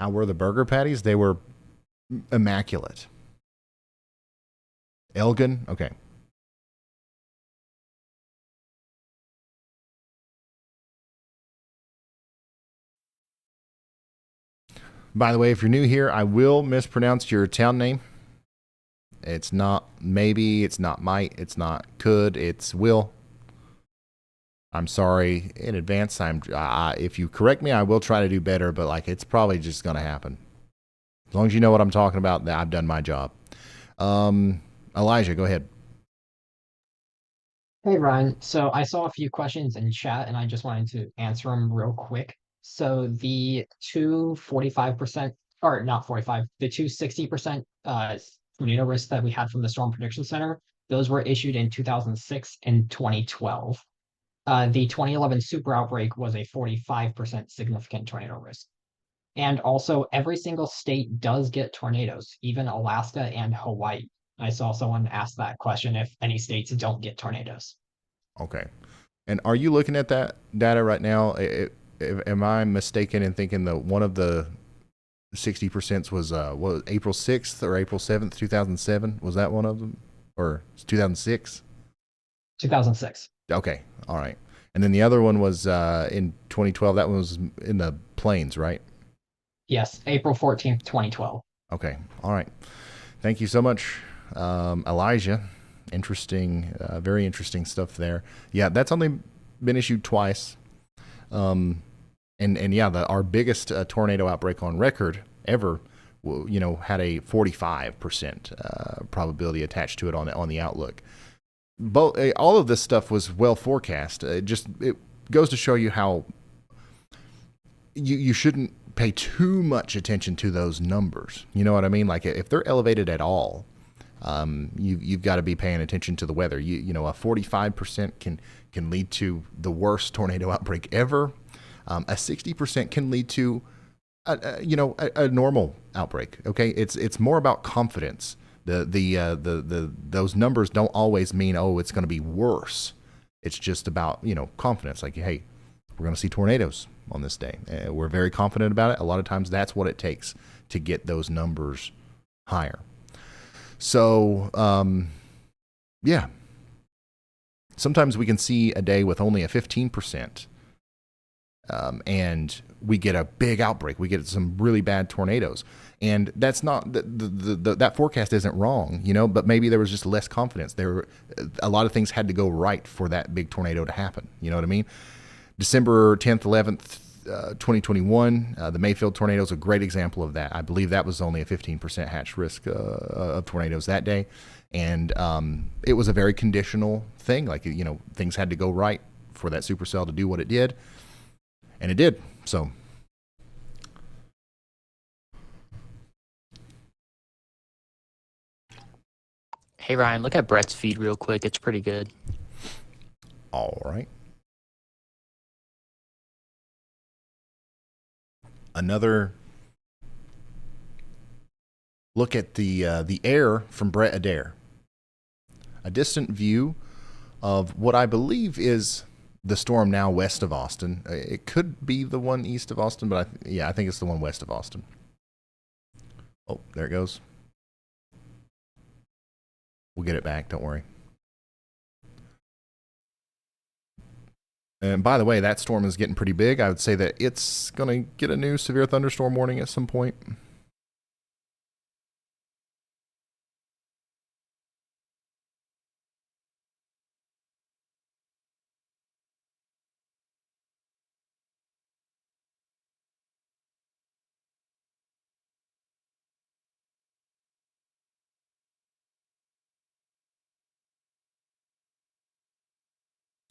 How were the burger patties? They were immaculate. Elgin? Okay. By the way, if you're new here, I will mispronounce your town name. It's not maybe, it's not might, it's not could, it's will. I'm sorry in advance. If you correct me, I will try to do better, but like it's probably just going to happen. As long as you know what I'm talking about, I've done my job. Elijah, go ahead. Hey, Ryan. So I saw a few questions in chat and I just wanted to answer them real quick. So the two 45%, or not 45, the two 60% tornado risks that we had from the Storm Prediction Center, those were issued in 2006 and 2012. The 2011 super outbreak was a 45% significant tornado risk. And also, every single state does get tornadoes, even Alaska and Hawaii. I saw someone ask that question if any states don't get tornadoes. Okay. And are you looking at that data right now? Am I mistaken in thinking that one of the 60% was April 6th or April 7th, 2007? Was that one of them? Or 2006? 2006. Okay. All right. And then the other one was in 2012. That one was in the plains, right? Yes, April 14th, 2012. Okay. All right. Thank you so much, Elijah. Interesting, very interesting stuff there. Yeah, that's only been issued twice. And yeah, our biggest tornado outbreak on record ever, had a 45% probability attached to it on the outlook. All of this stuff was well forecast. It goes to show you how you shouldn't pay too much attention to those numbers. You know what I mean? Like if they're elevated at all, you've got to be paying attention to the weather. A 45% can lead to the worst tornado outbreak ever. A 60% can lead to a normal outbreak. Okay, it's more about confidence. Those numbers don't always mean it's going to be worse. It's just about confidence. Like, hey, we're going to see tornadoes on this day. We're very confident about it. A lot of times that's what it takes to get those numbers higher. So, yeah. Sometimes we can see a day with only a 15%, and we get a big outbreak. We get some really bad tornadoes. And that's not, that forecast isn't wrong, but maybe there was just less confidence. A lot of things had to go right for that big tornado to happen. You know what I mean? December 10th, 11th, 2021, the Mayfield tornado is a great example of that. I believe that was only a 15% hatch risk of tornadoes that day. And it was a very conditional thing. Like, things had to go right for that supercell to do what it did. And it did. So. Hey, Ryan, look at Brett's feed real quick. It's pretty good. All right. Another look at the air from Brett Adair. A distant view of what I believe is the storm now west of Austin. It could be the one east of Austin, but I think it's the one west of Austin. Oh, there it goes. We'll get it back, don't worry. And by the way, that storm is getting pretty big. I would say that it's going to get a new severe thunderstorm warning at some point.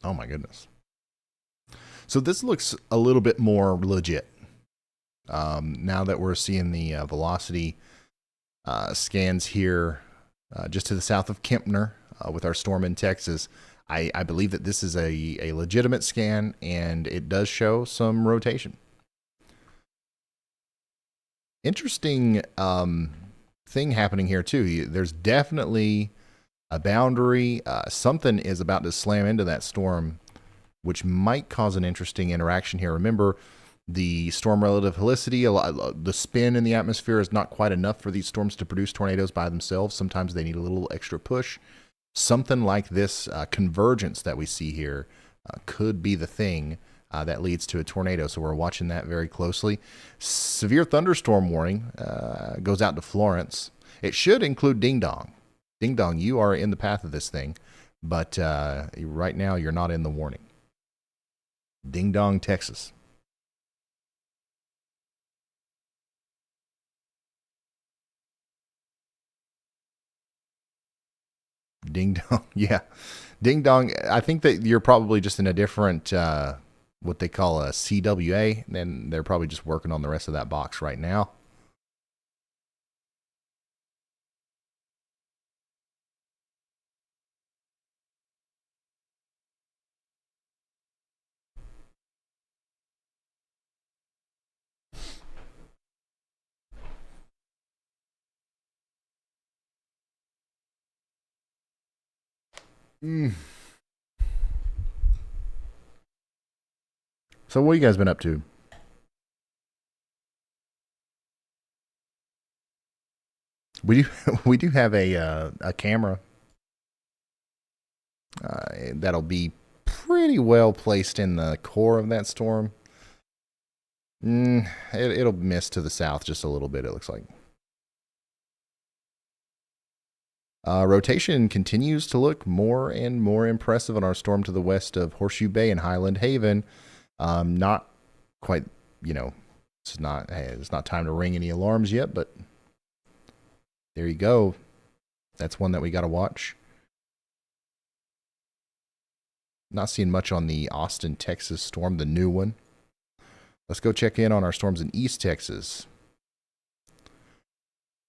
Oh my goodness. So this looks a little bit more legit. Now that we're seeing the velocity scans here just to the south of Kempner with our storm in Texas, I believe that this is a legitimate scan, and it does show some rotation. Interesting thing happening here, too. There's definitely a boundary. Something is about to slam into that storm, which might cause an interesting interaction here. Remember, the storm relative helicity, the spin in the atmosphere is not quite enough for these storms to produce tornadoes by themselves. Sometimes they need a little extra push. Something like this convergence that we see here could be the thing that leads to a tornado. So we're watching that very closely. Severe thunderstorm warning goes out to Florence. It should include Ding Dong. Ding Dong, you are in the path of this thing, but right now you're not in the warning. Ding Dong, Texas. Ding Dong, yeah. Ding Dong, I think that you're probably just in a different, what they call a CWA, and they're probably just working on the rest of that box right now. So what have you guys been up to? We do have a camera that'll be pretty well placed in the core of that storm. It'll miss to the south just a little bit, it looks like. Rotation continues to look more and more impressive on our storm to the west of Horseshoe Bay and Highland Haven. Not quite, it's not time to ring any alarms yet, but there you go. That's one that we got to watch. Not seeing much on the Austin, Texas storm, the new one. Let's go check in on our storms in East Texas.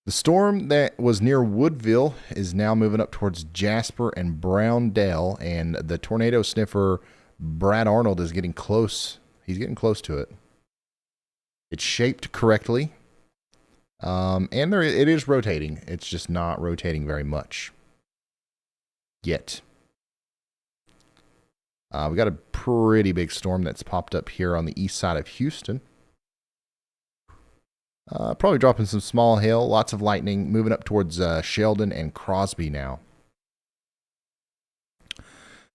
The storm that was near Woodville is now moving up towards Jasper and Browndale, and the tornado sniffer Brad Arnold is getting close. He's getting close to it. It's shaped correctly, and it is rotating. It's just not rotating very much yet. We got a pretty big storm that's popped up here on the east side of Houston. Probably dropping some small hail, lots of lightning, moving up towards Sheldon and Crosby now.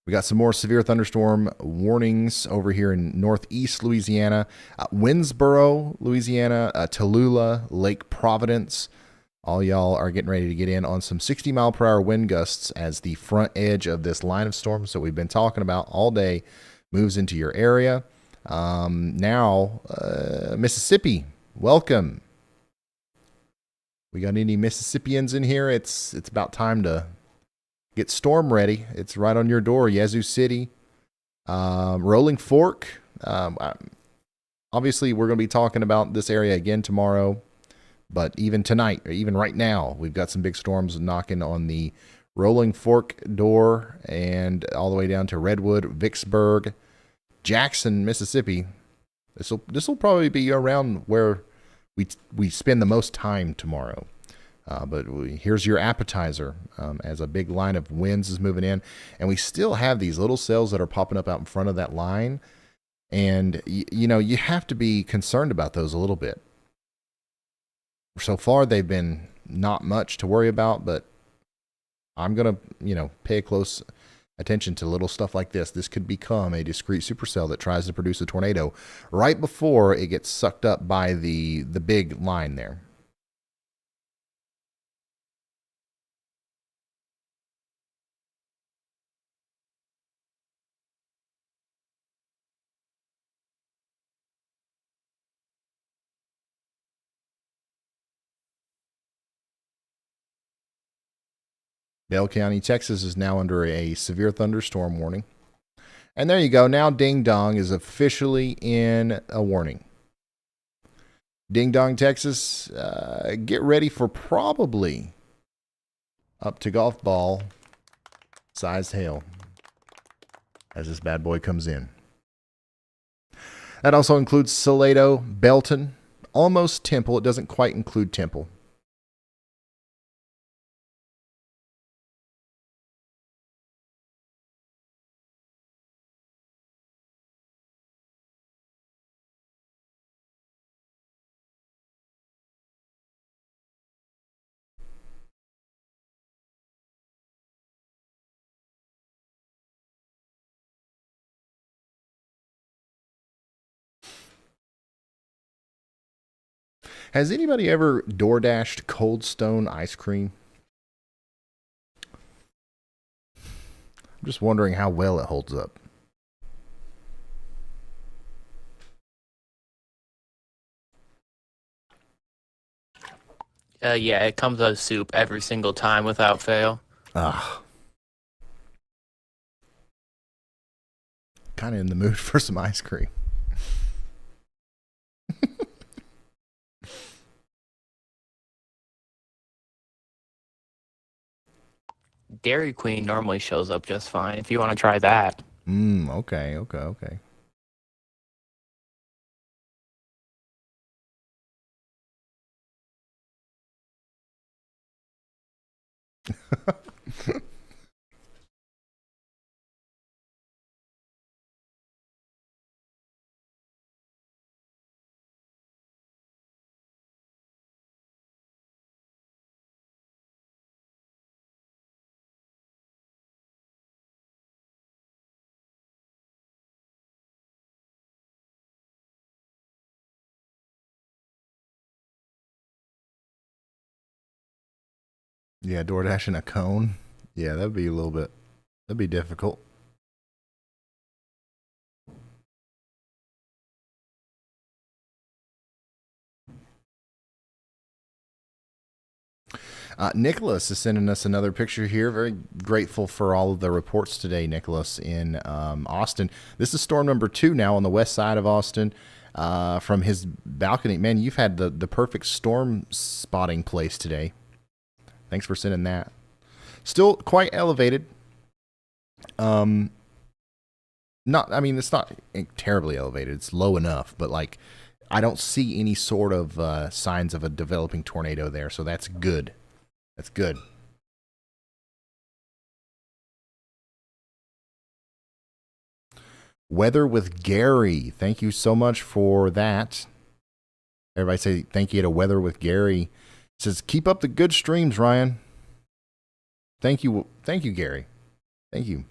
We got some more severe thunderstorm warnings over here in northeast Louisiana, Winnsboro, Louisiana, Tallulah, Lake Providence. All y'all are getting ready to get in on some 60-mile-per-hour wind gusts as the front edge of this line of storms that we've been talking about all day moves into your area. Now, Mississippi, welcome. We got any Mississippians in here? It's about time to get storm ready. It's right on your door, Yazoo City. Rolling Fork. Obviously, we're going to be talking about this area again tomorrow. But even tonight, or even right now, we've got some big storms knocking on the Rolling Fork door and all the way down to Redwood, Vicksburg, Jackson, Mississippi. This will probably be around where we spend the most time tomorrow. But here's your appetizer as a big line of winds is moving in. And we still have these little cells that are popping up out in front of that line. And, you have to be concerned about those a little bit. So far, they've been not much to worry about, but I'm going to, pay close attention to little stuff like this. This could become a discrete supercell that tries to produce a tornado right before it gets sucked up by the big line there. Bell County, Texas is now under a severe thunderstorm warning. And there you go. Now Ding Dong is officially in a warning. Ding Dong, Texas, get ready for probably up to golf ball sized hail as this bad boy comes in. That also includes Salado, Belton, almost Temple. It doesn't quite include Temple. Has anybody ever DoorDashed Cold Stone ice cream? I'm just wondering how well it holds up. Yeah, it comes out of soup every single time without fail. Ah. Kind of in the mood for some ice cream. Dairy Queen normally shows up just fine if you want to try that. Okay. Yeah, DoorDash in a cone. Yeah, that'd be that'd be difficult. Nicholas is sending us another picture here. Very grateful for all of the reports today, Nicholas, in Austin. This is storm number 2 now on the west side of Austin. From his balcony. Man, you've had the perfect storm spotting place today. Thanks for sending that. Still quite elevated. It's not terribly elevated. It's low enough, but like I don't see any sort of signs of a developing tornado there, so that's good. That's good. Weather with Gary. Thank you so much for that. Everybody say thank you to Weather with Gary. It says keep up the good streams, Ryan. Thank you, Gary. Thank you.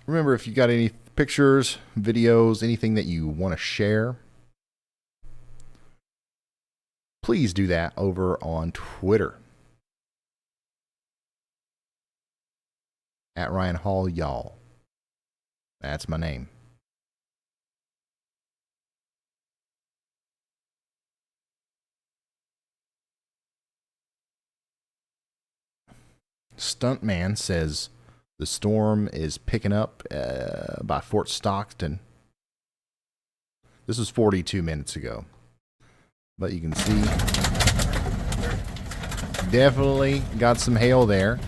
Remember, if you got any pictures, videos, anything that you want to share, please do that over on Twitter. At Ryan Hall, y'all. That's my name. Stuntman says the storm is picking up by Fort Stockton. This was 42 minutes ago. But you can see definitely got some hail there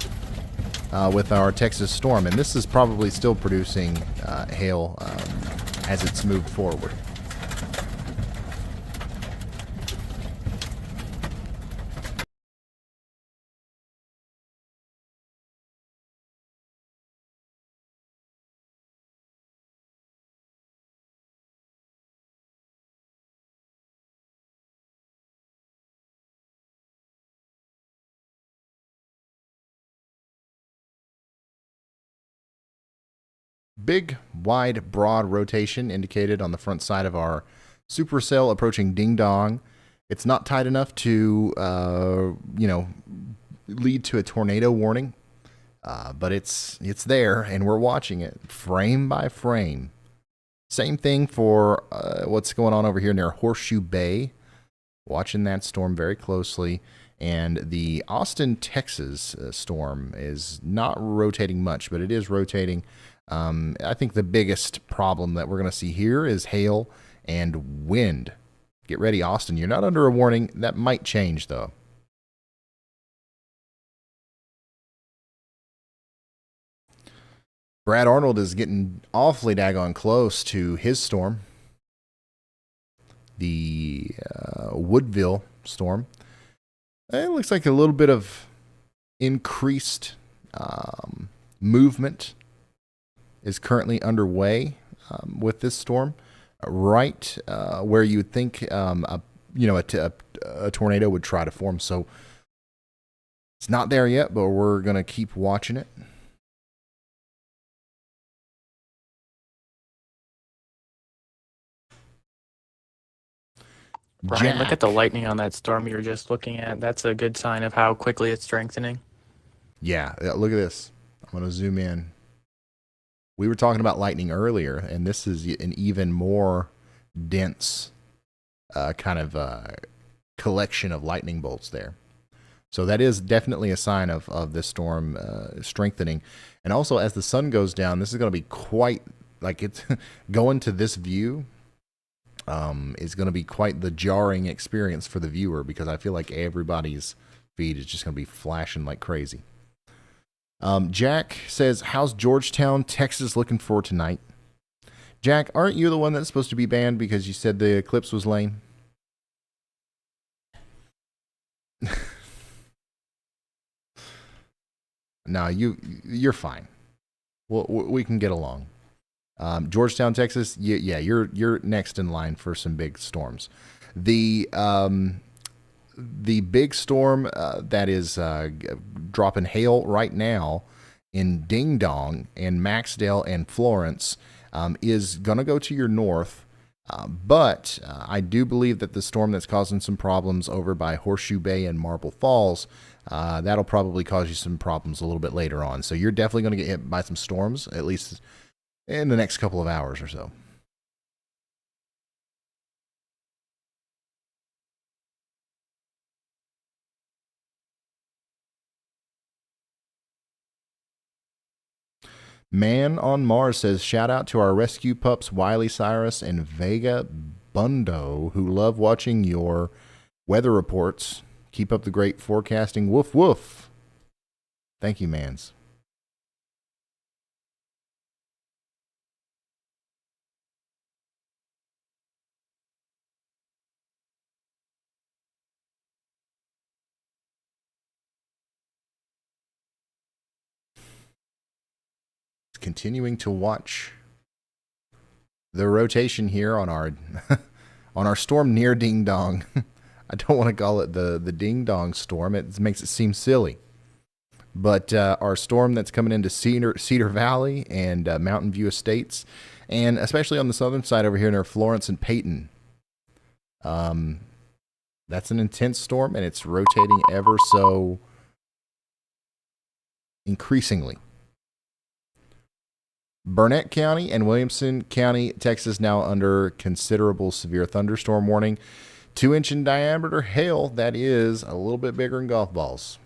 with our Texas storm. And this is probably still producing hail as it's moved forward. Big wide, broad rotation indicated on the front side of our supercell approaching Ding Dong. It's not tight enough to, lead to a tornado warning, but it's there, and we're watching it frame by frame. Same thing for what's going on over here near Horseshoe Bay. Watching that storm very closely. And the Austin, Texas storm is not rotating much, but it is rotating. I think the biggest problem that we're going to see here is hail and wind. Get ready, Austin. You're not under a warning. That might change, though. Brad Arnold is getting awfully daggone close to his storm. The Woodville storm. It looks like a little bit of increased movement is currently underway with this storm, right where you would think a tornado would try to form. So it's not there yet, but we're going to keep watching it. Brian, look at the lightning on that storm you were just looking at. That's a good sign of how quickly it's strengthening. Yeah, look at this. I'm going to zoom in. We were talking about lightning earlier, and this is an even more dense collection of lightning bolts there. So that is definitely a sign of this storm strengthening. And also, as the sun goes down, this is going to be quite, like, it's going to this view is going to be quite the jarring experience for the viewer, because I feel like everybody's feed is just going to be flashing like crazy. Jack says, how's Georgetown, Texas looking for tonight? Jack, aren't you the one that's supposed to be banned because you said the eclipse was lame? No, you're fine. We can get along. Georgetown, Texas, you're next in line for some big storms. The big storm that is dropping hail right now in Ding Dong and Maxdale and Florence is going to go to your north. But I do believe that the storm that's causing some problems over by Horseshoe Bay and Marble Falls, that'll probably cause you some problems a little bit later on. So you're definitely going to get hit by some storms, at least in the next couple of hours or so. Man on Mars says, shout out to our rescue pups, Wiley Cyrus and Vega Bundo, who love watching your weather reports. Keep up the great forecasting. Woof, woof. Thank you, Mans. Continuing to watch the rotation here on our on our storm near Ding Dong. I don't want to call it the Ding Dong storm. It makes it seem silly. But our storm that's coming into Cedar Valley and Mountain View Estates, and especially on the southern side over here near Florence and Peyton. That's an intense storm, and it's rotating ever so increasingly. Burnett County and Williamson County, Texas, now under considerable severe thunderstorm warning. 2-inch in diameter hail that is a little bit bigger than golf balls.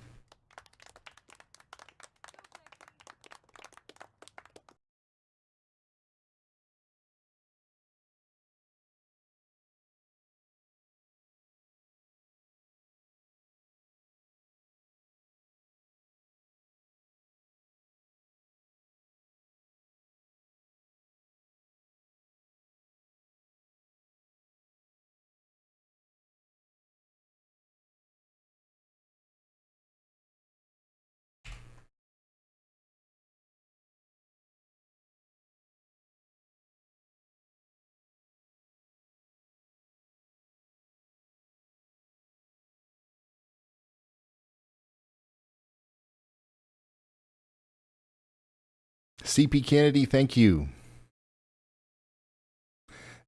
CP Kennedy, thank you.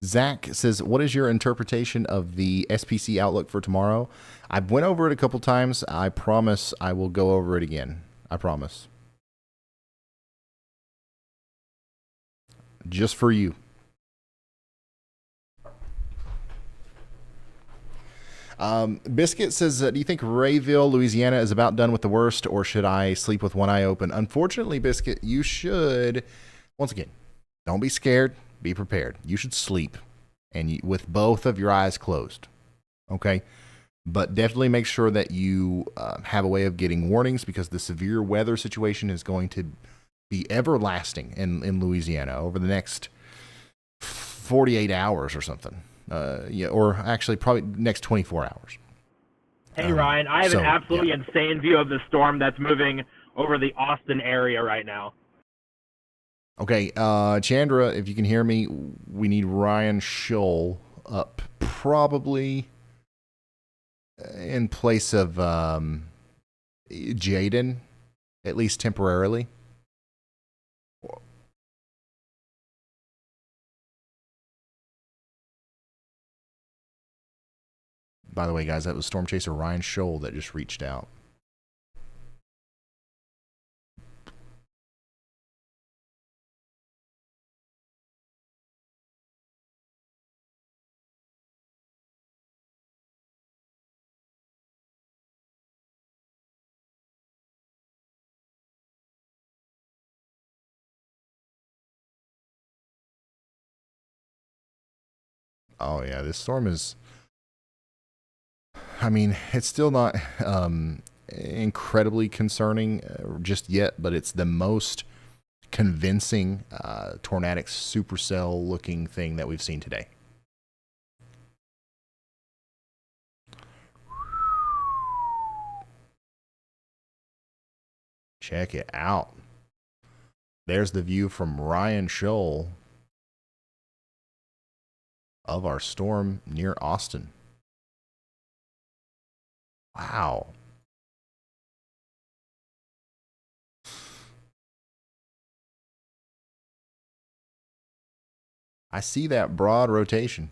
Zach says, what is your interpretation of the SPC outlook for tomorrow? I went over it a couple times. I promise I will go over it again. I promise. Just for you. Biscuit says, do you think Rayville, Louisiana is about done with the worst, or should I sleep with one eye open? Unfortunately, Biscuit, you should, once again, don't be scared. Be prepared. You should sleep with both of your eyes closed. Okay? But definitely make sure that you have a way of getting warnings, because the severe weather situation is going to be everlasting in Louisiana over the next 48 hours or something. Or actually probably next 24 hours. Hey, Ryan, I have an absolutely insane view of the storm that's moving over the Austin area right now. Okay, Chandra, if you can hear me, we need Ryan Scholl up, probably in place of Jaden, at least temporarily. By the way, guys, that was Storm Chaser Ryan Scholl that just reached out. Oh, yeah, this storm is... I mean, it's still not incredibly concerning just yet, but it's the most convincing tornadic supercell looking thing that we've seen today. Check it out. There's the view from Ryan Scholl of our storm near Austin. Wow. I see that broad rotation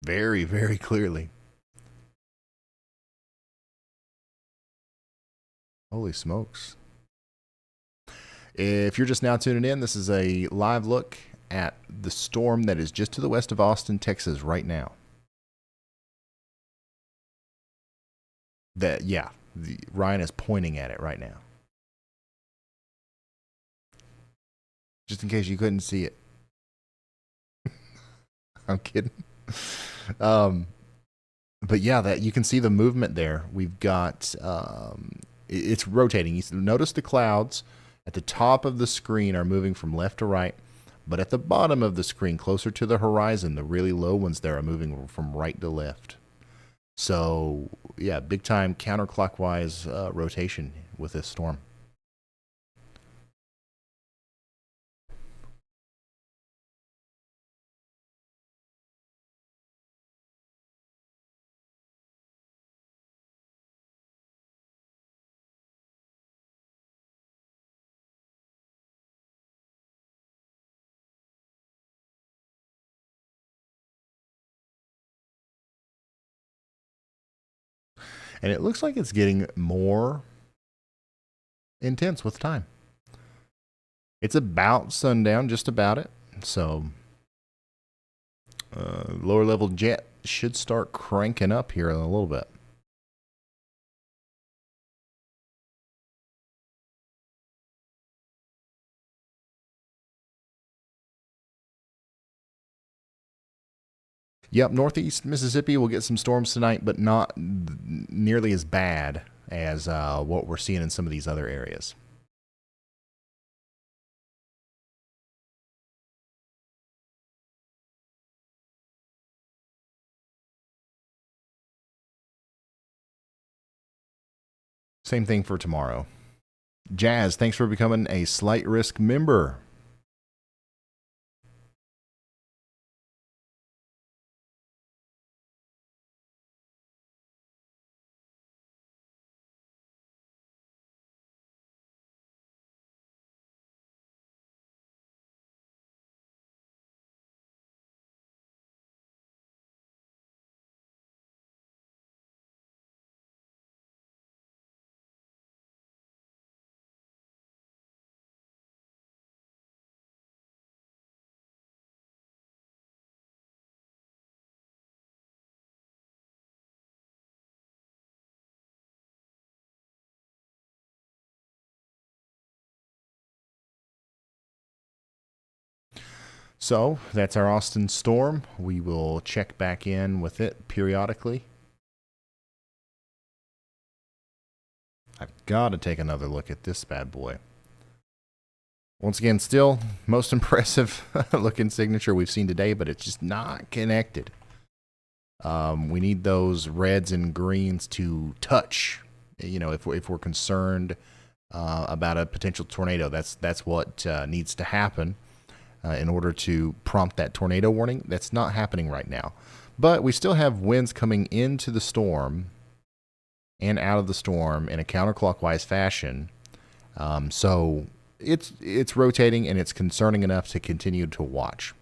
very, very clearly. Holy smokes. If you're just now tuning in, this is a live look at the storm that is just to the west of Austin, Texas right now. Ryan is pointing at it right now. Just in case you couldn't see it. I'm kidding. But yeah, that you can see the movement there. We've got it's rotating. You notice the clouds at the top of the screen are moving from left to right, but at the bottom of the screen, closer to the horizon, the really low ones there are moving from right to left. So yeah, big time counterclockwise rotation with this storm. And it looks like it's getting more intense with time. It's about sundown, just about it. So lower level jet should start cranking up here in a little bit. Yep, northeast Mississippi will get some storms tonight, but not nearly as bad as what we're seeing in some of these other areas. Same thing for tomorrow. Jazz, thanks for becoming a Slight Risk member. So that's our Austin storm. We will check back in with it periodically. I've got to take another look at this bad boy. Once again, still most impressive looking signature we've seen today, but it's just not connected. We need those reds and greens to touch. You know, if we're concerned about a potential tornado, that's what needs to happen in order to prompt that tornado warning. That's not happening right now. But we still have winds coming into the storm and out of the storm in a counterclockwise fashion. So it's rotating, and it's concerning enough to continue to watch.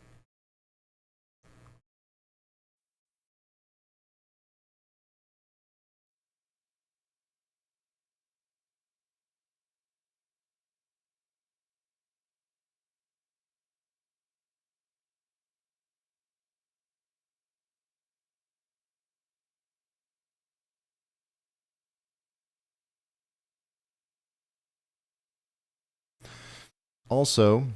Also,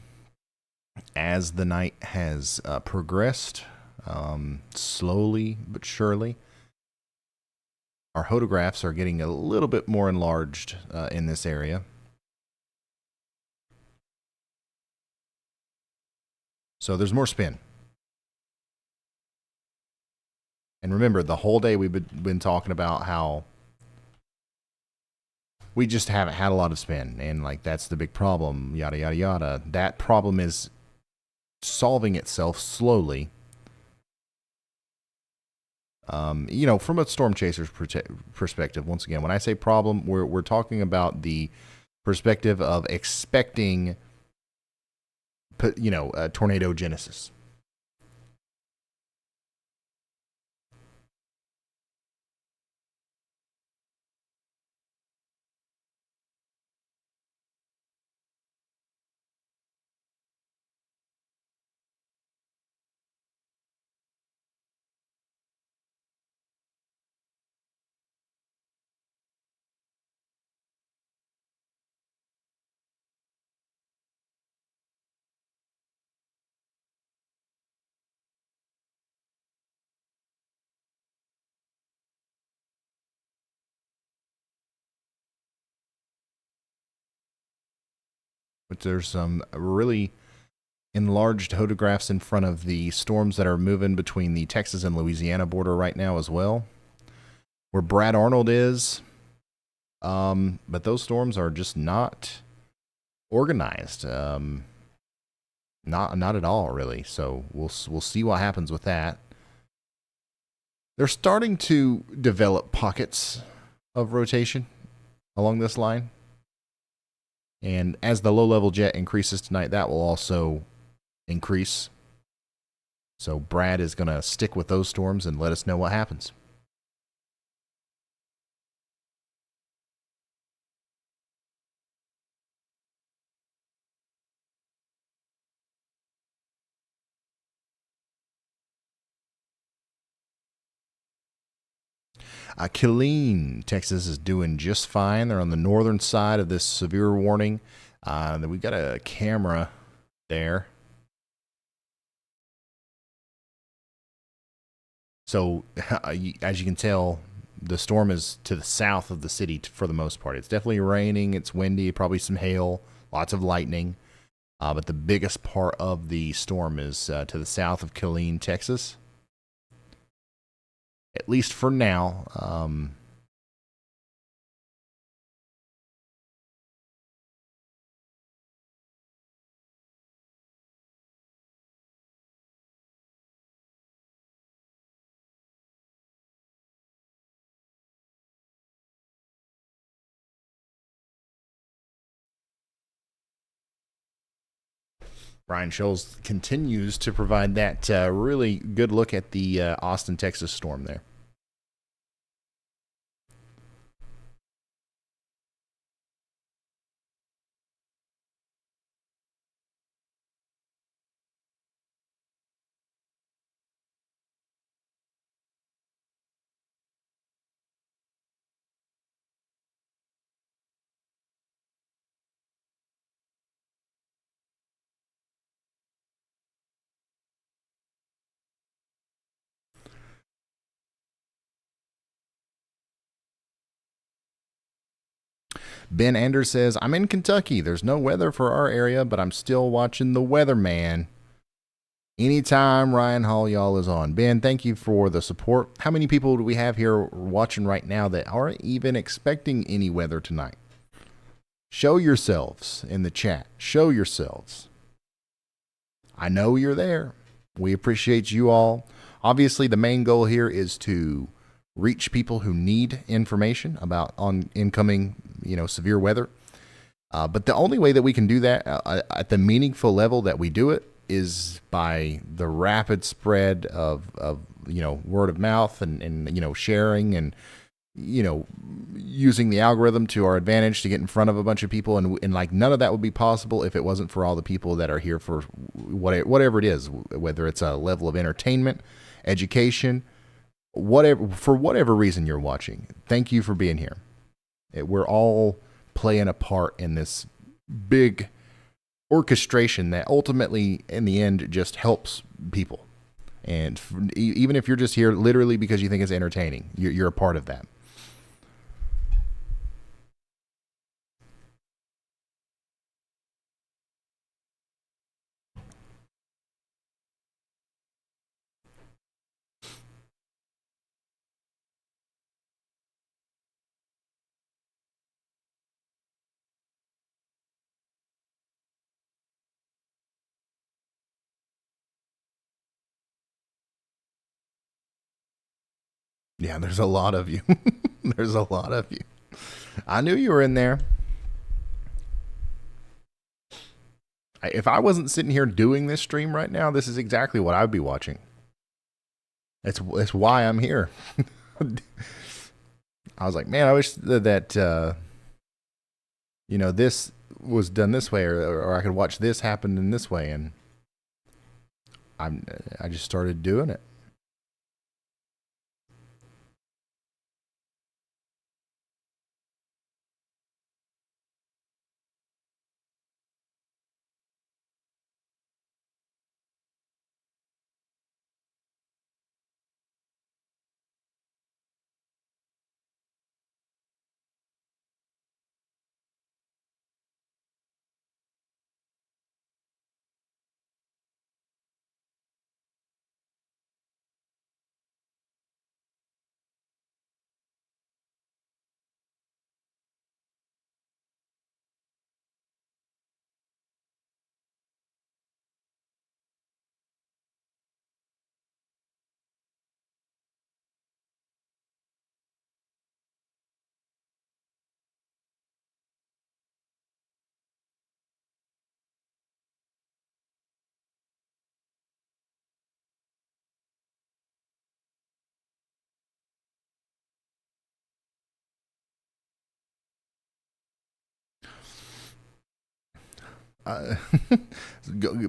as the night has progressed, slowly but surely, our photographs are getting a little bit more enlarged in this area. So there's more spin. And remember, the whole day we've been talking about how we just haven't had a lot of spin, and like that's the big problem, yada yada yada. That problem is solving itself slowly. You know, from a storm chaser's perspective, once again, when I say problem, we're talking about the perspective of expecting, you know, tornado genesis. But there's some really enlarged photographs in front of the storms that are moving between the Texas and Louisiana border right now as well, where Brad Arnold is. But those storms are just not organized. Not at all, really. So we'll see what happens with that. They're starting to develop pockets of rotation along this line. And as the low-level jet increases tonight, that will also increase. So Brad is going to stick with those storms and let us know what happens. Killeen, Texas is doing just fine. They're on the northern side of this severe warning. We've got a camera there. So, as you can tell, the storm is to the south of the city for the most part. It's definitely raining. It's windy, probably some hail, lots of lightning. But the biggest part of the storm is to the south of Killeen, Texas. At least for now. Ryan Scholes continues to provide that really good look at the Austin, Texas storm there. Ben Anders says, I'm in Kentucky. There's no weather for our area, but I'm still watching the weatherman. Anytime Ryan Hall y'all is on. Ben, thank you for the support. How many people do we have here watching right now that aren't even expecting any weather tonight? Show yourselves in the chat. Show yourselves. I know you're there. We appreciate you all. Obviously, the main goal here is to reach people who need information about incoming, severe weather. But the only way that we can do that at the meaningful level that we do it is by the rapid spread of word of mouth and sharing and using the algorithm to our advantage to get in front of a bunch of people, and like none of that would be possible if it wasn't for all the people that are here for whatever it is, whether it's a level of entertainment, education, for whatever reason you're watching. Thank you for being here. We're all playing a part in this big orchestration that ultimately in the end just helps people. And even if you're just here literally because you think it's entertaining, you're a part of that. Yeah, there's a lot of you. There's a lot of you. I knew you were in there. If I wasn't sitting here doing this stream right now, this is exactly what I'd be watching. That's why I'm here. I was like, man, I wish that this was done this way, or I could watch this happen in this way, and I just started doing it.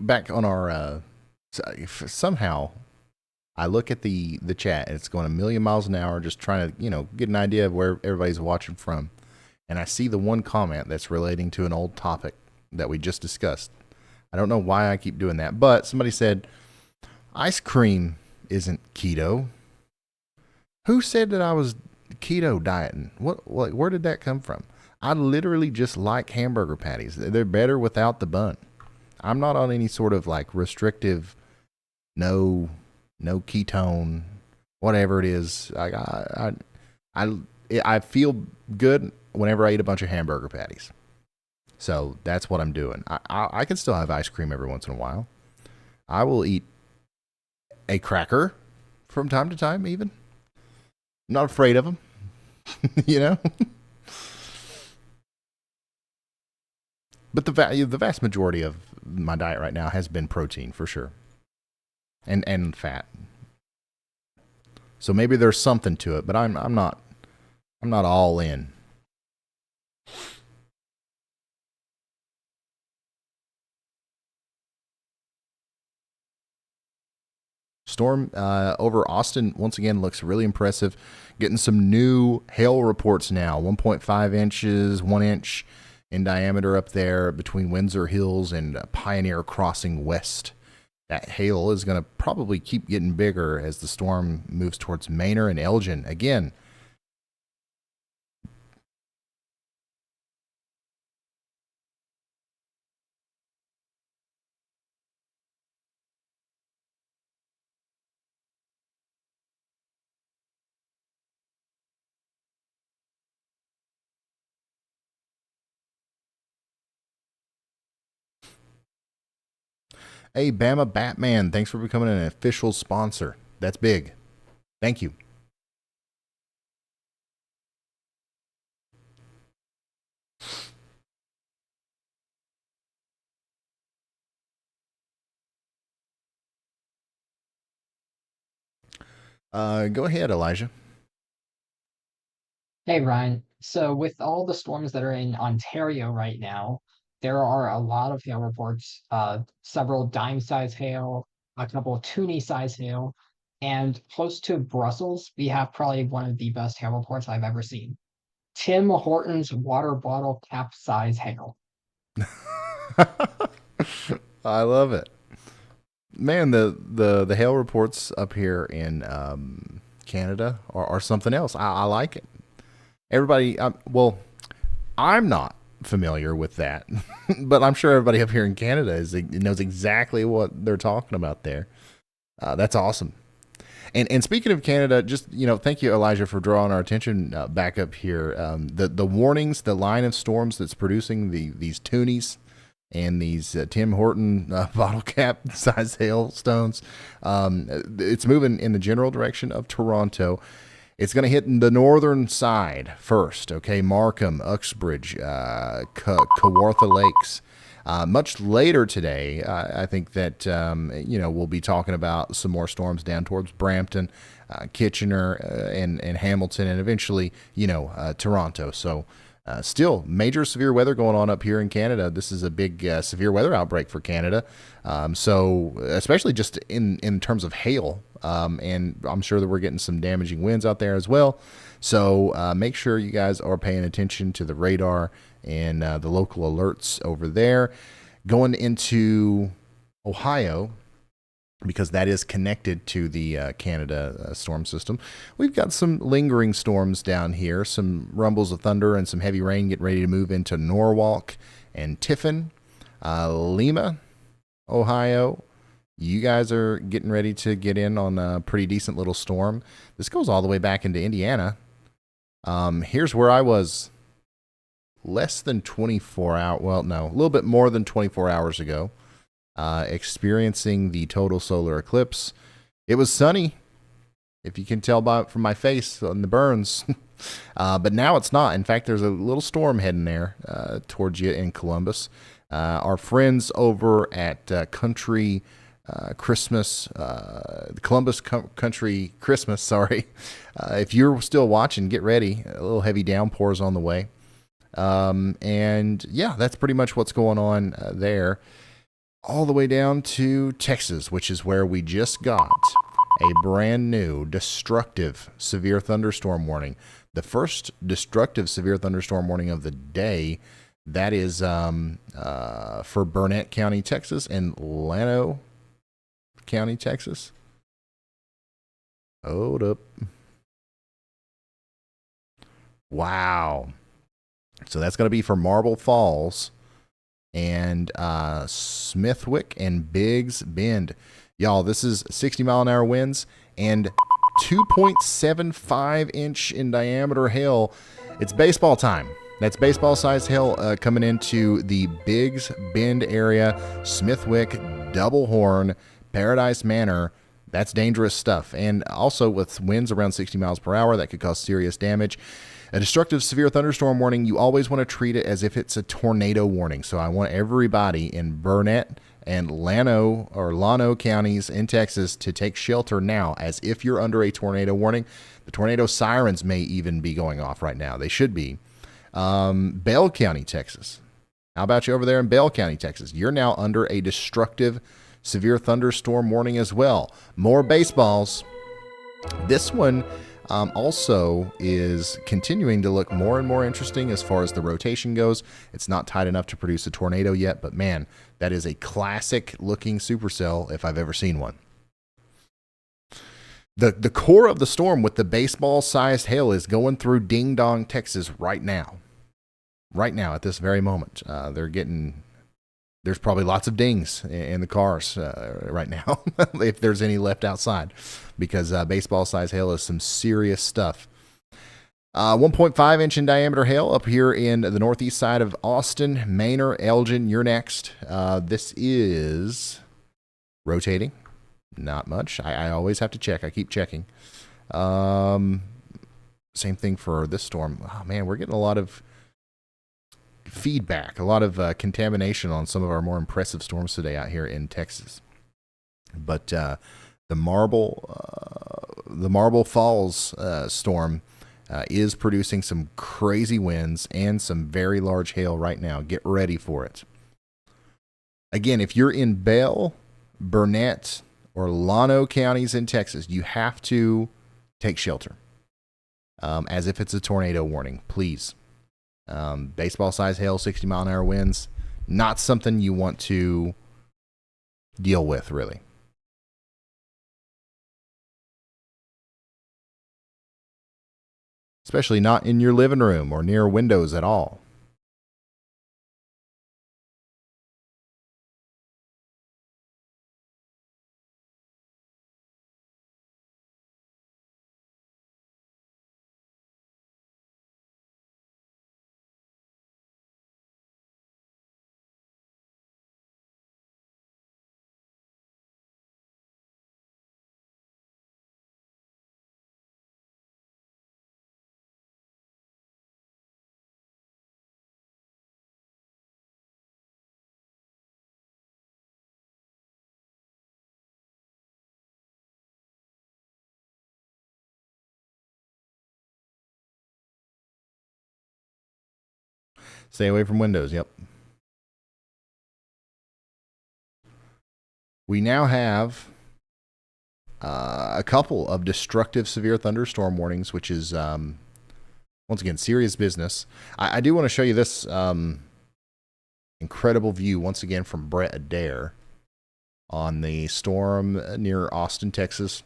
Back on our somehow I look at the chat and it's going a million miles an hour, just trying to get an idea of where everybody's watching from, and I see the one comment that's relating to an old topic that we just discussed. I don't know why I keep doing that, but somebody said ice cream isn't keto. Who said that I was keto dieting? Where did that come from? I literally just like hamburger patties. They're better without the bun. I'm not on any sort of like restrictive, no ketone, whatever it is. I feel good whenever I eat a bunch of hamburger patties. So that's what I'm doing. I can still have ice cream every once in a while. I will eat a cracker from time to time even. I'm not afraid of them, But the vast majority of my diet right now has been protein for sure, and fat. So maybe there's something to it, but I'm not all in. Storm over Austin once again looks really impressive. Getting some new hail reports now. 1.5 inches, 1 inch in diameter up there between Windsor Hills and Pioneer Crossing West. That hail is going to probably keep getting bigger as the storm moves towards Manor and Elgin. Again, Hey, Bama Batman, thanks for becoming an official sponsor. That's big. Thank you. Go ahead, Elijah. Hey, Ryan. So with all the storms that are in Ontario right now, there are a lot of hail reports, several dime-size hail, a couple of toonie-size hail, and close to Brussels, we have probably one of the best hail reports I've ever seen. Tim Hortons water bottle cap size hail. I love it. Man, the hail reports up here in Canada are something else. I like it. Everybody, well, I'm not familiar with that, but I'm sure everybody up here in Canada knows exactly what they're talking about there. That's awesome. And speaking of Canada, just, thank you, Elijah, for drawing our attention back up here. The warnings, the line of storms that's producing these toonies and these Tim Horton bottle cap size hailstones, it's moving in the general direction of Toronto. It's going to hit the northern side first, okay? Markham, Uxbridge, Kawartha Lakes. Much later today, I think that, we'll be talking about some more storms down towards Brampton, Kitchener, and Hamilton, and eventually, Toronto. So still major severe weather going on up here in Canada. This is a big severe weather outbreak for Canada. So especially just in terms of hail. And I'm sure that we're getting some damaging winds out there as well. So make sure you guys are paying attention to the radar and the local alerts over there. Going into Ohio, because that is connected to the Canada storm system, we've got some lingering storms down here, some rumbles of thunder and some heavy rain getting ready to move into Norwalk and Tiffin. Lima, Ohio, you guys are getting ready to get in on a pretty decent little storm. This goes all the way back into Indiana. Here's where I was less than 24 hours, well, no, a little bit more than 24 hours ago, experiencing the total solar eclipse. It was sunny, if you can tell from my face on the burns. But now it's not. In fact, there's a little storm heading there towards you in Columbus. Our friends over at Country Christmas, Columbus Country Christmas, sorry. If you're still watching, get ready. A little heavy downpours on the way. And yeah, that's pretty much what's going on there. All the way down to Texas, which is where we just got a brand new destructive severe thunderstorm warning. The first destructive severe thunderstorm warning of the day. That is for Burnett County, Texas, and Llano County, Texas. Hold up. Wow. So that's going to be for Marble Falls and Smithwick and Biggs Bend. Y'all, this is 60-mile-an-hour winds and 2.75 inch in diameter hail. It's baseball time. That's baseball-sized hail coming into the Biggs Bend area, Smithwick, Double Horn, Paradise Manor. That's dangerous stuff. And also with winds around 60 miles per hour, that could cause serious damage. A destructive severe thunderstorm warning, you always want to treat it as if it's a tornado warning. So I want everybody in Burnett and Llano counties in Texas to take shelter now as if you're under a tornado warning. The tornado sirens may even be going off right now. They should be. Bell County, Texas. How about you over there in Bell County, Texas? You're now under a destructive severe thunderstorm warning as well. More baseballs. This one also is continuing to look more and more interesting as far as the rotation goes. It's not tight enough to produce a tornado yet, but man, that is a classic looking supercell if I've ever seen one. The core of the storm with the baseball-sized hail is going through Ding Dong, Texas right now. Right now, at this very moment. There's probably lots of dings in the cars right now, if there's any left outside, because baseball-sized hail is some serious stuff. 1.5 inch in diameter hail up here in the northeast side of Austin. Manor, Elgin, you're next. This is Rotating, not much. I always have to check. I keep checking. Same thing for this storm. Oh, man, we're getting a lot of feedback, a lot of contamination on some of our more impressive storms today out here in Texas. But the Marble Falls storm is producing some crazy winds and some very large hail right now. Get ready for it. Again, if you're in Bell, Burnett, or Llano counties in Texas, you have to take shelter as if it's a tornado warning, please. Baseball-sized hail, 60-mile-an-hour winds, not something you want to deal with, really. Especially not in your living room or near windows at all. Stay away from windows, yep. We now have a couple of destructive severe thunderstorm warnings, which is, once again, serious business. I do want to show you this incredible view, once again, from Brett Adair on the storm near Austin, Texas.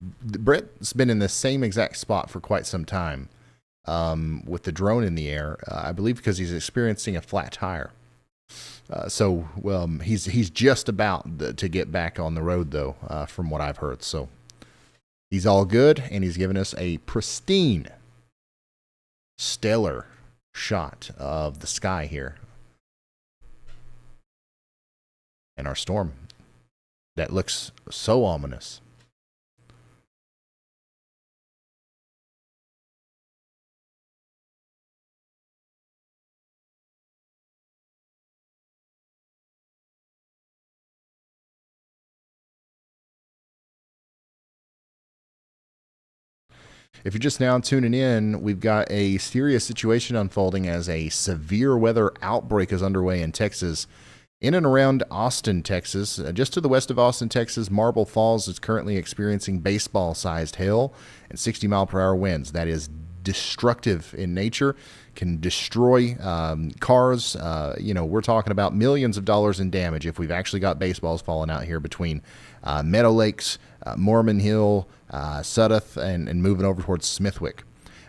Brett's been in the same exact spot for quite some time. With the drone in the air, I believe because he's experiencing a flat tire. So he's just about to get back on the road, though, from what I've heard. So he's all good, and he's given us a pristine, stellar shot of the sky here. And our storm that looks so ominous. If you're just now tuning in, we've got a serious situation unfolding as a severe weather outbreak is underway in Texas. In and around Austin, Texas, just to the west of Austin, Texas, Marble Falls is currently experiencing baseball-sized hail and 60-mile-per-hour winds. That is destructive in nature, can destroy cars. We're talking about millions of dollars in damage if we've actually got baseballs falling out here between Meadow Lakes, Mormon Hill, Sudduth, and moving over towards Smithwick.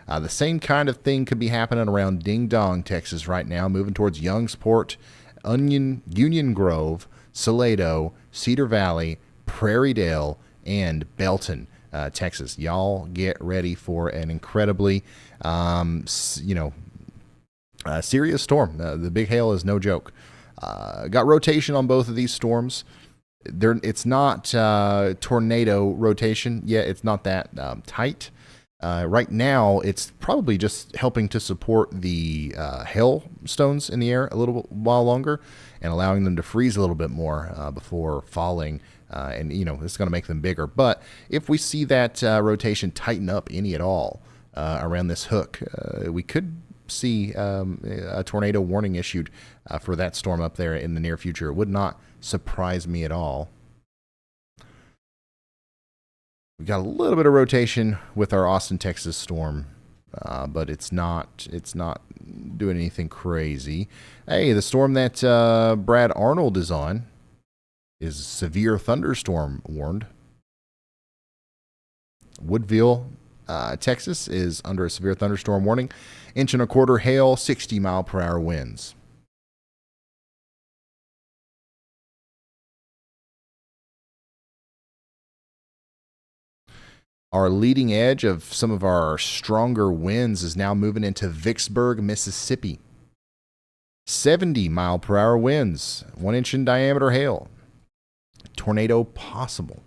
The same kind of thing could be happening around Ding Dong, Texas right now, moving towards Youngsport, Union Grove, Salado, Cedar Valley, Prairie Dale, and Belton, Texas. Y'all get ready for an incredibly, serious storm. The big hail is no joke. Got rotation on both of these storms. It's not tornado rotation yet. It's not that tight. Right now, it's probably just helping to support the hailstones in the air a little while longer and allowing them to freeze a little bit more before falling. It's going to make them bigger. But if we see that rotation tighten up any at all around this hook, we could see a tornado warning issued for that storm up there in the near future. It would not surprise me at all. We've got a little bit of rotation with our Austin, Texas storm, but it's not doing anything crazy. Hey, the storm that Brad Arnold is on is a severe thunderstorm warned. Woodville, Texas is under a severe thunderstorm warning. 1.25 inch hail, 60-mile-per-hour winds. Our leading edge of some of our stronger winds is now moving into Vicksburg, Mississippi. 70-mile-per-hour winds, 1 inch in diameter hail. tornado possible.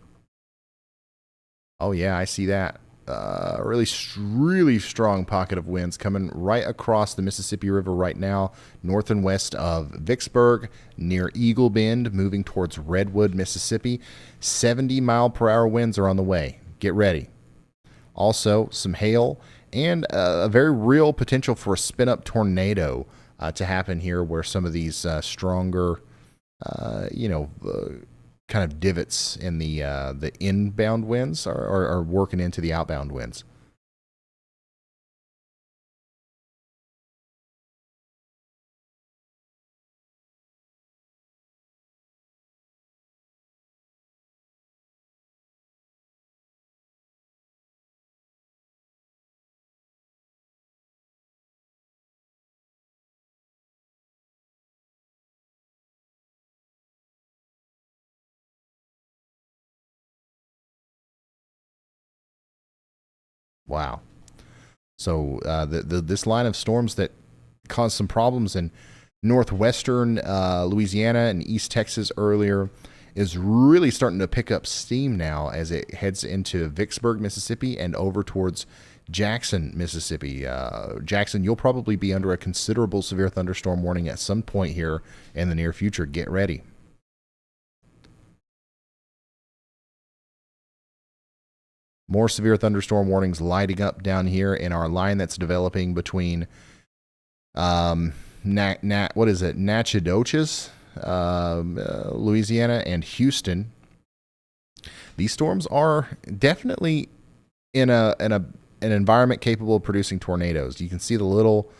Oh, yeah, I see that. Really strong pocket of winds coming right across the Mississippi River right now, north and west of Vicksburg, near Eagle Bend, moving towards Redwood, Mississippi. 70-mile-per-hour winds are on the way. Get ready. Also, some hail and a very real potential for a spin-up tornado to happen here, where some of these stronger, kind of divots in the inbound winds are working into the outbound winds. Wow. So this line of storms that caused some problems in northwestern Louisiana and East Texas earlier is really starting to pick up steam now as it heads into Vicksburg, Mississippi, and over towards Jackson, Mississippi. Jackson, you'll probably be under a considerable severe thunderstorm warning at some point here in the near future. Get ready. More severe thunderstorm warnings lighting up down here in our line that's developing between Natchitoches, Louisiana, and Houston. These storms are definitely in an environment capable of producing tornadoes. You can see the little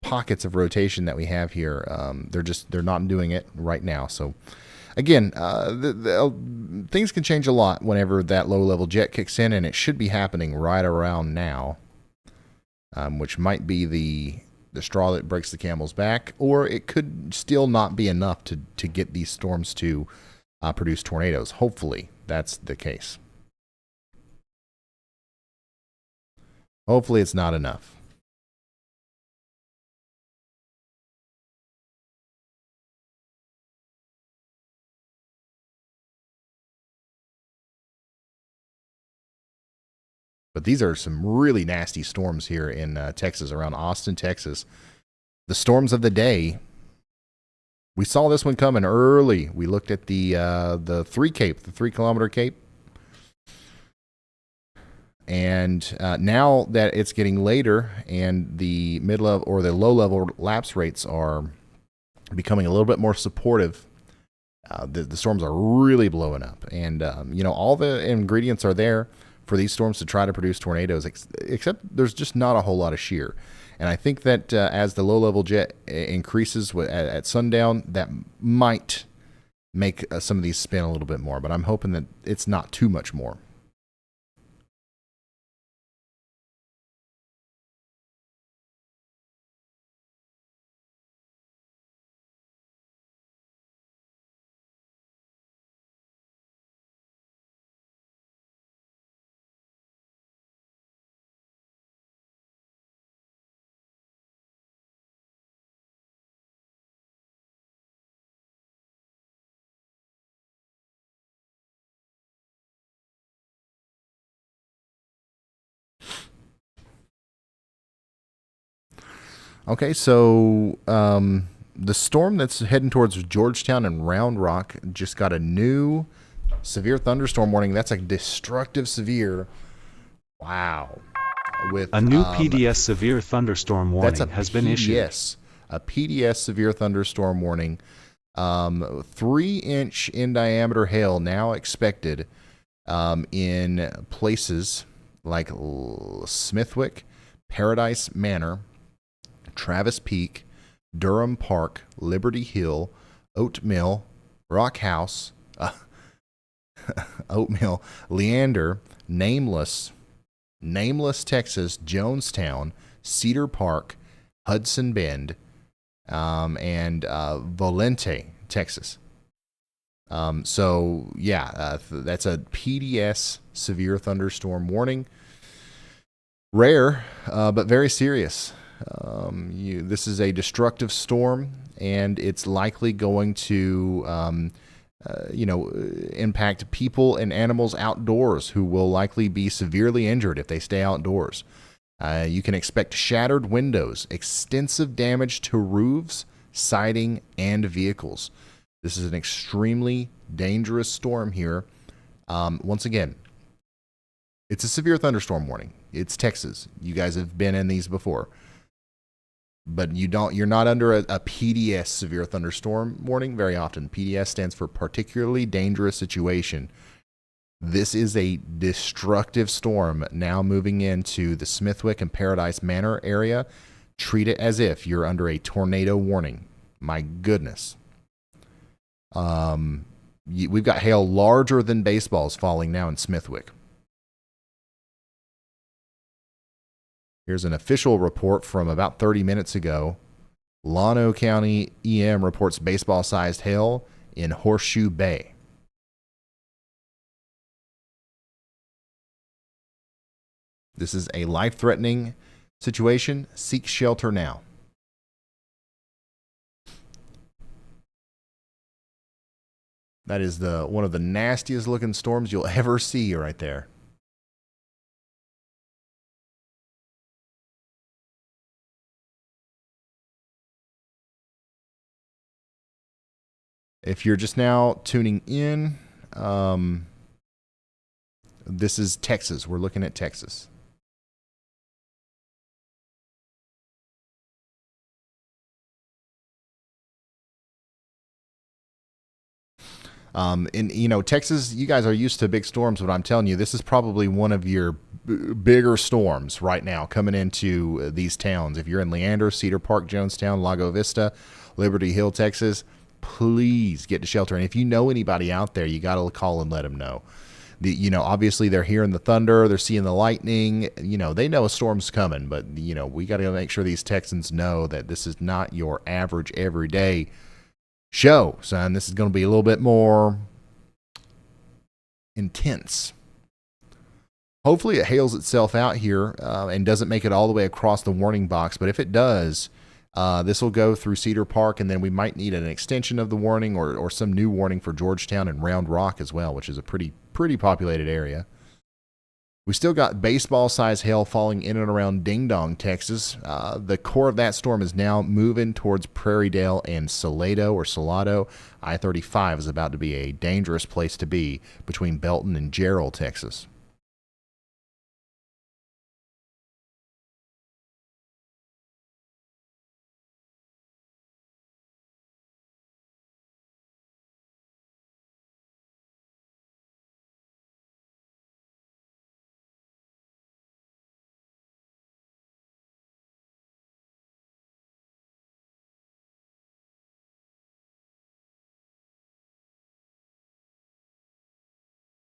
pockets of rotation that we have here. They're not doing it right now. So again, things can change a lot whenever that low-level jet kicks in, and it should be happening right around now, which might be the straw that breaks the camel's back, or it could still not be enough to get these storms to produce tornadoes. Hopefully, that's the case. Hopefully, it's not enough. But these are some really nasty storms here in Texas, around Austin, Texas. The storms of the day. We saw this one coming early. We looked at the 3-kilometer cape. And now that it's getting later and the mid-level or the low-level lapse rates are becoming a little bit more supportive, the storms are really blowing up. And, all the ingredients are there for these storms to try to produce tornadoes, except there's just not a whole lot of shear. And I think that as the low-level jet increases at sundown, that might make some of these spin a little bit more. But I'm hoping that it's not too much more. Okay, so the storm that's heading towards Georgetown and Round Rock just got a new severe thunderstorm warning. That's a destructive severe. Wow. With a new PDS severe thunderstorm warning has been issued. A PDS severe thunderstorm warning. 3-inch in diameter hail now expected in places like Smithwick, Paradise Manor, Travis Peak, Durham Park, Liberty Hill, Oatmill, Rock House, Oatmill, Leander, Nameless, Texas, Jonestown, Cedar Park, Hudson Bend, and Volente, Texas. That's a PDS severe thunderstorm warning. Rare, but very serious. This is a destructive storm, and it's likely going to impact people and animals outdoors who will likely be severely injured if they stay outdoors. You can expect shattered windows, extensive damage to roofs, siding, and vehicles. This is an extremely dangerous storm here. Once again, it's a severe thunderstorm warning. It's Texas. You guys have been in these before. But you're not under a PDS, severe thunderstorm warning, very often. PDS stands for particularly dangerous situation. This is a destructive storm now moving into the Smithwick and Paradise Manor area. Treat it as if you're under a tornado warning. My goodness. We've got hail larger than baseballs falling now in Smithwick. Here's an official report from about 30 minutes ago. Llano County EM reports baseball-sized hail in Horseshoe Bay. This is a life-threatening situation. Seek shelter now. That is one of the nastiest looking storms you'll ever see right there. If you're just now tuning in, this is Texas. We're looking at Texas. Texas, you guys are used to big storms, but I'm telling you, this is probably one of your bigger storms right now coming into these towns. If you're in Leander, Cedar Park, Jonestown, Lago Vista, Liberty Hill, Texas, please get to shelter. And if you know anybody out there, you got to call and let them know. Obviously they're hearing the thunder, they're seeing the lightning. They know a storm's coming, but we got to make sure these Texans know that this is not your average everyday show, son. This is going to be a little bit more intense. Hopefully it hails itself out here and doesn't make it all the way across the warning box. But if it does, this will go through Cedar Park, and then we might need an extension of the warning or some new warning for Georgetown and Round Rock as well, which is a pretty populated area. We still got baseball-sized hail falling in and around Ding Dong, Texas. The core of that storm is now moving towards Prairie Dale and Salado. I-35 is about to be a dangerous place to be between Belton and Jarrell, Texas.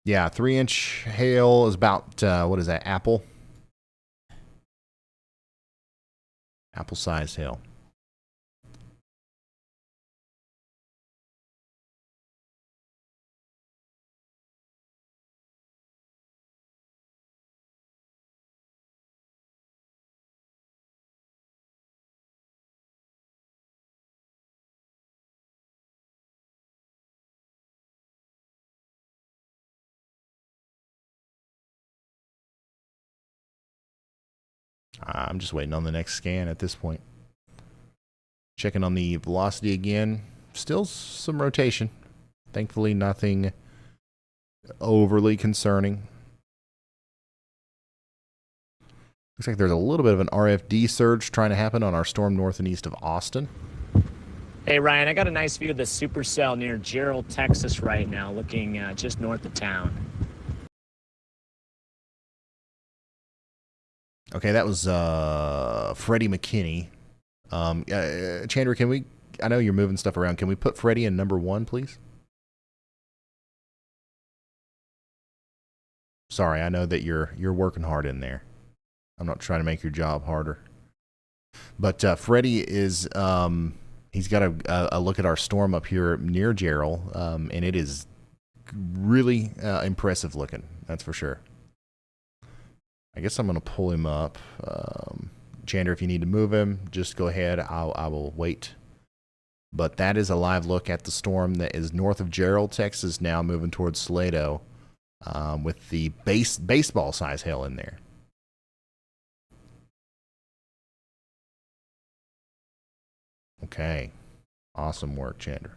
Yeah, 3-inch hail is about, what is that, apple? Apple-sized hail. I'm just waiting on the next scan at this point. Checking on the velocity again. Still some rotation. Thankfully, nothing overly concerning. Looks like there's a little bit of an RFD surge trying to happen on our storm north and east of Austin. Hey, Ryan, I got a nice view of the Supercell near Jarrell, Texas right now, looking just north of town. Okay, that was Freddie McKinney. Chandra, can we... I know you're moving stuff around. Can we put Freddie in number 1, please? Sorry, I know that you're working hard in there. I'm not trying to make your job harder. But Freddie is... he's got a look at our storm up here near Jarrell, and it is really impressive looking. That's for sure. I guess I'm going to pull him up. Chandra, if you need to move him, just go ahead. I will wait But that is a live look at the storm that is north of Gerald, Texas, now moving towards Salado, with the baseball size hail in there. Okay. Awesome work, Chandra.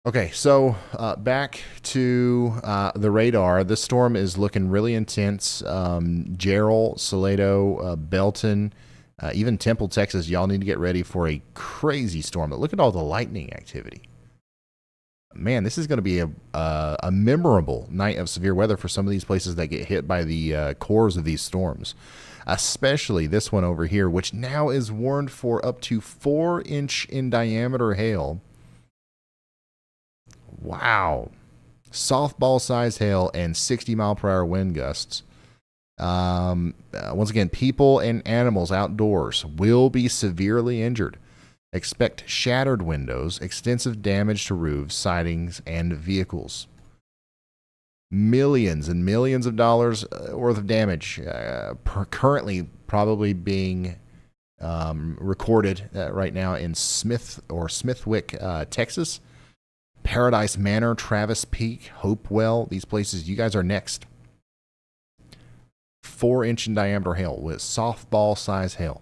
Okay, so back to the radar. This storm is looking really intense. Gerald, Salado, Belton, even Temple, Texas, y'all need to get ready for a crazy storm. But look at all the lightning activity. Man, this is going to be a memorable night of severe weather for some of these places that get hit by the cores of these storms. Especially this one over here, which now is warned for up to 4-inch in diameter hail. Wow. Softball size hail and 60-mile-per-hour wind gusts. Once again, people and animals outdoors will be severely injured. Expect shattered windows, extensive damage to roofs, sidings, and vehicles. Millions and millions of dollars worth of damage currently probably being recorded right now in Smithwick, Texas. Paradise Manor, Travis Peak, Hopewell, these places, you guys are next. 4-inch in diameter hail with softball size hail.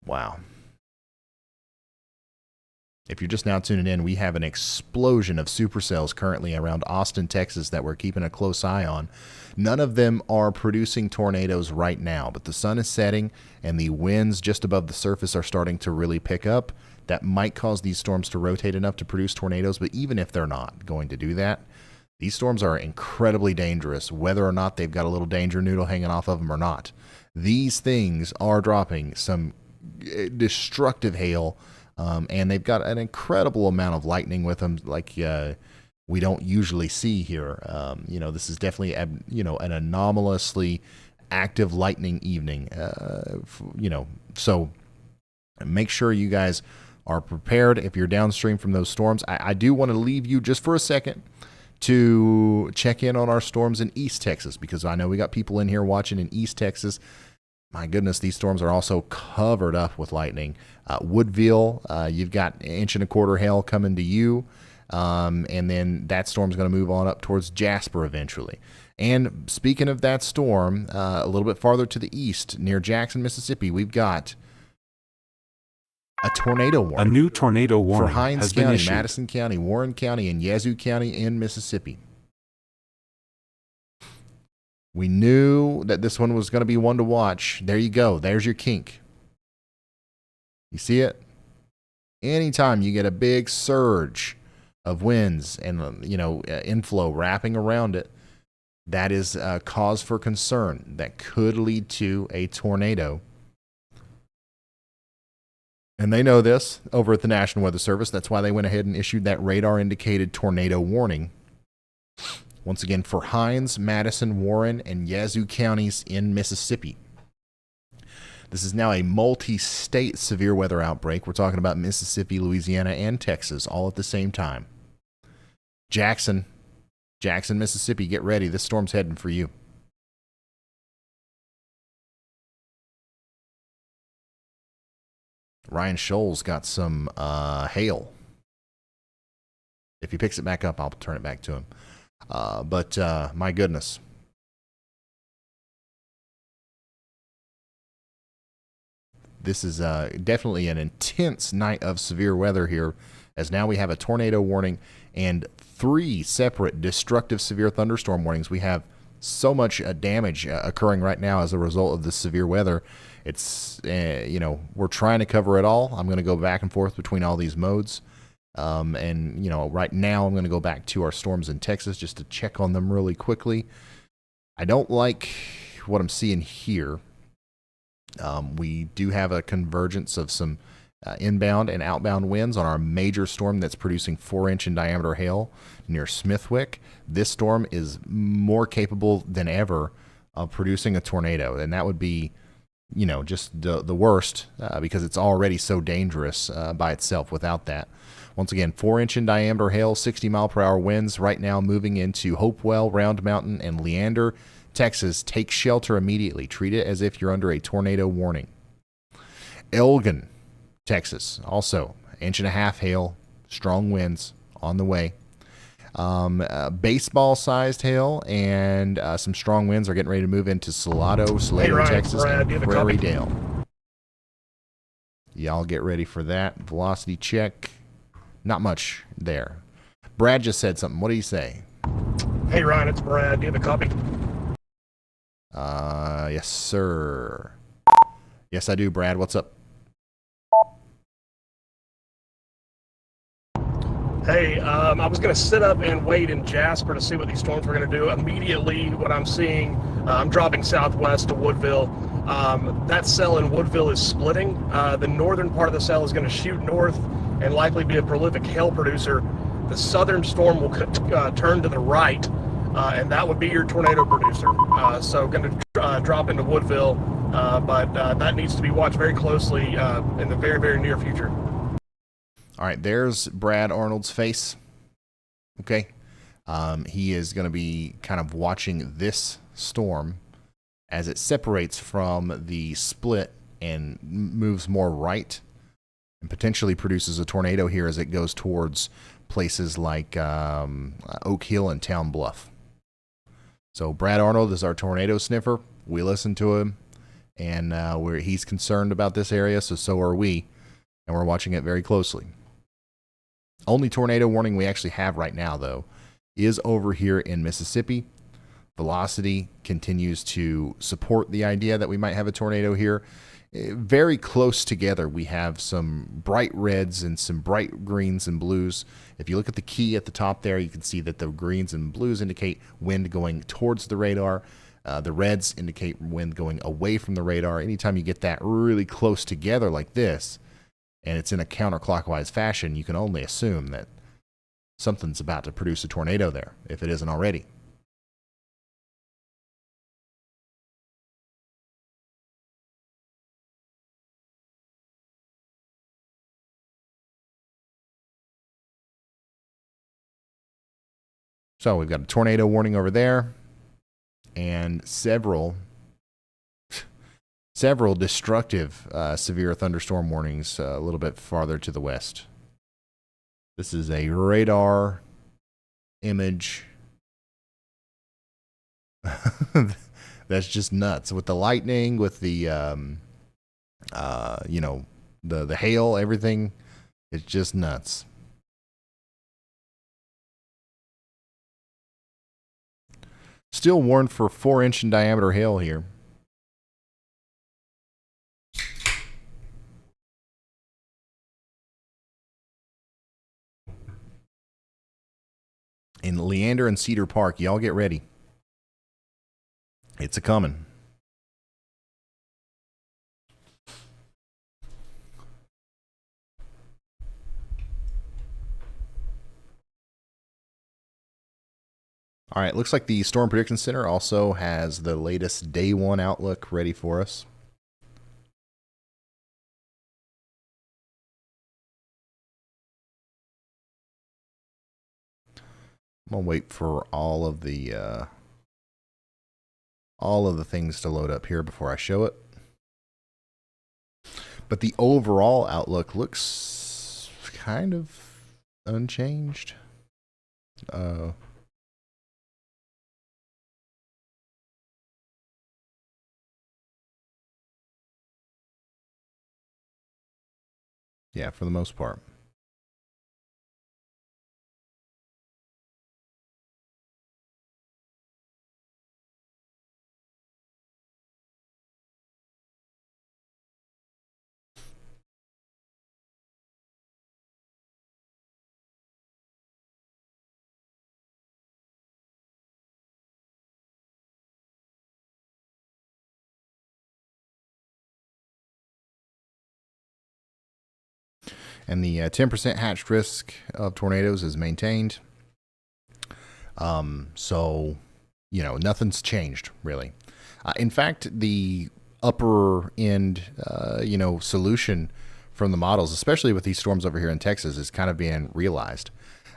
Wow. If you're just now tuning in, we have an explosion of supercells currently around Austin, Texas that we're keeping a close eye on. None of them are producing tornadoes right now, but the sun is setting and the winds just above the surface are starting to really pick up. That might cause these storms to rotate enough to produce tornadoes, but even if they're not going to do that, these storms are incredibly dangerous, whether or not they've got a little danger noodle hanging off of them or not. These things are dropping some destructive hail, and they've got an incredible amount of lightning with them, like we don't usually see here. This is definitely an anomalously active lightning evening. So make sure you guys are prepared if you're downstream from those storms. I do want to leave you just for a second to check in on our storms in East Texas, because I know we got people in here watching in East Texas. My goodness, these storms are also covered up with lightning. Woodville, you've got 1.25 inch hail coming to you, and then that storm's going to move on up towards Jasper eventually. And speaking of that storm, a little bit farther to the east, near Jackson, Mississippi, we've got a tornado warning. A new tornado warning for Hinds has County, been issued. Madison County, Warren County, and Yazoo County in Mississippi. We knew that this one was going to be one to watch. There you go. There's your kink. You see it? Anytime you get a big surge of winds and, inflow wrapping around it, that is a cause for concern that could lead to a tornado. And they know this over at the National Weather Service. That's why they went ahead and issued that radar-indicated tornado warning. Once again, for Hinds, Madison, Warren, and Yazoo counties in Mississippi. This is now a multi-state severe weather outbreak. We're talking about Mississippi, Louisiana, and Texas all at the same time. Jackson, Mississippi, get ready. This storm's heading for you. Ryan Scholl's got some hail. If he picks it back up, I'll turn it back to him. But my goodness. This is definitely an intense night of severe weather here, as now we have a tornado warning and 3 separate destructive severe thunderstorm warnings. We have so much damage occurring right now as a result of this severe weather. It's, we're trying to cover it all. I'm going to go back and forth between all these modes. Right now I'm going to go back to our storms in Texas just to check on them really quickly. I don't like what I'm seeing here. We do have a convergence of some inbound and outbound winds on our major storm that's producing 4-inch in diameter hail near Smithwick. This storm is more capable than ever of producing a tornado, and that would be just the worst because it's already so dangerous by itself without that. Once again, 4-inch in diameter hail, 60-mile-per-hour winds right now moving into Hopewell, Round Mountain, and Leander, Texas. Take shelter immediately. Treat it as if you're under a tornado warning. Elgin, Texas, also 1.5-inch hail, strong winds on the way. Baseball-sized hail and some strong winds are getting ready to move into Salado, Slater, Texas, and Prairie Dale. Y'all get ready for that. Velocity check. Not much there. Brad just said something. What do you say? Hey, Ryan, it's Brad. Do you have a copy? Yes, sir. Yes, I do, Brad. What's up? Hey, I was going to sit up and wait in Jasper to see what these storms were going to do. Immediately, what I'm seeing, I'm dropping southwest to Woodville. That cell in Woodville is splitting. The northern part of the cell is going to shoot north and likely be a prolific hail producer. The southern storm will turn to the right, and that would be your tornado producer. So going to drop into Woodville, but that needs to be watched very closely in the very, very near future. All right, there's Brad Arnold's face. Okay. He is going to be kind of watching this storm as it separates from the split and moves more right and potentially produces a tornado here as it goes towards places like Oak Hill and Town Bluff. So Brad Arnold is our tornado sniffer. We listen to him, and he's concerned about this area, so are we, and we're watching it very closely. Only tornado warning we actually have right now, though, is over here in Mississippi. Velocity continues to support the idea that we might have a tornado here. Very close together, we have some bright reds and some bright greens and blues. If you look at the key at the top there, you can see that the greens and blues indicate wind going towards the radar. The reds indicate wind going away from the radar. Anytime you get that really close together like this, and it's in a counterclockwise fashion, you can only assume that something's about to produce a tornado there, if it isn't already. So we've got a tornado warning over there, and several destructive severe thunderstorm warnings a little bit farther to the west. This is a radar image. That's just nuts. With the lightning, with the the hail, everything, it's just nuts. Still warned for 4-inch in diameter hail here. In Leander and Cedar Park, y'all get ready. It's a coming. All right, looks like the Storm Prediction Center also has the latest day one outlook ready for us. I'm gonna wait for all of the things to load up here before I show it. But the overall outlook looks kind of unchanged. Yeah, for the most part. And the 10% hatched risk of tornadoes is maintained. So, nothing's changed, really. In fact, the upper end, solution from the models, especially with these storms over here in Texas, is kind of being realized.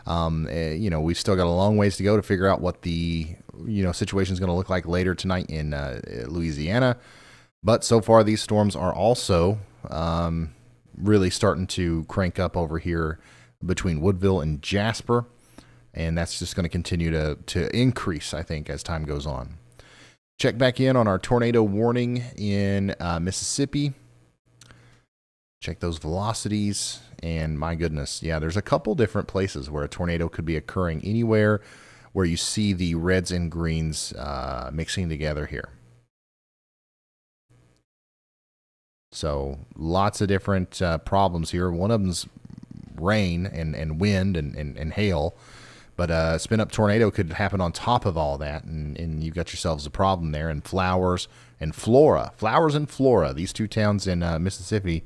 We've still got a long ways to go to figure out what the, situation is going to look like later tonight in Louisiana. But so far, these storms are also really starting to crank up over here between Woodville and Jasper. And that's just going to continue to increase, I think, as time goes on. Check back in on our tornado warning in Mississippi. Check those velocities. And my goodness, yeah, there's a couple different places where a tornado could be occurring, anywhere where you see the reds and greens mixing together here. So lots of different problems here. One of them's rain and wind and hail. But a spin-up tornado could happen on top of all that, and you've got yourselves a problem there. And Flowers and Flora. Flowers and Flora, these two towns in Mississippi,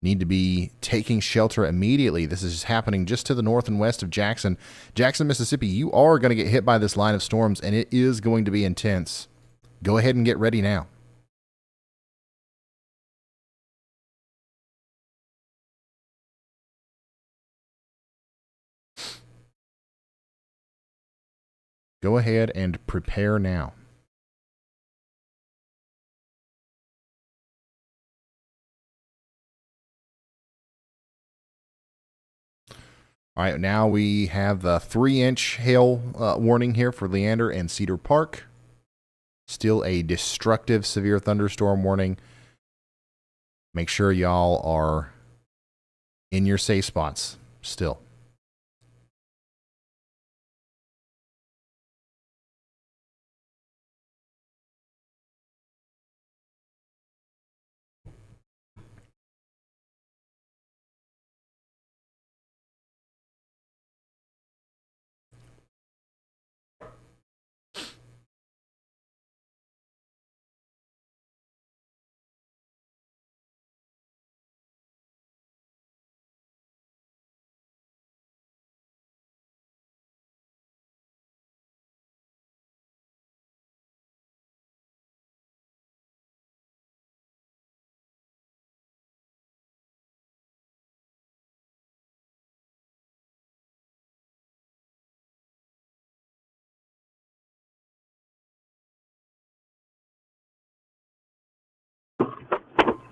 need to be taking shelter immediately. This is happening just to the north and west of Jackson. Jackson, Mississippi, you are going to get hit by this line of storms, and it is going to be intense. Go ahead and get ready now. Go ahead and prepare now. All right, now we have a 3-inch hail warning here for Leander and Cedar Park. Still a destructive severe thunderstorm warning. Make sure y'all are in your safe spots still.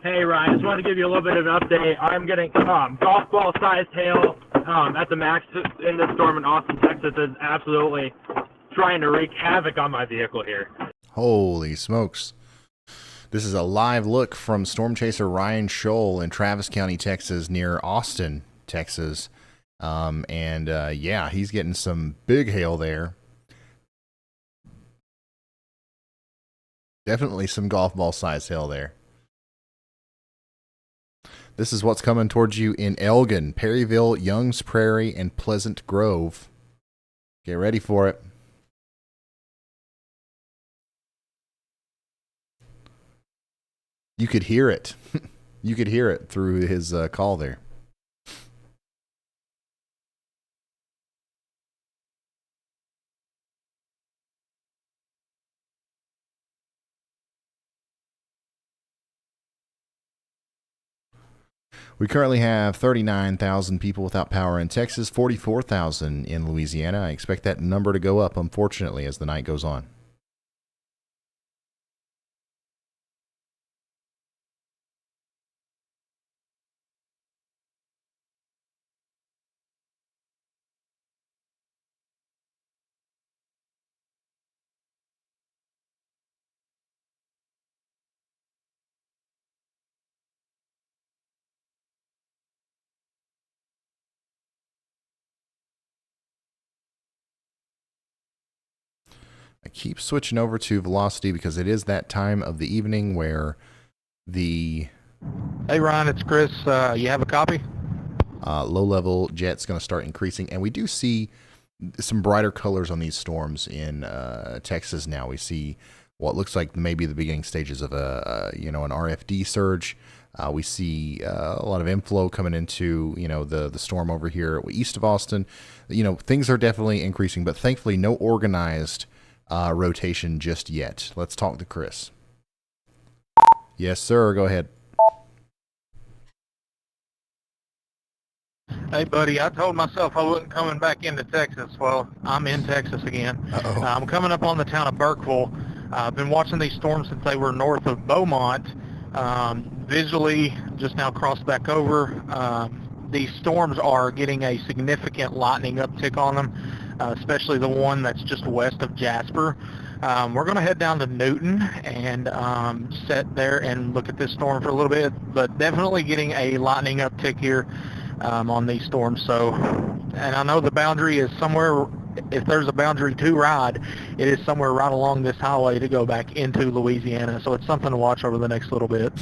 Hey Ryan, just wanted to give you a little bit of an update. I'm getting golf ball sized hail at the max in this storm in Austin, Texas. Is absolutely trying to wreak havoc on my vehicle here. Holy smokes. This is a live look from storm chaser Ryan Scholl in Travis County, Texas, near Austin, Texas. Yeah, he's getting some big hail there. Definitely some golf ball size hail there. This is what's coming towards you in Elgin, Perryville, Young's Prairie, and Pleasant Grove. Get ready for it. You could hear it. You could hear it through his call there. We currently have 39,000 people without power in Texas, 44,000 in Louisiana. I expect that number to go up, unfortunately, as the night goes on. I keep switching over to velocity because it is that time of the evening where the... Hey, Ryan, it's Chris. You have a copy? Low-level jet's going to start increasing. And we do see some brighter colors on these storms in Texas now. We see what looks like maybe the beginning stages of an RFD surge. We see a lot of inflow coming into, the storm over here east of Austin. Things are definitely increasing, but thankfully no organized rotation just yet. Let's talk to Chris. Yes, sir. Go ahead. Hey, buddy, I told myself I wasn't coming back into Texas. Well, I'm in Texas again. I'm coming up on the town of Burkeville. I've been watching these storms since they were north of Beaumont. Visually, just now crossed back over. These storms are getting a significant lightning uptick on them, especially the one that's just west of Jasper. We're going to head down to Newton and sit there and look at this storm for a little bit, but definitely getting a lightning uptick here on these storms. So, and I know the boundary is somewhere, if there's a boundary to ride, it is somewhere right along this highway to go back into Louisiana. So it's something to watch over the next little bit.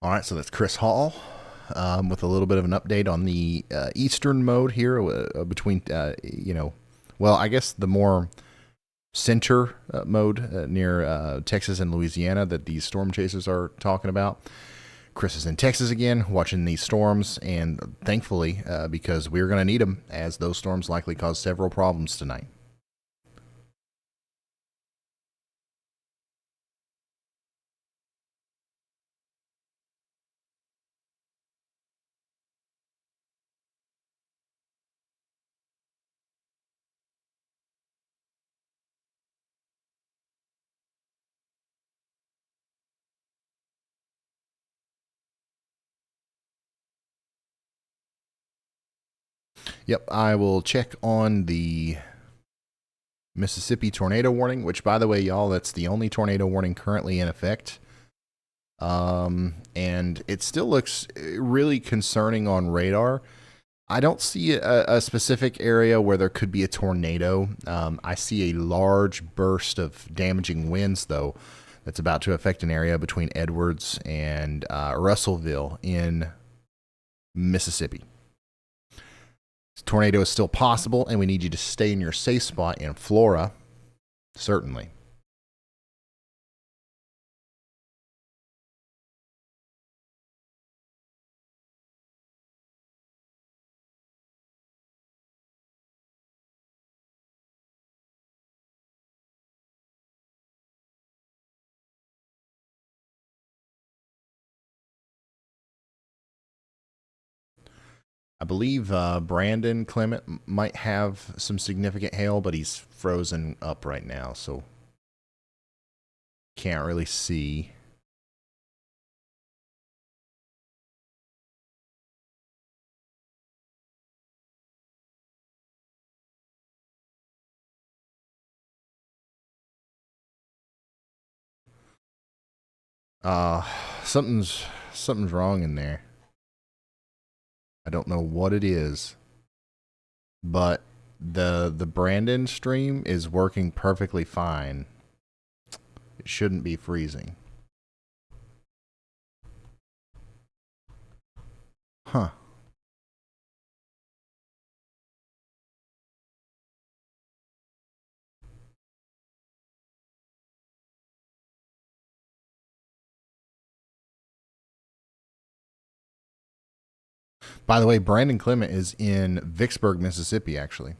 All right, so that's Chris Hall with a little bit of an update on the eastern mode here between, well, I guess the more center mode near Texas and Louisiana that these storm chasers are talking about. Chris is in Texas again, watching these storms, and thankfully, because we're going to need them, as those storms likely cause several problems tonight. Yep, I will check on the Mississippi tornado warning, which, by the way, y'all, that's the only tornado warning currently in effect. And it still looks really concerning on radar. I don't see a specific area where there could be a tornado. I see a large burst of damaging winds, though, that's about to affect an area between Edwards and Russellville in Mississippi. Tornado is still possible, and we need you to stay in your safe spot in Flora, certainly. I believe Brandon Clement might have some significant hail, but he's frozen up right now, so can't really see. Something's wrong in there. I don't know what it is, but the Brandon stream is working perfectly fine. It shouldn't be freezing. Huh. By the way, Brandon Clement is in Vicksburg, Mississippi, actually.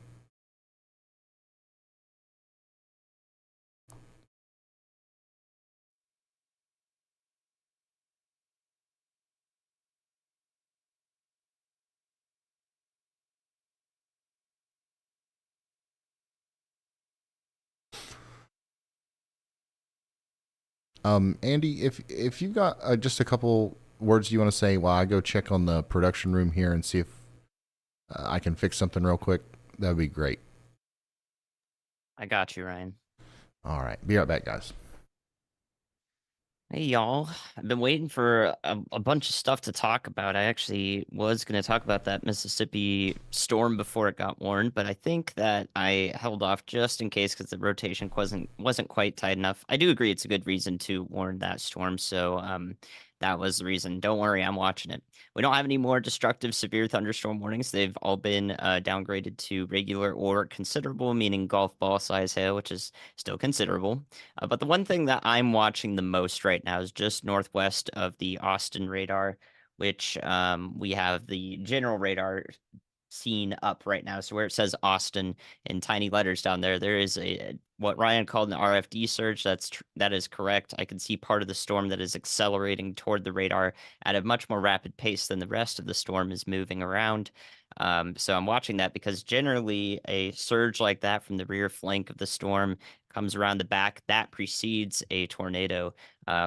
Andy, if you've got just a couple words you want to say while I go check on the production room here and see if I can fix something real quick, that would be great. I got you, Ryan. All right. Be right back, guys. Hey, y'all. I've been waiting for a bunch of stuff to talk about. I actually was going to talk about that Mississippi storm before it got warned, but I think that I held off just in case because the rotation wasn't quite tight enough. I do agree it's a good reason to warn that storm, so that was the reason. Don't worry, I'm watching it. We don't have any more destructive severe thunderstorm warnings. They've all been downgraded to regular or considerable, meaning golf ball size hail, which is still considerable. But the one thing that I'm watching the most right now is just northwest of the Austin radar, which we have the general radar seen up right now. So where it says Austin in tiny letters down there, there is a what Ryan called an RFD surge. That is correct. I can see part of the storm that is accelerating toward the radar at a much more rapid pace than the rest of the storm is moving around. So I'm watching that because generally a surge like that from the rear flank of the storm comes around the back. That precedes a tornado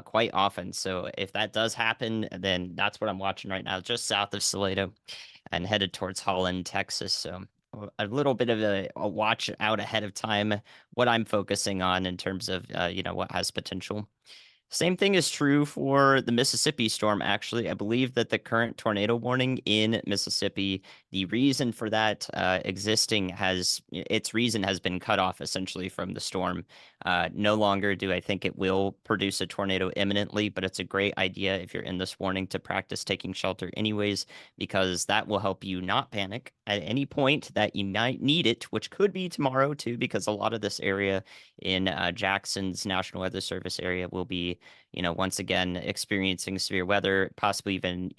quite often. So if that does happen, then that's what I'm watching right now, just south of Salado and headed towards Holland, Texas. So a little bit of a watch out ahead of time, what I'm focusing on in terms of, what has potential. Same thing is true for the Mississippi storm, actually. I believe that the current tornado warning in Mississippi, the reason for that its reason has been cut off essentially from the storm. No longer do I think it will produce a tornado imminently, but it's a great idea if you're in this warning to practice taking shelter anyways, because that will help you not panic at any point that you might need it, which could be tomorrow too, because a lot of this area in Jackson's National Weather Service area will be, once again experiencing severe weather, possibly even,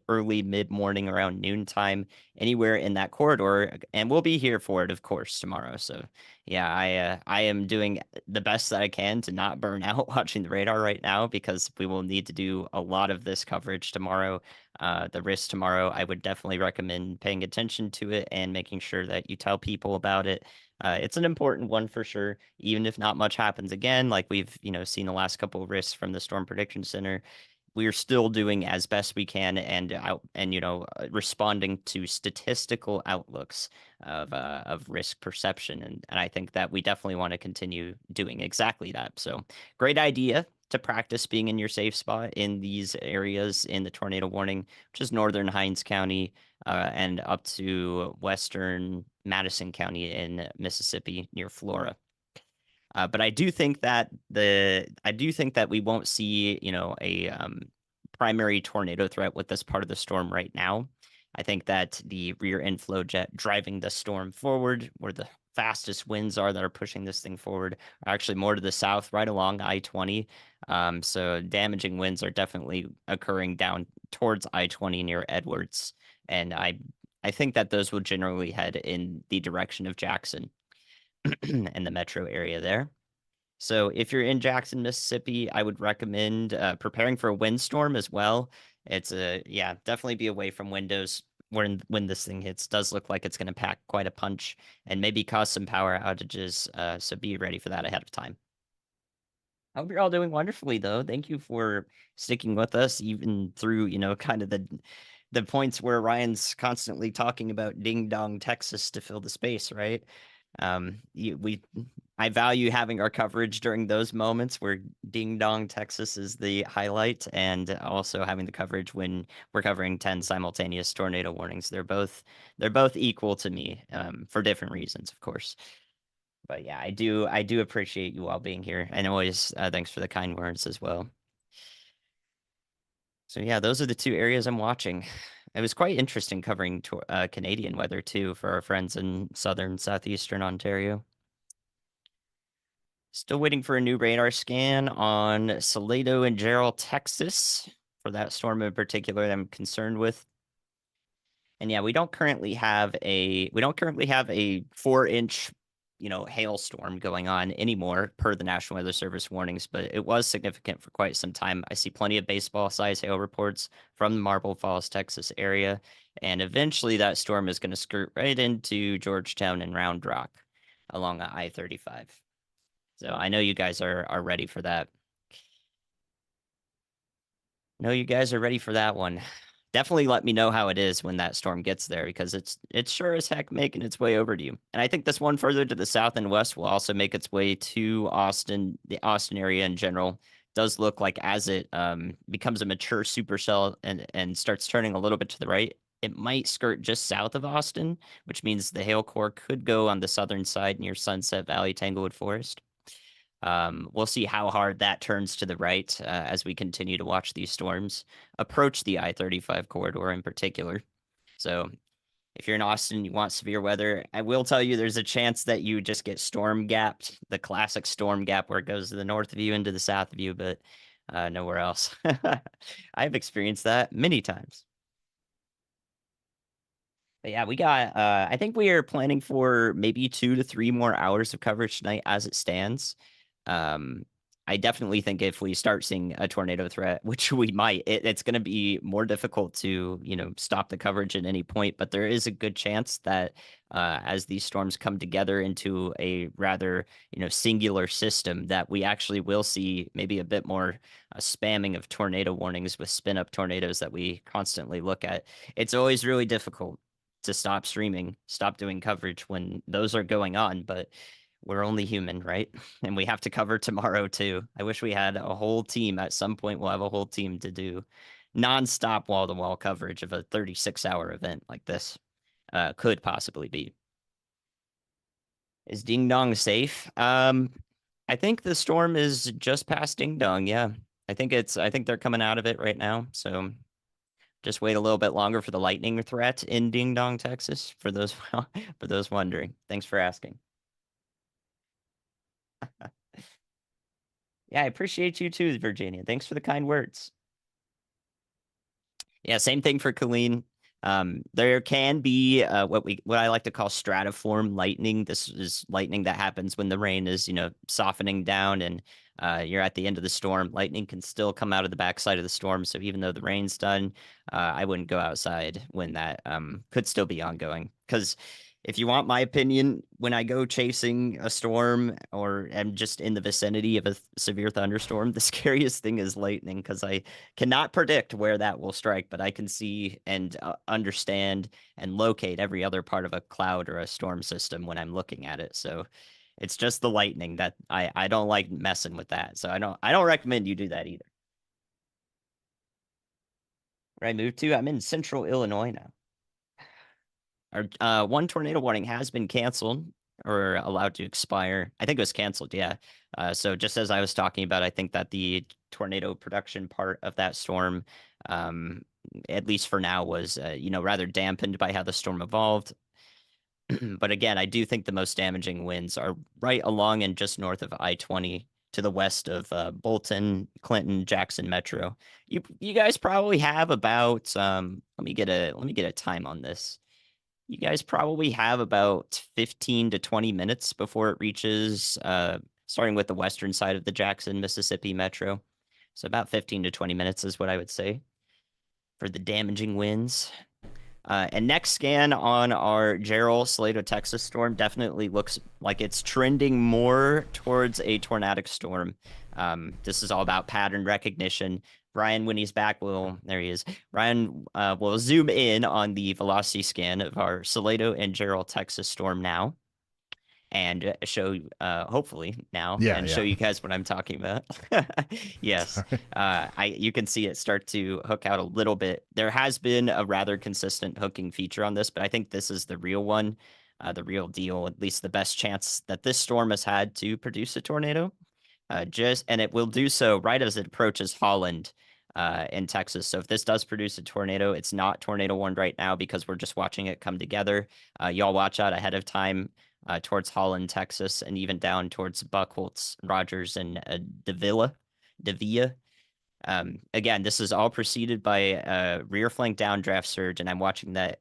early mid-morning around noontime, anywhere in that corridor. And we'll be here for it, of course, tomorrow. So yeah, I am doing the best that I can to not burn out watching the radar right now, because we will need to do a lot of this coverage tomorrow. The risk tomorrow, I would definitely recommend paying attention to it and making sure that you tell people about it. It's an important one for sure, even if not much happens again, like we've, seen the last couple of risks from the Storm Prediction Center. We are still doing as best we can and responding to statistical outlooks of risk perception. And I think that we definitely want to continue doing exactly that. So great idea to practice being in your safe spot in these areas in the tornado warning, which is northern Hinds County and up to western Madison County in Mississippi near Flora. But I do think that we won't see, a primary tornado threat with this part of the storm right now. I think that the rear inflow jet driving the storm forward, where the fastest winds are that are pushing this thing forward, are actually more to the south, right along I-20. So damaging winds are definitely occurring down towards I-20 near Edwards, and I think that those will generally head in the direction of Jackson and the metro area there. So if you're in Jackson, Mississippi, I would recommend preparing for a windstorm as well. It's definitely be away from windows when this thing hits. Does look like it's going to pack quite a punch and maybe cause some power outages. So be ready for that ahead of time. I hope you're all doing wonderfully, though. Thank you for sticking with us even through, kind of the points where Ryan's constantly talking about Ding Dong, Texas to fill the space, right? I value having our coverage during those moments where Ding Dong, Texas is the highlight, and also having the coverage when we're covering 10 simultaneous tornado warnings. They're both equal to me, for different reasons, of course. But yeah, I do appreciate you all being here, and always thanks for the kind words as well. So yeah, those are the two areas I'm watching. It was quite interesting covering Canadian weather too for our friends in southeastern Ontario. Still waiting for a new radar scan on Salado and Gerald, Texas, for that storm in particular that I'm concerned with. And yeah, we don't currently have a 4-inch, hailstorm going on anymore per the National Weather Service warnings, but it was significant for quite some time. I see plenty of baseball-sized hail reports from the Marble Falls, Texas area, and eventually that storm is going to skirt right into Georgetown and Round Rock along I-35. So I know you guys are ready for that. No, you guys are ready for that one. Definitely let me know how it is when that storm gets there, because it's sure as heck making its way over to you. And I think this one further to the south and west will also make its way to Austin. The Austin area in general does look like, as it becomes a mature supercell and starts turning a little bit to the right, it might skirt just south of Austin, which means the hail core could go on the southern side near Sunset Valley, Tanglewood Forest. We'll see how hard that turns to the right as we continue to watch these storms approach the I-35 corridor in particular. So if you're in Austin, you want severe weather, I will tell you there's a chance that you just get storm gapped, the classic storm gap where it goes to the north of you into the south of you, but nowhere else. I've experienced that many times. But yeah, we got, I think we are planning for maybe 2 to 3 more hours of coverage tonight as it stands. I definitely think if we start seeing a tornado threat, which we might, it's going to be more difficult to, stop the coverage at any point. But there is a good chance that as these storms come together into a rather, singular system, that we actually will see maybe a bit more spamming of tornado warnings with spin up tornadoes that we constantly look at. It's always really difficult to stop streaming, stop doing coverage when those are going on, but we're only human, right? And we have to cover tomorrow too. I wish we had a whole team. At some point, we'll have a whole team to do nonstop wall-to-wall coverage of a 36-hour event like this. Could possibly be. Is Ding Dong safe? I think the storm is just past Ding Dong. Yeah, I think they're coming out of it right now. So just wait a little bit longer for the lightning threat in Ding Dong, Texas. For those wondering, thanks for asking. Yeah, I appreciate you too, Virginia. Thanks for the kind words. Yeah, same thing for Colleen. There can be what I like to call stratiform lightning. This is lightning that happens when the rain is, softening down and you're at the end of the storm. Lightning can still come out of the backside of the storm. So even though the rain's done, I wouldn't go outside when that could still be ongoing. Because if you want my opinion, when I go chasing a storm or am just in the vicinity of a severe thunderstorm, the scariest thing is lightning, because I cannot predict where that will strike, but I can see and understand and locate every other part of a cloud or a storm system when I'm looking at it. So it's just the lightning that I don't like messing with that. So I don't recommend you do that either. Where I moved to, I'm in central Illinois now. Our one tornado warning has been canceled or allowed to expire. I think it was canceled, yeah. So just as I was talking about, I think that the tornado production part of that storm, at least for now, was rather dampened by how the storm evolved. But again, I do think the most damaging winds are right along and just north of I-20 to the west of Bolton, Clinton, Jackson Metro. You guys probably have about let me get a time on this. You guys probably have about 15 to 20 minutes before it reaches, starting with the western side of the Jackson, Mississippi Metro. So about 15 to 20 minutes is what I would say for the damaging winds. And next scan on our Gerald Salado, Texas storm definitely looks like it's trending more towards a tornadic storm. This is all about pattern recognition. Ryan, when he's back, there he is. Ryan will zoom in on the velocity scan of our Salado and Gerald, Texas storm now, and show, hopefully now, show you guys what I'm talking about. Yes, you can see it start to hook out a little bit. There has been a rather consistent hooking feature on this, but I think this is the real one, the real deal, at least the best chance that this storm has had to produce a tornado. And it will do so right as it approaches Holland in Texas. So if this does produce a tornado, it's not tornado warned right now because we're just watching it come together. Y'all watch out ahead of time towards Holland, Texas, and even down towards Buckholz, Rogers, and Davila. Again, this is all preceded by a rear flank downdraft surge, and I'm watching that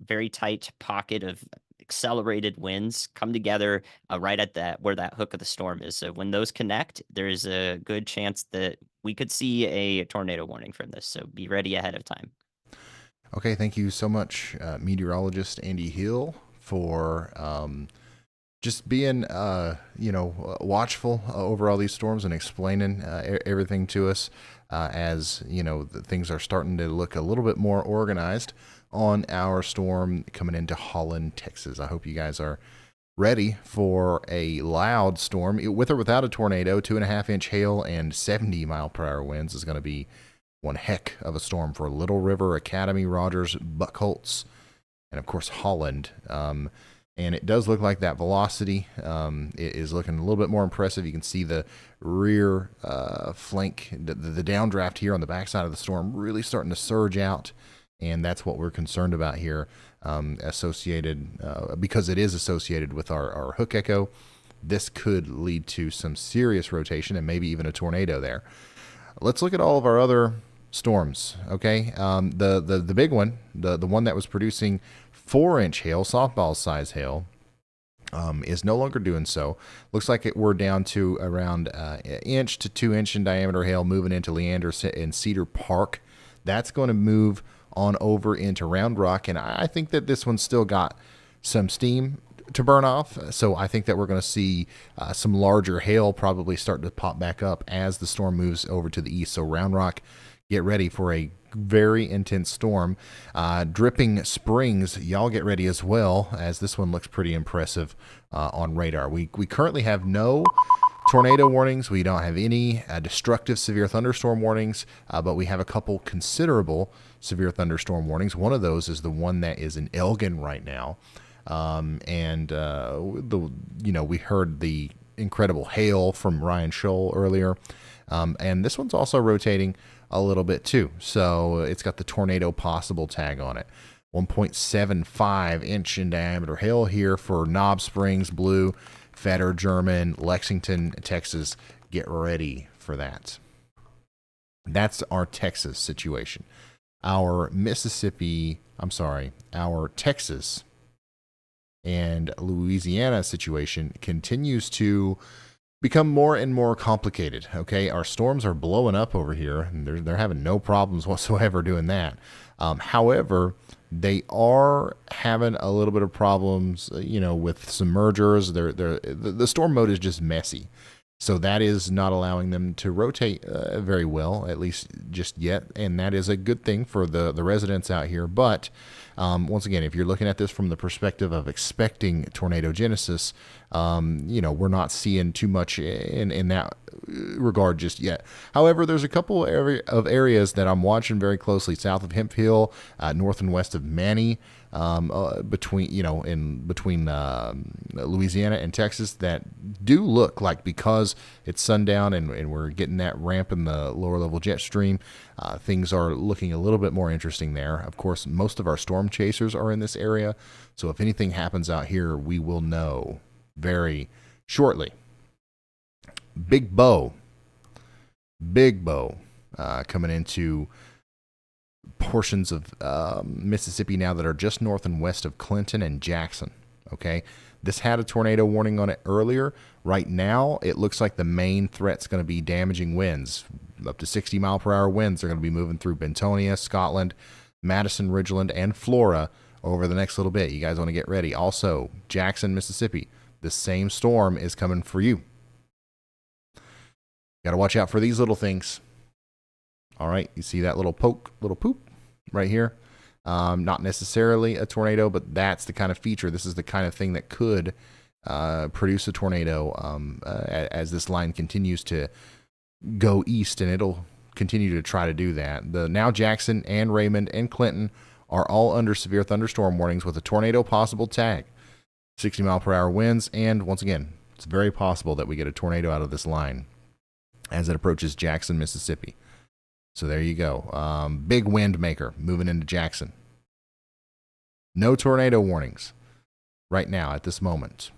very tight pocket of accelerated winds come together right at where that hook of the storm is. So when those connect, there is a good chance that we could see a tornado warning from this. So be ready ahead of time. Okay, thank you so much, meteorologist Andy Hill, for just being watchful over all these storms and explaining everything to us as things are starting to look a little bit more organized on our storm coming into Holland, Texas. I hope you guys are ready for a loud storm. With or without a tornado, 2.5-inch hail and 70-mile-per-hour winds is going to be one heck of a storm for Little River, Academy, Rogers, Buckholz, and of course Holland. And it does look like that velocity is looking a little bit more impressive. You can see the rear flank, the downdraft here on the backside of the storm really starting to surge out. And that's what we're concerned about here, associated because it is associated with our hook echo. This could lead to some serious rotation and maybe even a tornado there. Let's look at all of our other storms, okay? The big one, the one that was producing 4-inch hail, softball size hail, is no longer doing so. Looks like we're down to around an inch to 2-inch in diameter hail moving into Leander and Cedar Park. That's going to move on over into Round Rock, and I think that this one's still got some steam to burn off. So I think that we're going to see some larger hail probably start to pop back up as the storm moves over to the east. So Round Rock, get ready for a very intense storm. Dripping Springs, y'all get ready as well, as this one looks pretty impressive on radar. We currently have no tornado warnings. We don't have any destructive severe thunderstorm warnings, but we have a couple considerable severe thunderstorm warnings. One of those is the one that is in Elgin right now. We heard the incredible hail from Ryan Scholl earlier. And this one's also rotating a little bit too. So it's got the tornado possible tag on it. 1.75 inch in diameter hail here for Knob Springs, Blue, Fetter, German, Lexington, Texas. Get ready for that. That's our Texas situation. Our Texas and Louisiana situation continues to become more and more complicated. Okay, our storms are blowing up over here, and they're having no problems whatsoever doing that. However, they are having a little bit of problems, with some mergers. The storm mode is just messy, so that is not allowing them to rotate very well, at least just yet, and that is a good thing for the residents out here. But once again, if you're looking at this from the perspective of expecting tornado genesis, we're not seeing too much in that regard just yet. However, there's a couple of areas that I'm watching very closely south of Hemphill, north and west of Manny, between Louisiana and Texas, that do look like, because it's sundown and we're getting that ramp in the lower level jet stream, things are looking a little bit more interesting there. Of course, most of our storm chasers are in this area, so if anything happens out here, we will know very shortly. Big Bow coming into portions of Mississippi now that are just north and west of Clinton and Jackson. Okay, this had a tornado warning on it earlier. Right now, it looks like the main threat's going to be damaging winds. Up to 60 mile per hour winds are going to be moving through Bentonia, Scotland, Madison, Ridgeland, and Flora over the next little bit. You guys want to get ready. Also, Jackson, Mississippi, the same storm is coming for you. Got to watch out for these little things. All right, you see that little poop right here? Not necessarily a tornado, but that's the kind of feature. This is the kind of thing that could produce a tornado as this line continues to go east, and it'll continue to try to do that. Now Jackson and Raymond and Clinton are all under severe thunderstorm warnings with a tornado possible tag. 60 mile per hour winds, and once again, it's very possible that we get a tornado out of this line as it approaches Jackson, Mississippi. So there you go. Big wind maker moving into Jackson. No tornado warnings right now at this moment.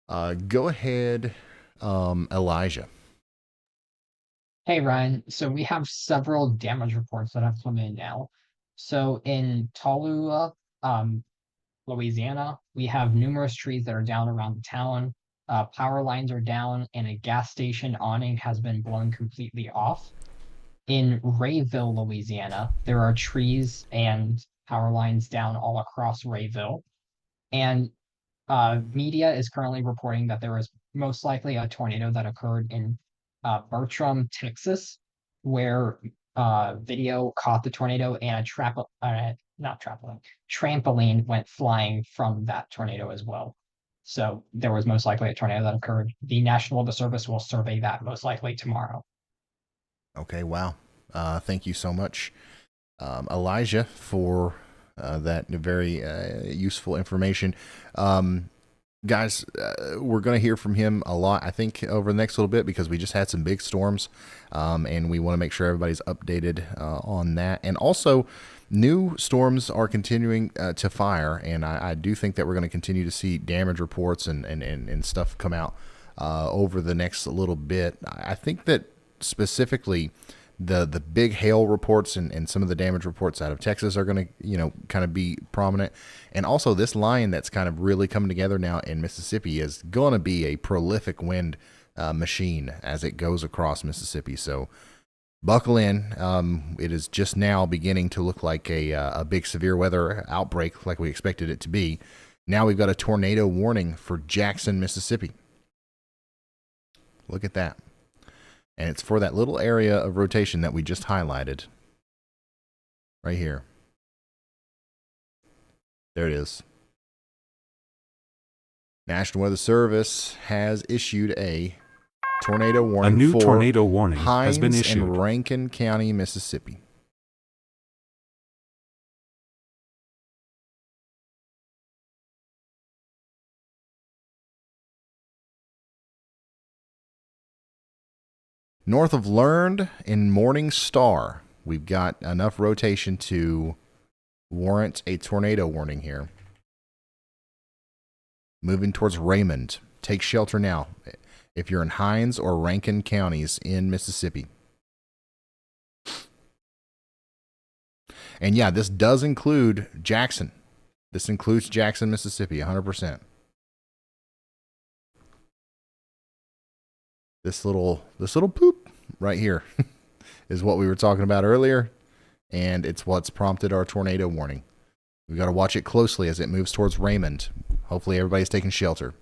Go ahead, Elijah. Hey, Ryan. So we have several damage reports that have come in now. So in Tallulah, Louisiana, we have numerous trees that are down around the town. Power lines are down, and a gas station awning has been blown completely off. In Rayville, Louisiana, there are trees and power lines down all across Rayville. And media is currently reporting that there was most likely a tornado that occurred in Bertram, Texas, where video caught the tornado, and a trampoline went flying from that tornado as well. So there was most likely a tornado that occurred. The National Weather Service will survey that most likely tomorrow. Okay, wow. Thank you so much, Elijah, for that very useful information. Guys, we're going to hear from him a lot, I think, over the next little bit, because we just had some big storms, and we want to make sure everybody's updated on that. And also, new storms are continuing to fire, and I do think that we're going to continue to see damage reports and stuff come out over the next little bit. I think that specifically the big hail reports and some of the damage reports out of Texas are going to, kind of be prominent. And also this line that's kind of really coming together now in Mississippi is going to be a prolific wind machine as it goes across Mississippi. So buckle in. It is just now beginning to look like a big severe weather outbreak like we expected it to be. Now we've got a tornado warning for Jackson, Mississippi. Look at that. And it's for that little area of rotation that we just highlighted. Right here. There it is. National Weather Service has issued a tornado warning. A new for tornado warning Hines has been issued. and Rankin County, Mississippi. North of Learned in Morning Star, we've got enough rotation to warrant a tornado warning here. Moving towards Raymond. Take shelter now if you're in Hines or Rankin counties in Mississippi. And yeah, this does include Jackson. This includes Jackson, Mississippi, 100%. This little poop right here is what we were talking about earlier, and it's what's prompted our tornado warning. We've got to watch it closely as it moves towards Raymond. Hopefully everybody's taking shelter.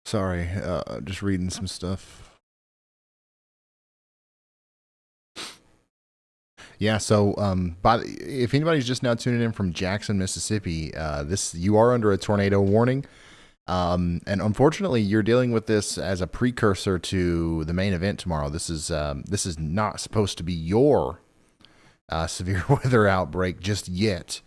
Sorry, just reading some stuff. Yeah, so if anybody's just now tuning in from Jackson, Mississippi, you are under a tornado warning. And unfortunately, you're dealing with this as a precursor to the main event tomorrow. This is not supposed to be your severe weather outbreak just yet.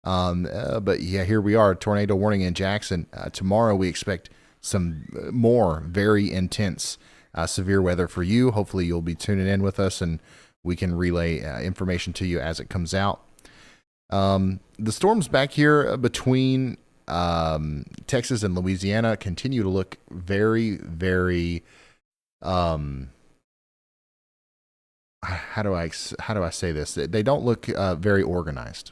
But yeah, here we are, tornado warning in Jackson. Tomorrow we expect some more very intense severe weather for you. Hopefully you'll be tuning in with us and we can relay information to you as it comes out. The storms back here between Texas and Louisiana continue to look very, very how do I say this? They don't look very organized.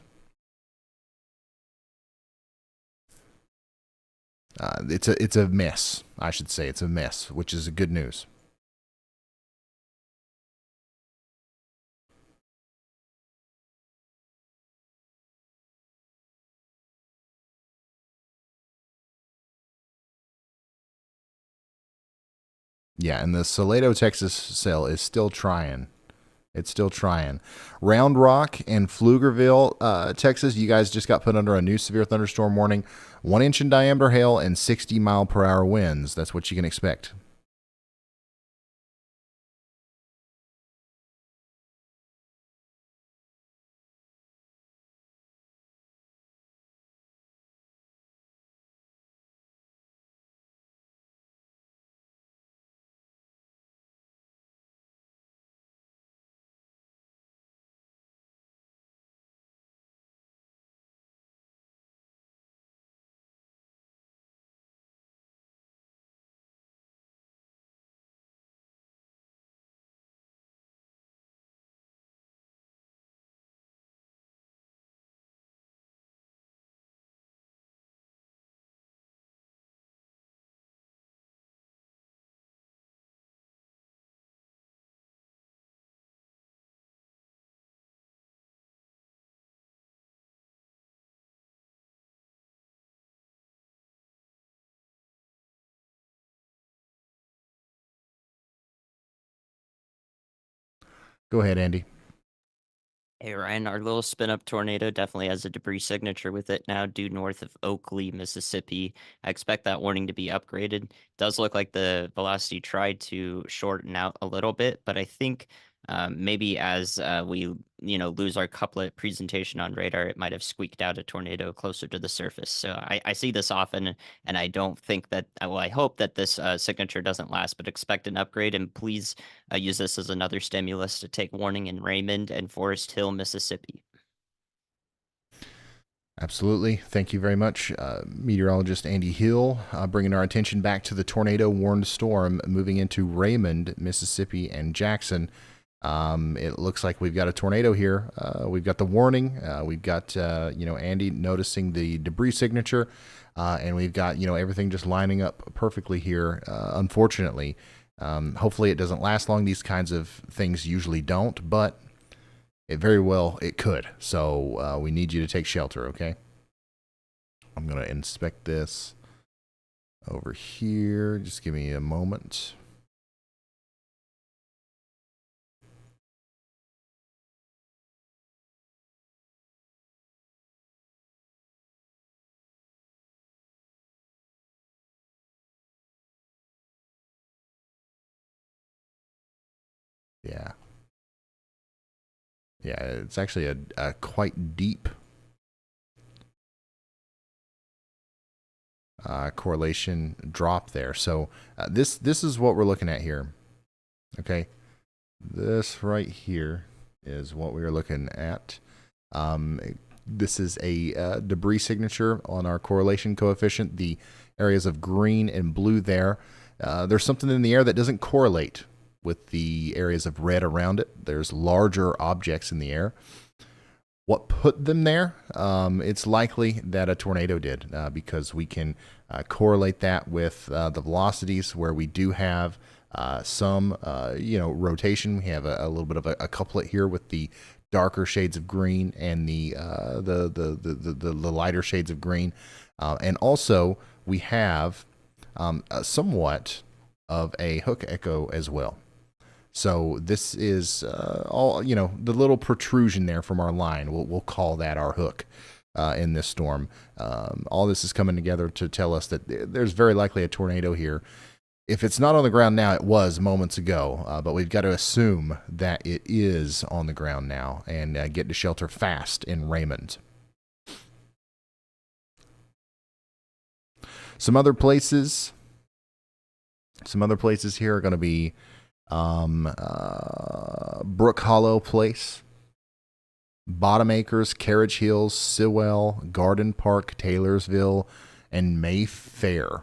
It's a mess, I should say. It's a mess, which is good news. Yeah, and the Salado, Texas cell is still trying. It's still trying. Round Rock and Pflugerville, Texas, you guys just got put under a new severe thunderstorm warning. 1 inch in diameter hail and 60-mile-per-hour winds. That's what you can expect. Go ahead, Andy. Hey Ryan, our little spin up tornado definitely has a debris signature with it now due north of Oakley, Mississippi. I expect that warning to be upgraded. It does look like the velocity tried to shorten out a little bit, but I think maybe as we lose our couplet presentation on radar, it might have squeaked out a tornado closer to the surface. So I see this often, and I don't think that, well, I hope that this signature doesn't last, but expect an upgrade, and please use this as another stimulus to take warning in Raymond and Forest Hill, Mississippi. Absolutely. Thank you very much, meteorologist Andy Hill, bringing our attention back to the tornado-warned storm moving into Raymond, Mississippi, and Jackson. It looks like we've got a tornado here. We've got the warning. We've got, Andy noticing the debris signature, and we've got, everything just lining up perfectly here, unfortunately. Hopefully it doesn't last long. These kinds of things usually don't, but it could. So we need you to take shelter, okay? I'm going to inspect this over here. Just give me a moment. Yeah, it's actually a quite deep correlation drop there. So this is what we're looking at here. Okay, this right here is what we are looking at. This is a debris signature on our correlation coefficient. The areas of green and blue there. There's something in the air that doesn't correlate with the areas of red around it. There's larger objects in the air. What put them there? It's likely that a tornado did, because we can correlate that with the velocities where we do have some rotation. We have a little bit of a couplet here with the darker shades of green and the lighter shades of green, and also we have somewhat of a hook echo as well. So this is all, the little protrusion there from our line. We'll call that our hook in this storm. All this is coming together to tell us that there's very likely a tornado here. If it's not on the ground now, it was moments ago, but we've got to assume that it is on the ground now and get to shelter fast in Raymond. Some other places here are going to be Brook Hollow Place, Bottom Acres, Carriage Hills, Sewell, Garden Park, Taylorsville, and Mayfair.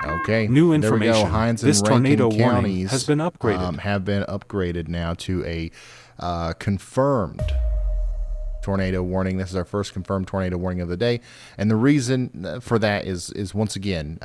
Okay. New there we information. go. Hines and This Rankin tornado warning counties has been upgraded. Have been upgraded now to a confirmed tornado warning. This is our first confirmed tornado warning of the day, and the reason for that is once again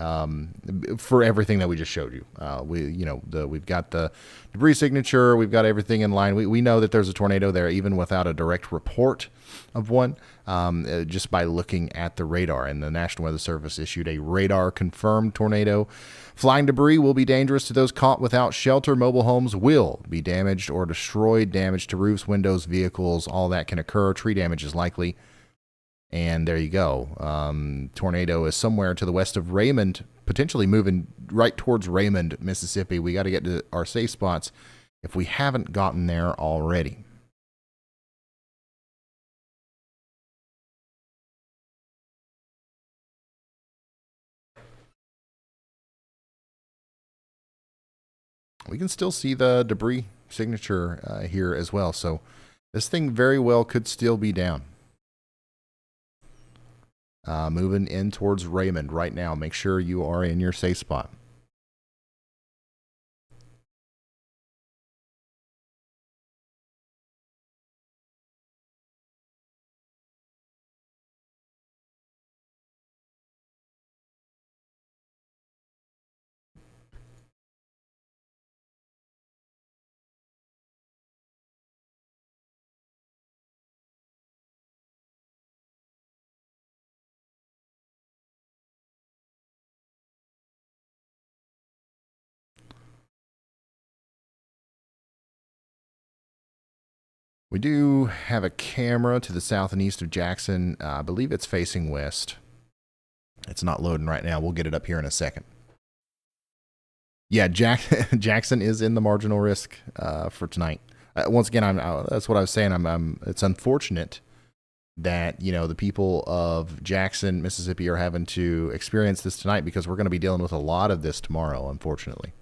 for everything that we just showed you. We've got the debris signature, we've got everything in line. We know that there's a tornado there even without a direct report of one. just by looking at the radar. And the National Weather Service issued a radar-confirmed tornado. Flying debris will be dangerous to those caught without shelter. Mobile homes will be damaged or destroyed. Damage to roofs, windows, vehicles, all that can occur. Tree damage is likely. And there you go. Tornado is somewhere to the west of Raymond, potentially moving right towards Raymond, Mississippi. We got to get to our safe spots if we haven't gotten there already. We can still see the debris signature here as well. So this thing very well could still be down. Moving in towards Raymond right now. Make sure you are in your safe spot. We do have a camera to the south and east of Jackson. I believe it's facing west. It's not loading right now. We'll get it up here in a second. Yeah, Jackson is in the marginal risk for tonight. Once again, that's what I was saying. It's unfortunate that, you know, the people of Jackson, Mississippi are having to experience this tonight, because we're going to be dealing with a lot of this tomorrow, unfortunately.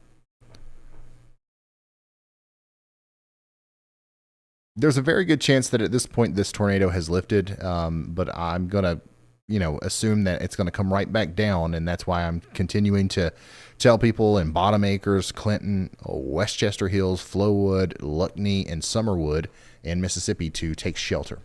There's a very good chance that at this point this tornado has lifted, but I'm going to, you know, assume that it's going to come right back down, and that's why I'm continuing to tell people in Bottom Acres, Clinton, Westchester Hills, Flowood, Luckney, and Summerwood in Mississippi to take shelter.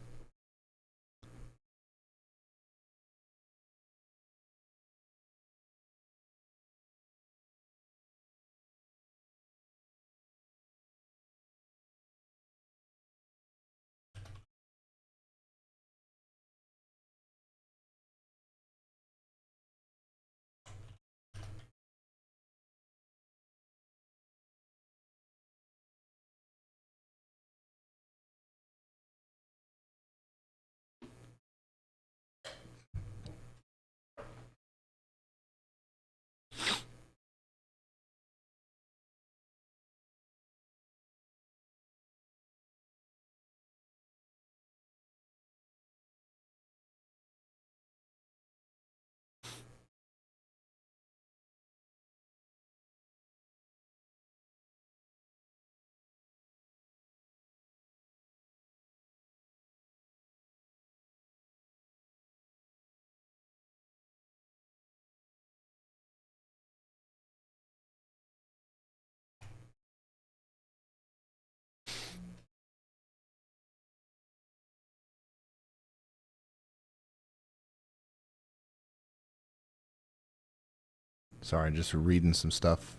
Sorry, just reading some stuff.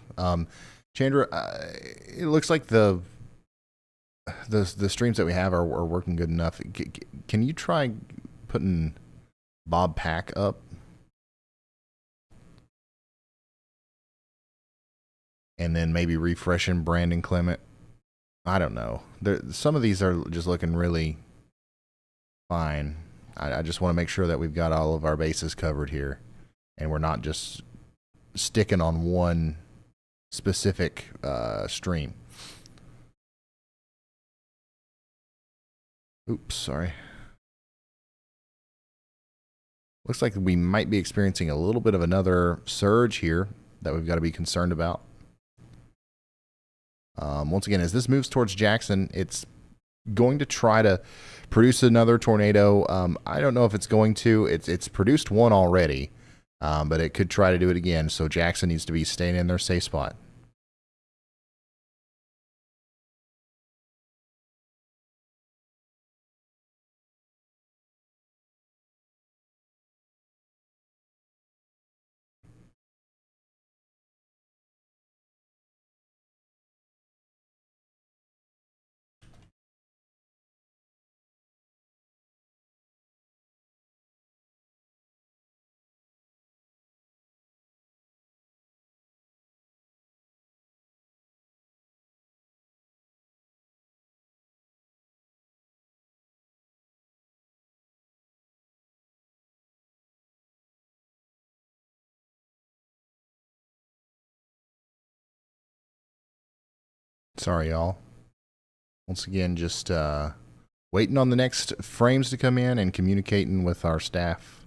Chandra, it looks like the streams that we have are working good enough. Can you try putting Bob Pack up? And then maybe refreshing Brandon Clement? I don't know. Some of these are just looking really fine. I just want to make sure that we've got all of our bases covered here, and we're not just sticking on one specific stream. Oops, sorry. Looks like we might be experiencing a little bit of another surge here that we've got to be concerned about. Once again, as this moves towards Jackson, it's going to try to produce another tornado. I don't know if it's going to. It's produced one already, but it could try to do it again. So Jackson needs to be staying in their safe spot. Sorry, y'all. Once again, just waiting on the next frames to come in and communicating with our staff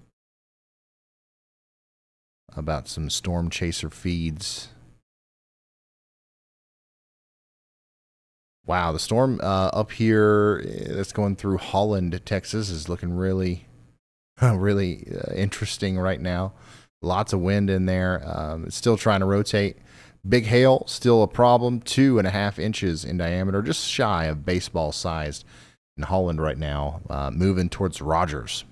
about some storm chaser feeds. Wow, the storm up here that's going through Holland, Texas is looking really, really interesting right now. Lots of wind in there. It's still trying to rotate. Big hail, still a problem. 2.5 inches in diameter, just shy of baseball sized in Holland right now, moving towards Rogers.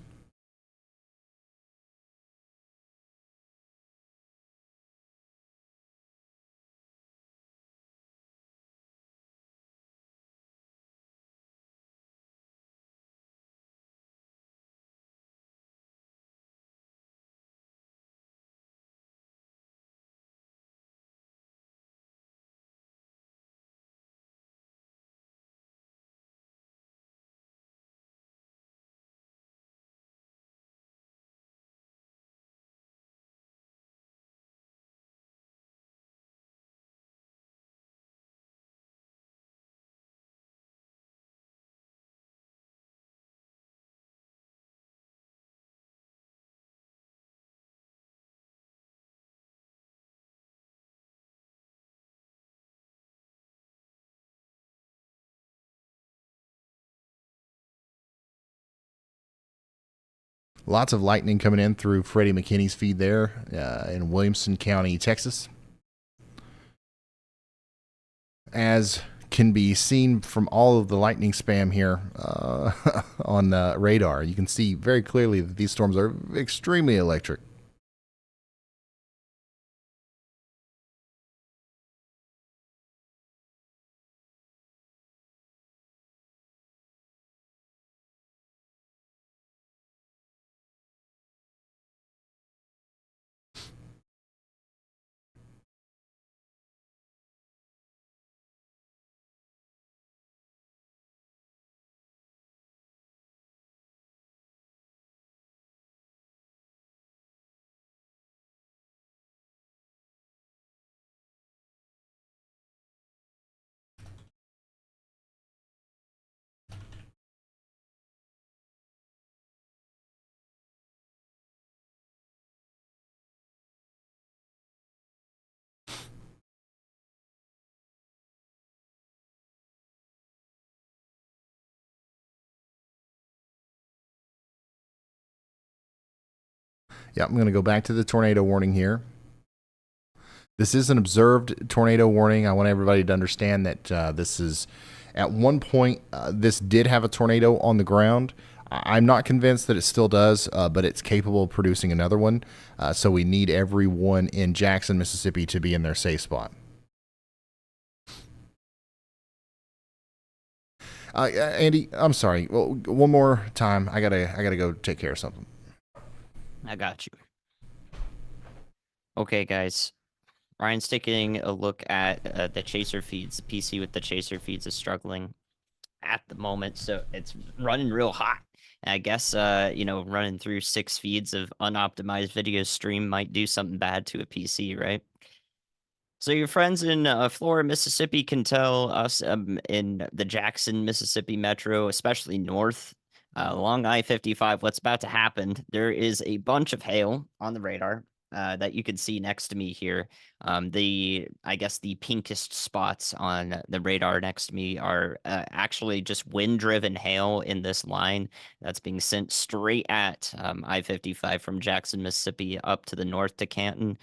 Lots of lightning coming in through Freddie McKinney's feed there in Williamson County, Texas. As can be seen from all of the lightning spam here on radar, you can see very clearly that these storms are extremely electric. Yeah, I'm going to go back to the tornado warning here. This is an observed tornado warning. I want everybody to understand that this is, at one point, this did have a tornado on the ground. I'm not convinced that it still does, but it's capable of producing another one. So we need everyone in Jackson, Mississippi to be in their safe spot. Andy, I'm sorry. Well, one more time. I gotta go take care of something. I got you. Okay, guys. Ryan's taking a look at the chaser feeds. The PC with the chaser feeds is struggling at the moment, so it's running real hot. And I guess, running through 6 feeds of unoptimized video stream might do something bad to a PC, right? So your friends in Florida, Mississippi can tell us in the Jackson, Mississippi metro, especially north, along I-55, what's about to happen. There is a bunch of hail on the radar that you can see next to me here. The pinkest spots on the radar next to me are actually just wind-driven hail in this line that's being sent straight at I-55 from Jackson, Mississippi up to the north to Canton.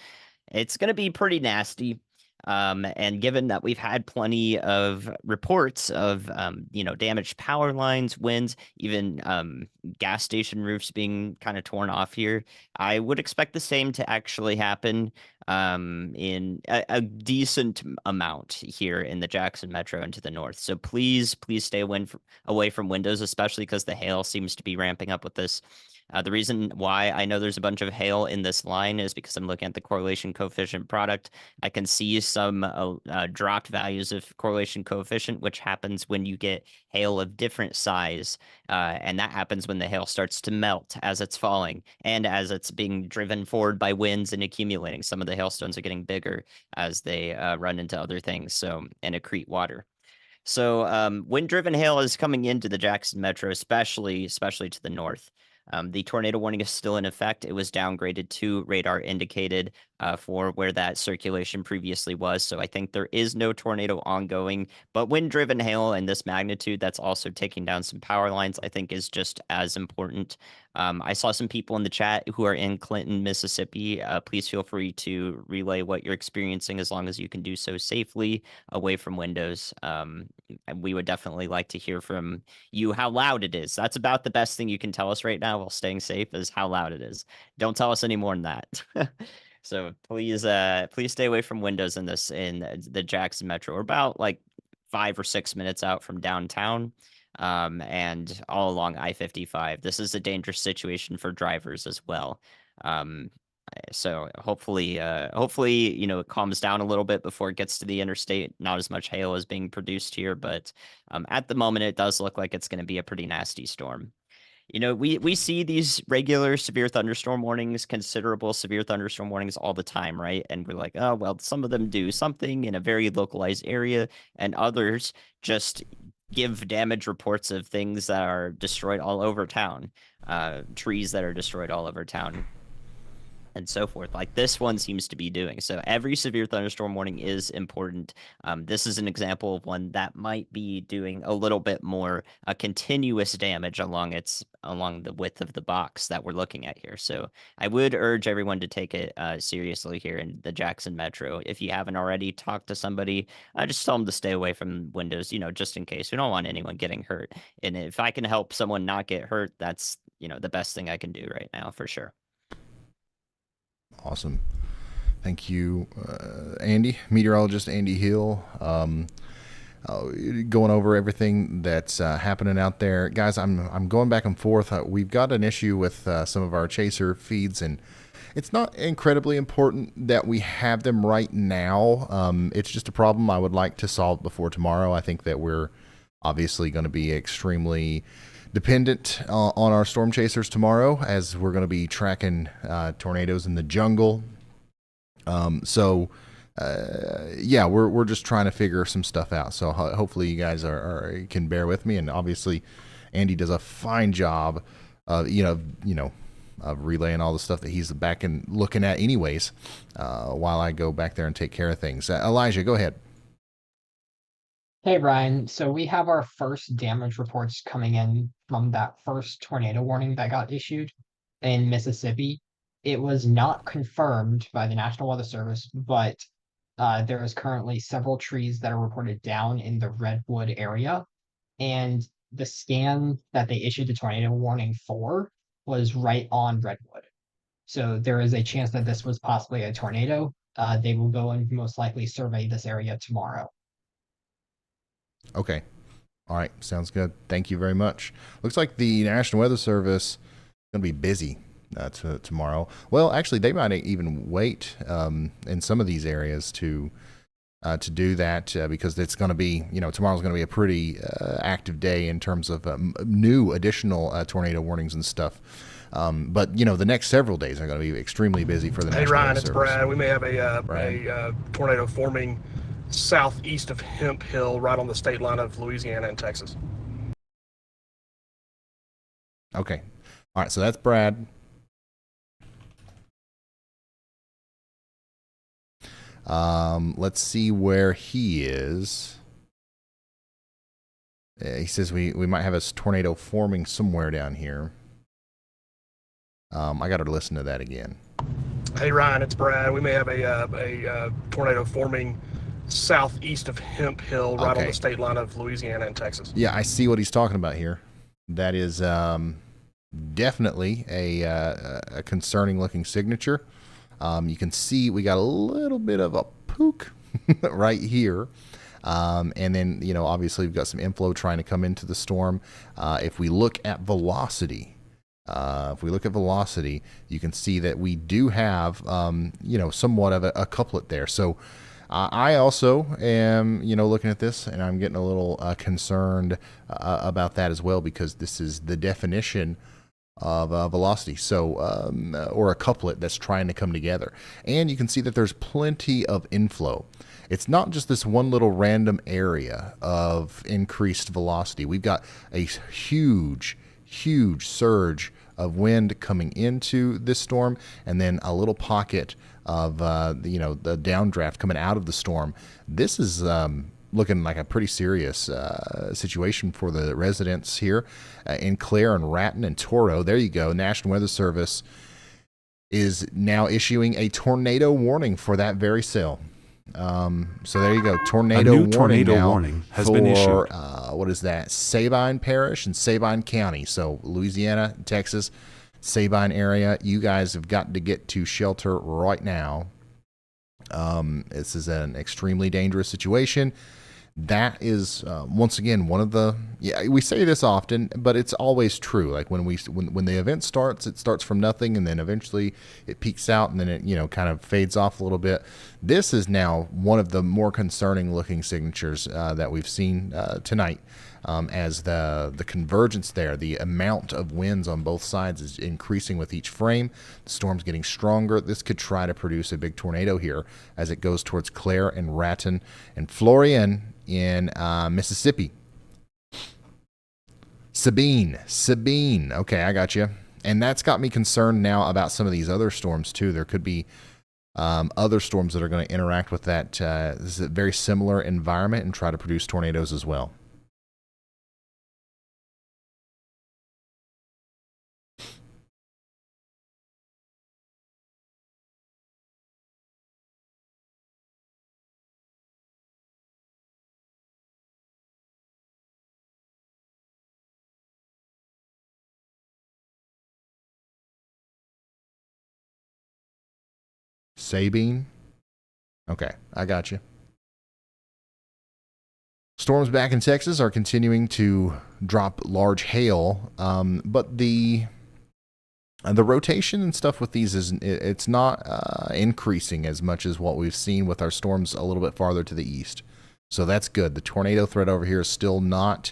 It's going to be pretty nasty. And given that we've had plenty of reports of, damaged power lines, winds, even gas station roofs being kind of torn off here, I would expect the same to actually happen in a decent amount here in the Jackson Metro and to the north. So please stay away from windows, especially because the hail seems to be ramping up with this. The reason why I know there's a bunch of hail in this line is because I'm looking at the correlation coefficient product. I can see some dropped values of correlation coefficient, which happens when you get hail of different size. And that happens when the hail starts to melt as it's falling and as it's being driven forward by winds and accumulating. Some of the hailstones are getting bigger as they run into other things and accrete water. So wind-driven hail is coming into the Jackson Metro, especially to the north. The tornado warning is still in effect. It was downgraded to radar indicated for where that circulation previously was. So I think there is no tornado ongoing, but wind-driven hail and this magnitude that's also taking down some power lines, I think is just as important. I saw some people in the chat who are in Clinton, Mississippi. Please feel free to relay what you're experiencing as long as you can do so safely away from windows. We would definitely like to hear from you how loud it is. That's about the best thing you can tell us right now while staying safe is how loud it is. Don't tell us any more than that. So please stay away from windows in the Jackson Metro. We're about like 5 or 6 minutes out from downtown, and all along I-55. This is a dangerous situation for drivers as well. So hopefully, it calms down a little bit before it gets to the interstate. Not as much hail is being produced here, but at the moment, it does look like it's going to be a pretty nasty storm. We see these regular severe thunderstorm warnings, considerable severe thunderstorm warnings all the time, right? And we're like, oh, well, some of them do something in a very localized area, and others just give damage reports of things that are destroyed all over town, trees that are destroyed all over town, and so forth, like this one seems to be doing. So every severe thunderstorm warning is important. This is an example of one that might be doing a little bit more continuous damage along the width of the box that we're looking at here. So I would urge everyone to take it seriously here in the Jackson Metro. If you haven't already, talked to somebody. Just tell them to stay away from windows, just in case. We don't want anyone getting hurt. And if I can help someone not get hurt, that's the best thing I can do right now for sure. Awesome. Thank you, Andy, meteorologist Andy Hill, going over everything that's happening out there. Guys, I'm going back and forth. We've got an issue with some of our chaser feeds, and it's not incredibly important that we have them right now. It's just a problem I would like to solve before tomorrow. I think that we're obviously going to be extremely dependent on our storm chasers tomorrow, as we're going to be tracking tornadoes in the jungle. So we're just trying to figure some stuff out. So hopefully you guys can bear with me. And obviously, Andy does a fine job, of relaying all the stuff that he's back and looking at, anyways, while I go back there and take care of things. Elijah, go ahead. Hey, Ryan. So we have our first damage reports coming in from that first tornado warning that got issued in Mississippi. It was not confirmed by the National Weather Service, but there is currently several trees that are reported down in the Redwood area. And the scan that they issued the tornado warning for was right on Redwood. So there is a chance that this was possibly a tornado. They will go and most likely survey this area tomorrow. Okay. All right. Sounds good. Thank you very much. Looks like the National Weather Service is going to be busy tomorrow. Well, actually, they might even wait in some of these areas to do that because it's going to be, tomorrow's going to be a pretty active day in terms of new additional tornado warnings and stuff. But the next several days are going to be extremely busy for the National Weather Ryan, Service. it's Brad. We may have a tornado forming southeast of Hemphill, right on the state line of Louisiana and Texas. Okay. All right. So that's Brad. Let's see where he is. He says we might have a tornado forming somewhere down here. I got to listen to that again. Hey, Ryan, it's Brad. We may have a tornado forming southeast of Hemphill, right on the state line of Louisiana and Texas. Yeah, I see what he's talking about here. That is definitely a concerning looking signature. You can see we got a little bit of a pook right here. And then, obviously we've got some inflow trying to come into the storm. If we look at velocity, you can see that we do have, somewhat of a couplet there. So I also am, looking at this, and I'm getting a little concerned about that as well, because this is the definition of velocity, so or a couplet that's trying to come together. And you can see that there's plenty of inflow. It's not just this one little random area of increased velocity. We've got a huge surge of wind coming into this storm, and then a little pocket of the downdraft coming out of the storm. This is looking like a pretty serious situation for the residents here in Clare and Raton and Toro. There you go. National Weather Service is now issuing a tornado warning for that very cell. So there you go. Tornado warning has been issued. What is that? Sabine Parish and Sabine County. So Louisiana, Texas, Sabine area. You guys have got to get to shelter right now. This is an extremely dangerous situation. That is once again one of the, we say this often, but it's always true. Like when the event starts, it starts from nothing, and then eventually it peaks out, and then it kind of fades off a little bit. This is now one of the more concerning looking signatures that we've seen tonight, as the convergence there, the amount of winds on both sides is increasing with each frame. The storm's getting stronger. This could try to produce a big tornado here as it goes towards Clare and Raton and Florian in Mississippi. Sabine. Okay, I got you. And that's got me concerned now about some of these other storms too. There could be other storms that are going to interact with that. This is a very similar environment and try to produce tornadoes as well. Sabine. Okay, I got you. Storms back in Texas are continuing to drop large hail, but the rotation and stuff with these it's not increasing as much as what we've seen with our storms a little bit farther to the east. So that's good. The tornado threat over here is still not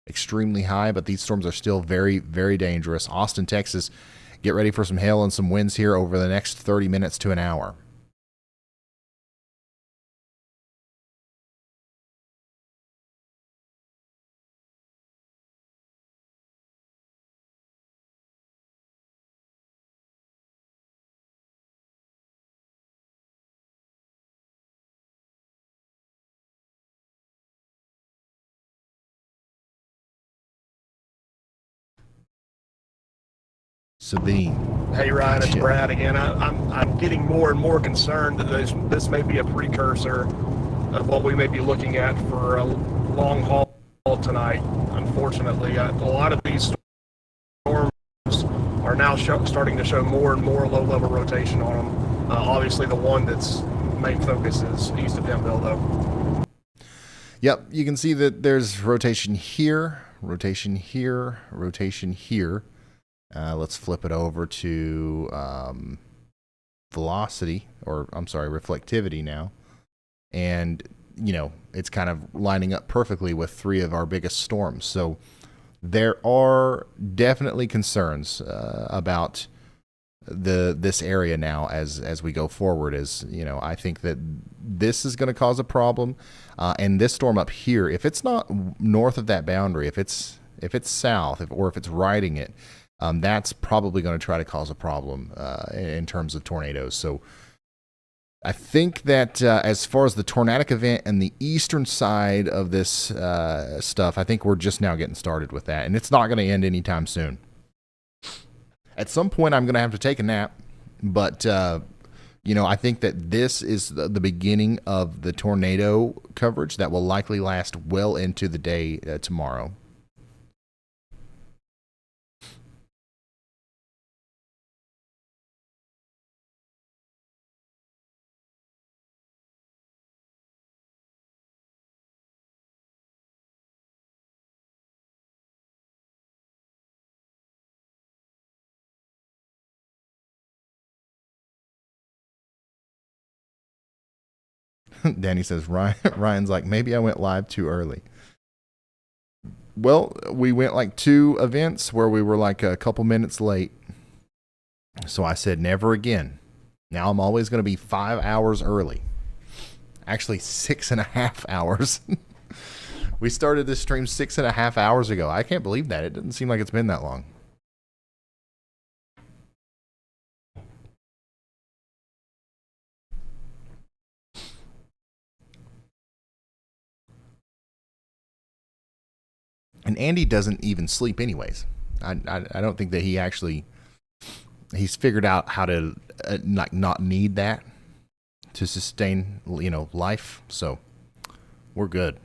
extremely high, but these storms are still very, very dangerous. Austin, Texas, get ready for some hail and some winds here over the next 30 minutes to an hour. Sabine. Hey Ryan, it's Brad again. I'm getting more and more concerned that this may be a precursor of what we may be looking at for a long haul tonight. Unfortunately, a lot of these storms are now starting to show more and more low-level rotation on them. Obviously, the one that's main focus is east of Hemphill, though. Yep, you can see that there's rotation here, rotation here, rotation here. Let's flip it over to velocity, or I'm sorry, reflectivity now. And, it's kind of lining up perfectly with three of our biggest storms. So there are definitely concerns about this area now as we go forward. I think that this is going to cause a problem. And this storm up here, if it's not north of that boundary, if it's south, or if it's riding it, that's probably going to try to cause a problem in terms of tornadoes. So I think that as far as the tornadic event and the eastern side of this stuff, I think we're just now getting started with that. And it's not going to end anytime soon. At some point, I'm going to have to take a nap. But, I think that this is the beginning of the tornado coverage that will likely last well into the day tomorrow. Danny says, Ryan's like, maybe I went live too early. Well, we went like 2 events where we were like a couple minutes late. So I said, never again. Now I'm always going to be 5 hours early. Actually, 6.5 hours. We started this stream 6.5 hours ago. I can't believe that. It doesn't seem like it's been that long. And Andy doesn't even sleep anyways. I don't think that he's figured out how to not need that to sustain, life. So we're good.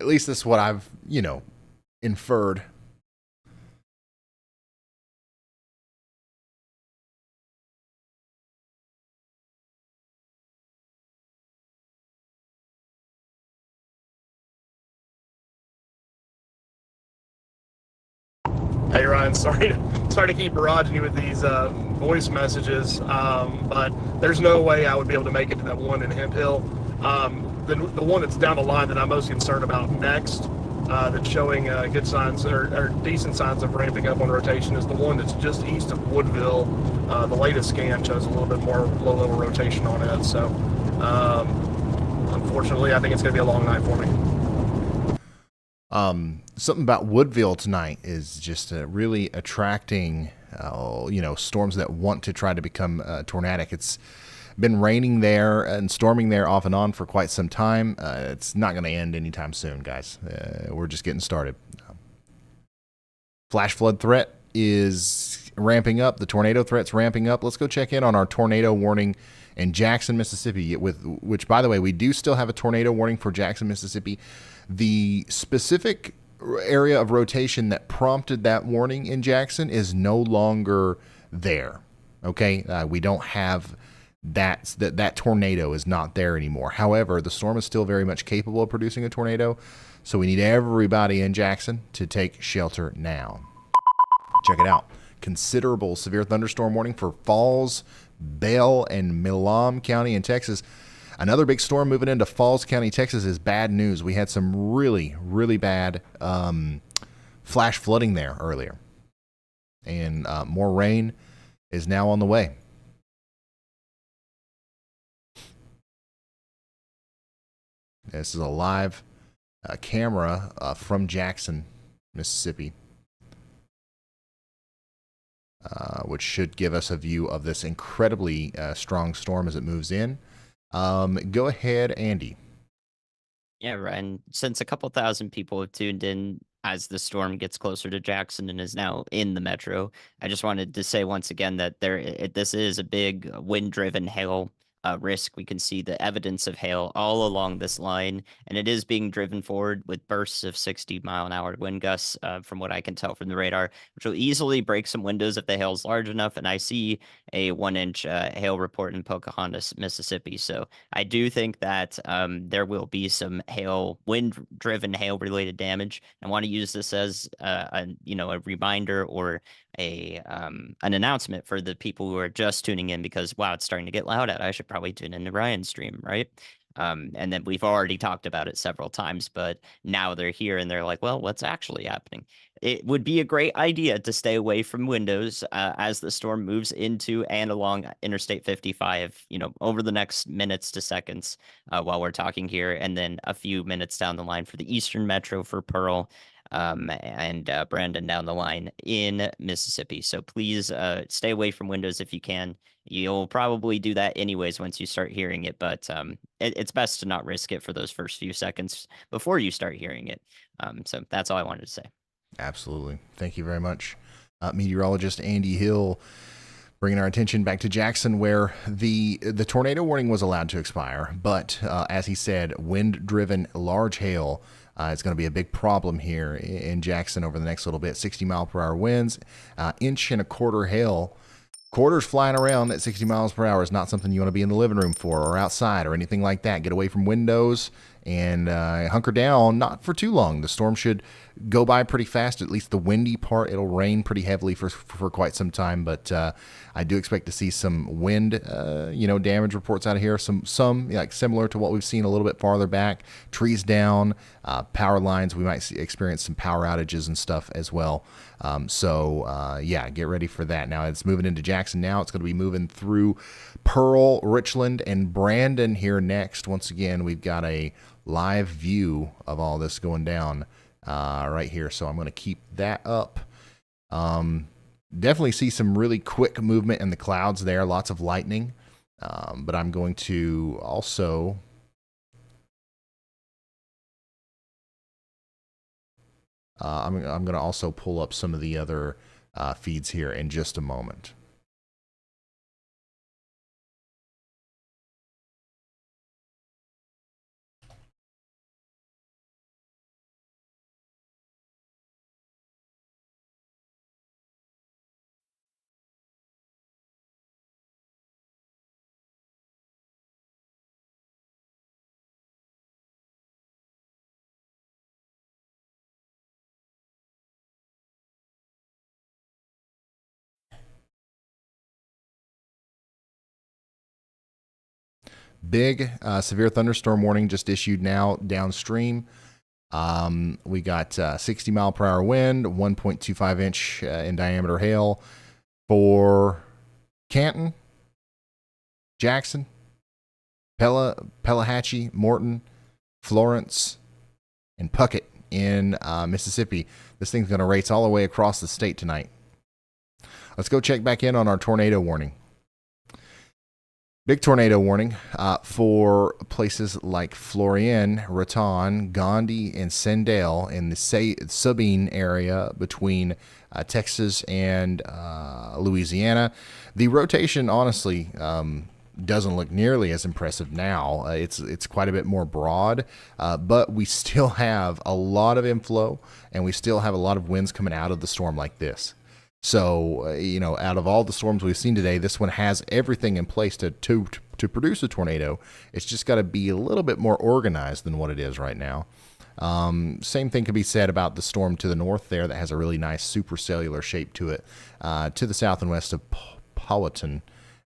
At least that's what I've, inferred. Hey Ryan, sorry to keep barraging you with these voice messages, but there's no way I would be able to make it to that one in Hemphill. The one that's down the line that I'm most concerned about next, that's showing good signs or decent signs of ramping up on rotation, is the one that's just east of Woodville. The latest scan shows a little bit more low-level rotation on it, so unfortunately I think it's going to be a long night for me. Something about Woodville tonight is just really attracting, storms that want to try to become tornadic. It's been raining there and storming there off and on for quite some time. It's not going to end anytime soon, guys. We're just getting started. Flash flood threat is ramping up. The tornado threat's ramping up. Let's go check in on our tornado warning in Jackson, Mississippi, which, by the way, we do still have a tornado warning for Jackson, Mississippi. The specific area of rotation that prompted that warning in Jackson is no longer there. Okay, we don't have that tornado is not there anymore. However, the storm is still very much capable of producing a tornado, so we need everybody in Jackson to take shelter now. Check it out. Considerable severe thunderstorm warning for Falls, Bell, and Milam County in Texas. Another big storm moving into Falls County, Texas is bad news. We had some really, really bad flash flooding there earlier. And more rain is now on the way. This is a live camera from Jackson, Mississippi, which should give us a view of this incredibly strong storm as it moves in. Go ahead, Andy. Yeah, Ryan, since a couple thousand people have tuned in as the storm gets closer to Jackson and is now in the metro, I just wanted to say once again that this is a big wind-driven hail risk. We can see the evidence of hail all along this line, and it is being driven forward with bursts of 60-mile-an-hour wind gusts, from what I can tell from the radar, which will easily break some windows if the hail is large enough. And I see a 1-inch hail report in Pocahontas, Mississippi. So I do think that there will be some wind-driven hail-related damage. I want to use this as a reminder or an announcement for the people who are just tuning in, because wow, it's starting to get loud out. I should probably tune into Ryan's stream, right? And then we've already talked about it several times, but now they're here and they're like, well, what's actually happening? It would be a great idea to stay away from windows as the storm moves into and along Interstate 55, over the next minutes to seconds while we're talking here, and then a few minutes down the line for the Eastern Metro for Pearl, and Brandon down the line in Mississippi. So please stay away from windows if you can. You'll probably do that anyways once you start hearing it, but it's best to not risk it for those first few seconds before you start hearing it. So that's all I wanted to say. Absolutely. Thank you very much. Meteorologist Andy Hill bringing our attention back to Jackson, where the tornado warning was allowed to expire, but as he said, wind-driven large hail is going to be a big problem here in Jackson over the next little bit. 60-mile-per-hour winds, inch and a quarter hail. Quarters flying around at 60 miles per hour is not something you want to be in the living room for or outside or anything like that. Get away from windows and hunker down, not for too long. The storm should go by pretty fast, at least the windy part. It'll rain pretty heavily for quite some time, but I do expect to see some wind, damage reports out of here. Some like similar to what we've seen a little bit farther back. Trees down, power lines. We might experience some power outages and stuff as well. Get ready for that. Now it's moving into Jackson now. It's going to be moving through Pearl, Richland, and Brandon here next. Once again, we've got a live view of all this going down right here. So I'm going to keep that up. Definitely see some really quick movement in the clouds there. Lots of lightning. But I'm going to also... I'm going to also pull up some of the other feeds here in just a moment. Big severe thunderstorm warning just issued now downstream. We got 60 mile per hour wind, 1.25 inch in diameter hail for Canton, Jackson, Pelahatchie, Morton, Florence, and Puckett in Mississippi. This thing's going to race all the way across the state tonight. Let's go check back in on our tornado warning. Big tornado warning for places like Florian, Raton, Gandhi, and Sendale in the Sabine area between Texas and Louisiana. The rotation, honestly, doesn't look nearly as impressive now. It's quite a bit more broad, but we still have a lot of inflow, and we still have a lot of winds coming out of the storm like this. So, out of all the storms we've seen today, this one has everything in place to produce a tornado. It's just got to be a little bit more organized than what it is right now. Same thing can be said about the storm to the north there that has a really nice supercellular shape to it, to the south and west of Powhatan.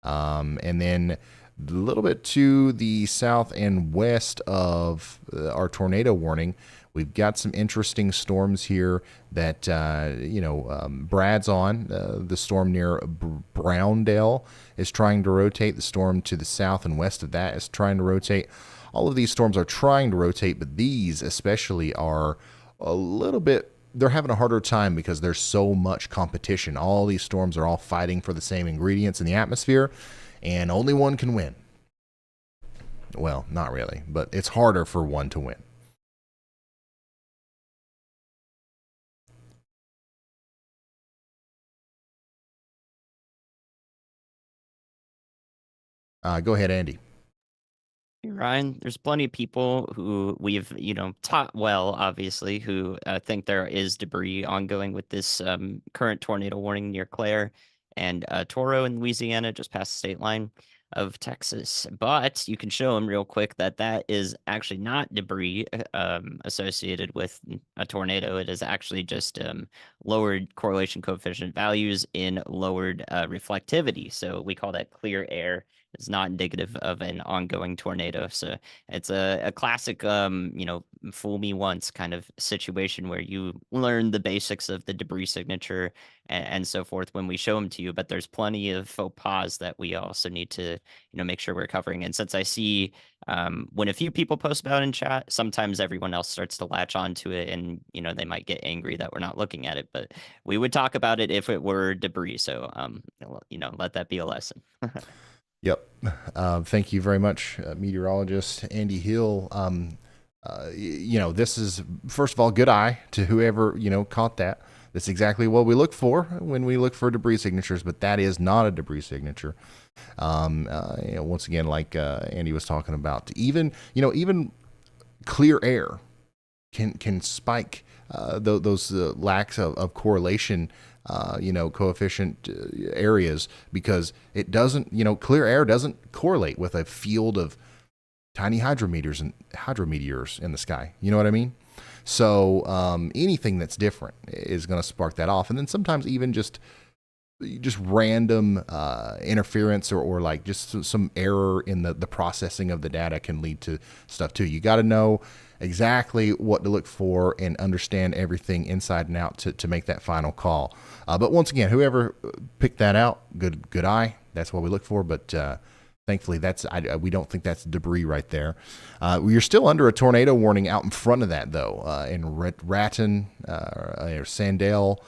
And then a little bit to the south and west of our tornado warning, we've got some interesting storms here that, Brad's on. The storm near Browndale is trying to rotate. The storm to the south and west of that is trying to rotate. All of these storms are trying to rotate, but these especially are a little bit, they're having a harder time because there's so much competition. All these storms are all fighting for the same ingredients in the atmosphere, and only one can win. Well, not really, but it's harder for one to win. Go ahead, Andy. Ryan, there's plenty of people who we've, taught well, obviously, who think there is debris ongoing with this current tornado warning near Clare and Toro in Louisiana, just past the state line of Texas. But you can show them real quick that is actually not debris associated with a tornado. It is actually just lowered correlation coefficient values in lowered reflectivity. So we call that clear air. It's not indicative of an ongoing tornado. So it's a classic, fool me once kind of situation where you learn the basics of the debris signature and so forth when we show them to you. But there's plenty of faux pas that we also need to, make sure we're covering. And since I see when a few people post about it in chat, sometimes everyone else starts to latch onto it and, they might get angry that we're not looking at it. But we would talk about it if it were debris. So, let that be a lesson. Yep. Thank you very much, meteorologist Andy Hill. This is, first of all, good eye to whoever, caught that. That's exactly what we look for when we look for debris signatures, but that is not a debris signature. Once again, like Andy was talking about, even clear air can spike those lacks of correlation coefficient areas, because it doesn't, clear air doesn't correlate with a field of tiny hydrometeors in the sky. You know what I mean? So anything that's different is going to spark that off. And then sometimes even just random interference or like just some error in the processing of the data can lead to stuff too. You got to know exactly what to look for and understand everything inside and out to make that final call. But once again, whoever picked that out, good eye. That's what we look for. But thankfully, we don't think that's debris right there. You're still under a tornado warning out in front of that, though, in Ratton or Sandell,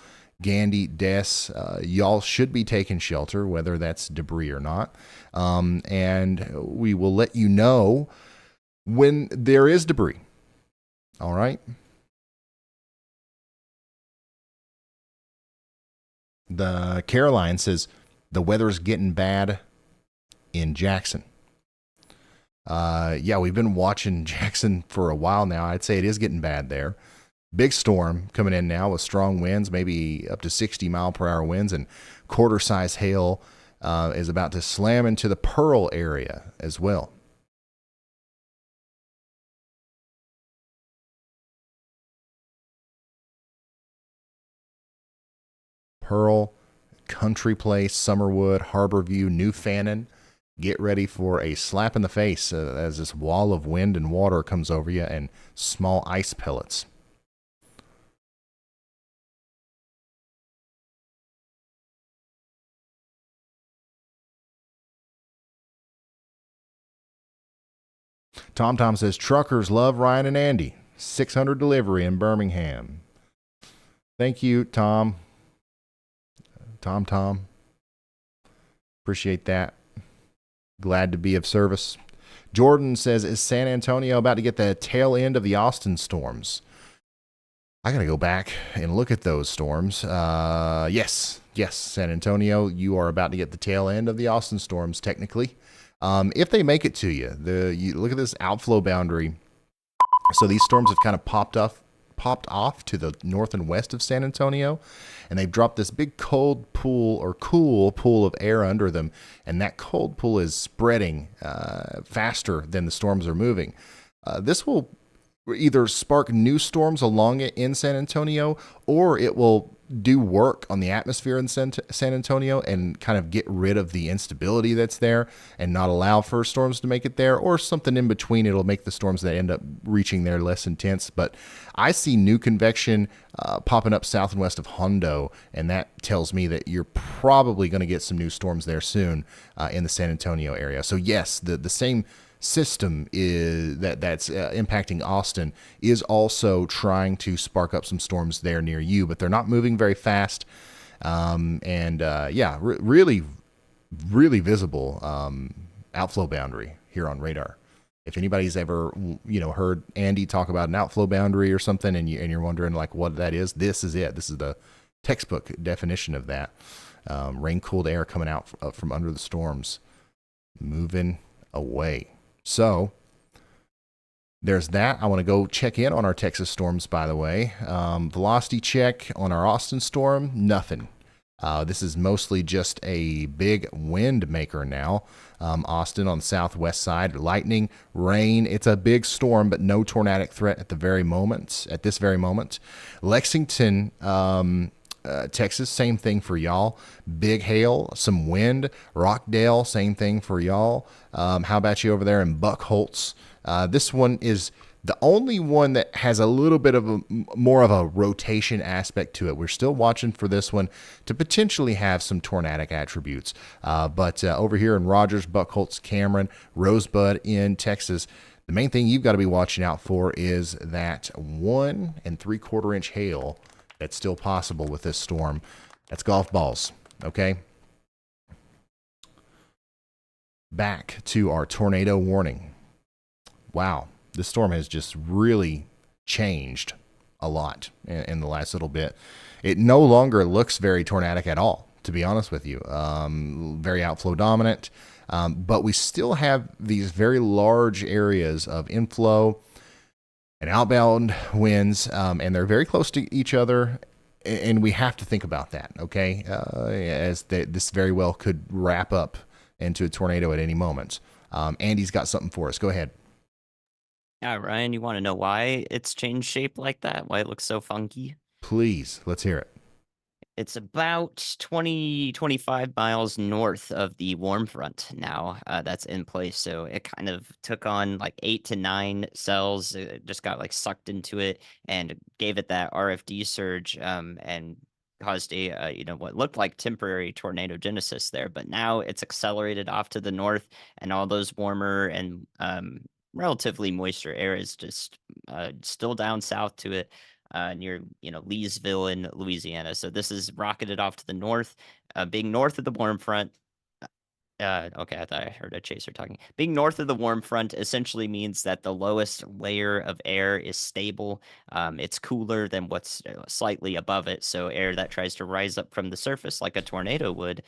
Gandy, Des. Y'all should be taking shelter, whether that's debris or not. And we will let you know when there is debris. All right? The Caroline says the weather's getting bad in Jackson. Yeah, we've been watching Jackson for a while now. I'd say it is getting bad there. Big storm coming in now with strong winds, maybe up to 60-mile-per-hour winds, and quarter-size hail is about to slam into the Pearl area as well. Pearl, Country Place, Summerwood, Harborview, New Fannin. Get ready for a slap in the face as this wall of wind and water comes over you and small ice pellets. Tom says, truckers love Ryan and Andy. 600 delivery in Birmingham. Thank you, Tom. Tom. Appreciate that. Glad to be of service. Jordan says, is San Antonio about to get the tail end of the Austin storms? I got to go back and look at those storms. Yes, San Antonio, you are about to get the tail end of the Austin storms, technically. If they make it to you, you look at this outflow boundary. So these storms have kind of popped off to the north and west of San Antonio, and they've dropped this big cold pool or cool pool of air under them, and that cold pool is spreading faster than the storms are moving. This will either spark new storms along it in San Antonio, or it will do work on the atmosphere in San Antonio and kind of get rid of the instability that's there and not allow for storms to make it there, or something in between. It'll make the storms that end up reaching there less intense. But I see new convection popping up south and west of Hondo, and that tells me that you're probably going to get some new storms there soon in the San Antonio area. So yes, the same system that's impacting Austin is also trying to spark up some storms there near you, but they're not moving very fast. Really visible outflow boundary here on radar. If anybody's ever heard Andy talk about an outflow boundary or something, and you're wondering like what that is, this is it. This is the textbook definition of that. Rain cooled air coming out from under the storms, moving away. So there's that. I want to go check in on our Texas storms, by the way. Velocity check on our Austin storm, nothing. This is mostly just a big wind maker now. Austin on the southwest side, lightning, rain. It's a big storm, but no tornadic threat at this very moment. Lexington, Texas, same thing for y'all. Big hail, some wind. Rockdale, same thing for y'all. How about you over there in Buckholtz? This one is the only one that has a little bit of more of a rotation aspect to it. We're still watching for this one to potentially have some tornadic attributes. But over here in Rogers, Buckholtz, Cameron, Rosebud in Texas, the main thing you've got to be watching out for is that 1 3/4 inch hail that's still possible with this storm. That's golf balls, okay? Back to our tornado warning. Wow, this storm has just really changed a lot in the last little bit. It no longer looks very tornadic at all, to be honest with you. Very outflow dominant, but we still have these very large areas of inflow and outbound winds, and they're very close to each other, and we have to think about that, okay? As this very well could wrap up into a tornado at any moment. Andy's got something for us. Go ahead. Yeah, Ryan, you want to know why it's changed shape like that? Why it looks so funky? Please, let's hear it. It's about 20, 25 miles north of the warm front now that's in place. So it kind of took on like 8 to 9 cells. It just got like sucked into it and gave it that RFD surge and caused a, what looked like temporary tornado genesis there. But now it's accelerated off to the north, and all those warmer and relatively moisture air is just still down south to it near Leesville in Louisiana. So this is rocketed off to the north, being north of the warm front. Okay, I thought I heard a chaser talking. Being north of the warm front essentially means that the lowest layer of air is stable. It's cooler than what's slightly above it. So air that tries to rise up from the surface like a tornado would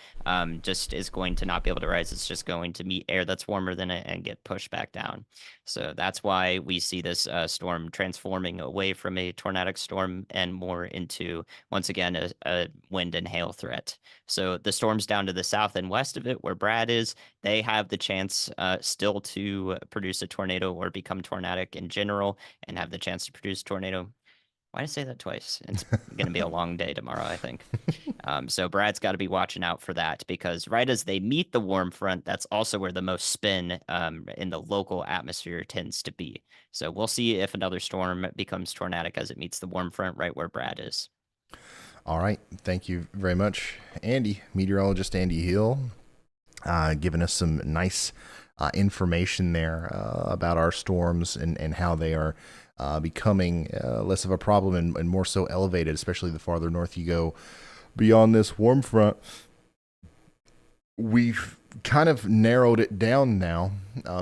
just is going to not be able to rise. It's just going to meet air that's warmer than it and get pushed back down. So that's why we see this storm transforming away from a tornadic storm and more into, once again, a wind and hail threat. So the storms down to the south and west of it, where Brad is, they have the chance still to produce a tornado or become tornadic in general and have the chance to produce a tornado. Why did I say that twice? It's going to be a long day tomorrow, I think. So Brad's got to be watching out for that, because right as they meet the warm front, that's also where the most spin in the local atmosphere tends to be. So we'll see if another storm becomes tornadic as it meets the warm front right where Brad is. All right. Thank you very much, Andy, meteorologist Andy Hill, giving us some nice information there about our storms and how they are becoming less of a problem and more so elevated, especially the farther north you go beyond this warm front. We've kind of narrowed it down now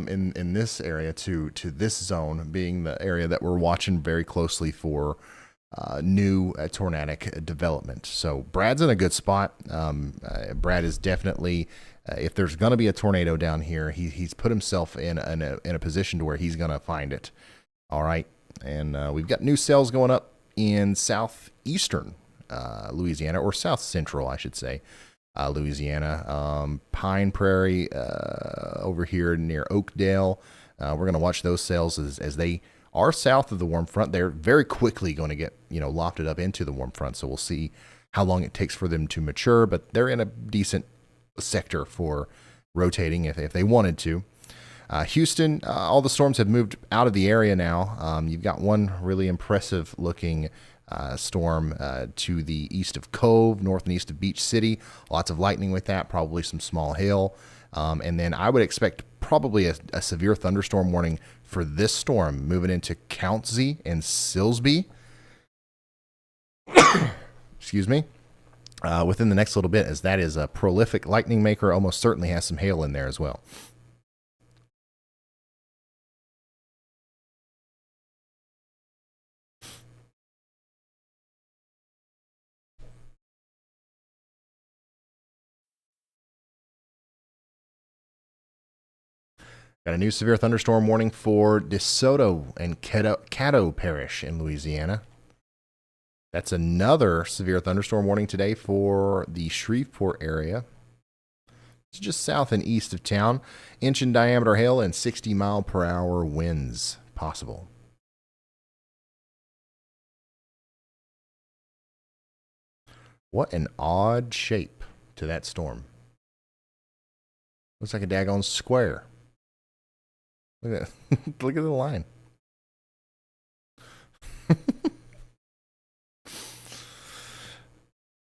in this area to this zone being the area that we're watching very closely for new tornadic development. So Brad's in a good spot. Brad is definitely, if there's going to be a tornado down here, he's put himself in a position to where he's going to find it. All right. And we've got new cells going up in southeastern Louisiana, or south central, I should say, Louisiana. Pine Prairie over here near Oakdale. We're going to watch those cells as they are south of the warm front. They're very quickly going to get lofted up into the warm front. So we'll see how long it takes for them to mature, but they're in a decent sector for rotating if they wanted to. Houston, all the storms have moved out of the area now. You've got one really impressive looking storm to the east of Cove, north and east of Beach City. Lots of lightning with that, probably some small hail. And then I would expect probably a severe thunderstorm warning for this storm moving into Countsy and Silsbee. Excuse me. Within the next little bit, as that is a prolific lightning maker, almost certainly has some hail in there as well. Got a new severe thunderstorm warning for DeSoto and Caddo Parish in Louisiana. That's another severe thunderstorm warning today for the Shreveport area. It's just south and east of town. Inch in diameter hail and 60-mile-per-hour winds possible. What an odd shape to that storm. Looks like a daggone square. Look at that. Look at the line.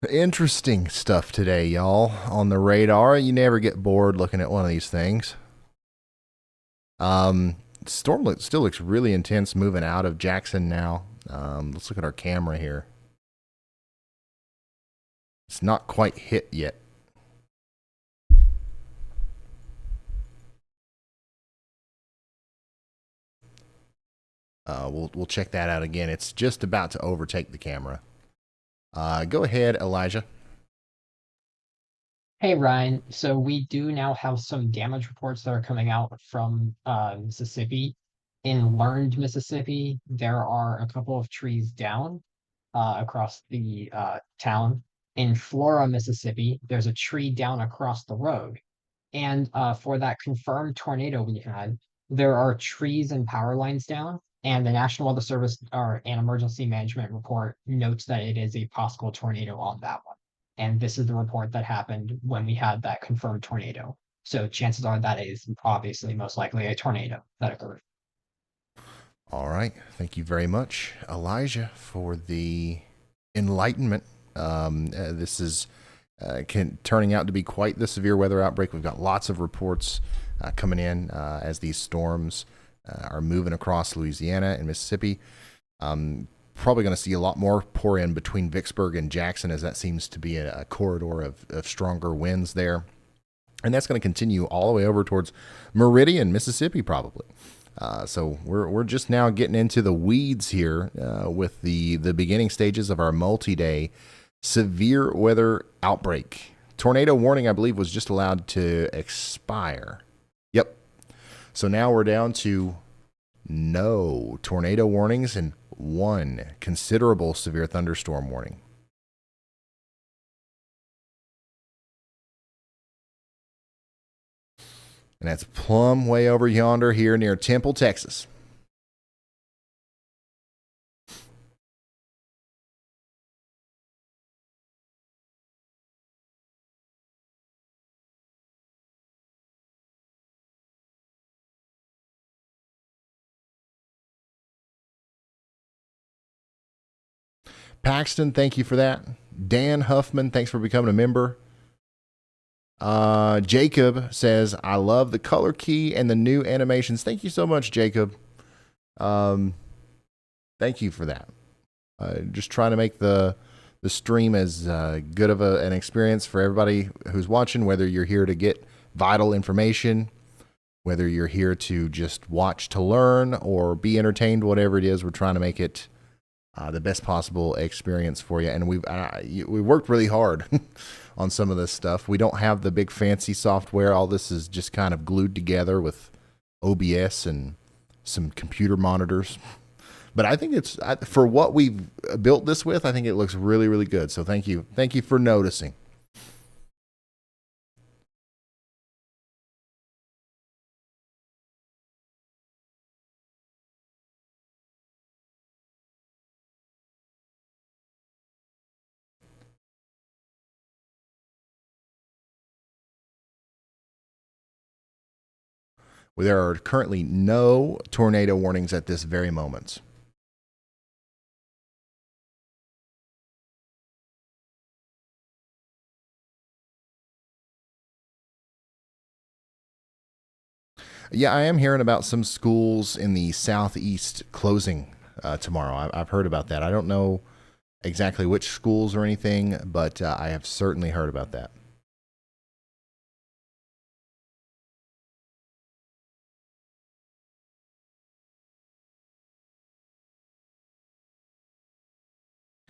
Interesting stuff today, y'all, on the radar. You never get bored looking at one of these things. Storm still looks really intense moving out of Jackson now. Let's look at our camera here. It's not quite hit yet. We'll check that out again. It's just about to overtake the camera. Go ahead, Elijah. Hey, Ryan. So we do now have some damage reports that are coming out from Mississippi. In Learned, Mississippi, there are a couple of trees down across the town. In Flora, Mississippi, there's a tree down across the road. And for that confirmed tornado we had, there are trees and power lines down, and the National Weather Service or an emergency management report notes that it is a possible tornado on that one. And this is the report that happened when we had that confirmed tornado. So chances are that is obviously most likely a tornado that occurred. All right. Thank you very much, Elijah, for the enlightenment. This is turning out to be quite the severe weather outbreak. We've got lots of reports coming in as these storms are moving across Louisiana and Mississippi. Probably going to see a lot more pour in between Vicksburg and Jackson, as that seems to be a corridor of stronger winds there. And that's going to continue all the way over towards Meridian, Mississippi, probably. So we're just now getting into the weeds here with the beginning stages of our multi-day severe weather outbreak. Tornado warning, I believe, was just allowed to expire. Yep. So now we're down to no tornado warnings and one considerable severe thunderstorm warning. And that's plumb way over yonder here near Temple, Texas. Paxton, thank you for that. Dan Huffman, thanks for becoming a member. Jacob says, I love the color key and the new animations. Thank you so much, Jacob. Thank you for that. Just trying to make the stream as good of an experience for everybody who's watching, whether you're here to get vital information, whether you're here to just watch to learn or be entertained, whatever it is, we're trying to make it the best possible experience for you. And we worked really hard on some of this stuff. We don't have the big fancy software. All this is just kind of glued together with OBS and some computer monitors. But I think it's, for what we've built this with, I think it looks really, really good. So thank you. Thank you for noticing. There are currently no tornado warnings at this very moment. Yeah, I am hearing about some schools in the southeast closing tomorrow. I've heard about that. I don't know exactly which schools or anything, but I have certainly heard about that.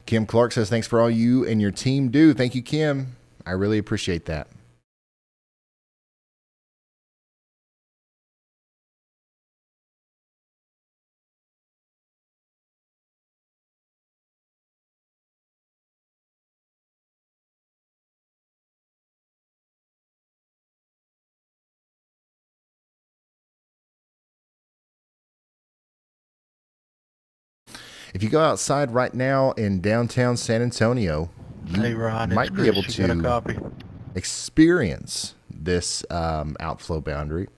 Kim Clark says, thanks for all you and your team do. Thank you, Kim. I really appreciate that. If you go outside right now in downtown San Antonio, you might be able to experience this outflow boundary.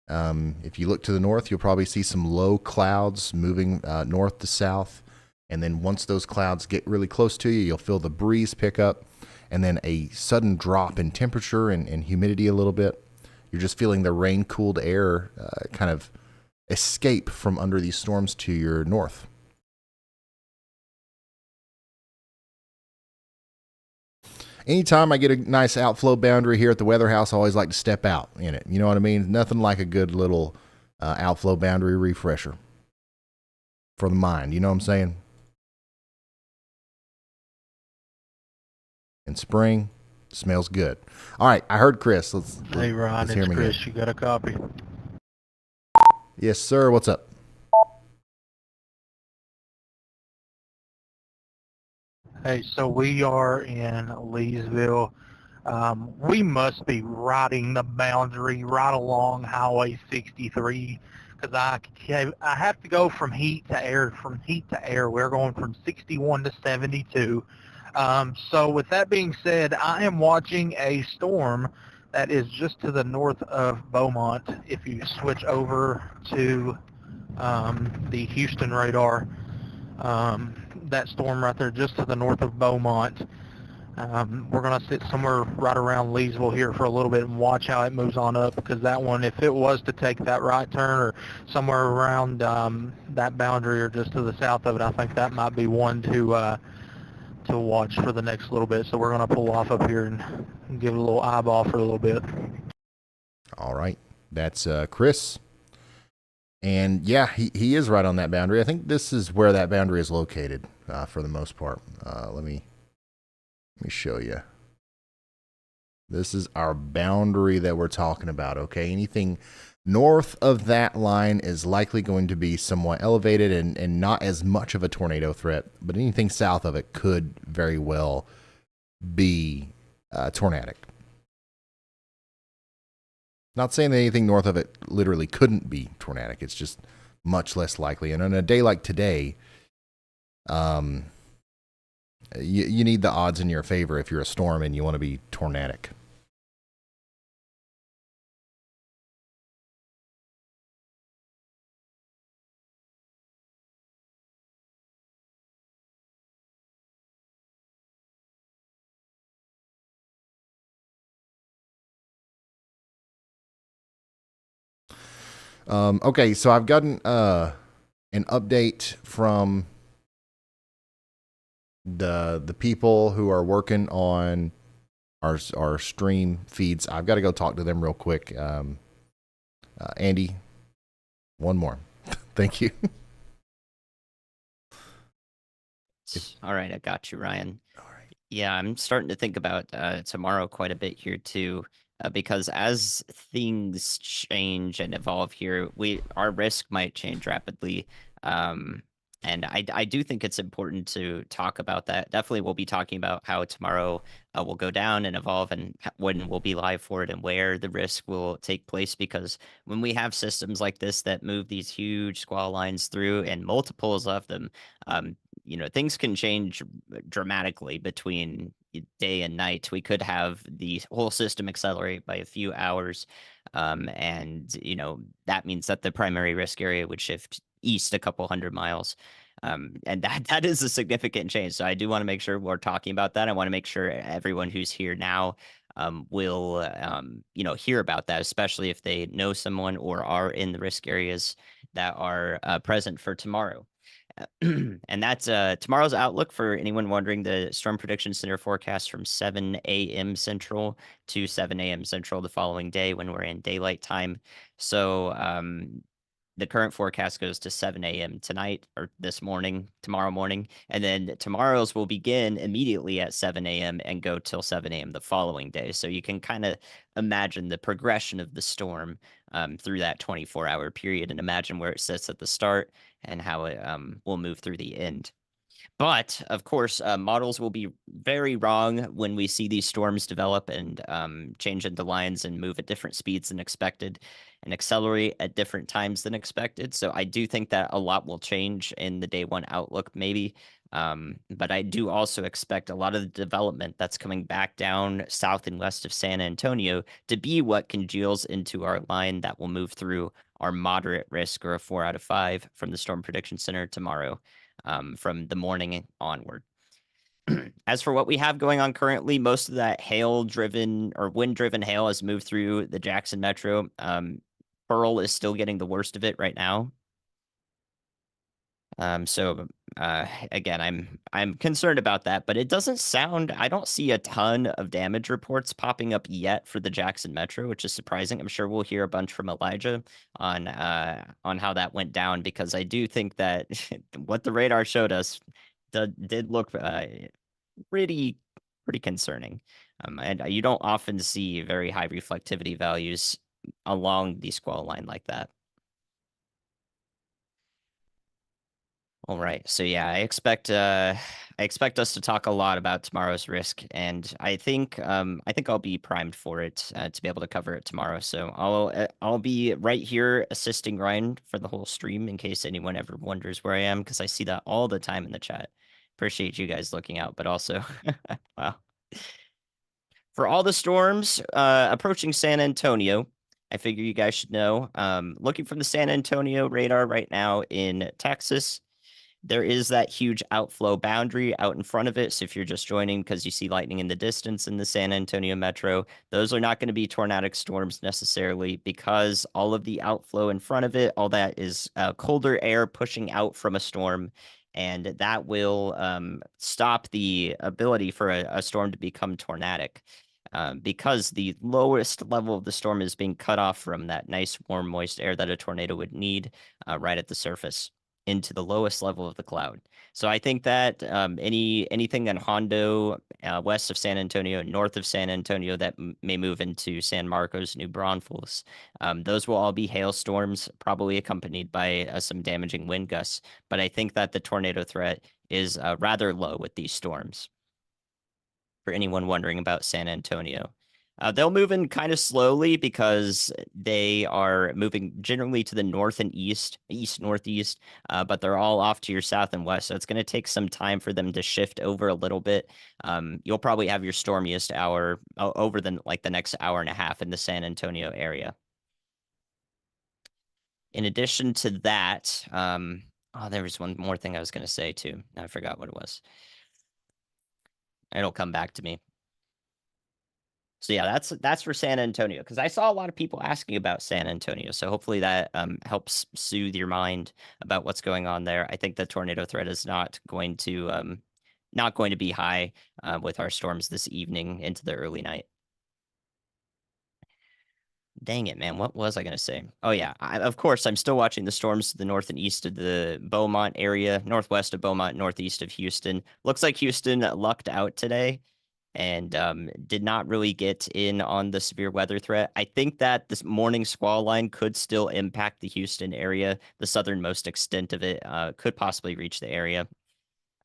If you look to the north, you'll probably see some low clouds moving north to south. And then once those clouds get really close to you, you'll feel the breeze pick up and then a sudden drop in temperature and humidity a little bit. You're just feeling the rain-cooled air kind of escape from under these storms to your north. Anytime I get a nice outflow boundary here at the Weather House, I always like to step out in it. You know what I mean? Nothing like a good little outflow boundary refresher for the mind. You know what I'm saying? In spring, smells good. All right, I heard Chris. Hey, Ron, let's hear it's him Chris. again. You got a copy? Yes, sir. What's up? Hey, so we are in Leesville. We must be riding the boundary right along Highway 63 because I have to go from heat to air. We're going from 61 to 72. So with that being said, I am watching a storm that is just to the north of Beaumont. If you switch over to the Houston radar, that storm right there just to the north of Beaumont. We're going to sit somewhere right around Leesville here for a little bit and watch how it moves on up, because that one, if it was to take that right turn or somewhere around that boundary or just to the south of it, I think that might be one to watch for the next little bit. So we're going to pull off up here and give it a little eyeball for a little bit. All right. That's Chris. And yeah, he is right on that boundary. I think this is where that boundary is located for the most part. Let me show you. This is our boundary that we're talking about, okay? Anything north of that line is likely going to be somewhat elevated and not as much of a tornado threat, but anything south of it could very well be tornadic. Not saying that anything north of it literally couldn't be tornadic. It's just much less likely. And on a day like today, you need the odds in your favor if you're a storm and you want to be tornadic. Okay, so I've gotten an update from the people who are working on our stream feeds. I've got to go talk to them real quick. Andy, one more. Thank you. All right, I got you, Ryan. All right. Yeah, I'm starting to think about tomorrow quite a bit here too. Because as things change and evolve here, our risk might change rapidly. And I do think it's important to talk about that. Definitely we'll be talking about how tomorrow will go down and evolve, and when we'll be live for it and where the risk will take place. Because when we have systems like this that move these huge squall lines through and multiples of them, things can change dramatically between day and night. We could have the whole system accelerate by a few hours. And that means that the primary risk area would shift east a couple hundred miles. And that is a significant change. So I do want to make sure we're talking about that. I want to make sure everyone who's here now will hear about that, especially if they know someone or are in the risk areas that are present for tomorrow. And that's tomorrow's outlook. For anyone wondering, the Storm Prediction Center forecast from 7 a.m. Central to 7 a.m. Central the following day when we're in daylight time. So the current forecast goes to 7 a.m. tonight or tomorrow morning. And then tomorrow's will begin immediately at 7 a.m. and go till 7 a.m. the following day. So you can kind of imagine the progression of the storm through that 24-hour period, and imagine where it sits at the start and how it will move through the end. But of course, models will be very wrong when we see these storms develop and change into lines and move at different speeds than expected and accelerate at different times than expected. So I do think that a lot will change in the day one outlook, maybe. But I do also expect a lot of the development that's coming back down south and west of San Antonio to be what congeals into our line that will move through our moderate risk, or a 4 out of 5 from the Storm Prediction Center tomorrow, from the morning onward. As for what we have going on currently, most of that hail-driven or wind-driven hail has moved through the Jackson Metro. Pearl is still getting the worst of it right now. So again, I'm concerned about that, but it doesn't sound, I don't see a ton of damage reports popping up yet for the Jackson Metro, which is surprising. I'm sure we'll hear a bunch from Elijah on how that went down, because I do think that what the radar showed us did look pretty concerning. And you don't often see very high reflectivity values along the squall line like that. All right. So yeah, I expect us to talk a lot about tomorrow's risk, and I think I'll be primed for it to be able to cover it tomorrow. So I'll be right here assisting Ryan for the whole stream in case anyone ever wonders where I am, because I see that all the time in the chat. Appreciate you guys looking out, but also wow. For all the storms approaching San Antonio, I figure you guys should know. Looking from the San Antonio radar right now in Texas, there is that huge outflow boundary out in front of it. So if you're just joining because you see lightning in the distance in the San Antonio metro, those are not going to be tornadic storms necessarily, because all of the outflow in front of it, all that is colder air pushing out from a storm. And that will stop the ability for a storm to become tornadic. Because the lowest level of the storm is being cut off from that nice, warm, moist air that a tornado would need right at the surface into the lowest level of the cloud. So I think that anything in Hondo, west of San Antonio, north of San Antonio, that may move into San Marcos, New Braunfels, those will all be hailstorms, probably accompanied by some damaging wind gusts. But I think that the tornado threat is rather low with these storms. For anyone wondering about San Antonio. They'll move in kind of slowly because they are moving generally to the north and east, northeast, but they're all off to your south and west. So it's going to take some time for them to shift over a little bit. You'll probably have your stormiest hour over the next hour and a half in the San Antonio area. In addition to that, there was one more thing I was going to say too. I forgot what it was. It'll come back to me. So yeah, that's for San Antonio, because I saw a lot of people asking about San Antonio. So hopefully that helps soothe your mind about what's going on there. I think the tornado threat is not going to be high with our storms this evening into the early night. Dang it, man. What was I going to say? Oh, yeah. Of course, I'm still watching the storms to the north and east of the Beaumont area, northwest of Beaumont, northeast of Houston. Looks like Houston lucked out today and did not really get in on the severe weather threat. I think that this morning squall line could still impact the Houston area. The southernmost extent of it could possibly reach the area.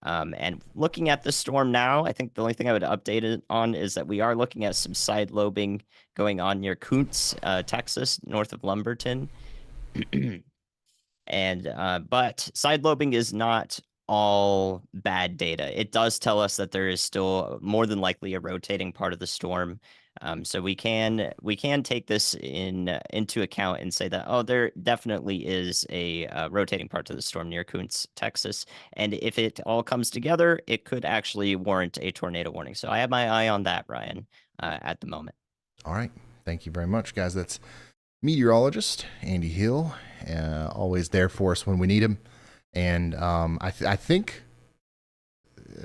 And looking at the storm now, I think the only thing I would update it on is that we are looking at some side lobing going on near Kuntz, Texas, north of Lumberton. And but side lobing is not all bad data. It does tell us that there is still more than likely a rotating part of the storm. So we can take this into account and say that, there definitely is a rotating part to the storm near Kuntz, Texas. And if it all comes together, it could actually warrant a tornado warning. So I have my eye on that, Ryan, at the moment. All right. Thank you very much, guys. That's meteorologist Andy Hill, always there for us when we need him. And I think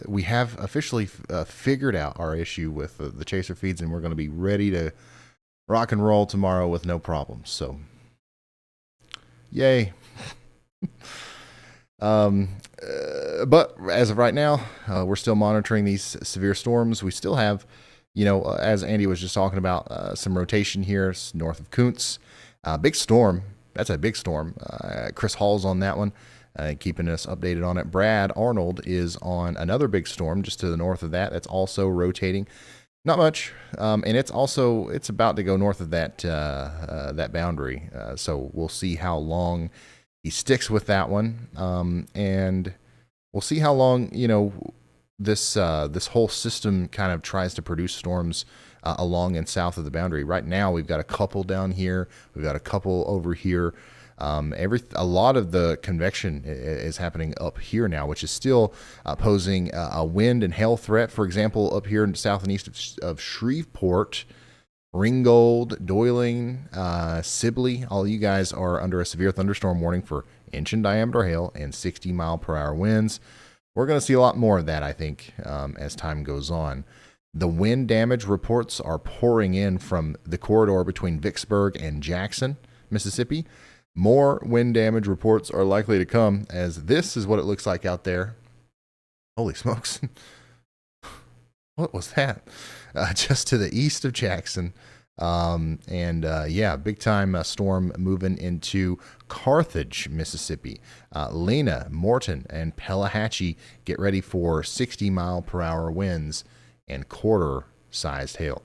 we have officially figured out our issue with the chaser feeds, and we're going to be ready to rock and roll tomorrow with no problems. So, yay. But as of right now, we're still monitoring these severe storms. We still have, as Andy was just talking about, some rotation here north of Kuntz. Big storm. That's a big storm. Chris Hall's on that one. Keeping us updated on it. Brad Arnold is on another big storm just to the north of that. That's also rotating, not much, and it's about to go north of that boundary. So we'll see how long he sticks with that one, and we'll see how long this whole system kind of tries to produce storms along and south of the boundary. Right now, we've got a couple down here. We've got a couple over here. A lot of the convection is happening up here now, which is still posing a wind and hail threat. For example, up here in south and east of Shreveport, Ringgold, Doyling, Sibley, all you guys are under a severe thunderstorm warning for inch in diameter hail and 60-mile-per-hour winds. We're going to see a lot more of that, I think, as time goes on. The wind damage reports are pouring in from the corridor between Vicksburg and Jackson, Mississippi. More wind damage reports are likely to come, as this is what it looks like out there. Holy smokes. What was that? Just to the east of Jackson. Yeah, big time storm moving into Carthage, Mississippi. Lena, Morton, and Pelahatchie get ready for 60-mile-per-hour winds and quarter-sized hail.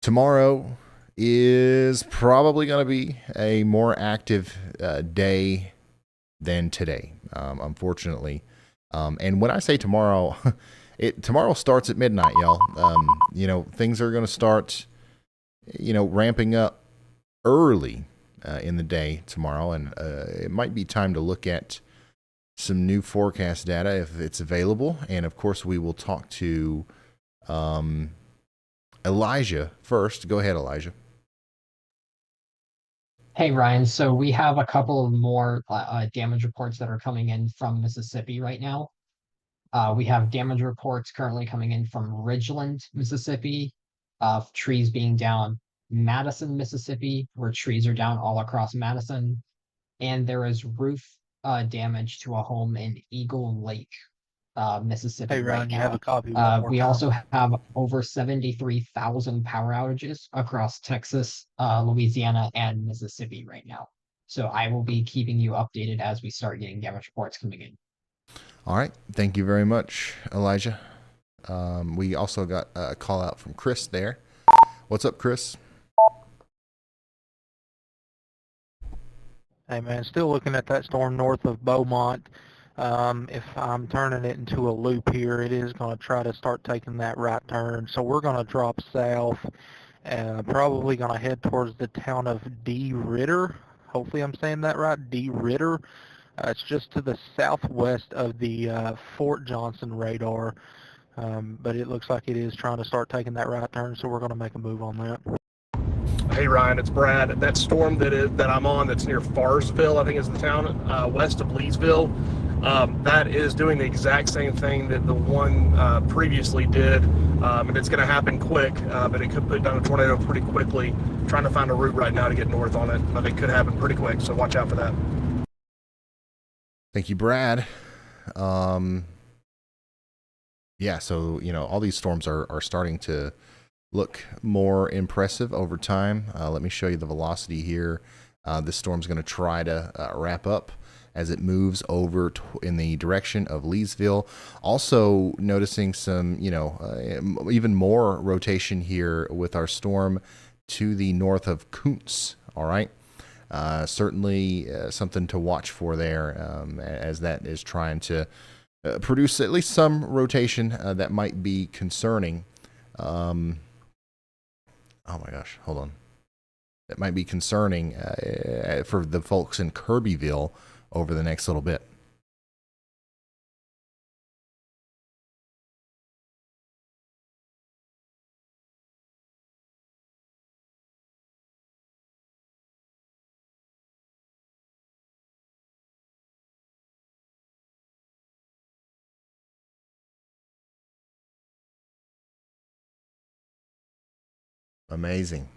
Tomorrow is probably going to be a more active day than today, unfortunately. And when I say tomorrow, tomorrow starts at midnight, y'all. Things are going to start, ramping up early in the day tomorrow, and it might be time to look at some new forecast data if it's available. And of course, we will talk to Elijah first. Go ahead, Elijah. Hey, Ryan. So we have a couple of more damage reports that are coming in from Mississippi right now. We have damage reports currently coming in from Ridgeland, Mississippi, of trees being down. Madison, Mississippi, where trees are down all across Madison. And there is roof damage to a home in Eagle Lake, Mississippi. Hey, Ryan, right you now. have a copy. We also have over 73,000 power outages across Texas, Louisiana, and Mississippi right now. So I will be keeping you updated as we start getting damage reports coming in. All right. Thank you very much, Elijah. We also got a call out from Chris there. What's up, Chris? Hey, man, still looking at that storm north of Beaumont. If I'm turning it into a loop here, it is going to try to start taking that right turn. So we're going to drop south, probably going to head towards the town of D. Ritter. Hopefully I'm saying that right, D. Ritter. It's just to the southwest of the Fort Johnson radar, but it looks like it is trying to start taking that right turn, so we're going to make a move on that. Hey Ryan, it's Brad. That storm that I'm on, that's near Farsville, I think is the town west of Leesville. That is doing the exact same thing that the one previously did, and it's going to happen quick. But it could put down a tornado pretty quickly. I'm trying to find a route right now to get north on it, but it could happen pretty quick. So watch out for that. Thank you, Brad. Yeah, so all these storms are starting to look more impressive over time. Let me show you the velocity here. This storm's going to try to wrap up as it moves over in the direction of Leesville. Also noticing some, even more rotation here with our storm to the north of Kuntz. All right. Certainly something to watch for there, as that is trying to produce at least some rotation that might be concerning. Oh my gosh, hold on. That might be concerning for the folks in Kirbyville over the next little bit. Amazing.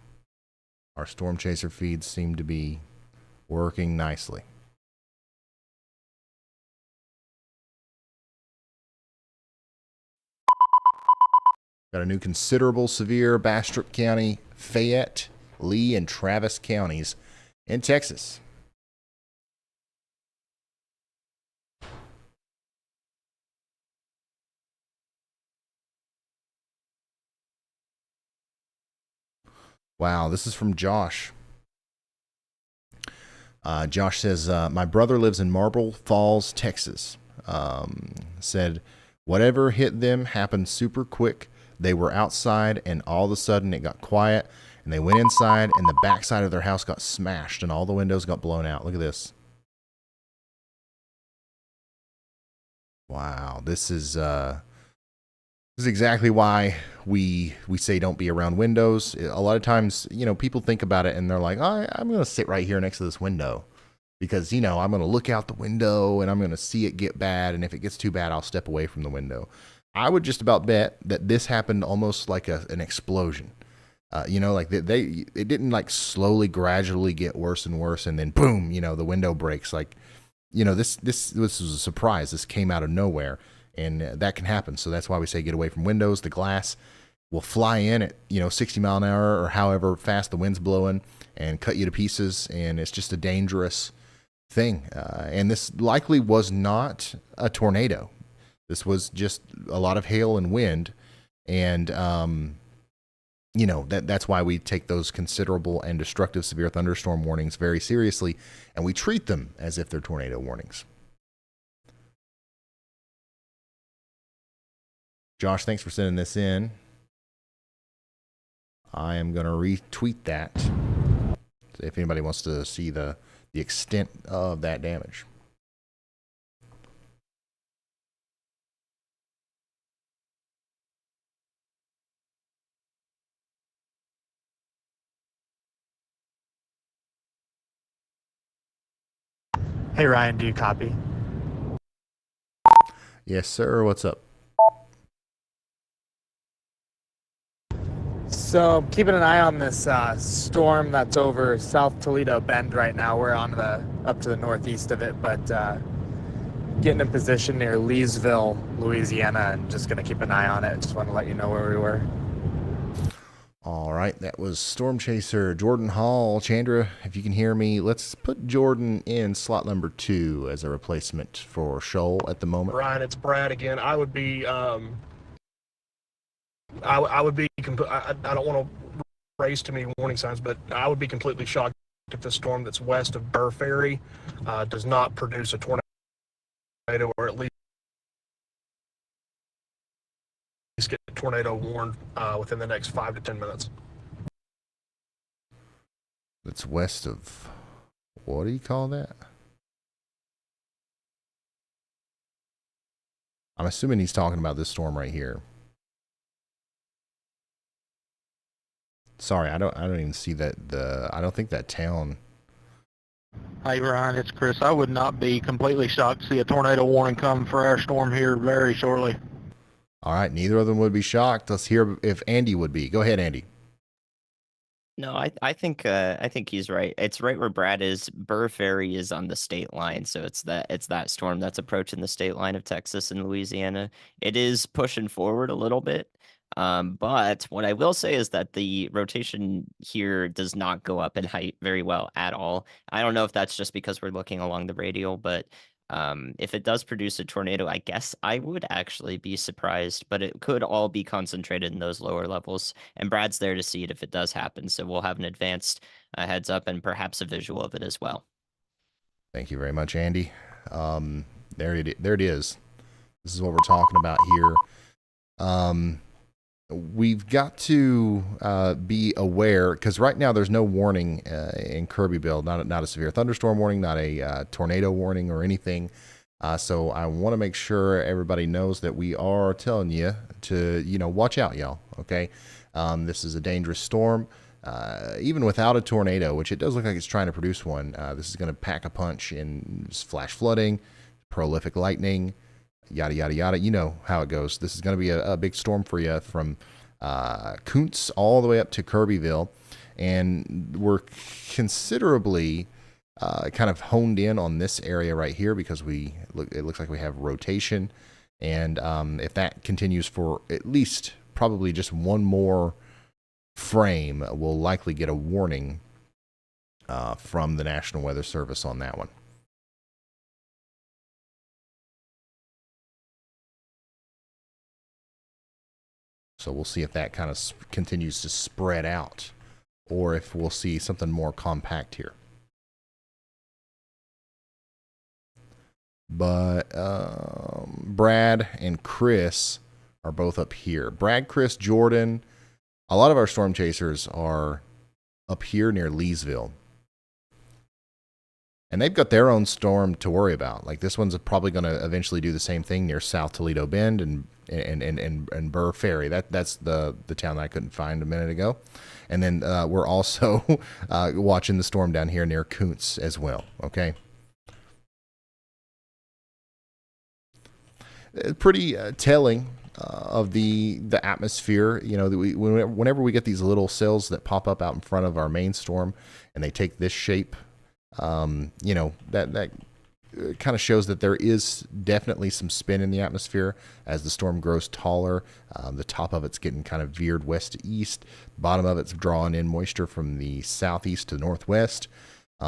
Our storm chaser feeds seem to be working nicely. Got a new considerable severe Bastrop County, Fayette, Lee, and Travis counties in Texas. Wow, this is from Josh. Josh says, my brother lives in Marble Falls, Texas. Said, whatever hit them happened super quick. They were outside, and all of a sudden it got quiet, and they went inside, and the backside of their house got smashed, and all the windows got blown out. Look at this. Wow, this is exactly why we say don't be around windows. A lot of times, people think about it and they're like, oh, I'm going to sit right here next to this window because, I'm going to look out the window and I'm going to see it get bad. And if it gets too bad, I'll step away from the window. I would just about bet that this happened almost like an explosion. It didn't like slowly, gradually get worse and worse. And then boom, the window breaks. Like, this was a surprise. This came out of nowhere. And that can happen. So that's why we say get away from windows, the glass. will fly in at 60 mile an hour or however fast the wind's blowing and cut you to pieces, and it's just a dangerous thing. And this likely was not a tornado. This was just a lot of hail and wind, and that's why we take those considerable and destructive severe thunderstorm warnings very seriously, and we treat them as if they're tornado warnings. Josh, thanks for sending this in. I am going to retweet that if anybody wants to see the extent of that damage. Hey Ryan, do you copy? Yes, sir. What's up? So keeping an eye on this storm that's over South Toledo Bend right now. We're on up to the northeast of it, but getting in position near Leesville, Louisiana, and just gonna keep an eye on it. Just want to let you know where we were. All right, that was Storm Chaser Jordan Hall. Chandra, if you can hear me, let's put Jordan in slot number 2 as a replacement for Shoal at the moment. Ryan, it's Brad again. I would be I don't want to raise too many warning signs, but I would be completely shocked if the storm that's west of Burr Ferry does not produce a tornado, or at least get a tornado warned within the next 5 to 10 minutes. That's west of, what do you call that? I'm assuming he's talking about this storm right here. Sorry, I don't even see that. I don't think that town. Hey Ryan, it's Chris. I would not be completely shocked to see a tornado warning come for our storm here very shortly. All right, neither of them would be shocked. Let's hear if Andy would be. Go ahead, Andy. No, I think he's right. It's right where Brad is. Burr Ferry is on the state line, so it's that storm that's approaching the state line of Texas and Louisiana. It is pushing forward a little bit. But what I will say is that the rotation here does not go up in height very well at all. I don't know if that's just because we're looking along the radial, but if it does produce a tornado, I guess I would actually be surprised, but it could all be concentrated in those lower levels, and Brad's there to see it if it does happen, so we'll have an advanced heads up and perhaps a visual of it as well. Thank you very much, Andy. There it is. This is what we're talking about here. We've got to be aware, because right now there's no warning in Kirbyville, not a severe thunderstorm warning, not a tornado warning or anything. So I want to make sure everybody knows that we are telling you to, watch out, y'all. Okay, this is a dangerous storm. Even without a tornado, which it does look like it's trying to produce one, this is going to pack a punch in flash flooding, prolific lightning, yada, yada, yada. You know how it goes. This is going to be a big storm for you from Kuntz all the way up to Kirbyville. And we're considerably kind of honed in on this area right here because it looks like we have rotation. And if that continues for at least probably just one more frame, we'll likely get a warning from the National Weather Service on that one. So we'll see if that kind of continues to spread out or if we'll see something more compact here. But Brad and Chris are both up here. Brad, Chris, Jordan, a lot of our storm chasers are up here near Leesville. And they've got their own storm to worry about. Like this one's probably going to eventually do the same thing near South Toledo Bend and Burr Ferry. That's the town that I couldn't find a minute ago. And then we're also watching the storm down here near Kuntz as well. Okay. Pretty telling of the atmosphere. You know, whenever we get these little cells that pop up out in front of our main storm and they take this shape, you know, that kind of shows that there is definitely some spin in the atmosphere as the storm grows taller. The top of it's getting kind of veered west to east. Bottom of it's drawing in moisture from the southeast to northwest,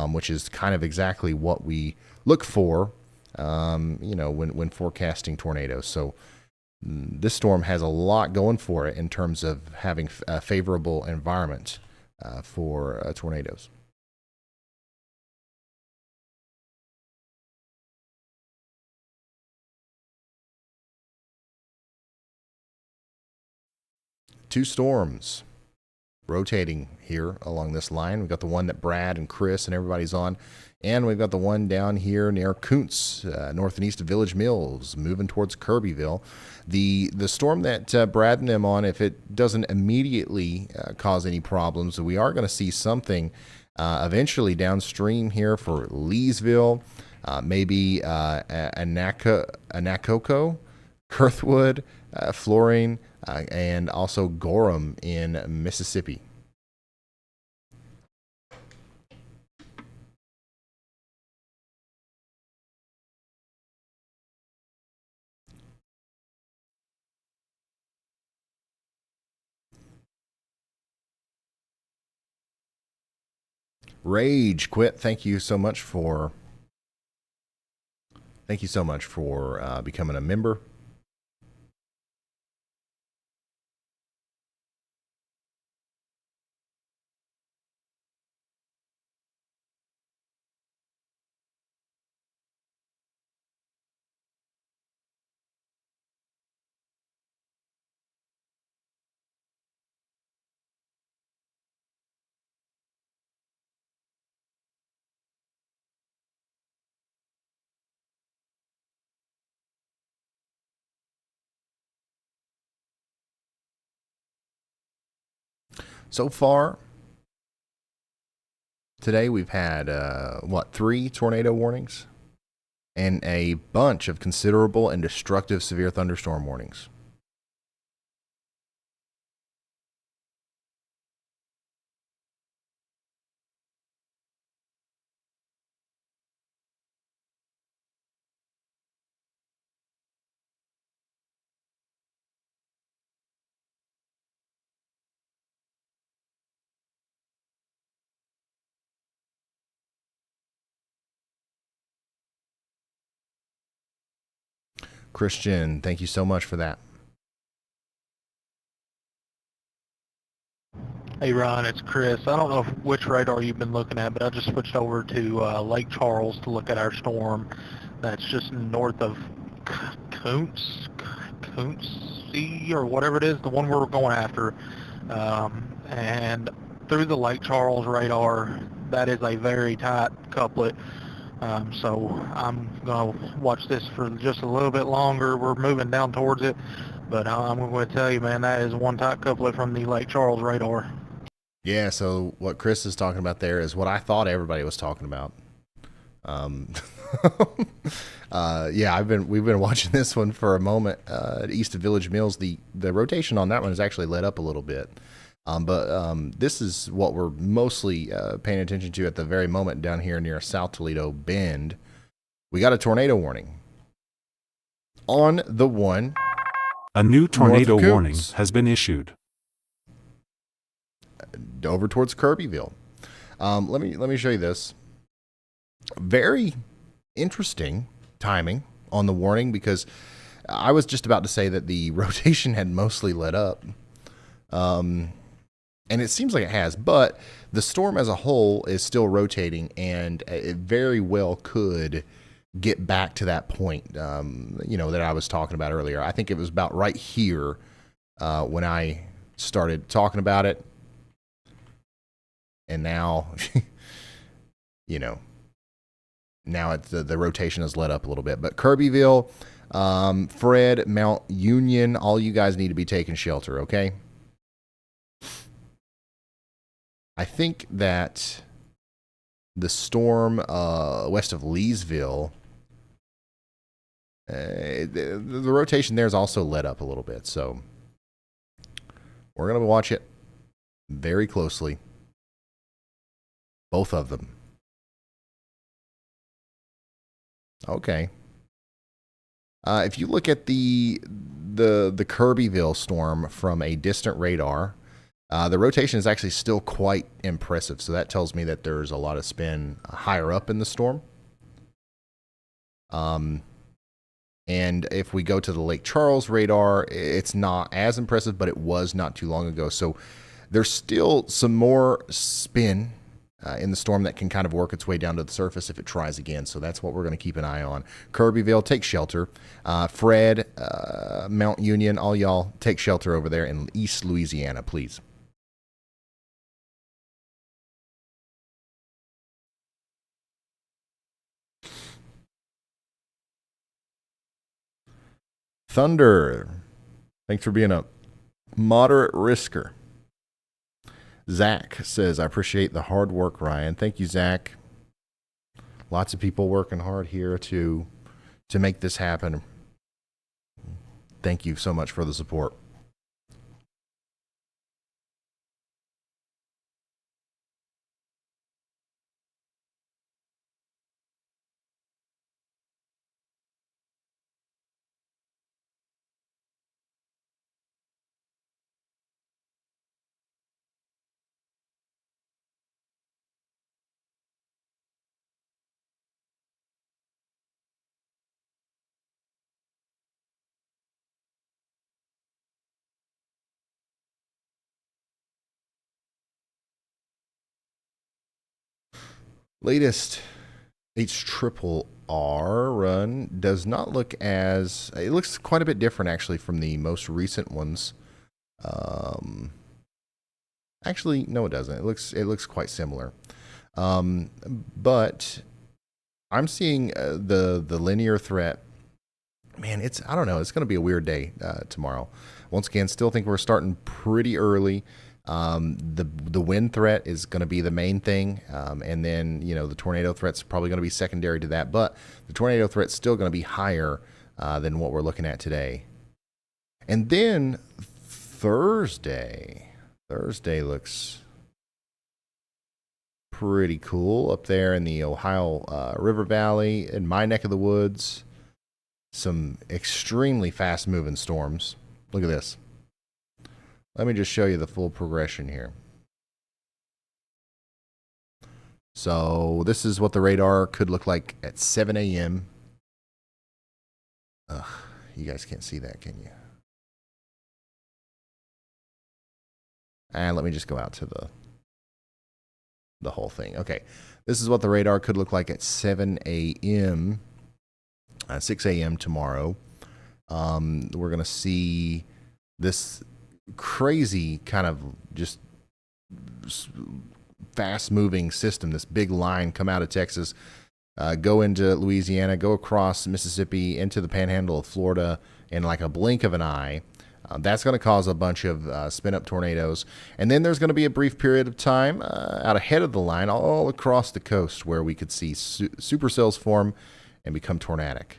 which is kind of exactly what we look for, when forecasting tornadoes. So this storm has a lot going for it in terms of having a favorable environment for tornadoes. Two storms rotating here along this line. We've got the one that Brad and Chris and everybody's on, and we've got the one down here near Kuntz, north and east of Village Mills, moving towards Kirbyville. The storm that Brad and them on, if it doesn't immediately cause any problems, we are going to see something eventually downstream here for Leesville, maybe Anacoco, Kurthwood, Flooring, and also Gorham in Mississippi. Rage Quit, thank you so much for becoming a member. So far, today we've had, 3 tornado warnings and a bunch of considerable and destructive severe thunderstorm warnings. Christian, thank you so much for that. Hey Ron, it's Chris. I don't know which radar you've been looking at, but I just switched over to Lake Charles to look at our storm. That's just north of Kuntz or whatever it is, the one we're going after. And through the Lake Charles radar, that is a very tight couplet. So I'm going to watch this for just a little bit longer. We're moving down towards it, but I'm going to tell you, man, that is one tight couplet from the Lake Charles radar. Yeah, so what Chris is talking about there is what I thought everybody was talking about. Yeah, we've been watching this one for a moment. East of Village Mills, the rotation on that one has actually let up a little bit. But this is what we're mostly paying attention to at the very moment down here near South Toledo Bend. We got a tornado warning on the one. A new tornado warning has been issued over towards Kirbyville. Let me show you this. Very interesting timing on the warning, because I was just about to say that the rotation had mostly let up. And it seems like it has, but the storm as a whole is still rotating, and it very well could get back to that point, that I was talking about earlier. I think it was about right here when I started talking about it. And now, now the rotation has let up a little bit. But Kirbyville, Fred, Mount Union, all you guys need to be taking shelter, okay? I think that the storm west of Leesville, the rotation there is also let up a little bit. So we're going to watch it very closely. Both of them. Okay. If you look at the Kirbyville storm from a distant radar, the rotation is actually still quite impressive. So that tells me that there's a lot of spin higher up in the storm. And if we go to the Lake Charles radar, it's not as impressive, but it was not too long ago. So there's still some more spin in the storm that can kind of work its way down to the surface if it tries again. So that's what we're going to keep an eye on. Kirbyville, take shelter. Fred, Mount Union, all y'all take shelter over there in East Louisiana, please. Thunder, thanks for being a moderate risker. Zach says, I appreciate the hard work, Ryan. Thank you, Zach. Lots of people working hard here to make this happen. Thank you so much for the support. Latest HRRR run does not look as... It looks quite a bit different, actually, from the most recent ones. Actually, no, it doesn't. It looks quite similar. But I'm seeing the linear threat. Man, I don't know. It's going to be a weird day tomorrow. Once again, still think we're starting pretty early. The wind threat is going to be the main thing, and then the tornado threat's probably going to be secondary to that. But the tornado threat's still going to be higher than what we're looking at today. And then Thursday looks pretty cool up there in the Ohio River Valley, in my neck of the woods. Some extremely fast-moving storms. Look at this. Let me just show you the full progression here. So this is what the radar could look like at 7 a.m. Ugh, you guys can't see that, can you? And let me just go out to the whole thing. Okay, this is what the radar could look like at 7 a.m. 6 a.m. tomorrow. We're going to see this crazy kind of just fast moving system, this big line come out of Texas, go into Louisiana, go across Mississippi into the panhandle of Florida in like a blink of an eye. That's going to cause a bunch of spin up tornadoes. And then there's going to be a brief period of time out ahead of the line all across the coast where we could see supercells form and become tornadic.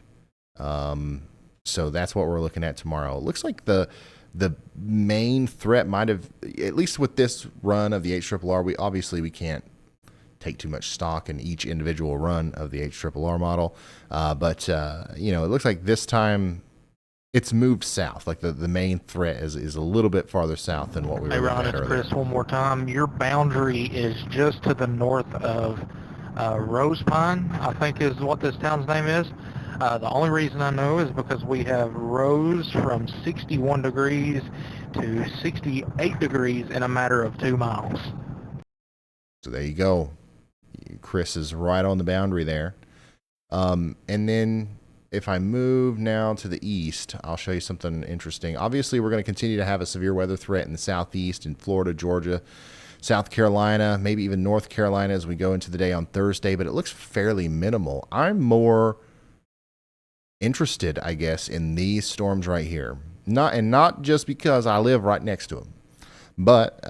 So that's what we're looking at tomorrow. It looks like the main threat might have, at least with this run of the HRRR, we can't take too much stock in each individual run of the HRRR model. But it looks like this time it's moved south. Like the main threat is a little bit farther south than what we were looking at earlier. Hey, Ron, it's Chris one more time. Your boundary is just to the north of Rose Pine, I think is what this town's name is. The only reason I know is because we have rose from 61 degrees to 68 degrees in a matter of 2 miles. So there you go. Chris is right on the boundary there. And then if I move now to the east, I'll show you something interesting. Obviously, we're going to continue to have a severe weather threat in the southeast, in Florida, Georgia, South Carolina, maybe even North Carolina as we go into the day on Thursday, but it looks fairly minimal. I'm more interested, I guess, in these storms right here. Not just because I live right next to them, but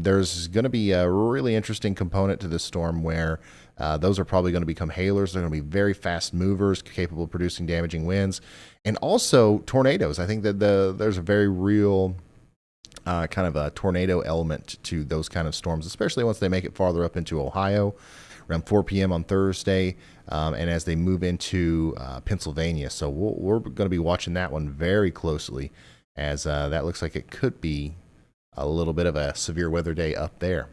there's going to be a really interesting component to this storm where those are probably going to become hailers. They're going to be very fast movers, capable of producing damaging winds, and also tornadoes. I think that there's a very real kind of a tornado element to those kind of storms, especially once they make it farther up into Ohio. around 4 p.m. on Thursday, and as they move into Pennsylvania. So we're going to be watching that one very closely, as that looks like it could be a little bit of a severe weather day up there.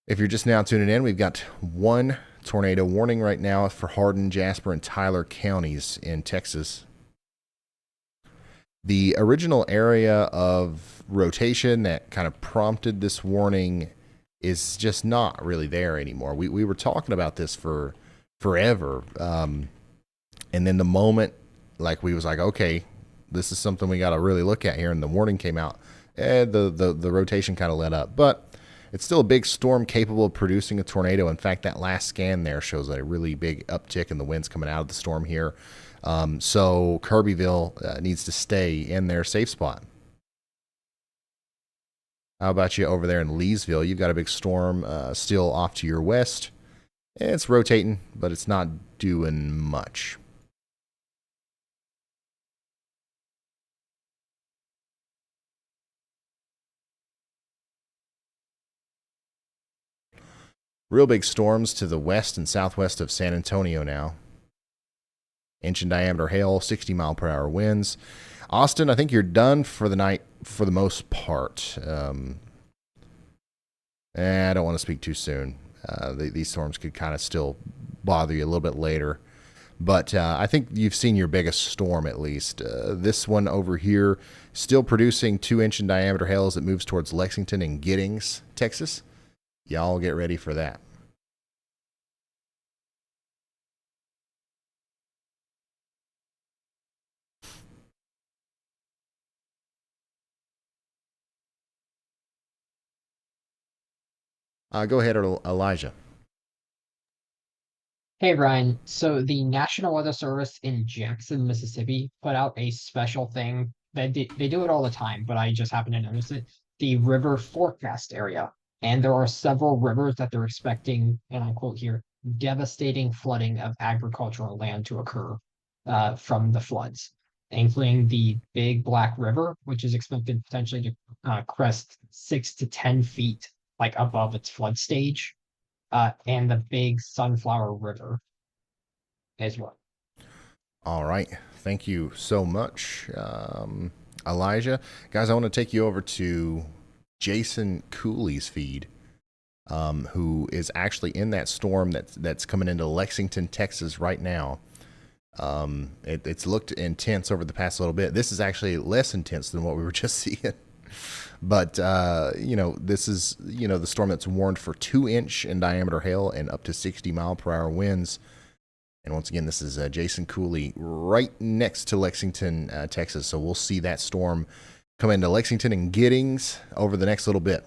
If you're just now tuning in, we've got one tornado warning right now for Hardin, Jasper, and Tyler counties in Texas. The original area of rotation that kind of prompted this warning is just not really there anymore. We were talking about this for forever. And then the moment we was like, okay, this is something we got to really look at here, and the warning came out, the rotation kind of let up. But it's still a big storm capable of producing a tornado. In fact, that last scan there shows a really big uptick in the winds coming out of the storm here. So Kirbyville needs to stay in their safe spot. How about you over there in Leesville? You've got a big storm still off to your west. It's rotating, but it's not doing much. Real big storms to the west and southwest of San Antonio now. Inch in diameter hail, 60-mile-per-hour winds. Austin, I think you're done for the night for the most part. I don't want to speak too soon. These storms could kind of still bother you a little bit later. But I think you've seen your biggest storm at least. This one over here still producing 2-inch in diameter hail as it moves towards Lexington and Giddings, Texas. Y'all get ready for that. Go ahead, Elijah. Hey, Ryan. So the National Weather Service in Jackson, Mississippi put out a special thing. They do it all the time, but I just happen to notice it. The river forecast area. And there are several rivers that they're expecting, and I quote here, devastating flooding of agricultural land to occur from the floods, including the Big Black River, which is expected potentially to crest 6 to 10 feet above its flood stage, and the Big Sunflower River as well. All right. Thank you so much, Elijah. Guys, I want to take you over to Jason Cooley's feed, who is actually in that storm that's coming into Lexington, Texas right now. It's looked intense over the past little bit. This is actually less intense than what we were just seeing. But, this is, the storm that's warned for 2-inch in diameter hail and up to 60-mile-per-hour winds. And once again, this is Jason Cooley right next to Lexington, Texas. So we'll see that storm come into Lexington and Giddings over the next little bit.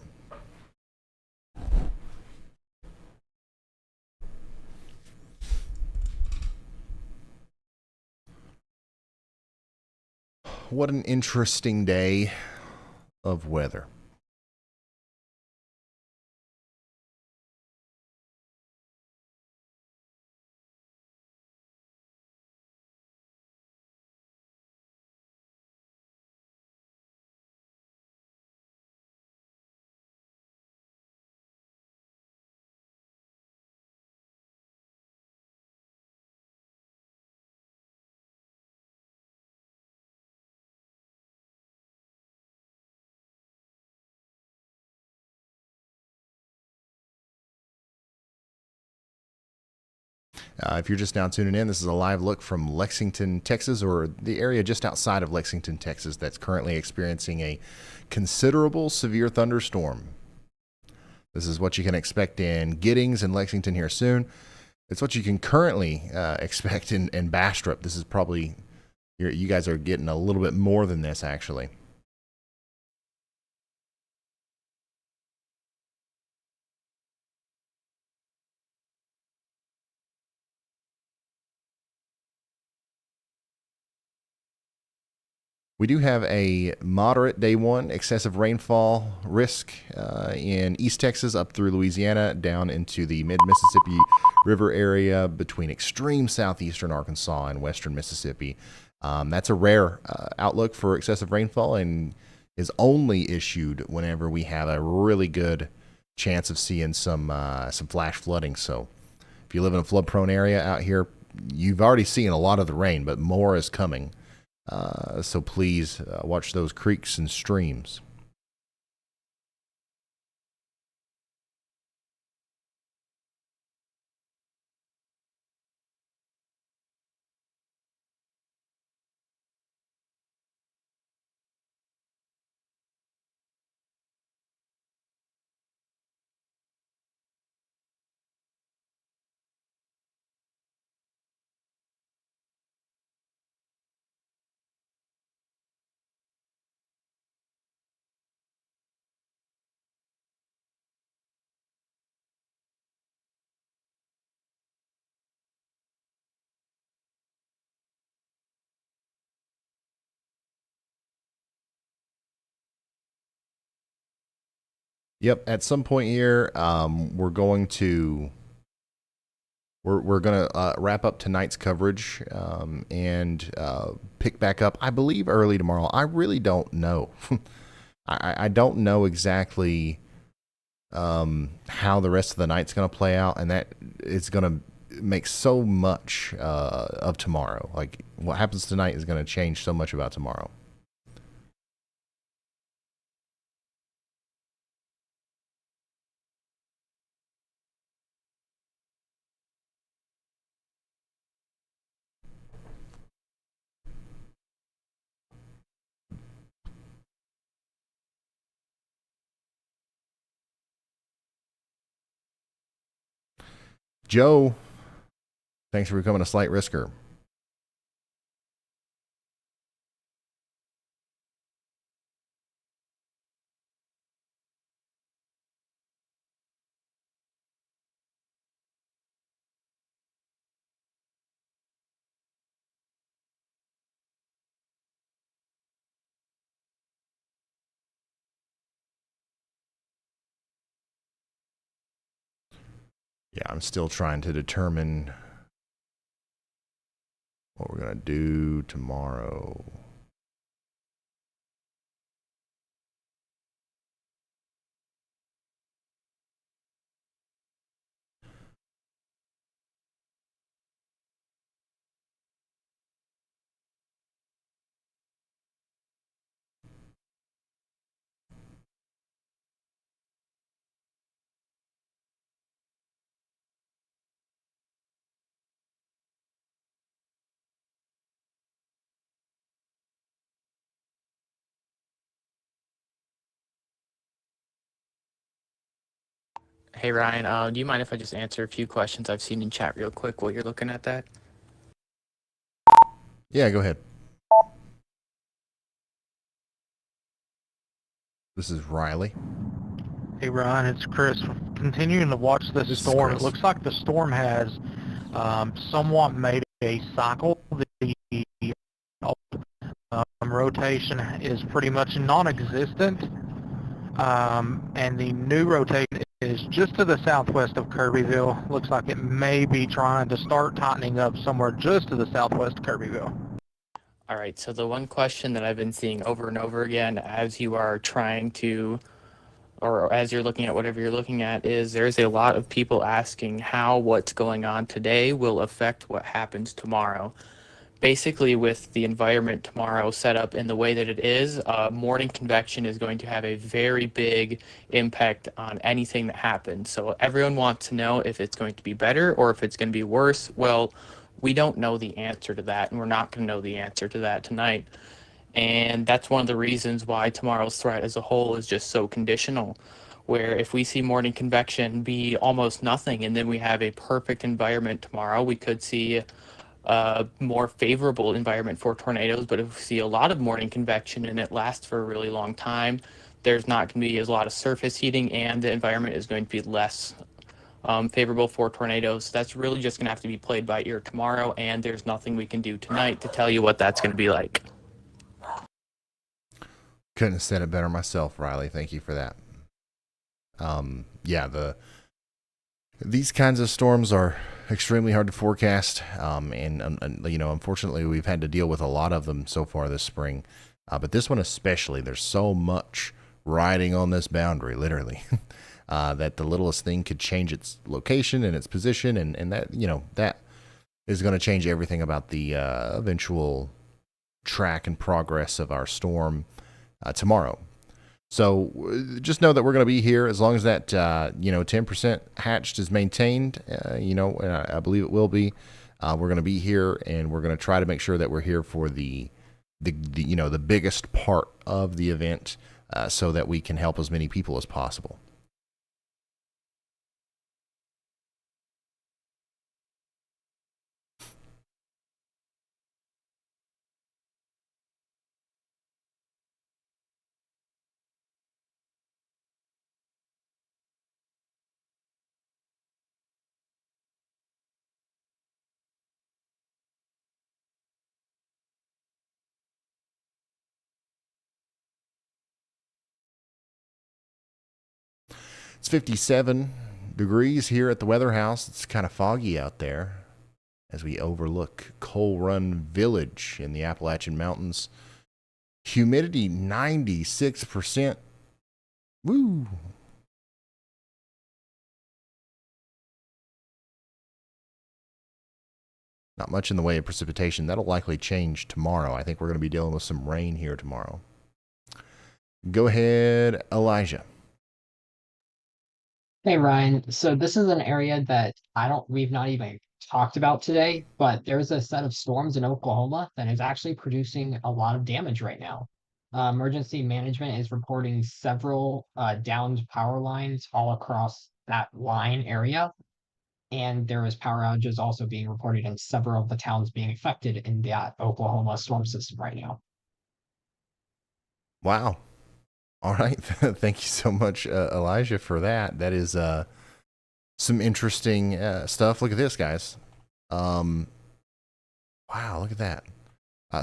What an interesting day of weather. If you're just now tuning in, this is a live look from Lexington, Texas, or the area just outside of Lexington, Texas, that's currently experiencing a considerable severe thunderstorm. This is what you can expect in Giddings and Lexington here soon. It's what you can currently expect in Bastrop. This is probably, you guys are getting a little bit more than this, actually. We do have a moderate day one excessive rainfall risk in East Texas up through Louisiana down into the mid-Mississippi River area between extreme southeastern Arkansas and western Mississippi. That's a rare outlook for excessive rainfall and is only issued whenever we have a really good chance of seeing some flash flooding. So if you live in a flood-prone area out here, you've already seen a lot of the rain, but more is coming. So please watch those creeks and streams. Yep. At some point here, we're going to wrap up tonight's coverage and pick back up, I believe, early tomorrow. I really don't know. I don't know exactly how the rest of the night's going to play out, and that it's going to make so much of tomorrow. Like what happens tonight is going to change so much about tomorrow. Joe, thanks for becoming a slight risker. Yeah, I'm still trying to determine what we're going to do tomorrow. Hey Ryan, do you mind if I just answer a few questions I've seen in chat real quick while you're looking at that? Yeah, go ahead. This is Riley. Hey Ryan, it's Chris. Continuing to watch this storm, it looks like the storm has somewhat made a cycle. The rotation is pretty much non-existent, and the new rotation is just to the southwest of Kirbyville. Looks like it may be trying to start tightening up somewhere just to the southwest of Kirbyville. All right, so the one question that I've been seeing over and over again as you are trying to, or as you're looking at whatever you're looking at, is there's a lot of people asking how what's going on today will affect what happens tomorrow. Basically, with the environment tomorrow set up in the way that it is, morning convection is going to have a very big impact on anything that happens. So everyone wants to know if it's going to be better or if it's going to be worse. Well, we don't know the answer to that, and we're not going to know the answer to that tonight. And that's one of the reasons why tomorrow's threat as a whole is just so conditional, where if we see morning convection be almost nothing and then we have a perfect environment tomorrow, we could see a more favorable environment for tornadoes. But if we see a lot of morning convection and it lasts for a really long time, there's not going to be a lot of surface heating and the environment is going to be less favorable for tornadoes. That's really just going to have to be played by ear tomorrow, and there's nothing we can do tonight to tell you what that's going to be like. Couldn't have said it better myself, Riley. Thank you for that. Yeah, these kinds of storms are extremely hard to forecast. You know, unfortunately, we've had to deal with a lot of them so far this spring. But this one especially, there's so much riding on this boundary, literally, that the littlest thing could change its location and its position. And that, you know, that is going to change everything about the eventual track and progress of our storm tomorrow. So just know that we're going to be here as long as that, 10% hatched is maintained, and I believe it will be. We're going to be here, and we're going to try to make sure that we're here for the biggest part of the event, so that we can help as many people as possible. It's 57 degrees here at the weather house. It's kind of foggy out there as we overlook Coal Run Village in the Appalachian Mountains. Humidity 96%. Woo! Not much in the way of precipitation. That'll likely change tomorrow. I think we're going to be dealing with some rain here tomorrow. Go ahead, Elijah. Hey Ryan, so this is an area that we've not even talked about today, but there's a set of storms in Oklahoma that is actually producing a lot of damage right now. Emergency management is reporting several downed power lines all across that line area. And there is power outages also being reported in several of the towns being affected in that Oklahoma storm system right now. Wow. All right. Thank you so much, Elijah, for that. That is some interesting stuff. Look at this, guys. Wow, look at that.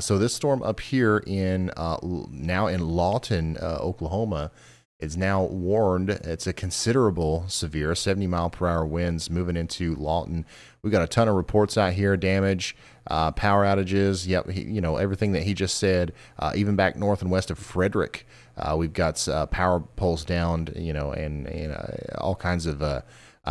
So this storm up here now in Lawton, Oklahoma, is now warned. It's a considerable severe 70-mile-per-hour winds moving into Lawton. We got a ton of reports out here, damage, power outages. Yep, everything that he just said. Even back north and west of Frederick, we've got power poles down, and all kinds of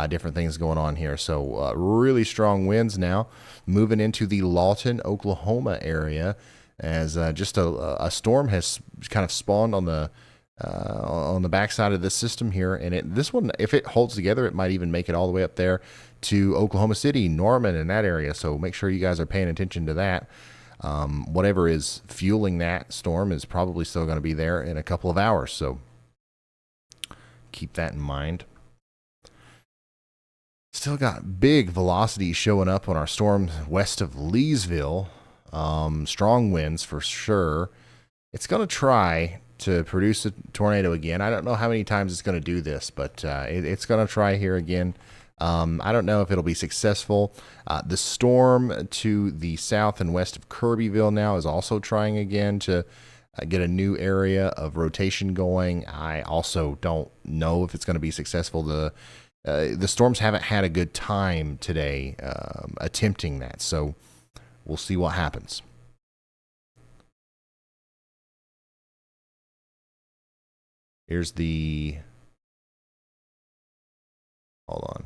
different things going on here. So really strong winds now moving into the Lawton, Oklahoma area, as just a storm has kind of spawned on the backside of this system here. And this one, if it holds together, it might even make it all the way up there to Oklahoma City, Norman, and that area. So make sure you guys are paying attention to that. Whatever is fueling that storm is probably still going to be there in a couple of hours. So keep that in mind. Still got big velocity showing up on our storm west of Leesville. Strong winds for sure. It's going to try to produce a tornado again. I don't know how many times it's going to do this, but it's going to try here again. I don't know if it'll be successful. The storm to the south and west of Kirbyville now is also trying again to get a new area of rotation going. I also don't know if it's going to be successful. The storms haven't had a good time today attempting that, so we'll see what happens. Here's the, hold on.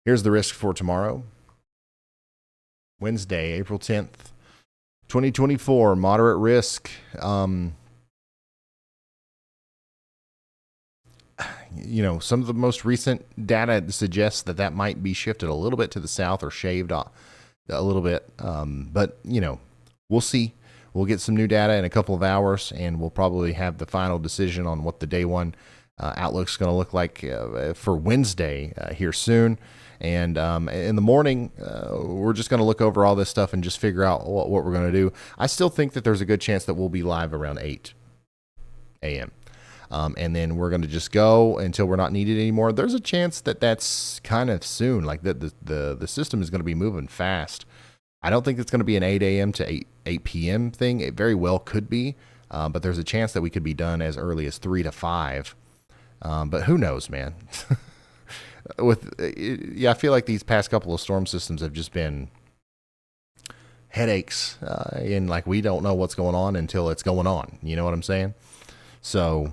Here's the risk for tomorrow. Wednesday, April 10th, 2024, moderate risk. Some of the most recent data suggests that might be shifted a little bit to the south or shaved off a little bit. But we'll see. We'll get some new data in a couple of hours, and we'll probably have the final decision on what the day one outlook's going to look like for Wednesday here soon. And in the morning, we're just going to look over all this stuff and just figure out what we're going to do. I still think that there's a good chance that we'll be live around 8 a.m. and then we're going to just go until we're not needed anymore. There's a chance that that's kind of soon. Like the system is going to be moving fast. I don't think it's going to be an 8 a.m. to 8 p.m. thing. It very well could be, but there's a chance that we could be done as early as 3 to 5. But who knows, man? I feel like these past couple of storm systems have just been headaches, and like we don't know what's going on until it's going on. You know what I'm saying? So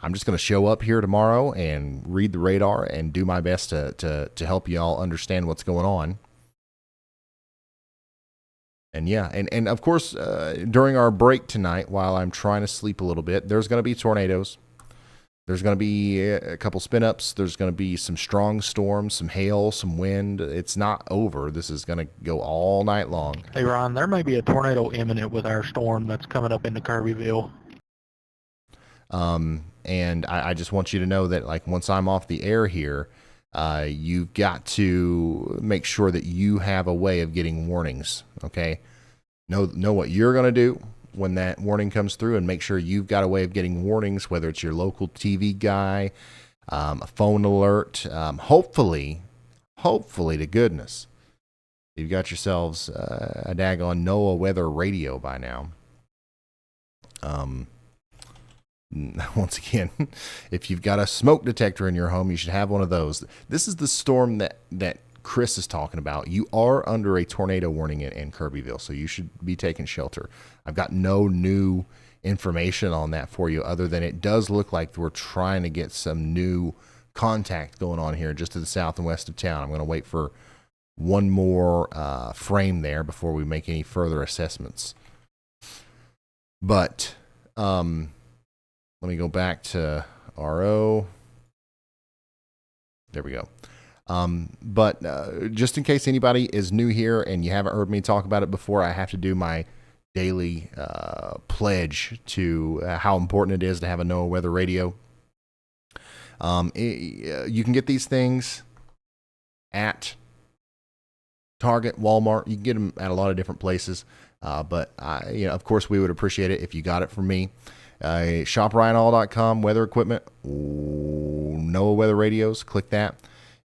I'm just going to show up here tomorrow and read the radar and do my best to help you all understand what's going on. And yeah, and of course, during our break tonight, while I'm trying to sleep a little bit, there's going to be tornadoes. There's going to be a couple spin-ups. There's going to be some strong storms, some hail, some wind. It's not over. This is going to go all night long. Hey, Ron, there may be a tornado imminent with our storm that's coming up into Kirbyville. And I just want you to know that, like, once I'm off the air here, you've got to make sure that you have a way of getting warnings, okay? Know what you're going to do when that warning comes through, and make sure you've got a way of getting warnings, whether it's your local TV guy, a phone alert, hopefully to goodness, you've got yourselves a daggone NOAA weather radio by now. Once again, if you've got a smoke detector in your home, you should have one of those. This is the storm that Chris is talking about. You are under a tornado warning in Kirbyville, so you should be taking shelter. I've got no new information on that for you, other than it does look like we're trying to get some new contact going on here just to the south and west of town. I'm going to wait for one more frame there before we make any further assessments. But let me go back to RO. There we go. But just in case anybody is new here and you haven't heard me talk about it before, I have to do my daily pledge to how important it is to have a NOAA weather radio. You can get these things at Target, Walmart. You can get them at a lot of different places. But of course, we would appreciate it if you got it from me. ShopRyanAll.com, weather equipment, NOAA weather radios. Click that.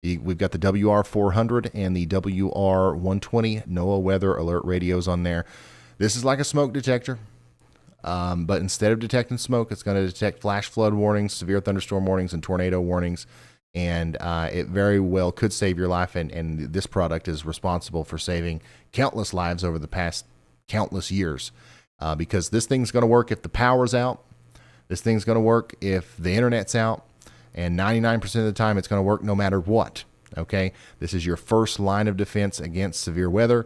We've got the WR400 and the WR120 NOAA weather alert radios on there. This is like a smoke detector, but instead of detecting smoke, it's going to detect flash flood warnings, severe thunderstorm warnings, and tornado warnings. And it very well could save your life. And this product is responsible for saving countless lives over the past countless years. Because this thing's going to work if the power's out. This thing's going to work if the internet's out. And 99% of the time, it's going to work no matter what. Okay? This is your first line of defense against severe weather.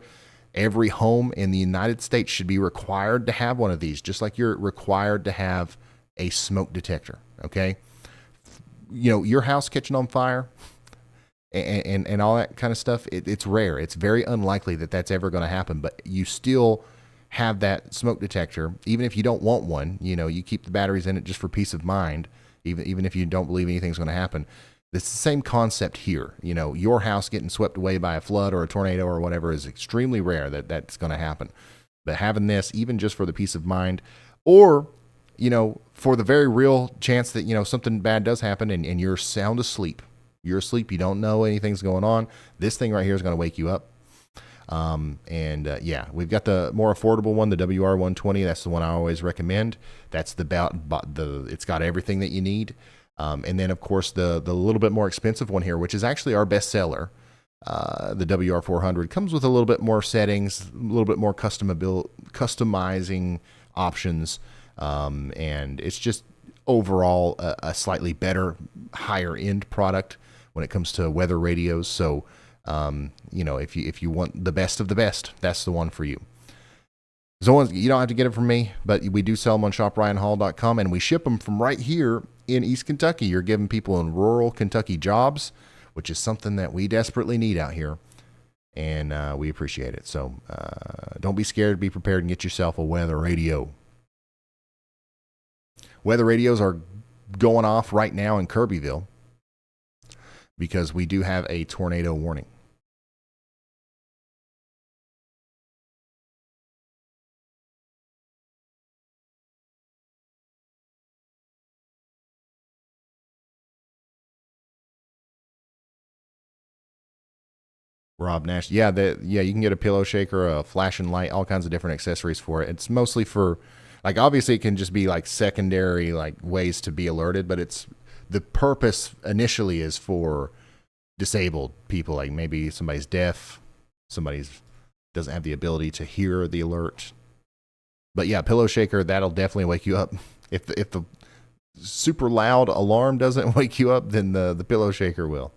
Every home in the United States should be required to have one of these, just like you're required to have a smoke detector. Okay? Your house catching on fire and all that kind of stuff, it's rare. It's very unlikely that that's ever going to happen, but you still have that smoke detector. Even if you don't want one, you keep the batteries in it just for peace of mind, even if you don't believe anything's going to happen. It's the same concept here. Your house getting swept away by a flood or a tornado or whatever is extremely rare that's going to happen. But having this, even just for the peace of mind, or for the very real chance that something bad does happen and you're sound asleep, you don't know anything's going on, this thing right here is going to wake you up. We've got the more affordable one, the WR120. That's the one I always recommend. That's it's got everything that you need. And then of course the little bit more expensive one here, which is actually our best seller, the WR400, comes with a little bit more settings, a little bit more customizing options. And it's just overall a slightly better, higher end product when it comes to weather radios. So, if you want the best of the best, that's the one for you. So you don't have to get it from me, but we do sell them on ShopRyanHall.com, and we ship them from right here in East Kentucky. You're giving people in rural Kentucky jobs, which is something that we desperately need out here, and we appreciate it. So don't be scared. Be prepared and get yourself a weather radio. Weather radios are going off right now in Kirbyville because we do have a tornado warning. Rob Nash. Yeah, you can get a pillow shaker, a flashing light, all kinds of different accessories for it. It's mostly for, like, obviously it can just be like secondary, like, ways to be alerted, but it's the purpose initially is for disabled people, like maybe somebody's deaf, somebody's doesn't have the ability to hear the alert. But yeah, pillow shaker, that'll definitely wake you up. If the super loud alarm doesn't wake you up, then the pillow shaker will.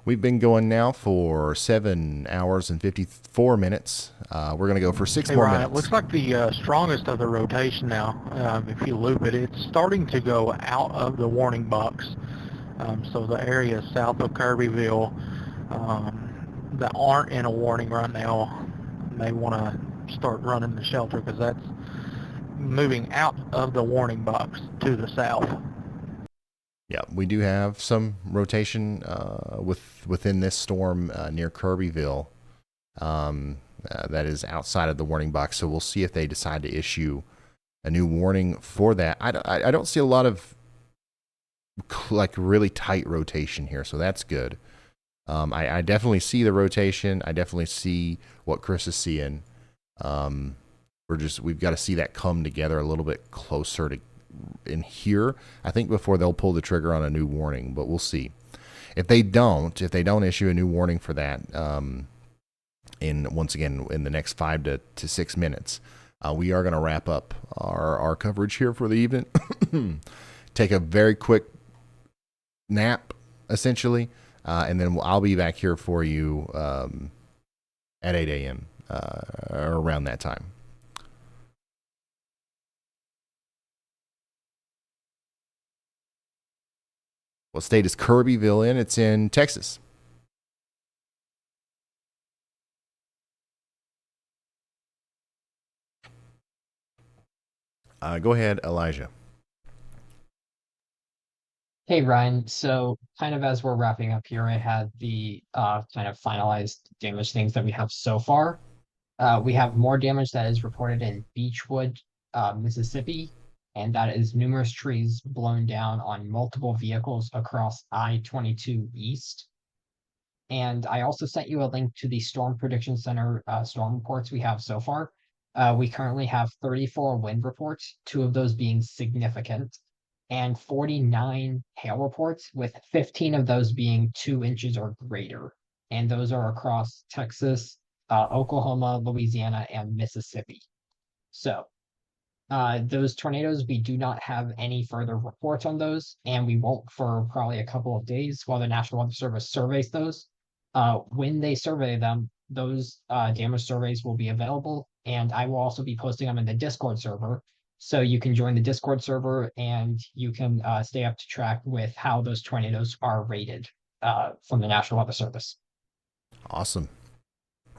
We've been going now for 7 hours and 54 minutes. We're going to go for 6 more minutes. It looks like the strongest of the rotation now. If you loop it, it's starting to go out of the warning box. So the area south of Kirbyville that aren't in a warning right now may want to start running the shelter because that's moving out of the warning box to the south. Yeah, we do have some rotation within this storm near Kirbyville that is outside of the warning box. So we'll see if they decide to issue a new warning for that. I don't see a lot of like really tight rotation here, so that's good. I definitely see the rotation. I definitely see what Chris is seeing. We've got to see that come together a little bit closer to in here, I think, before they'll pull the trigger on a new warning, but we'll see. If they don't issue a new warning for that, once again in the next 5 to 6 minutes, we are going to wrap up our coverage here for the evening. Take a very quick nap, essentially, and then I'll be back here for you at 8 a.m. Around that time. What state is Kirbyville in? It's in Texas. Go ahead, Elijah. Hey, Ryan. So kind of as we're wrapping up here, I had the kind of finalized damage things that we have so far. We have more damage that is reported in Beechwood, Mississippi, and that is numerous trees blown down on multiple vehicles across I-22 East. And I also sent you a link to the Storm Prediction Center storm reports we have so far. We currently have 34 wind reports, 2 of those being significant, and 49 hail reports, with 15 of those being 2 inches or greater. And those are across Texas, Oklahoma, Louisiana, and Mississippi. So those tornadoes, we do not have any further reports on those, and we won't for probably a couple of days while the National Weather Service surveys those. When they survey them, those damage surveys will be available, and I will also be posting them in the Discord server. So you can join the Discord server and you can stay up to track with how those tornadoes are rated from the National Weather Service. Awesome.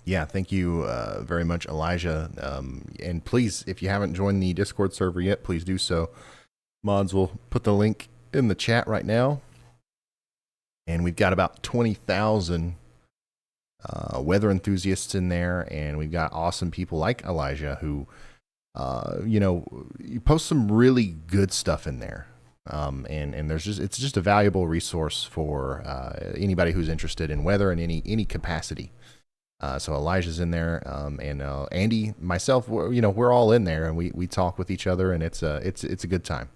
Yeah, thank you very much, Elijah. And please, if you haven't joined the Discord server yet, please do so. Mods will put the link in the chat right now. And we've got about 20,000 weather enthusiasts in there. And we've got awesome people like Elijah who, you post some really good stuff in there. And it's just a valuable resource for anybody who's interested in weather in any capacity. So Elijah's in there, and Andy, myself, we're all in there, and we talk with each other, and it's a good time.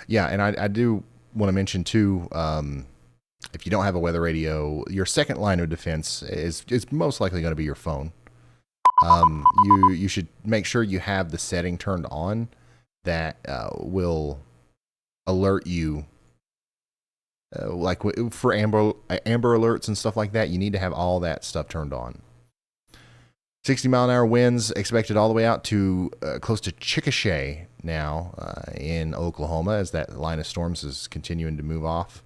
Yeah, and I do want to mention too, if you don't have a weather radio, your second line of defense is most likely going to be your phone. you should make sure you have the setting turned on that will alert you. Like for amber alerts and stuff like that, you need to have all that stuff turned on. 60-mile-an-hour winds expected all the way out to close to Chickasha now in Oklahoma, as that line of storms is continuing to move off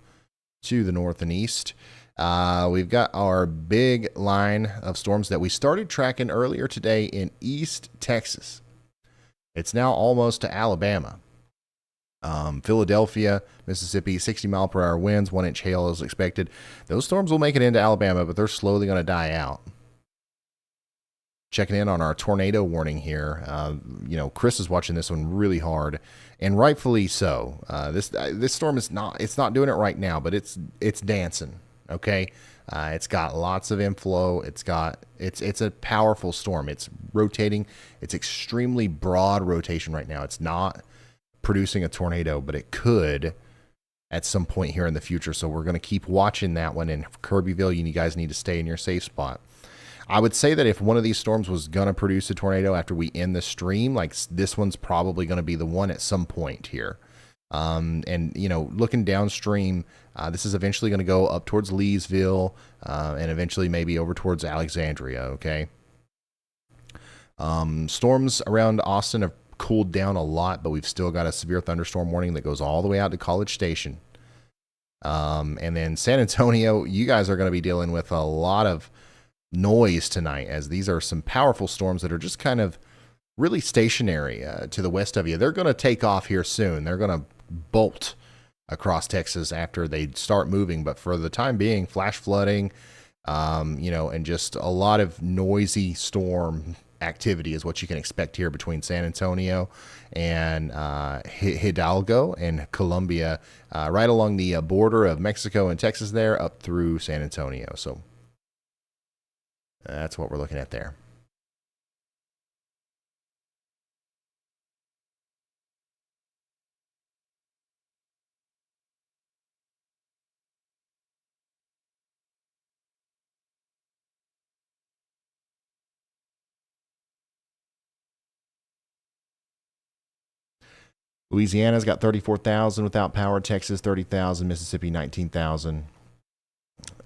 to the north and east. We've got our big line of storms that we started tracking earlier today in East Texas. It's now almost to Alabama. Philadelphia, Mississippi, 60-mile-per-hour winds, 1-inch hail is expected. Those storms will make it into Alabama, but they're slowly going to die out. Checking in on our tornado warning here. Chris is watching this one really hard, and rightfully so. This storm is not doing it right now, but it's dancing. Okay, it's got lots of inflow. It's a powerful storm. It's rotating. It's extremely broad rotation right now. It's not producing a tornado, but it could at some point here in the future. So we're going to keep watching that one in Kirbyville. You guys need to stay in your safe spot. I would say that if one of these storms was going to produce a tornado after we end the stream, like this one's probably going to be the one at some point here. Looking downstream, this is eventually going to go up towards Leesville and eventually maybe over towards Alexandria, okay? Storms around Austin have cooled down a lot, but we've still got a severe thunderstorm warning that goes all the way out to College Station. And then San Antonio, you guys are going to be dealing with a lot of noise tonight, as these are some powerful storms that are just kind of really stationary to the west of you. They're going to take off here soon. They're going to bolt across Texas after they start moving, but for the time being, flash flooding, and just a lot of noisy storm activity is what you can expect here between San Antonio and Hidalgo and Colombia, right along the border of Mexico and Texas there up through San Antonio. So that's what we're looking at there. Louisiana's got 34,000 without power. Texas, 30,000. Mississippi, 19,000.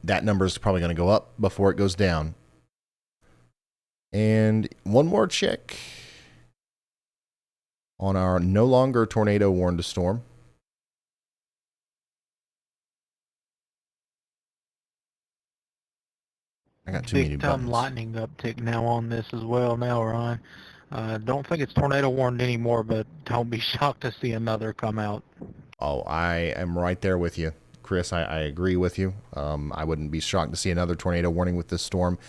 That number is probably going to go up before it goes down. And one more check on our no longer tornado warned to storm. I got too many buttons. Big time lightning uptick now on this as well now, Ryan. Don't think it's tornado warned anymore, but don't be shocked to see another come out. Oh, I am right there with you, Chris. I agree with you. I wouldn't be shocked to see another tornado warning with this storm.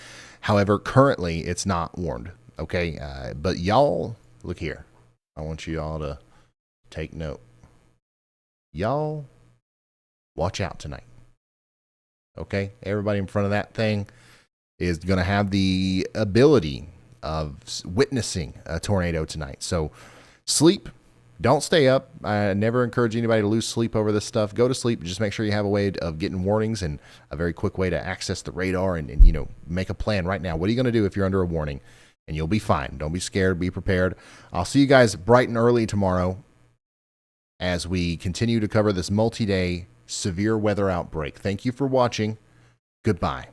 However, currently it's not warned. Okay, but y'all, look here. I want you all to take note. Y'all, watch out tonight. Okay, everybody in front of that thing is going to have the ability of witnessing a tornado tonight. So sleep. Don't stay up. I never encourage anybody to lose sleep over this stuff. Go to sleep. Just make sure you have a way of getting warnings and a very quick way to access the radar and make a plan right now. What are you going to do if you're under a warning? And you'll be fine. Don't be scared. Be prepared. I'll see you guys bright and early tomorrow as we continue to cover this multi-day severe weather outbreak. Thank you for watching. Goodbye.